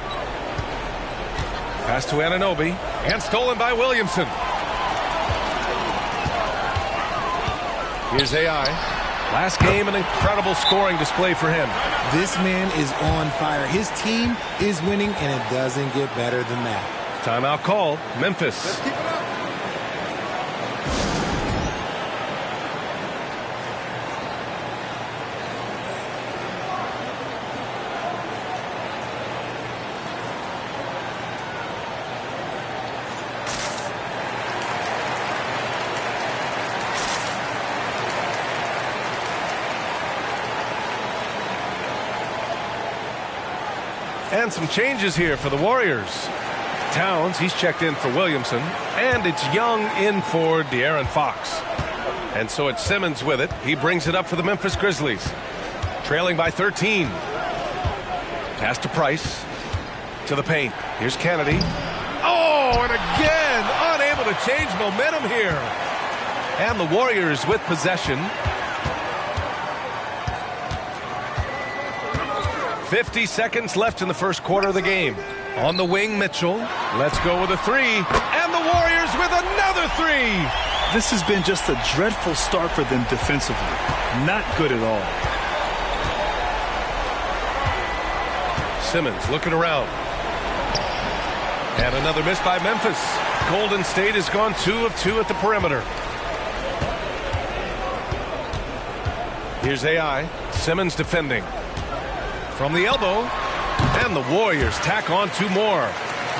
Pass to Anunoby. And stolen by Williamson. Here's AI. Last game, an incredible scoring display for him. This man is on fire. His team is winning, and it doesn't get better than that. Timeout called. Memphis. Let's keep it up. And some changes here for the Warriors. Towns, he's checked in for Williamson. And it's Young in for De'Aaron Fox. And so it's Simmons with it. He brings it up for the Memphis Grizzlies. Trailing by 13. Pass to Price. To the paint. Here's Kennedy. Oh, and again, unable to change momentum here. And the Warriors with possession. 50 seconds left in the first quarter of the game. On the wing, Mitchell. Let's go with a three. And the Warriors with another three. This has been just a dreadful start for them defensively. Not good at all. Simmons looking around. And another miss by Memphis. Golden State has gone 2 of 2 at the perimeter. Here's AI. Simmons defending. From the elbow, and the Warriors tack on 2 more.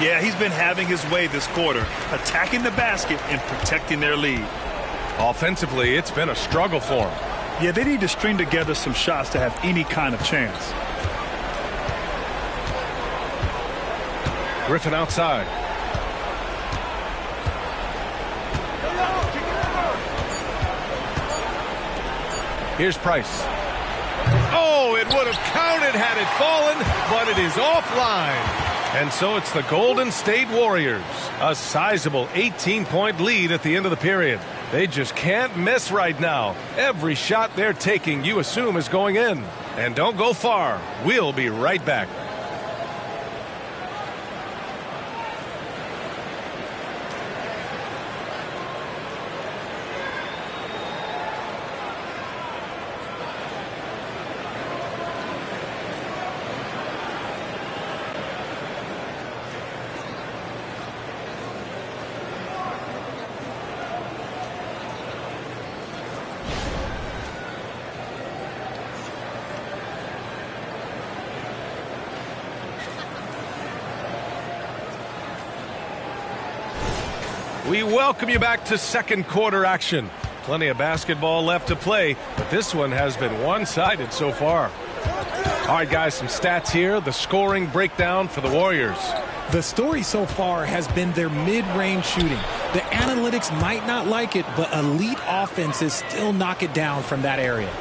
Yeah, he's been having his way this quarter, attacking the basket and protecting their lead. Offensively, it's been a struggle for him. Yeah, they need to string together some shots to have any kind of chance. Griffin outside. Here's Price. Oh, it would have counted had it fallen, but it is offline. And so it's the Golden State Warriors. A sizable 18-point lead at the end of the period. They just can't miss right now. Every shot they're taking, you assume, is going in. And don't go far. We'll be right back. We welcome you back to second quarter action. Plenty of basketball left to play, but this one has been one-sided so far. All right, guys, some stats here. The scoring breakdown for the Warriors. The story so far has been their mid-range shooting. The analytics might not like it, but elite offenses still knock it down from that area.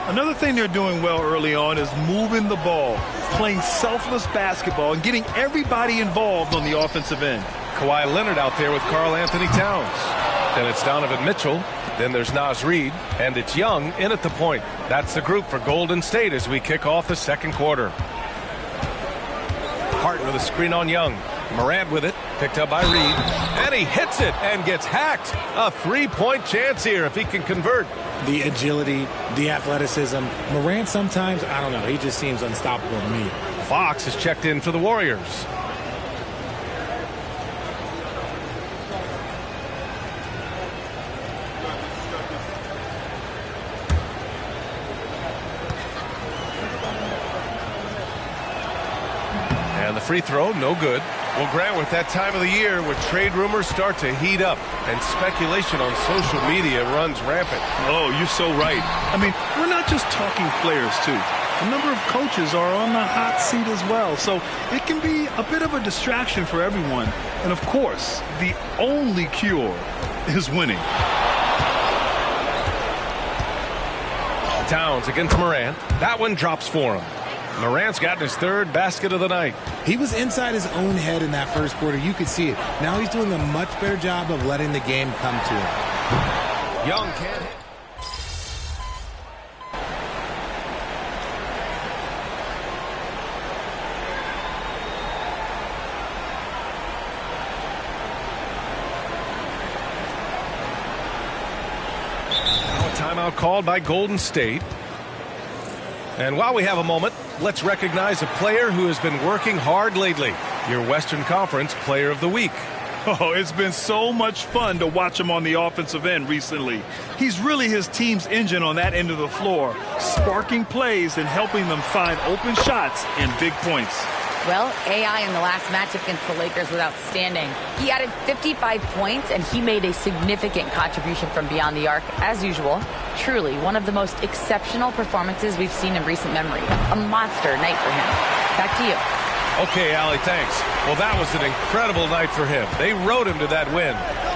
Another thing they're doing well early on is moving the ball, playing selfless basketball, and getting everybody involved on the offensive end. Kawhi Leonard out there with Karl Anthony Towns. Then it's Donovan Mitchell. Then there's Naz Reid. And it's Young in at the point. That's the group for Golden State as we kick off the second quarter. Hart with a screen on Young. Morant with it. Picked up by Reid. And he hits it and gets hacked. A three-point chance here if he can convert. The agility, the athleticism. Morant sometimes, I don't know, he just seems unstoppable to me. Fox is checked in for the Warriors. And the free throw, no good. Well, Grant, with that time of the year where trade rumors start to heat up and speculation on social media runs rampant. Oh, you're so right. I mean, we're not just talking players, too. A number of coaches are on the hot seat as well, so it can be a bit of a distraction for everyone. And, of course, the only cure is winning. Towns against Morant. That one drops for him. Morant's gotten his third basket of the night. He was inside his own head in that first quarter. You could see it. Now he's doing a much better job of letting the game come to him. Young can't hit. Now a timeout called by Golden State. And while we have a moment, let's recognize a player who has been working hard lately. Your Western Conference Player of the Week. Oh, it's been so much fun to watch him on the offensive end recently. He's really his team's engine on that end of the floor, sparking plays and helping them find open shots and big points. Well, AI in the last matchup against the Lakers was outstanding. He added 55 points, and he made a significant contribution from beyond the arc, as usual. Truly, one of the most exceptional performances we've seen in recent memory. A monster night for him. Back to you. Okay, Allie, thanks. Well, that was an incredible night for him. They rode him to that win.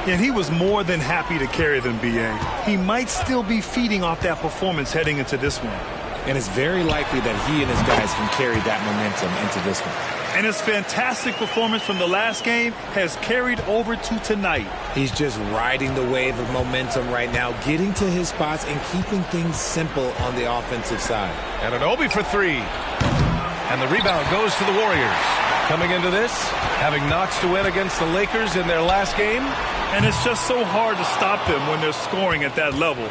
And he was more than happy to carry them, B.A. He might still be feeding off that performance heading into this one. And it's very likely that he and his guys can carry that momentum into this one. And his fantastic performance from the last game has carried over to tonight. He's just riding the wave of momentum right now, getting to his spots and keeping things simple on the offensive side. And an Obi for three. And the rebound goes to the Warriors. Coming into this, having notched a win against the Lakers in their last game. And it's just so hard to stop them when they're scoring at that level.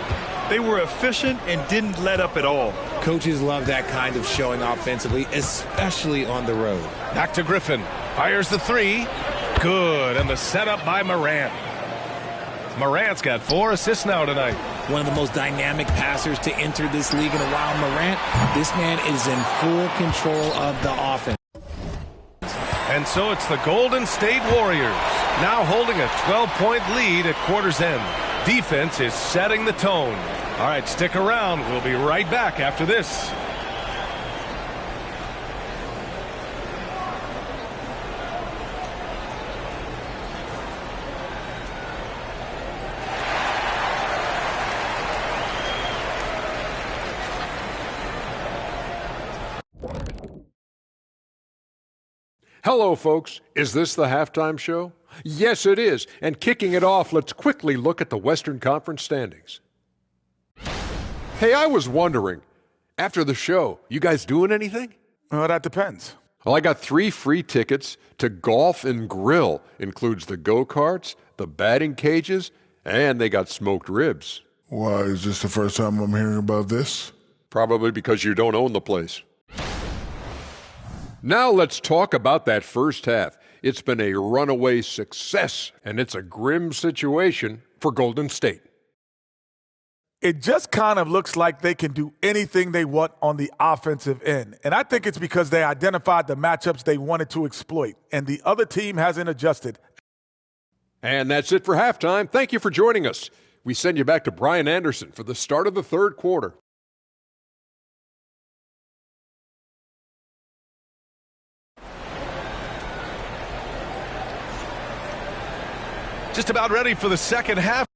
They were efficient and didn't let up at all. Coaches love that kind of showing offensively, especially on the road. Back to Griffin. Fires the three. Good. And the setup by Morant. Morant's got 4 assists now tonight. One of the most dynamic passers to enter this league in a while. Morant, this man is in full control of the offense. And so it's the Golden State Warriors, now holding a 12-point lead at quarter's end. Defense is setting the tone. All right, stick around. We'll be right back after this. Hello, folks. Is this the halftime show? Yes, it is. And kicking it off, let's quickly look at the Western Conference standings. Hey, I was wondering, after the show, you guys doing anything? Well, that depends. Well, I got 3 free tickets to Golf and Grill. Includes the go-karts, the batting cages, and they got smoked ribs. Why, is this the first time I'm hearing about this? Probably because you don't own the place. Now let's talk about that first half. It's been a runaway success, and it's a grim situation for Golden State. It just kind of looks like they can do anything they want on the offensive end. And I think it's because they identified the matchups they wanted to exploit, and the other team hasn't adjusted. And that's it for halftime. Thank you for joining us. We send you back to Brian Anderson for the start of the third quarter. Just about ready for the second half.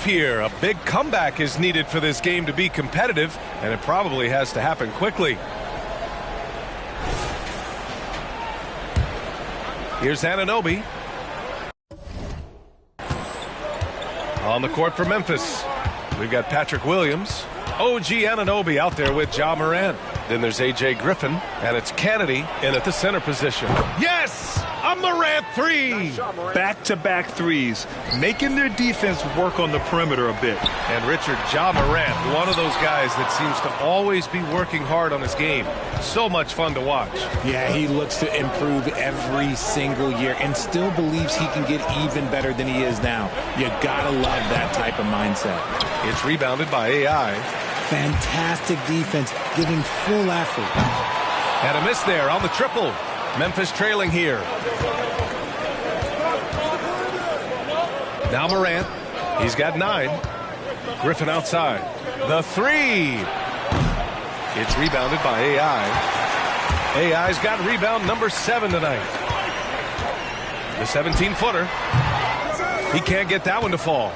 here. A big comeback is needed for this game to be competitive, and it probably has to happen quickly. Here's Anunoby. On the court for Memphis, we've got Patrick Williams. OG Anunoby out there with Ja Morant. Then there's A.J. Griffin, and it's Kennedy in at the center position. Yes! A Morant three! Back-to-back threes, making their defense work on the perimeter a bit. And Richard, Ja Morant, one of those guys that seems to always be working hard on his game. So much fun to watch. Yeah, he looks to improve every single year and still believes he can get even better than he is now. You gotta love that type of mindset. It's rebounded by AI. Fantastic defense, giving full effort. And a miss there on the triple. Memphis trailing here. Now Morant. He's got 9. Griffin outside. The three. It's rebounded by AI. AI's got rebound number 7 tonight. The 17-footer. He can't get that one to fall.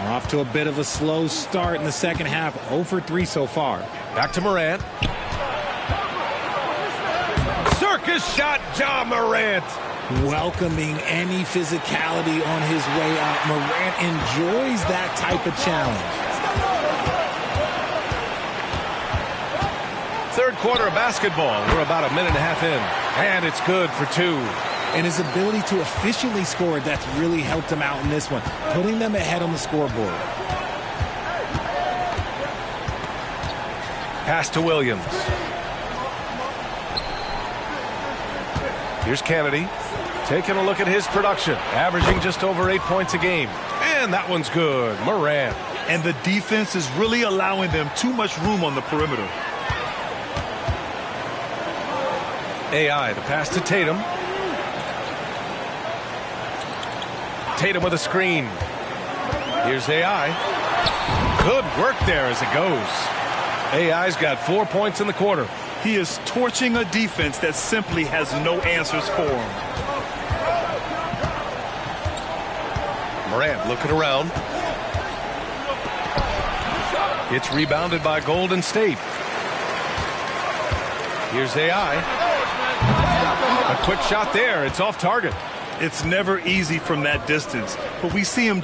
Off to a bit of a slow start in the second half. 0 for 3 so far. Back to Morant. Circus shot, Ja Morant. Welcoming any physicality on his way out. Morant enjoys that type of challenge. Third quarter of basketball. We're about a minute and a half in. And it's good for 2. And his ability to efficiently score, that's really helped him out in this one, putting them ahead on the scoreboard. Pass to Williams. Here's Kennedy. Taking a look at his production. Averaging just over 8 points a game. And that one's good. Morant. And the defense is really allowing them too much room on the perimeter. AI, the pass to Tatum. Tatum with a screen. Here's AI. Good work there as it goes. AI's got 4 points in the quarter. He is torching a defense that simply has no answers for him. Morant looking around. It's rebounded by Golden State. Here's AI. A quick shot there. It's off target. It's never easy from that distance, but we see him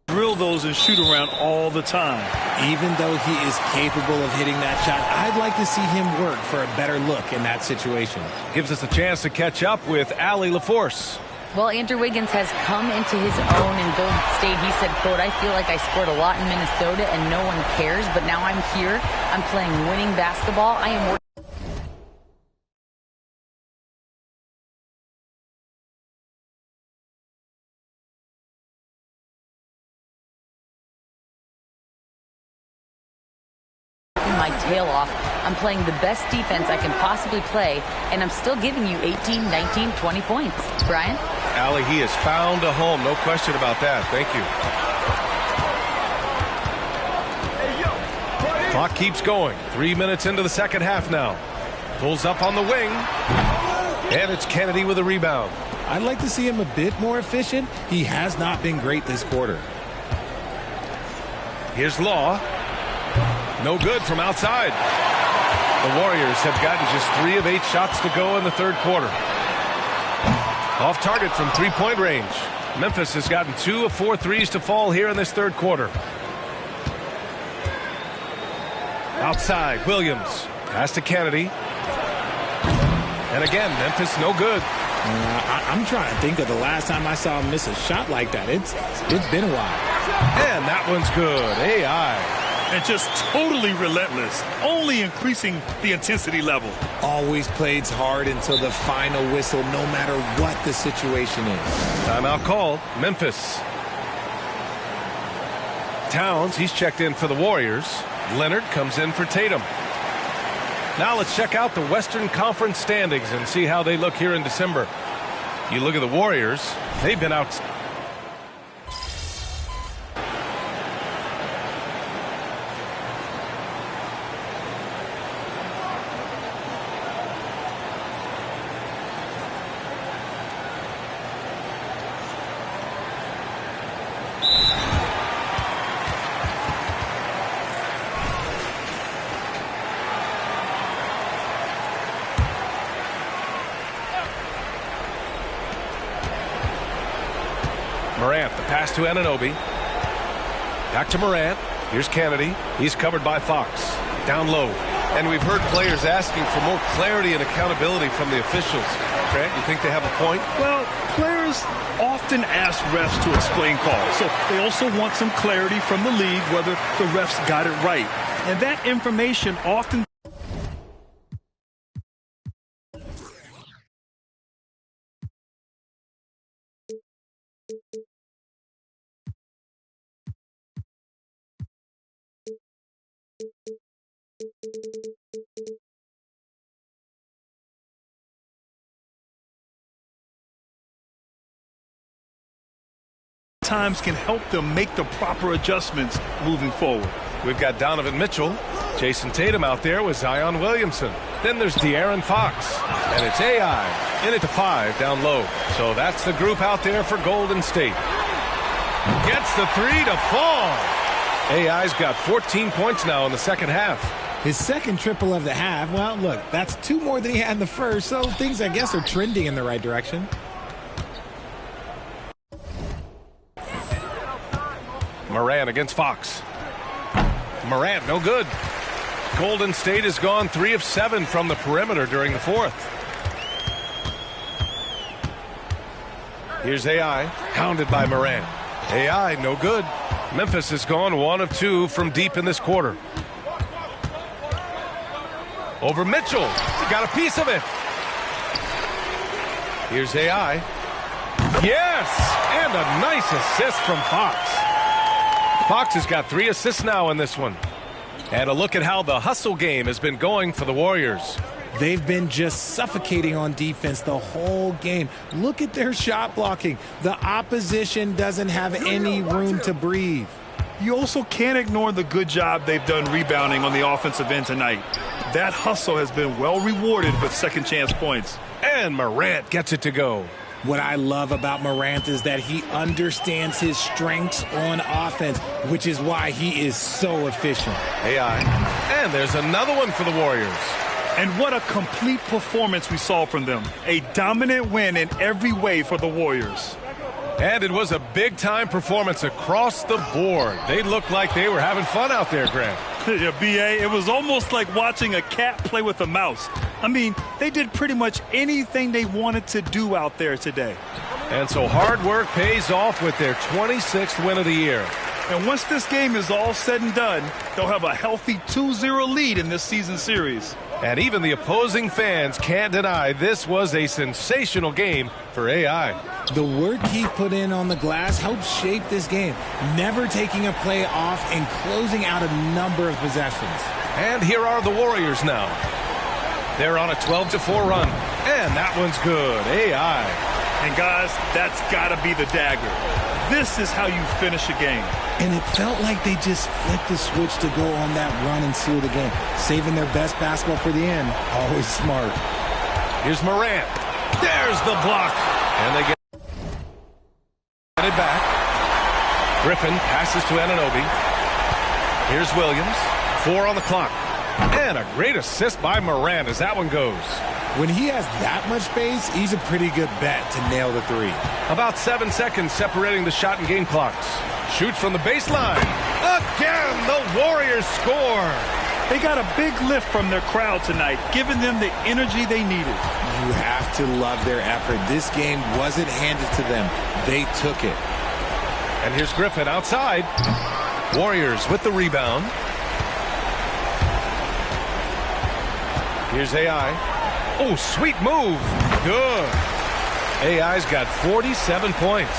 drill those and shoot around all the time. Even though he is capable of hitting that shot, I'd like to see him work for a better look in that situation. Gives us a chance to catch up with Allie LaForce. Well, Andrew Wiggins has come into his own in Golden State. He said, quote, I feel like I scored a lot in Minnesota and no one cares, but now I'm here. I'm playing winning basketball. I am working. My tail off. I'm playing the best defense I can possibly play, and I'm still giving you 18, 19, 20 points. Brian? Allie, he has found a home. No question about that. Thank you. Clock keeps going. 3 minutes into the second half now. Pulls up on the wing. And it's Kennedy with a rebound. I'd like to see him a bit more efficient. He has not been great this quarter. Here's Law. No good from outside. The Warriors have gotten just 3 of 8 shots to go in the third quarter. Off target from three-point range. Memphis has gotten 2 of 4 threes to fall here in this third quarter. Outside, Williams. Pass to Kennedy. And again, Memphis no good. I'm trying to think of the last time I saw him miss a shot like that. It's been a while. And that one's good. AI. And just totally relentless, only increasing the intensity level. Always plays hard until the final whistle, no matter what the situation is. Timeout called. Memphis. Towns, he's checked in for the Warriors. Leonard comes in for Tatum. Now let's check out the Western Conference standings and see how they look here in December. You look at the Warriors, they've been out. Morant, the pass to Anunoby. Back to Morant. Here's Kennedy. He's covered by Fox. Down low. And we've heard players asking for more clarity and accountability from the officials. Grant, you think they have a point? Well, players often ask refs to explain calls. So they also want some clarity from the league whether the refs got it right. And that information often... times can help them make the proper adjustments moving forward. We've got Donovan Mitchell, Jason Tatum out there with Zion Williamson. Then there's De'Aaron Fox, and it's AI in it to 5 down low. So that's the group out there for Golden State. Gets the 3 to fall. AI's got 14 points now in the second half. His second triple of the half. Well, look, that's 2 more than he had in the first, so things, I guess, are trending in the right direction. Morant against Fox. Morant, no good. Golden State has gone 3 of 7 from the perimeter during the fourth. Here's AI, hounded by Morant. AI, no good. Memphis has gone 1 of 2 from deep in this quarter. Over Mitchell. Got a piece of it. Here's AI. Yes! And a nice assist from Fox. Fox has got 3 assists now in this one. And a look at how the hustle game has been going for the Warriors. They've been just suffocating on defense the whole game. Look at their shot blocking. The opposition doesn't have any room to breathe. You also can't ignore the good job they've done rebounding on the offensive end tonight. That hustle has been well rewarded with second chance points. And Morant gets it to go. What I love about Morant is that he understands his strengths on offense, which is why he is so efficient. AI. And there's another one for the Warriors. And what a complete performance we saw from them. A dominant win in every way for the Warriors. And it was a big-time performance across the board. They looked like they were having fun out there, Grant. Yeah, B.A., it was almost like watching a cat play with a mouse. I mean, they did pretty much anything they wanted to do out there today. And so hard work pays off with their 26th win of the year. And once this game is all said and done, they'll have a healthy 2-0 lead in this season series. And even the opposing fans can't deny this was a sensational game for AI. The work he put in on the glass helped shape this game, never taking a play off and closing out a number of possessions. And here are the Warriors now. They're on a 12-4 run, and that one's good. AI. And guys, that's got to be the dagger. This is how you finish a game. And it felt like they just flipped the switch to go on that run and seal the game, saving their best basketball for the end. Always smart. Here's Morant. There's the block. And they get it back. Griffin passes to Anunoby. Here's Williams. 4 on the clock. And a great assist by Morant as that one goes. When he has that much space, he's a pretty good bet to nail the 3. About 7 seconds separating the shot and game clocks. Shoots from the baseline. Again, the Warriors score. They got a big lift from their crowd tonight, giving them the energy they needed. You have to love their effort. This game wasn't handed to them. They took it. And here's Griffin outside. Warriors with the rebound. Here's AI. Oh, sweet move. Good. AI's got 47 points.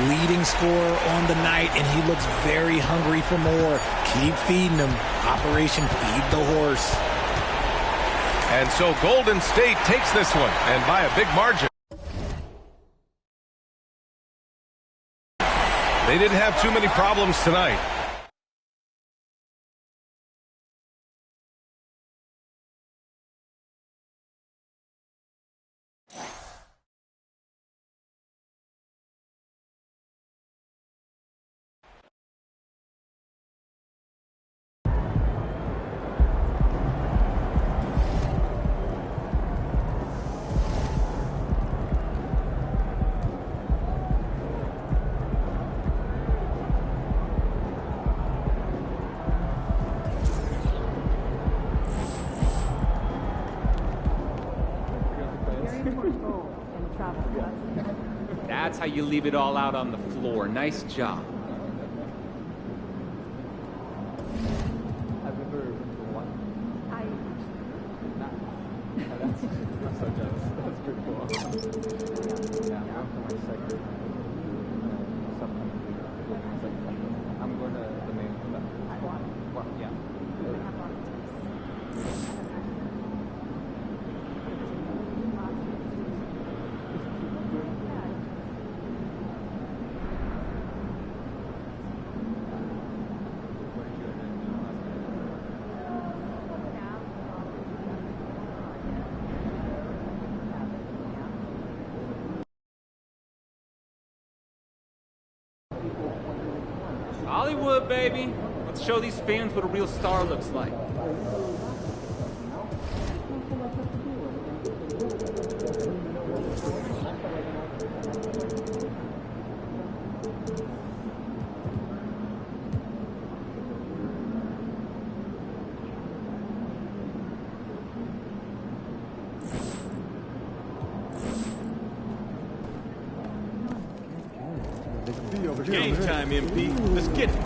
Leading scorer on the night, and he looks very hungry for more. Keep feeding him. Operation Feed the Horse. And so Golden State takes this one, and by a big margin. They didn't have too many problems tonight. That's how you leave it all out on the floor. Nice job. Have you ever been to one? I'm so jealous. That's pretty cool. Yeah, I'm going to my sector. I'm going to the main one. Well, yeah. Hollywood, baby. Let's show these fans what a real star looks like. Game time, MP. Let's get it.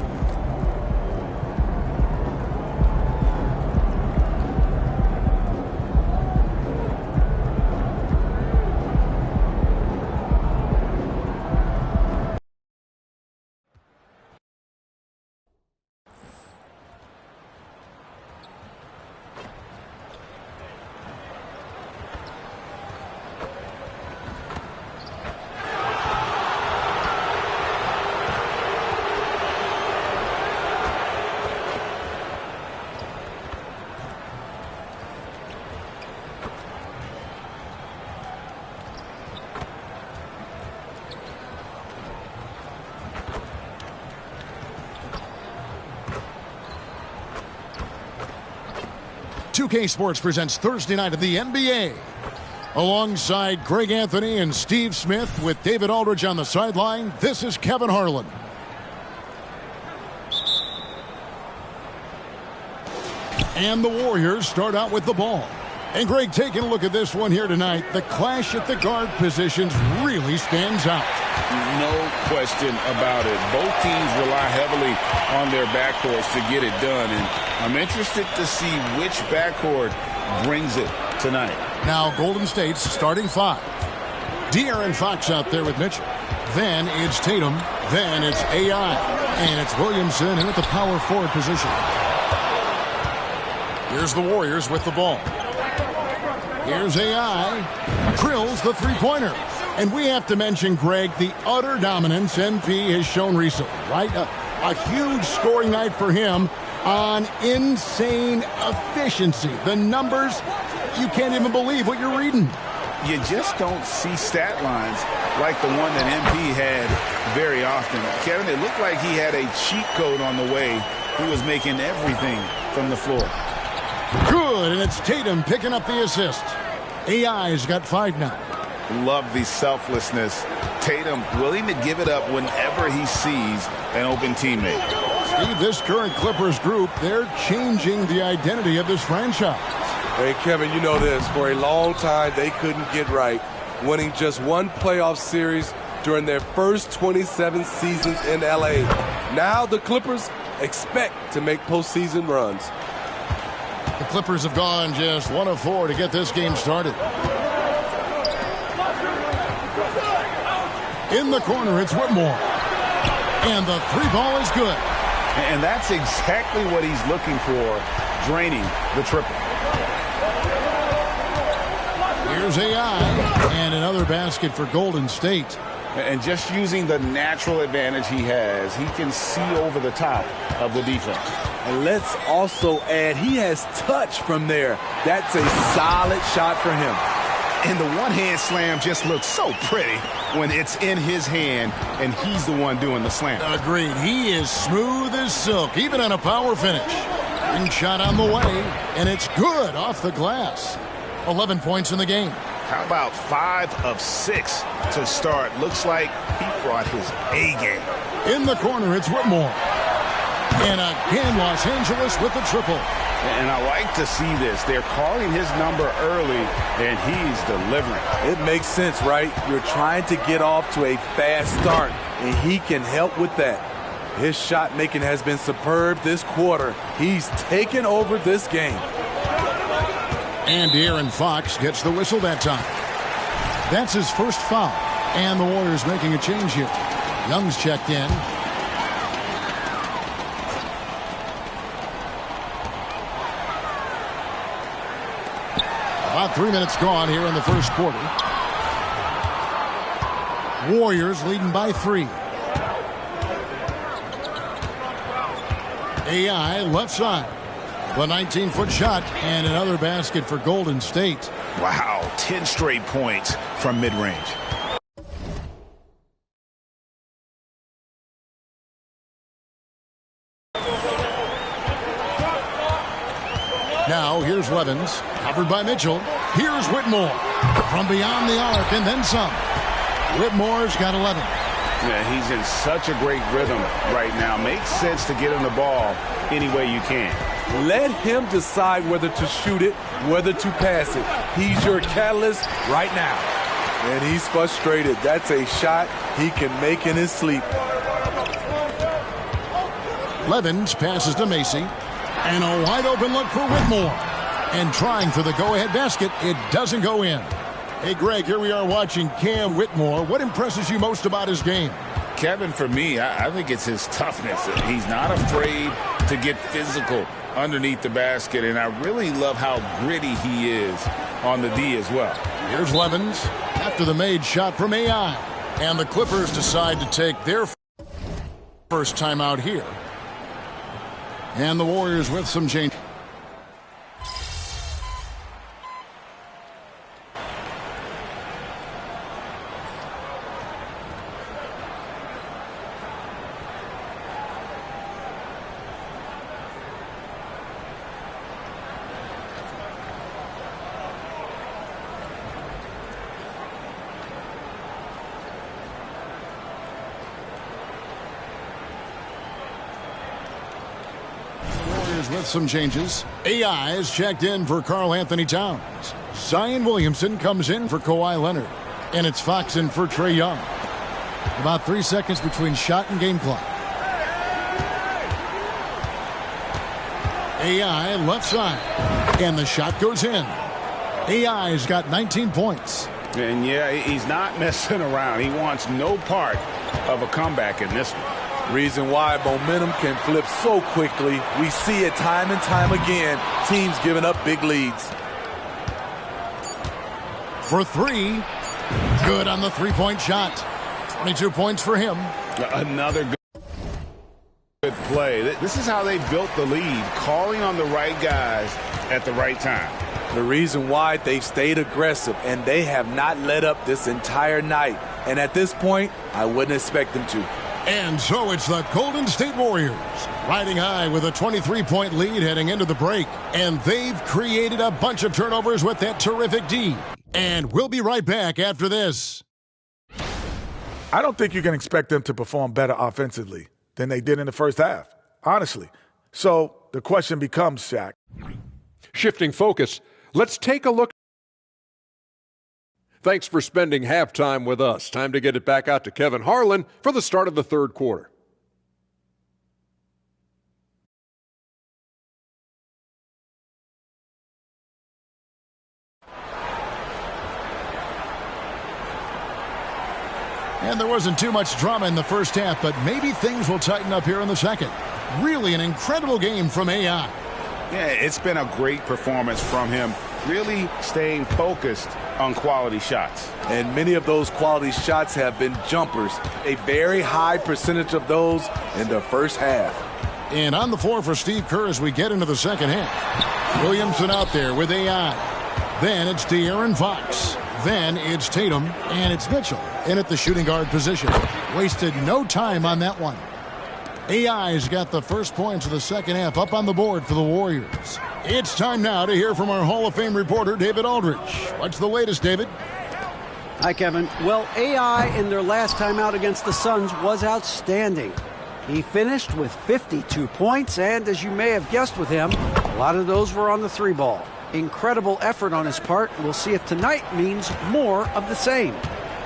K Sports presents Thursday night of the NBA. Alongside Greg Anthony and Steve Smith with David Aldridge on the sideline, this is Kevin Harlan. And the Warriors start out with the ball. And Greg, taking a look at this one here tonight, the clash at the guard positions really stands out. No question about it. Both teams rely heavily on their backcourts to get it done, and I'm interested to see which backcourt brings it tonight. Now Golden State's starting five. De'Aaron Fox out there with Mitchell. Then it's Tatum. Then it's AI. And it's Williamson in at the power forward position. Here's the Warriors with the ball. Here's AI. Drills the three-pointer. And we have to mention, Greg, the utter dominance MP has shown recently, right? A huge scoring night for him on insane efficiency. The numbers, you can't even believe what you're reading. You just don't see stat lines like the one that MP had very often. Kevin, it looked like he had a cheat code on the way. He was making everything from the floor. Good, and it's Tatum picking up the assist. AI's got 5 now. Love the selflessness. Tatum willing to give it up whenever he sees an open teammate. Steve, this current Clippers group, they're changing the identity of this franchise. Hey, Kevin, you know this. For a long time, they couldn't get right, winning just one playoff series during their first 27 seasons in L.A. Now the Clippers expect to make postseason runs. The Clippers have gone just 1 of 4 to get this game started. In the corner, it's Whitmore. And the three ball is good. And that's exactly what he's looking for, draining the triple. Here's AI. And another basket for Golden State. And just using the natural advantage he has, he can see over the top of the defense. And let's also add, he has touch from there. That's a solid shot for him. And the one-hand slam just looks so pretty when it's in his hand and he's the one doing the slam. Agreed. He is smooth as silk, even on a power finish. And shot on the way, and it's good off the glass. 11 points in the game. How about 5 of 6 to start? Looks like he brought his A game. In the corner, it's Whitmore. And again, Los Angeles with the triple. And I like to see this. They're calling his number early, and he's delivering. It makes sense, right? You're trying to get off to a fast start, and he can help with that. His shot making has been superb this quarter. He's taken over this game. And De'Aaron Fox gets the whistle that time. That's his first foul. And the Warriors making a change here. Young's checked in. About 3 minutes gone here in the first quarter. Warriors leading by 3. AI left side. The 19-foot shot and another basket for Golden State. Wow, 10 straight points from mid-range. Now here's Levens, covered by Mitchell. Here's Whitmore from beyond the arc and then some. Whitmore's got 11. Yeah, he's in such a great rhythm right now. Makes sense to get him the ball any way you can. Let him decide whether to shoot it, whether to pass it. He's your catalyst right now. And he's frustrated. That's a shot he can make in his sleep. Levens passes to Macy. And a wide open look for Whitmore. And trying for the go-ahead basket, it doesn't go in. Hey, Greg, here we are watching Cam Whitmore. What impresses you most about his game? Kevin, for me, I think it's his toughness. He's not afraid to get physical underneath the basket, and I really love how gritty he is on the D as well. Here's Levens after the made shot from AI. And the Clippers decide to take their first time out here. And the Warriors with some change. With some changes. AI is checked in for Karl Anthony Towns. Zion Williamson comes in for Kawhi Leonard. And it's Fox in for Trae Young. About 3 seconds between shot and game clock. AI left side. And the shot goes in. AI's got 19 points. And yeah, he's not messing around. He wants no part of a comeback in this one. Reason why momentum can flip so quickly. We see it time and time again. Teams giving up big leads. For 3. Good on the three-point shot. 22 points for him. Another good play. This is how they built the lead, calling on the right guys at the right time. The reason why they've stayed aggressive, and they have not let up this entire night. And at this point, I wouldn't expect them to. And so it's the Golden State Warriors riding high with a 23-point lead heading into the break. And they've created a bunch of turnovers with that terrific D. And we'll be right back after this. I don't think you can expect them to perform better offensively than they did in the first half, honestly. So the question becomes, Shaq. Shifting focus, let's take a look. Thanks for spending halftime with us. Time to get it back out to Kevin Harlan for the start of the third quarter. And there wasn't too much drama in the first half, but maybe things will tighten up here in the second. Really an incredible game from AI. Yeah, it's been a great performance from him, really staying focused on quality shots. And many of those quality shots have been jumpers. A very high percentage of those in the first half. And on the floor for Steve Kerr as we get into the second half. Williamson out there with AI. Then it's De'Aaron Fox. Then it's Tatum, and it's Mitchell in at the shooting guard position. Wasted no time on that one. AI's got the first points of the second half up on the board for the Warriors. It's time now to hear from our Hall of Fame reporter, David Aldridge. What's the latest, David? Hi, Kevin. Well, AI in their last time out against the Suns was outstanding. He finished with 52 points, and as you may have guessed with him, A lot of those were on the 3-ball. Incredible effort on his part. We'll see if tonight means more of the same.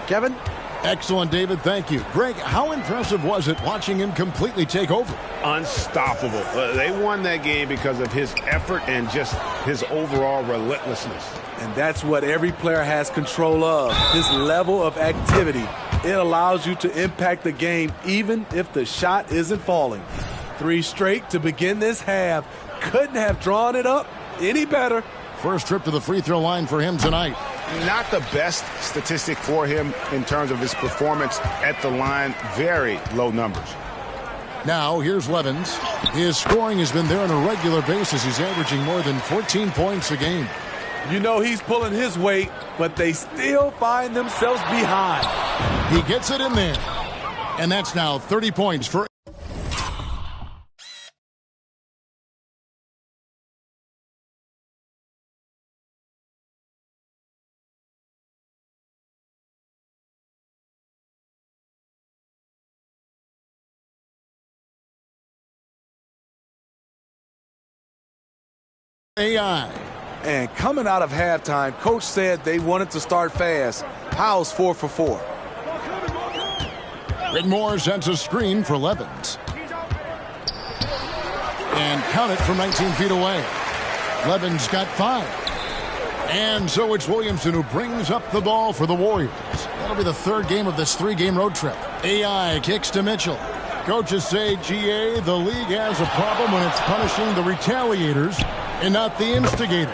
Kevin? Excellent, David. Thank you. Greg, how impressive was it watching him completely take over? Unstoppable. They won that game because of his effort and just his overall relentlessness. And that's what every player has control of, his level of activity. It allows you to impact the game even if the shot isn't falling. 3 straight to begin this half. Couldn't have drawn it up any better. First trip to the free throw line for him tonight. Not the best statistic for him in terms of his performance at the line. Very low numbers. Now, here's Levens. His scoring has been there on a regular basis. He's averaging more than 14 points a game. You know he's pulling his weight, but they still find themselves behind. He gets it in there. And that's now 30 points for AI. And coming out of halftime, Coach said they wanted to start fast. How's 4 for 4? Whitmore sends a screen for Levens. And count it from 19 feet away. Levens got 5. And so it's Williamson who brings up the ball for the Warriors. That'll be the 3rd game of this 3-game road trip. AI kicks to Mitchell. Coaches say, GA, the league has a problem when it's punishing the retaliators and not the instigators.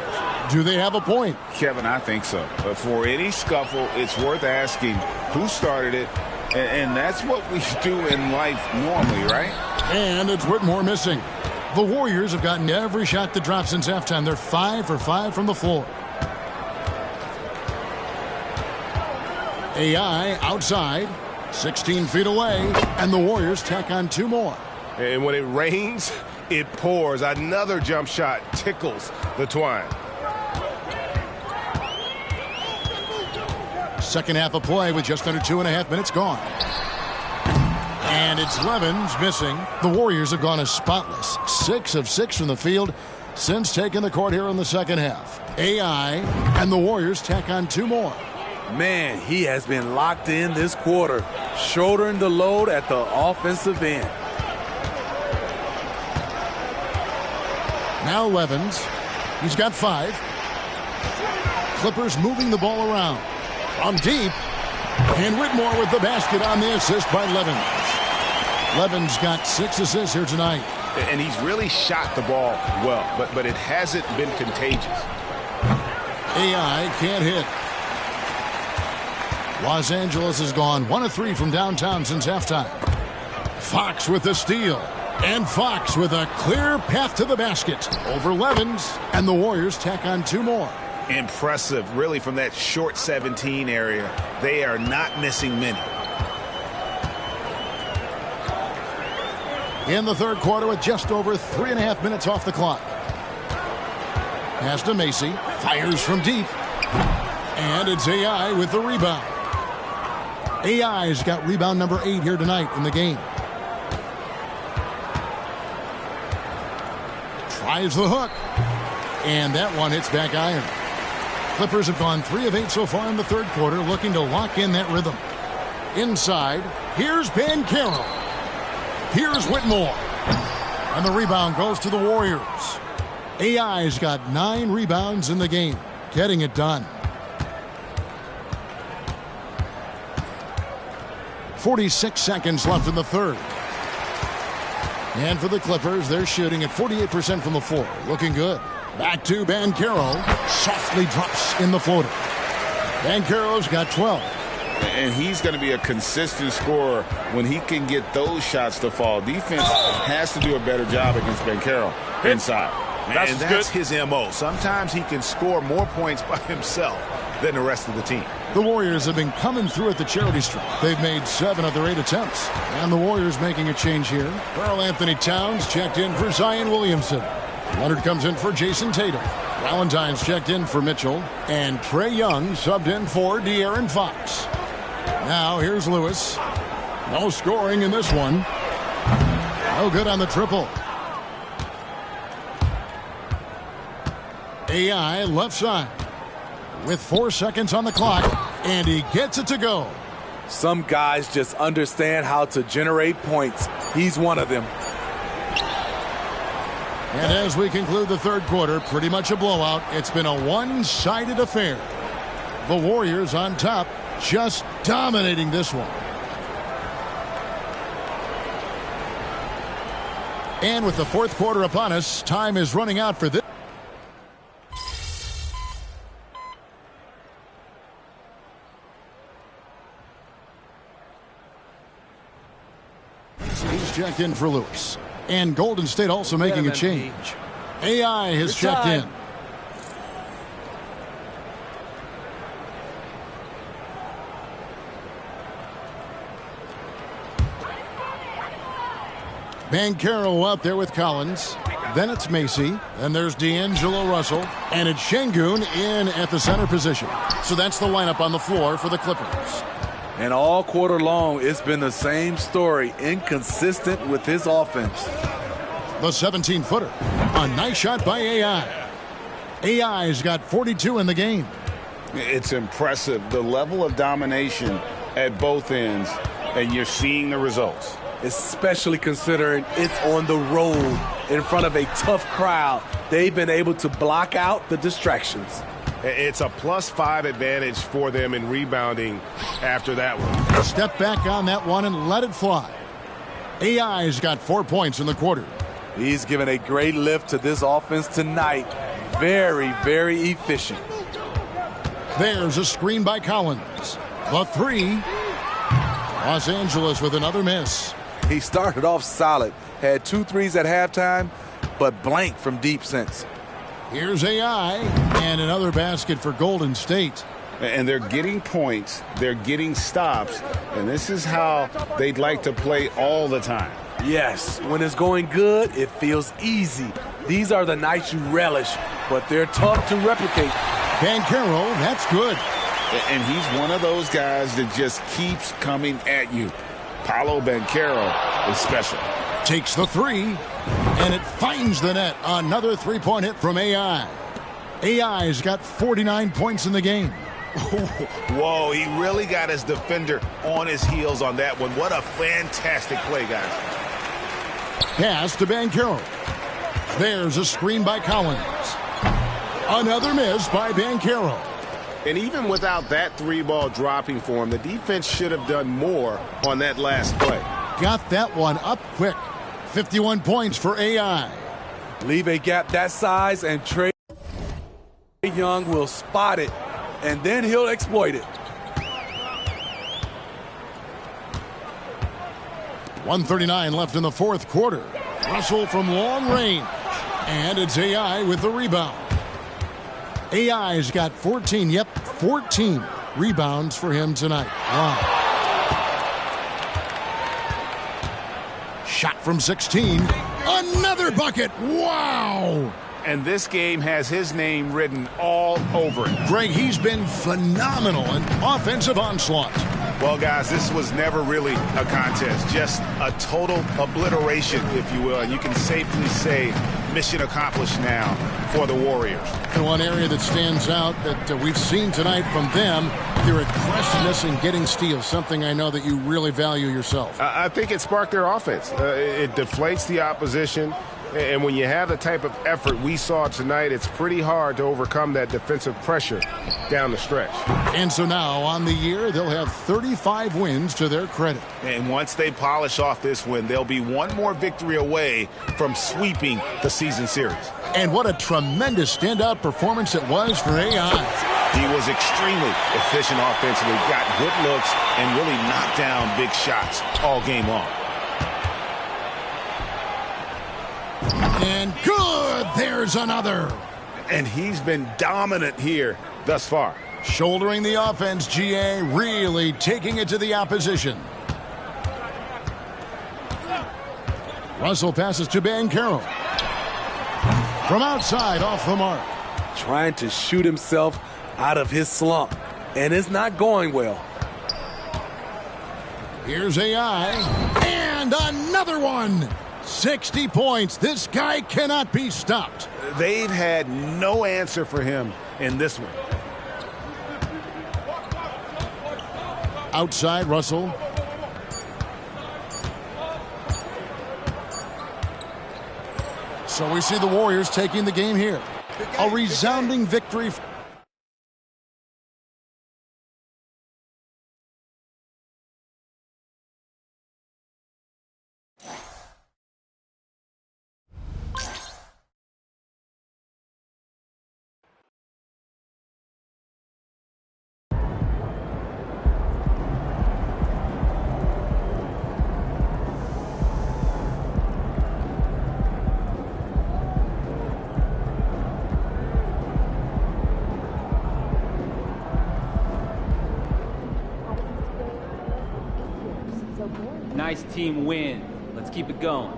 Do they have a point? Kevin, I think so. But for any scuffle, it's worth asking who started it, and that's what we do in life normally, right? And it's Whitmore missing. The Warriors have gotten every shot that dropped since halftime. They're 5 for 5 from the floor. AI outside, 16 feet away, and the Warriors tack on 2 more. And when it rains, it pours. Another jump shot tickles the twine. Second half of play with just under 2.5 minutes gone. And it's Levens missing. The Warriors have gone as spotless. 6 of 6 from the field since taking the court here in the second half. AI and the Warriors tack on 2 more. Man, he has been locked in this quarter, shouldering the load at the offensive end. Now Levens. He's got 5. Clippers moving the ball around. From deep. And Whitmore with the basket on the assist by Levens. Levens got 6 assists here tonight. And he's really shot the ball well, but it hasn't been contagious. AI can't hit. Los Angeles has gone 1 of 3 from downtown since halftime. Fox with the steal. And Fox with a clear path to the basket over Levens. And the Warriors tack on 2 more. Impressive, really, from that short 17 area. They are not missing many. In the third quarter with just over 3.5 minutes off the clock. Pass to Macy. Fires from deep. And it's AI with the rebound. AI's got rebound number 8 here tonight in the game. Tries the hook. And that one hits back iron. Clippers have gone 3 of 8 so far in the third quarter, looking to lock in that rhythm. Inside, here's Banchero. Here's Whitmore. And the rebound goes to the Warriors. AI's got 9 rebounds in the game, getting it done. 46 seconds left in the third. And for the Clippers, they're shooting at 48% from the floor. Looking good. Back to Banchero. Softly drops in the floater. Banchero's got 12. And he's going to be a consistent scorer when he can get those shots to fall. Defense has to do a better job against Banchero inside. And that's his MO. Sometimes he can score more points by himself than the rest of the team. The Warriors have been coming through at the charity stripe. They've made 7 of their 8 attempts. And the Warriors making a change here. Karl Anthony Towns checked in for Zion Williamson. Leonard comes in for Jason Tatum. Valentine's checked in for Mitchell. And Trae Young subbed in for De'Aaron Fox. Now here's Lewis. No scoring in this one. No good on the triple. AI left side. With 4 seconds on the clock, and he gets it to go. Some guys just understand how to generate points. He's one of them. And as we conclude the third quarter, pretty much a blowout. It's been a one-sided affair. The Warriors on top, just dominating this one. And with the fourth quarter upon us, time is running out for this. He's checked in for Lewis. And Golden State also making a change. AI has checked in. Banchero out there with Collins. Then it's Macy. Then there's D'Angelo Russell. And it's Şengün in at the center position. So that's the lineup on the floor for the Clippers. And all quarter long, it's been the same story. Inconsistent with his offense. The 17-footer. A nice shot by AI. AI's got 42 in the game. It's impressive, the level of domination at both ends, and you're seeing the results. Especially considering it's on the road in front of a tough crowd. They've been able to block out the distractions. It's a +5 advantage for them in rebounding after that one. Step back on that one and let it fly. AI's got 4 points in the quarter. He's given a great lift to this offense tonight. Very, very efficient. There's a screen by Collins. The three. Los Angeles with another miss. He started off solid. Had 2 threes at halftime, but blanked from deep since. Here's AI, and another basket for Golden State. And they're getting points, they're getting stops, and this is how they'd like to play all the time. Yes, when it's going good, it feels easy. These are the nights you relish, but they're tough to replicate. Banchero, that's good. And he's one of those guys that just keeps coming at you. Paolo Banchero is special. Takes the three, and it finds the net. Another three-point hit from AI. AI's got 49 points in the game. Whoa, he really got his defender on his heels on that one. What a fantastic play, guys. Pass to Banchero. There's a screen by Collins. Another miss by Banchero. And even without that 3-ball dropping for him, the defense should have done more on that last play. Got that one up quick. 51 points for AI. Leave a gap that size and Trae Young will spot it, and then he'll exploit it. 1:39 left in the fourth quarter. Russell from long range. And it's AI with the rebound. AI's got 14, 14 rebounds for him tonight. Wow. Shot from 16. Another bucket. Wow. And this game has his name written all over it. Greg, he's been phenomenal in offensive onslaught. Well, guys, this was never really a contest. Just a total obliteration, if you will. And you can safely say mission accomplished now for the Warriors. And one area that stands out that we've seen tonight from them, their aggressiveness in getting steals, something I know that you really value yourself. I think it sparked their offense. It deflates the opposition. And when you have the type of effort we saw tonight, it's pretty hard to overcome that defensive pressure down the stretch. And so now on the year, they'll have 35 wins to their credit. And once they polish off this win, they'll be one more victory away from sweeping the season series. And what a tremendous standout performance it was for AI. He was extremely efficient offensively, got good looks, and really knocked down big shots all game long. And good, there's another. And he's been dominant here thus far. Shouldering the offense, GA really taking it to the opposition. Russell passes to Banchero. From outside, off the mark. Trying to shoot himself out of his slump, and it's not going well. Here's AI, and another one. 60 points. This guy cannot be stopped. They've had no answer for him in this one. Outside, Russell. So we see the Warriors taking the game here. A resounding victory. Nice team win. Let's keep it going.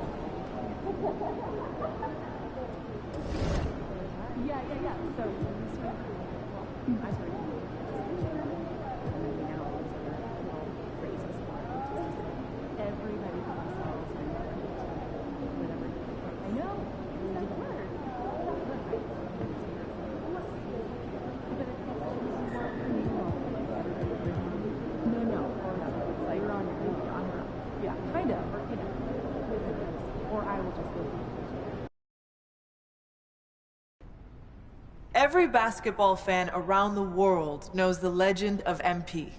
Every basketball fan around the world knows the legend of MP.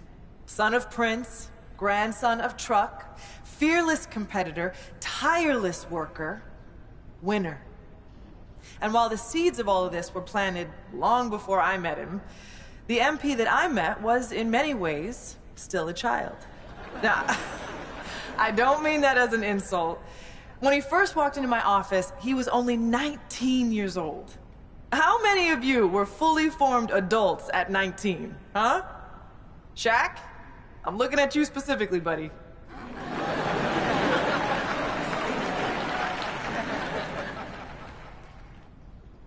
Son of Prince, grandson of Truck, fearless competitor, tireless worker, winner. And while the seeds of all of this were planted long before I met him, the MP that I met was, in many ways, still a child. Now, I don't mean that as an insult. When he first walked into my office, he was only 19 years old. How many of you were fully formed adults at 19, huh? Shaq? I'm looking at you specifically, buddy.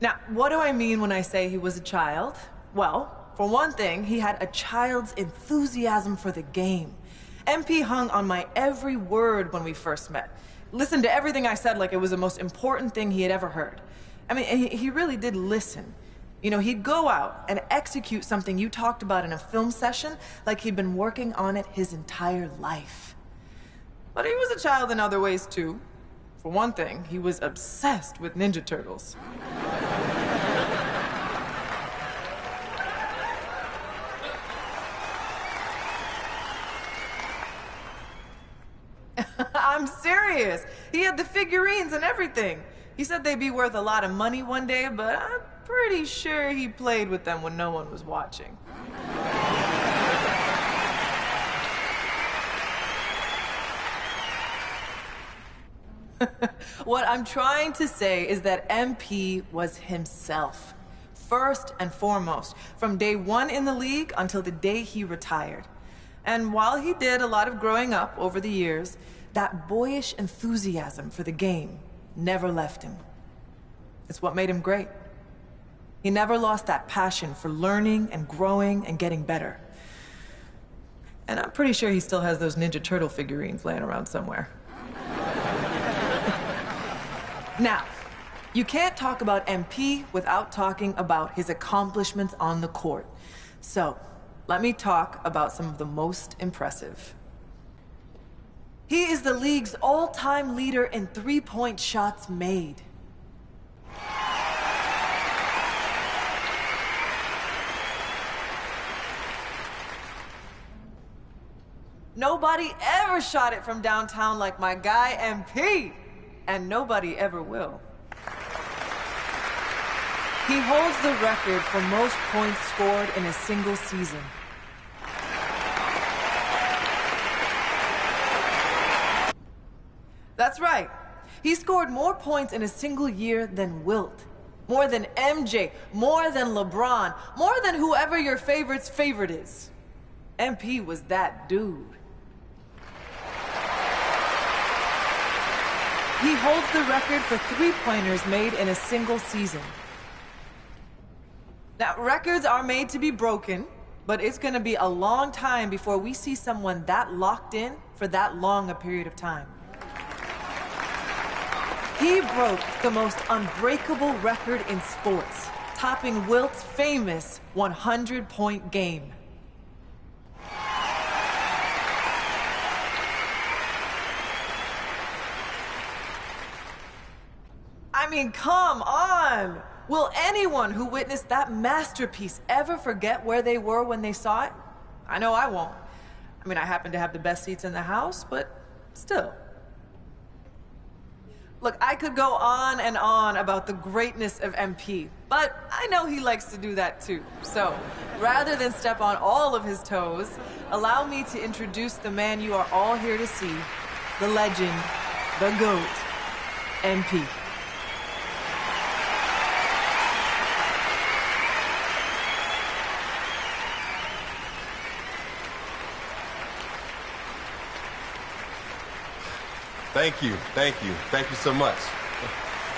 Now, what do I mean when I say he was a child? Well, for one thing, he had a child's enthusiasm for the game. MP hung on my every word when we first met. Listened to everything I said like it was the most important thing he had ever heard. I mean, he really did listen. You know, he'd go out and execute something you talked about in a film session like he'd been working on it his entire life. But he was a child in other ways, too. For one thing, he was obsessed with Ninja Turtles. I'm serious. He had the figurines and everything. He said they'd be worth a lot of money one day, but I'm pretty sure he played with them when no one was watching. What I'm trying to say is that MP was himself, first and foremost, from day one in the league until the day he retired. And while he did a lot of growing up over the years, that boyish enthusiasm for the game never left him. It's what made him great. He never lost that passion for learning and growing and getting better. And I'm pretty sure he still has those Ninja Turtle figurines laying around somewhere. Now, you can't talk about MP without talking about his accomplishments on the court. So, let me talk about some of the most impressive. He is the league's all-time leader in three-point shots made. Nobody ever shot it from downtown like my guy MP, and nobody ever will. He holds the record for most points scored in a single season. That's right. He scored more points in a single year than Wilt. More than MJ, more than LeBron, more than whoever your favorite's favorite is. MP was that dude. He holds the record for three-pointers made in a single season. Now, records are made to be broken, but it's going to be a long time before we see someone that locked in for that long a period of time. He broke the most unbreakable record in sports, topping Wilt's famous 100-point game. I mean, come on! Will anyone who witnessed that masterpiece ever forget where they were when they saw it? I know I won't. I mean, I happen to have the best seats in the house, but still. Look, I could go on and on about the greatness of MP, but I know he likes to do that too. So, rather than step on all of his toes, allow me to introduce the man you are all here to see, the legend, the GOAT, MP. Thank you, thank you, thank you so much.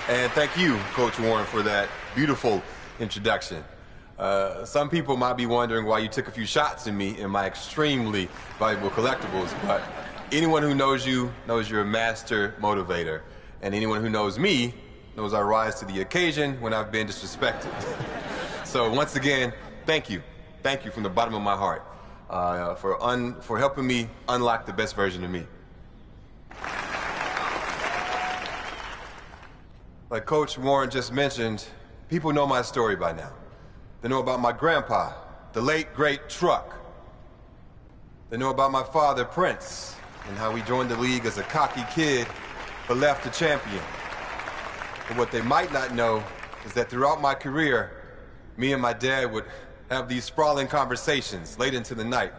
And thank you, Coach Warren, for that beautiful introduction. Some people might be wondering why you took a few shots at me in my extremely valuable collectibles, but anyone who knows you knows you're a master motivator. And anyone who knows me knows I rise to the occasion when I've been disrespected. So once again, thank you. Thank you from the bottom of my heart for helping me unlock the best version of me. Like Coach Warren just mentioned, people know my story by now. They know about my grandpa, the late, great Truck. They know about my father, Prince, and how he joined the league as a cocky kid, but left a champion. But what they might not know is that throughout my career, me and my dad would have these sprawling conversations late into the night,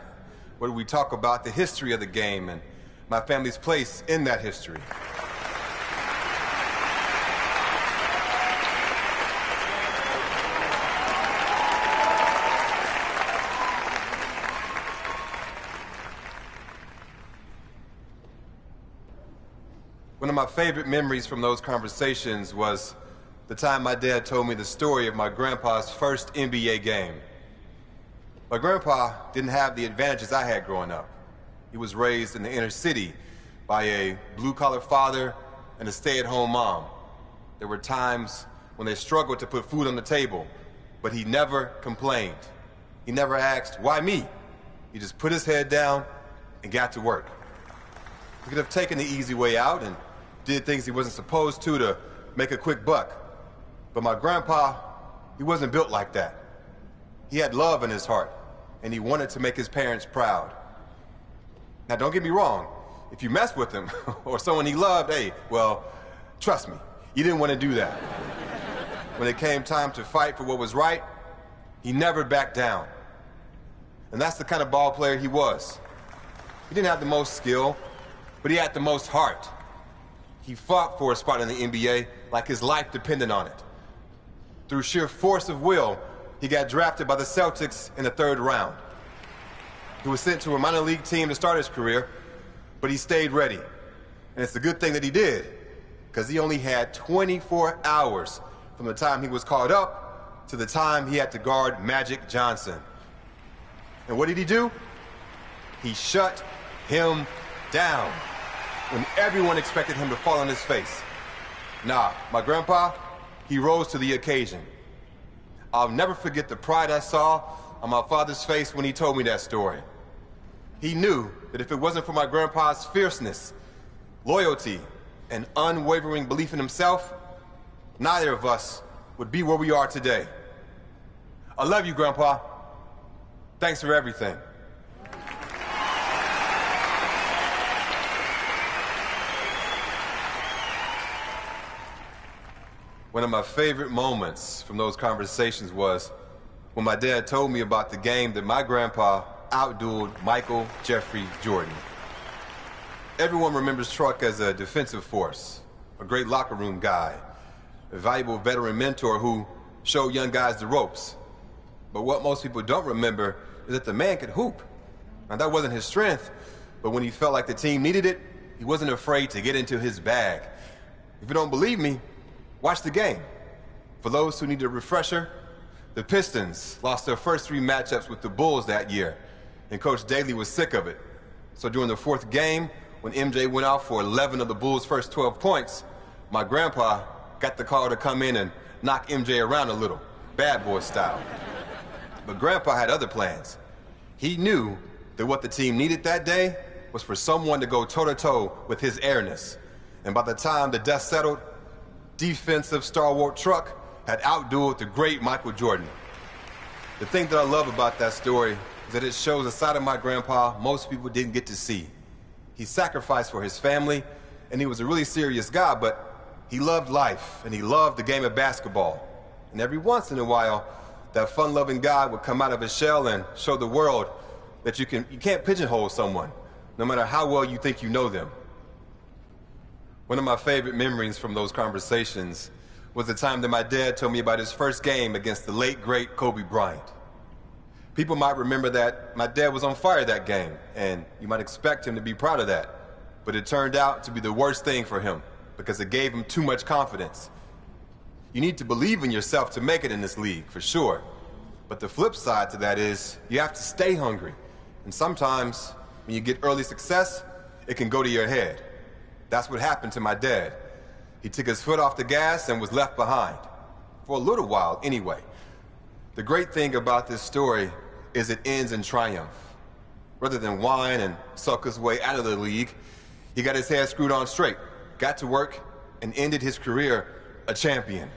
where we talk about the history of the game and my family's place in that history. One of my favorite memories from those conversations was the time my dad told me the story of my grandpa's first NBA game. My grandpa didn't have the advantages I had growing up. He was raised in the inner city by a blue-collar father and a stay-at-home mom. There were times when they struggled to put food on the table, but he never complained. He never asked, why me? He just put his head down and got to work. He could have taken the easy way out and did things he wasn't supposed to make a quick buck. But my grandpa, he wasn't built like that. He had love in his heart, and he wanted to make his parents proud. Now, don't get me wrong. If you mess with him or someone he loved, hey, well, trust me, you didn't want to do that. When it came time to fight for what was right, he never backed down. And that's the kind of ball player he was. He didn't have the most skill, but he had the most heart. He fought for a spot in the NBA like his life depended on it. Through sheer force of will, he got drafted by the Celtics in the 3rd round. He was sent to a minor league team to start his career, but he stayed ready. And it's a good thing that he did, because he only had 24 hours from the time he was called up to the time he had to guard Magic Johnson. And what did he do? He shut him down when everyone expected him to fall on his face. Nah, my grandpa, he rose to the occasion. I'll never forget the pride I saw on my father's face when he told me that story. He knew that if it wasn't for my grandpa's fierceness, loyalty, and unwavering belief in himself, neither of us would be where we are today. I love you, Grandpa. Thanks for everything. One of my favorite moments from those conversations was when my dad told me about the game that my grandpa outdueled Michael Jeffrey Jordan. Everyone remembers Truck as a defensive force, a great locker room guy, a valuable veteran mentor who showed young guys the ropes. But what most people don't remember is that the man could hoop. Now, that wasn't his strength, but when he felt like the team needed it, he wasn't afraid to get into his bag. If you don't believe me, watch the game. For those who need a refresher, the Pistons lost their first 3 matchups with the Bulls that year, and Coach Daly was sick of it. So during the 4th game, when MJ went out for 11 of the Bulls' first 12 points, my grandpa got the call to come in and knock MJ around a little, bad boy style. But Grandpa had other plans. He knew that what the team needed that day was for someone to go toe-to-toe with his airness. And by the time the dust settled, defensive stalwart Truck had outdueled the great Michael Jordan. The thing that I love about that story is that it shows a side of my grandpa most people didn't get to see. He sacrificed for his family, and he was a really serious guy, but he loved life, and he loved the game of basketball. And every once in a while, that fun-loving guy would come out of his shell and show the world that you can't pigeonhole someone, no matter how well you think you know them. One of my favorite memories from those conversations was the time that my dad told me about his first game against the late, great Kobe Bryant. People might remember that my dad was on fire that game, and you might expect him to be proud of that. But it turned out to be the worst thing for him, because it gave him too much confidence. You need to believe in yourself to make it in this league, for sure. But the flip side to that is you have to stay hungry. And sometimes, when you get early success, it can go to your head. That's what happened to my dad. He took his foot off the gas and was left behind. For a little while, anyway. The great thing about this story is it ends in triumph. Rather than whine and sulk his way out of the league, he got his head screwed on straight, got to work, and ended his career a champion.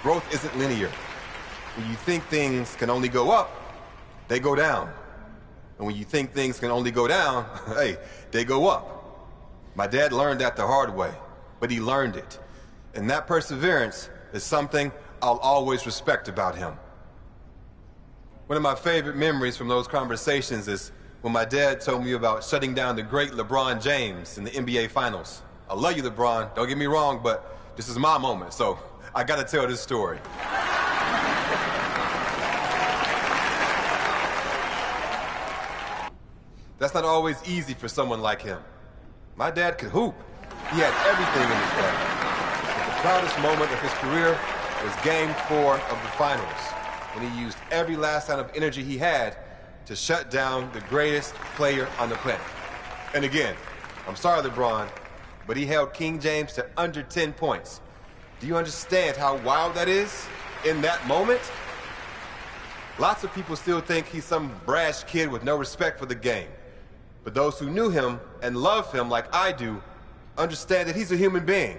Growth isn't linear. When you think things can only go up, they go down. And when you think things can only go down, hey, they go up. My dad learned that the hard way, but he learned it. And that perseverance is something I'll always respect about him. One of my favorite memories from those conversations is when my dad told me about shutting down the great LeBron James in the NBA Finals. I love you, LeBron, don't get me wrong, but this is my moment, so I gotta tell this story. That's not always easy for someone like him. My dad could hoop. He had everything in his bag. But the proudest moment of his career was Game 4 of the Finals, when he used every last ounce of energy he had to shut down the greatest player on the planet. And again, I'm sorry, LeBron, but he held King James to under 10 points. Do you understand how wild that is in that moment? Lots of people still think he's some brash kid with no respect for the game. But those who knew him and love him like I do understand that he's a human being,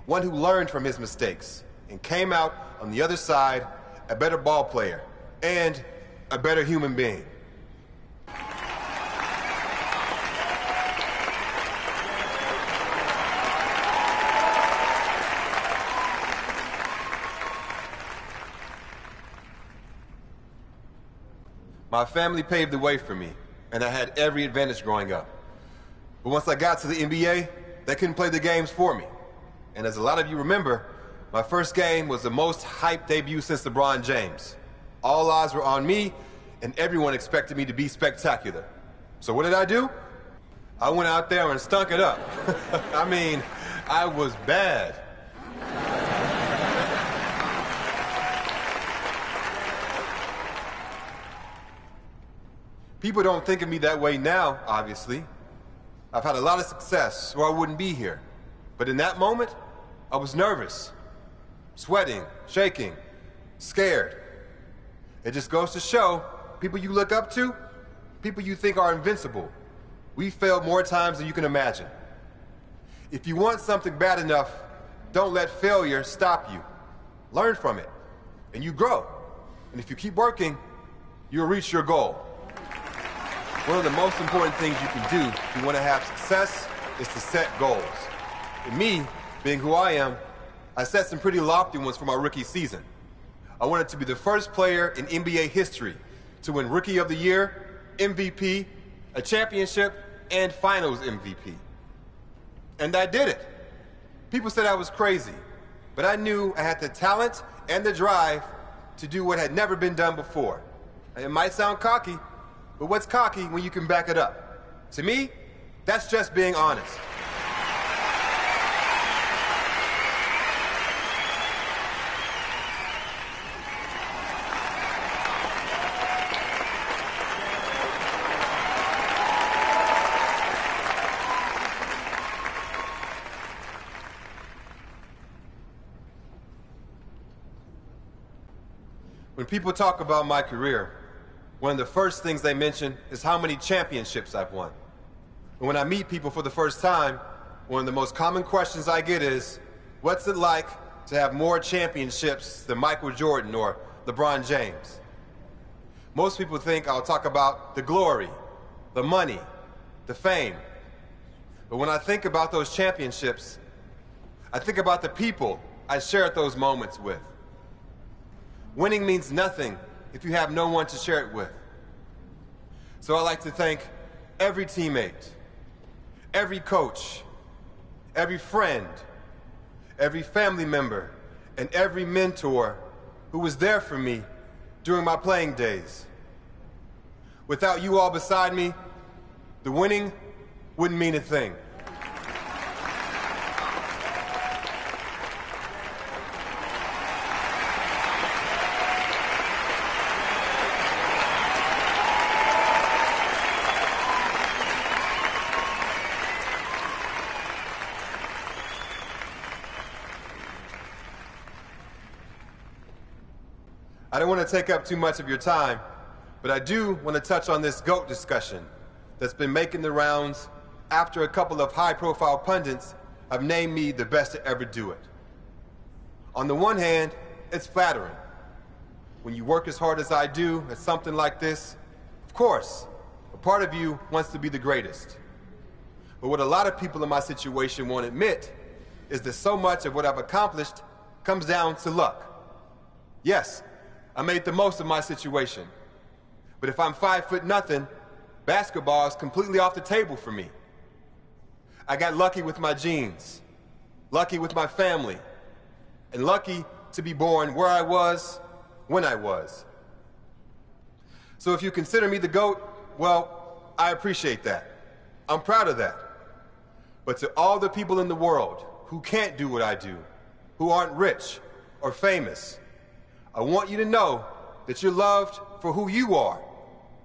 one who learned from his mistakes and came out on the other side a better ball player and a better human being. My family paved the way for me, and I had every advantage growing up. But once I got to the NBA, they couldn't play the games for me. And as a lot of you remember, my first game was the most hyped debut since LeBron James. All eyes were on me, and everyone expected me to be spectacular. So what did I do? I went out there and stunk it up. I mean, I was bad. People don't think of me that way now, obviously. I've had a lot of success, or I wouldn't be here. But in that moment, I was nervous, sweating, shaking, scared. It just goes to show, people you look up to, people you think are invincible, we failed more times than you can imagine. If you want something bad enough, don't let failure stop you. Learn from it, and you grow. And if you keep working, you'll reach your goal. One of the most important things you can do if you want to have success is to set goals. And me, being who I am, I set some pretty lofty ones for my rookie season. I wanted to be the first player in NBA history to win Rookie of the Year, MVP, a championship, and Finals MVP. And I did it. People said I was crazy, but I knew I had the talent and the drive to do what had never been done before. And it might sound cocky, but what's cocky when you can back it up? To me, that's just being honest. When people talk about my career, one of the first things they mention is how many championships I've won. And when I meet people for the first time, one of the most common questions I get is, what's it like to have more championships than Michael Jordan or LeBron James? Most people think I'll talk about the glory, the money, the fame. But when I think about those championships, I think about the people I shared those moments with. Winning means nothing if you have no one to share it with. So I'd like to thank every teammate, every coach, every friend, every family member, and every mentor who was there for me during my playing days. Without you all beside me, the winning wouldn't mean a thing. I don't want to take up too much of your time, but I do want to touch on this GOAT discussion that's been making the rounds after a couple of high-profile pundits have named me the best to ever do it. On the one hand, it's flattering. When you work as hard as I do at something like this, of course, a part of you wants to be the greatest. But what a lot of people in my situation won't admit is that so much of what I've accomplished comes down to luck. Yes, I made the most of my situation. But if I'm 5'0", basketball is completely off the table for me. I got lucky with my genes, lucky with my family, and lucky to be born where I was, when I was. So if you consider me the GOAT, well, I appreciate that. I'm proud of that. But to all the people in the world who can't do what I do, who aren't rich or famous, I want you to know that you're loved for who you are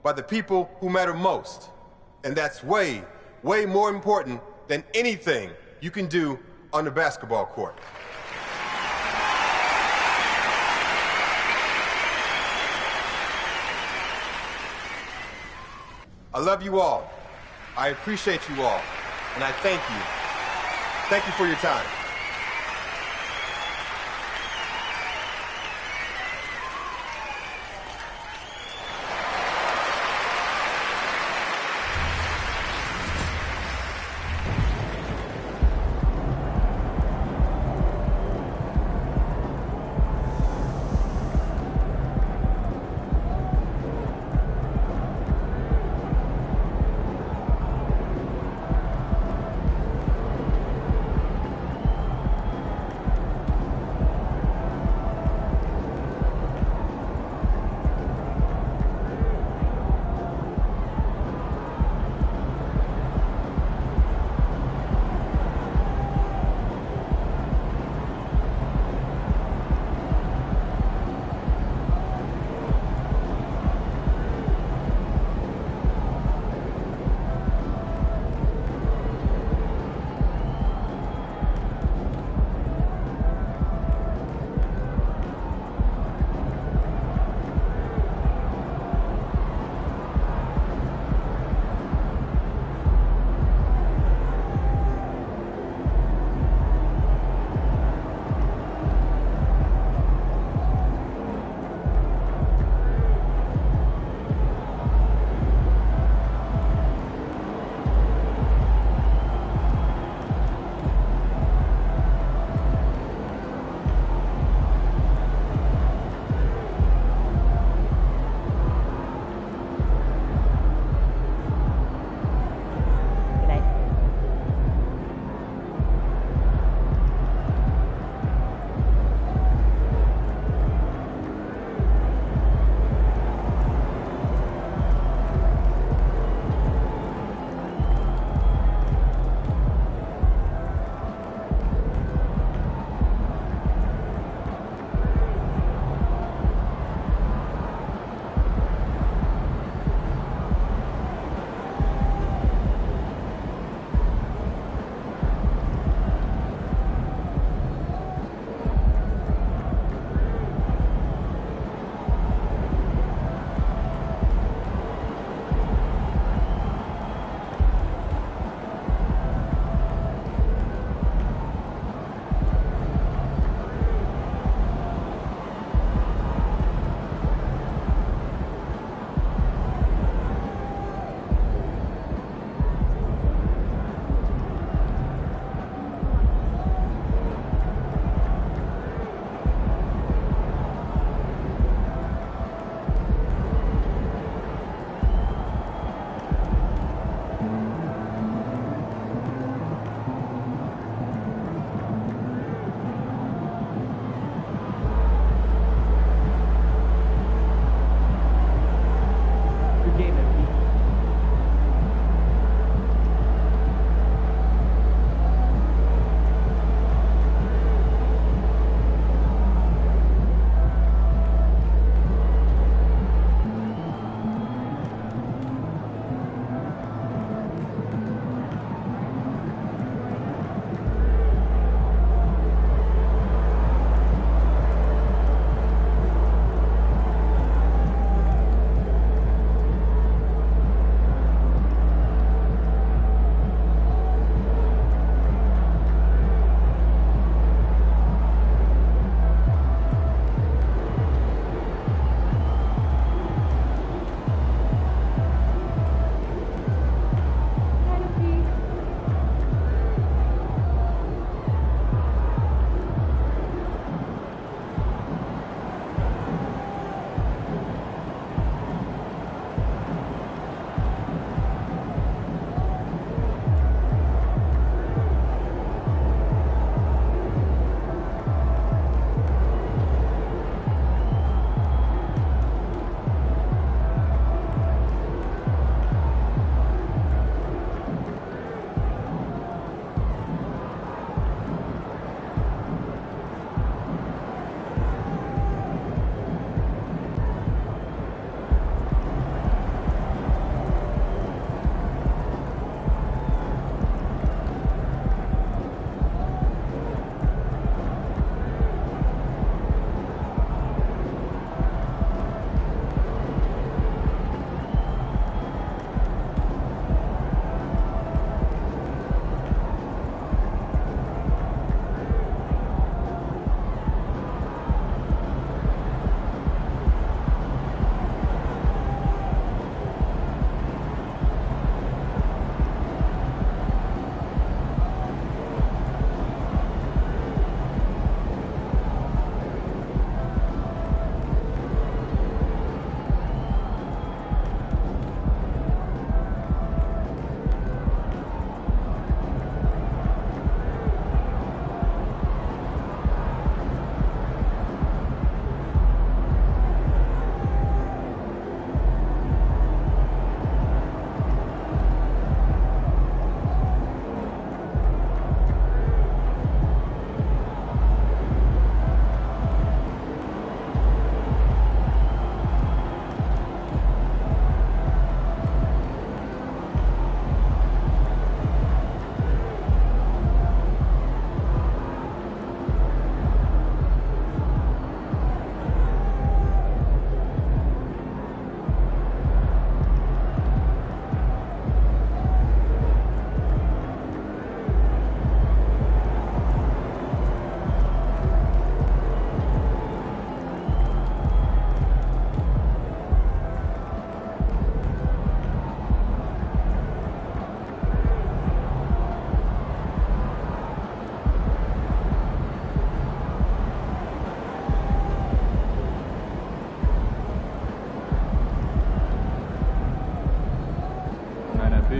by the people who matter most. And that's way, way more important than anything you can do on the basketball court. I love you all. I appreciate you all. And I thank you. Thank you for your time.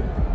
baby.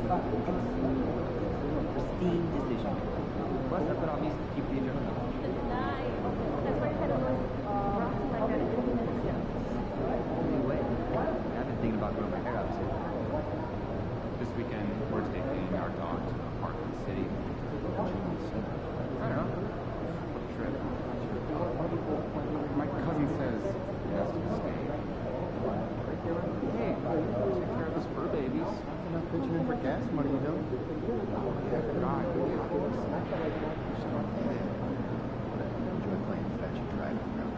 pristine decision. Plus, that's what obviously keeps the adrenaline up. Anyway, I've been thinking about growing my hair out too. This weekend, we're taking our dog to a park in the city. I don't know. Trip. My cousin says he has to stay. Hey, take care of his fur babies. I'm not pitching in for gas money, you know? Yeah, God. Enjoy playing fetch and driving around.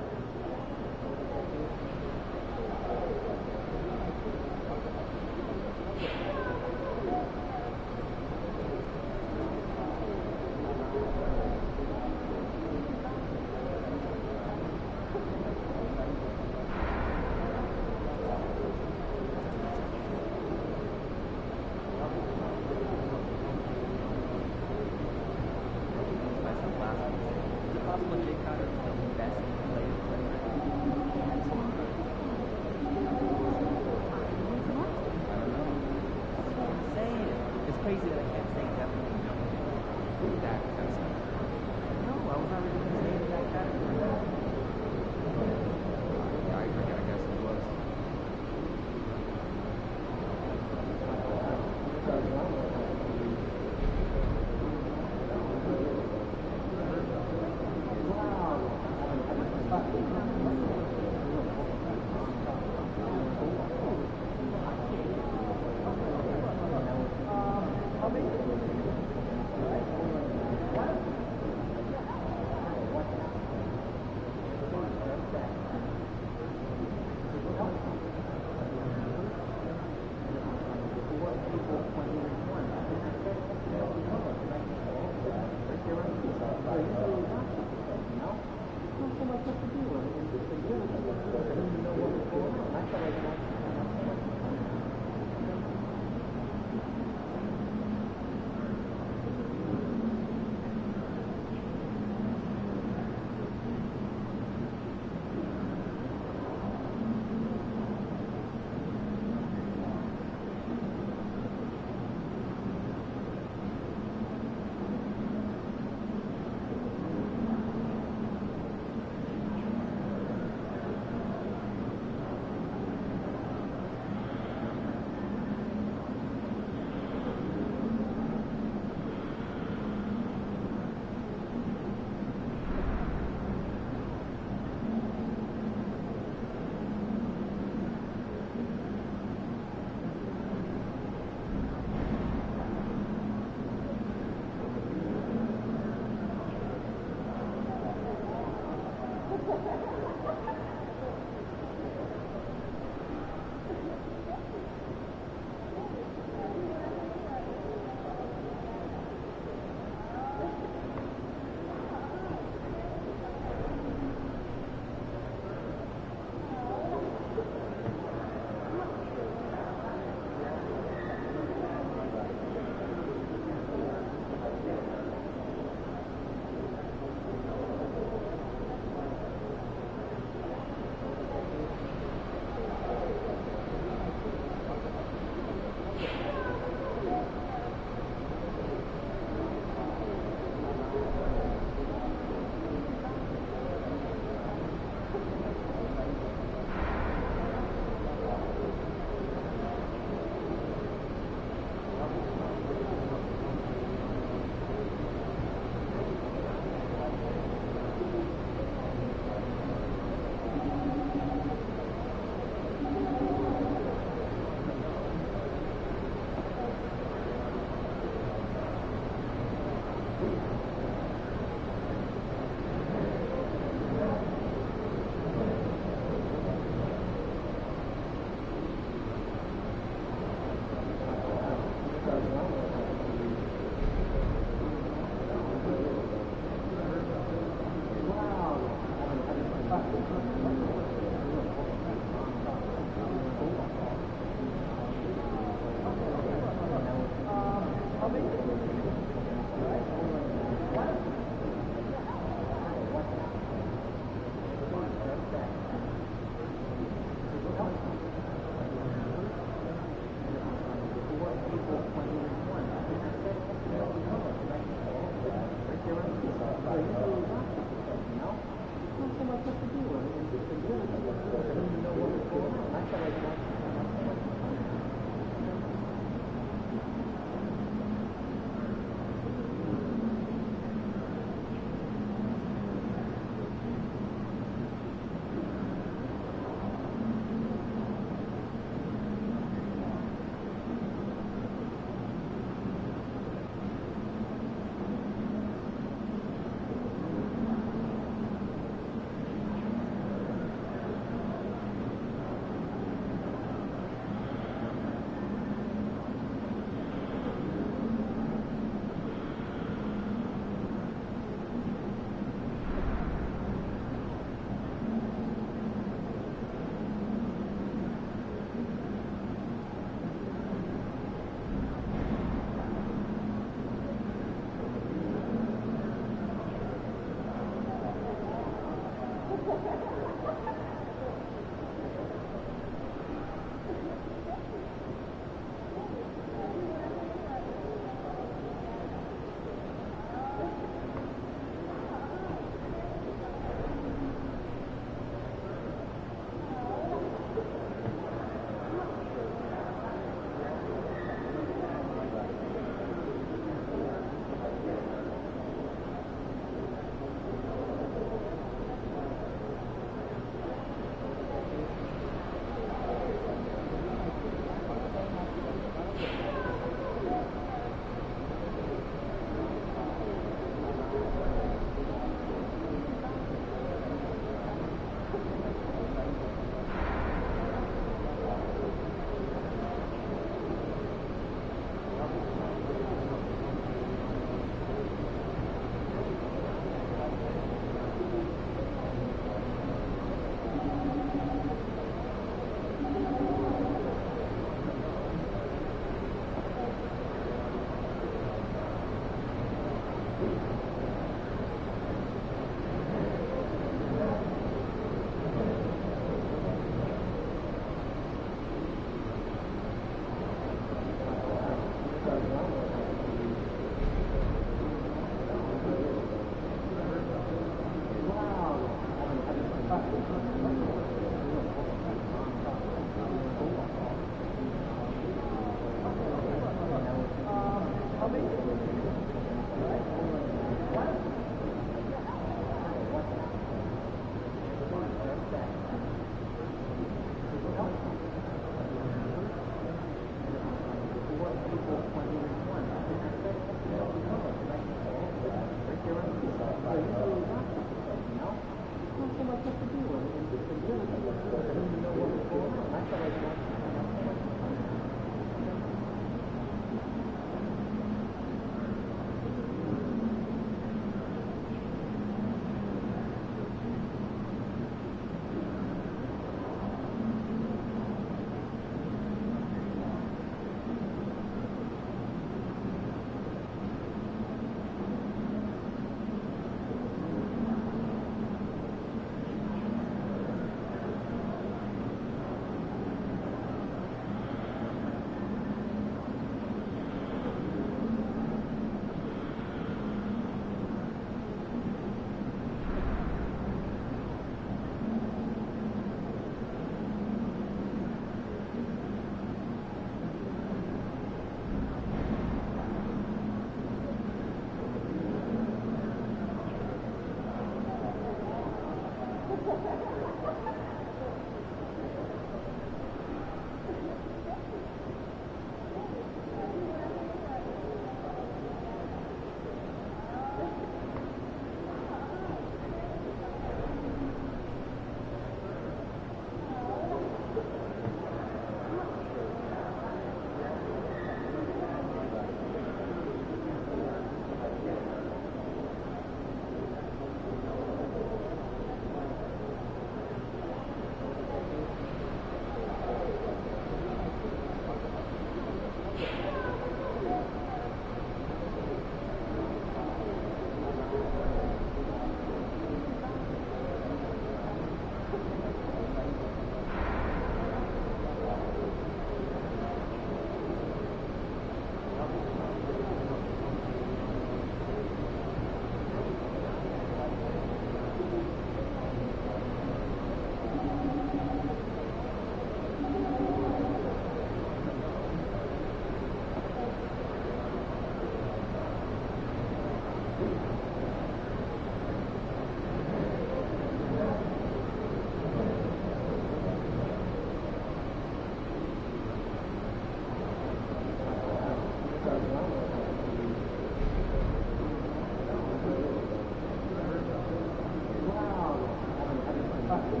Wow.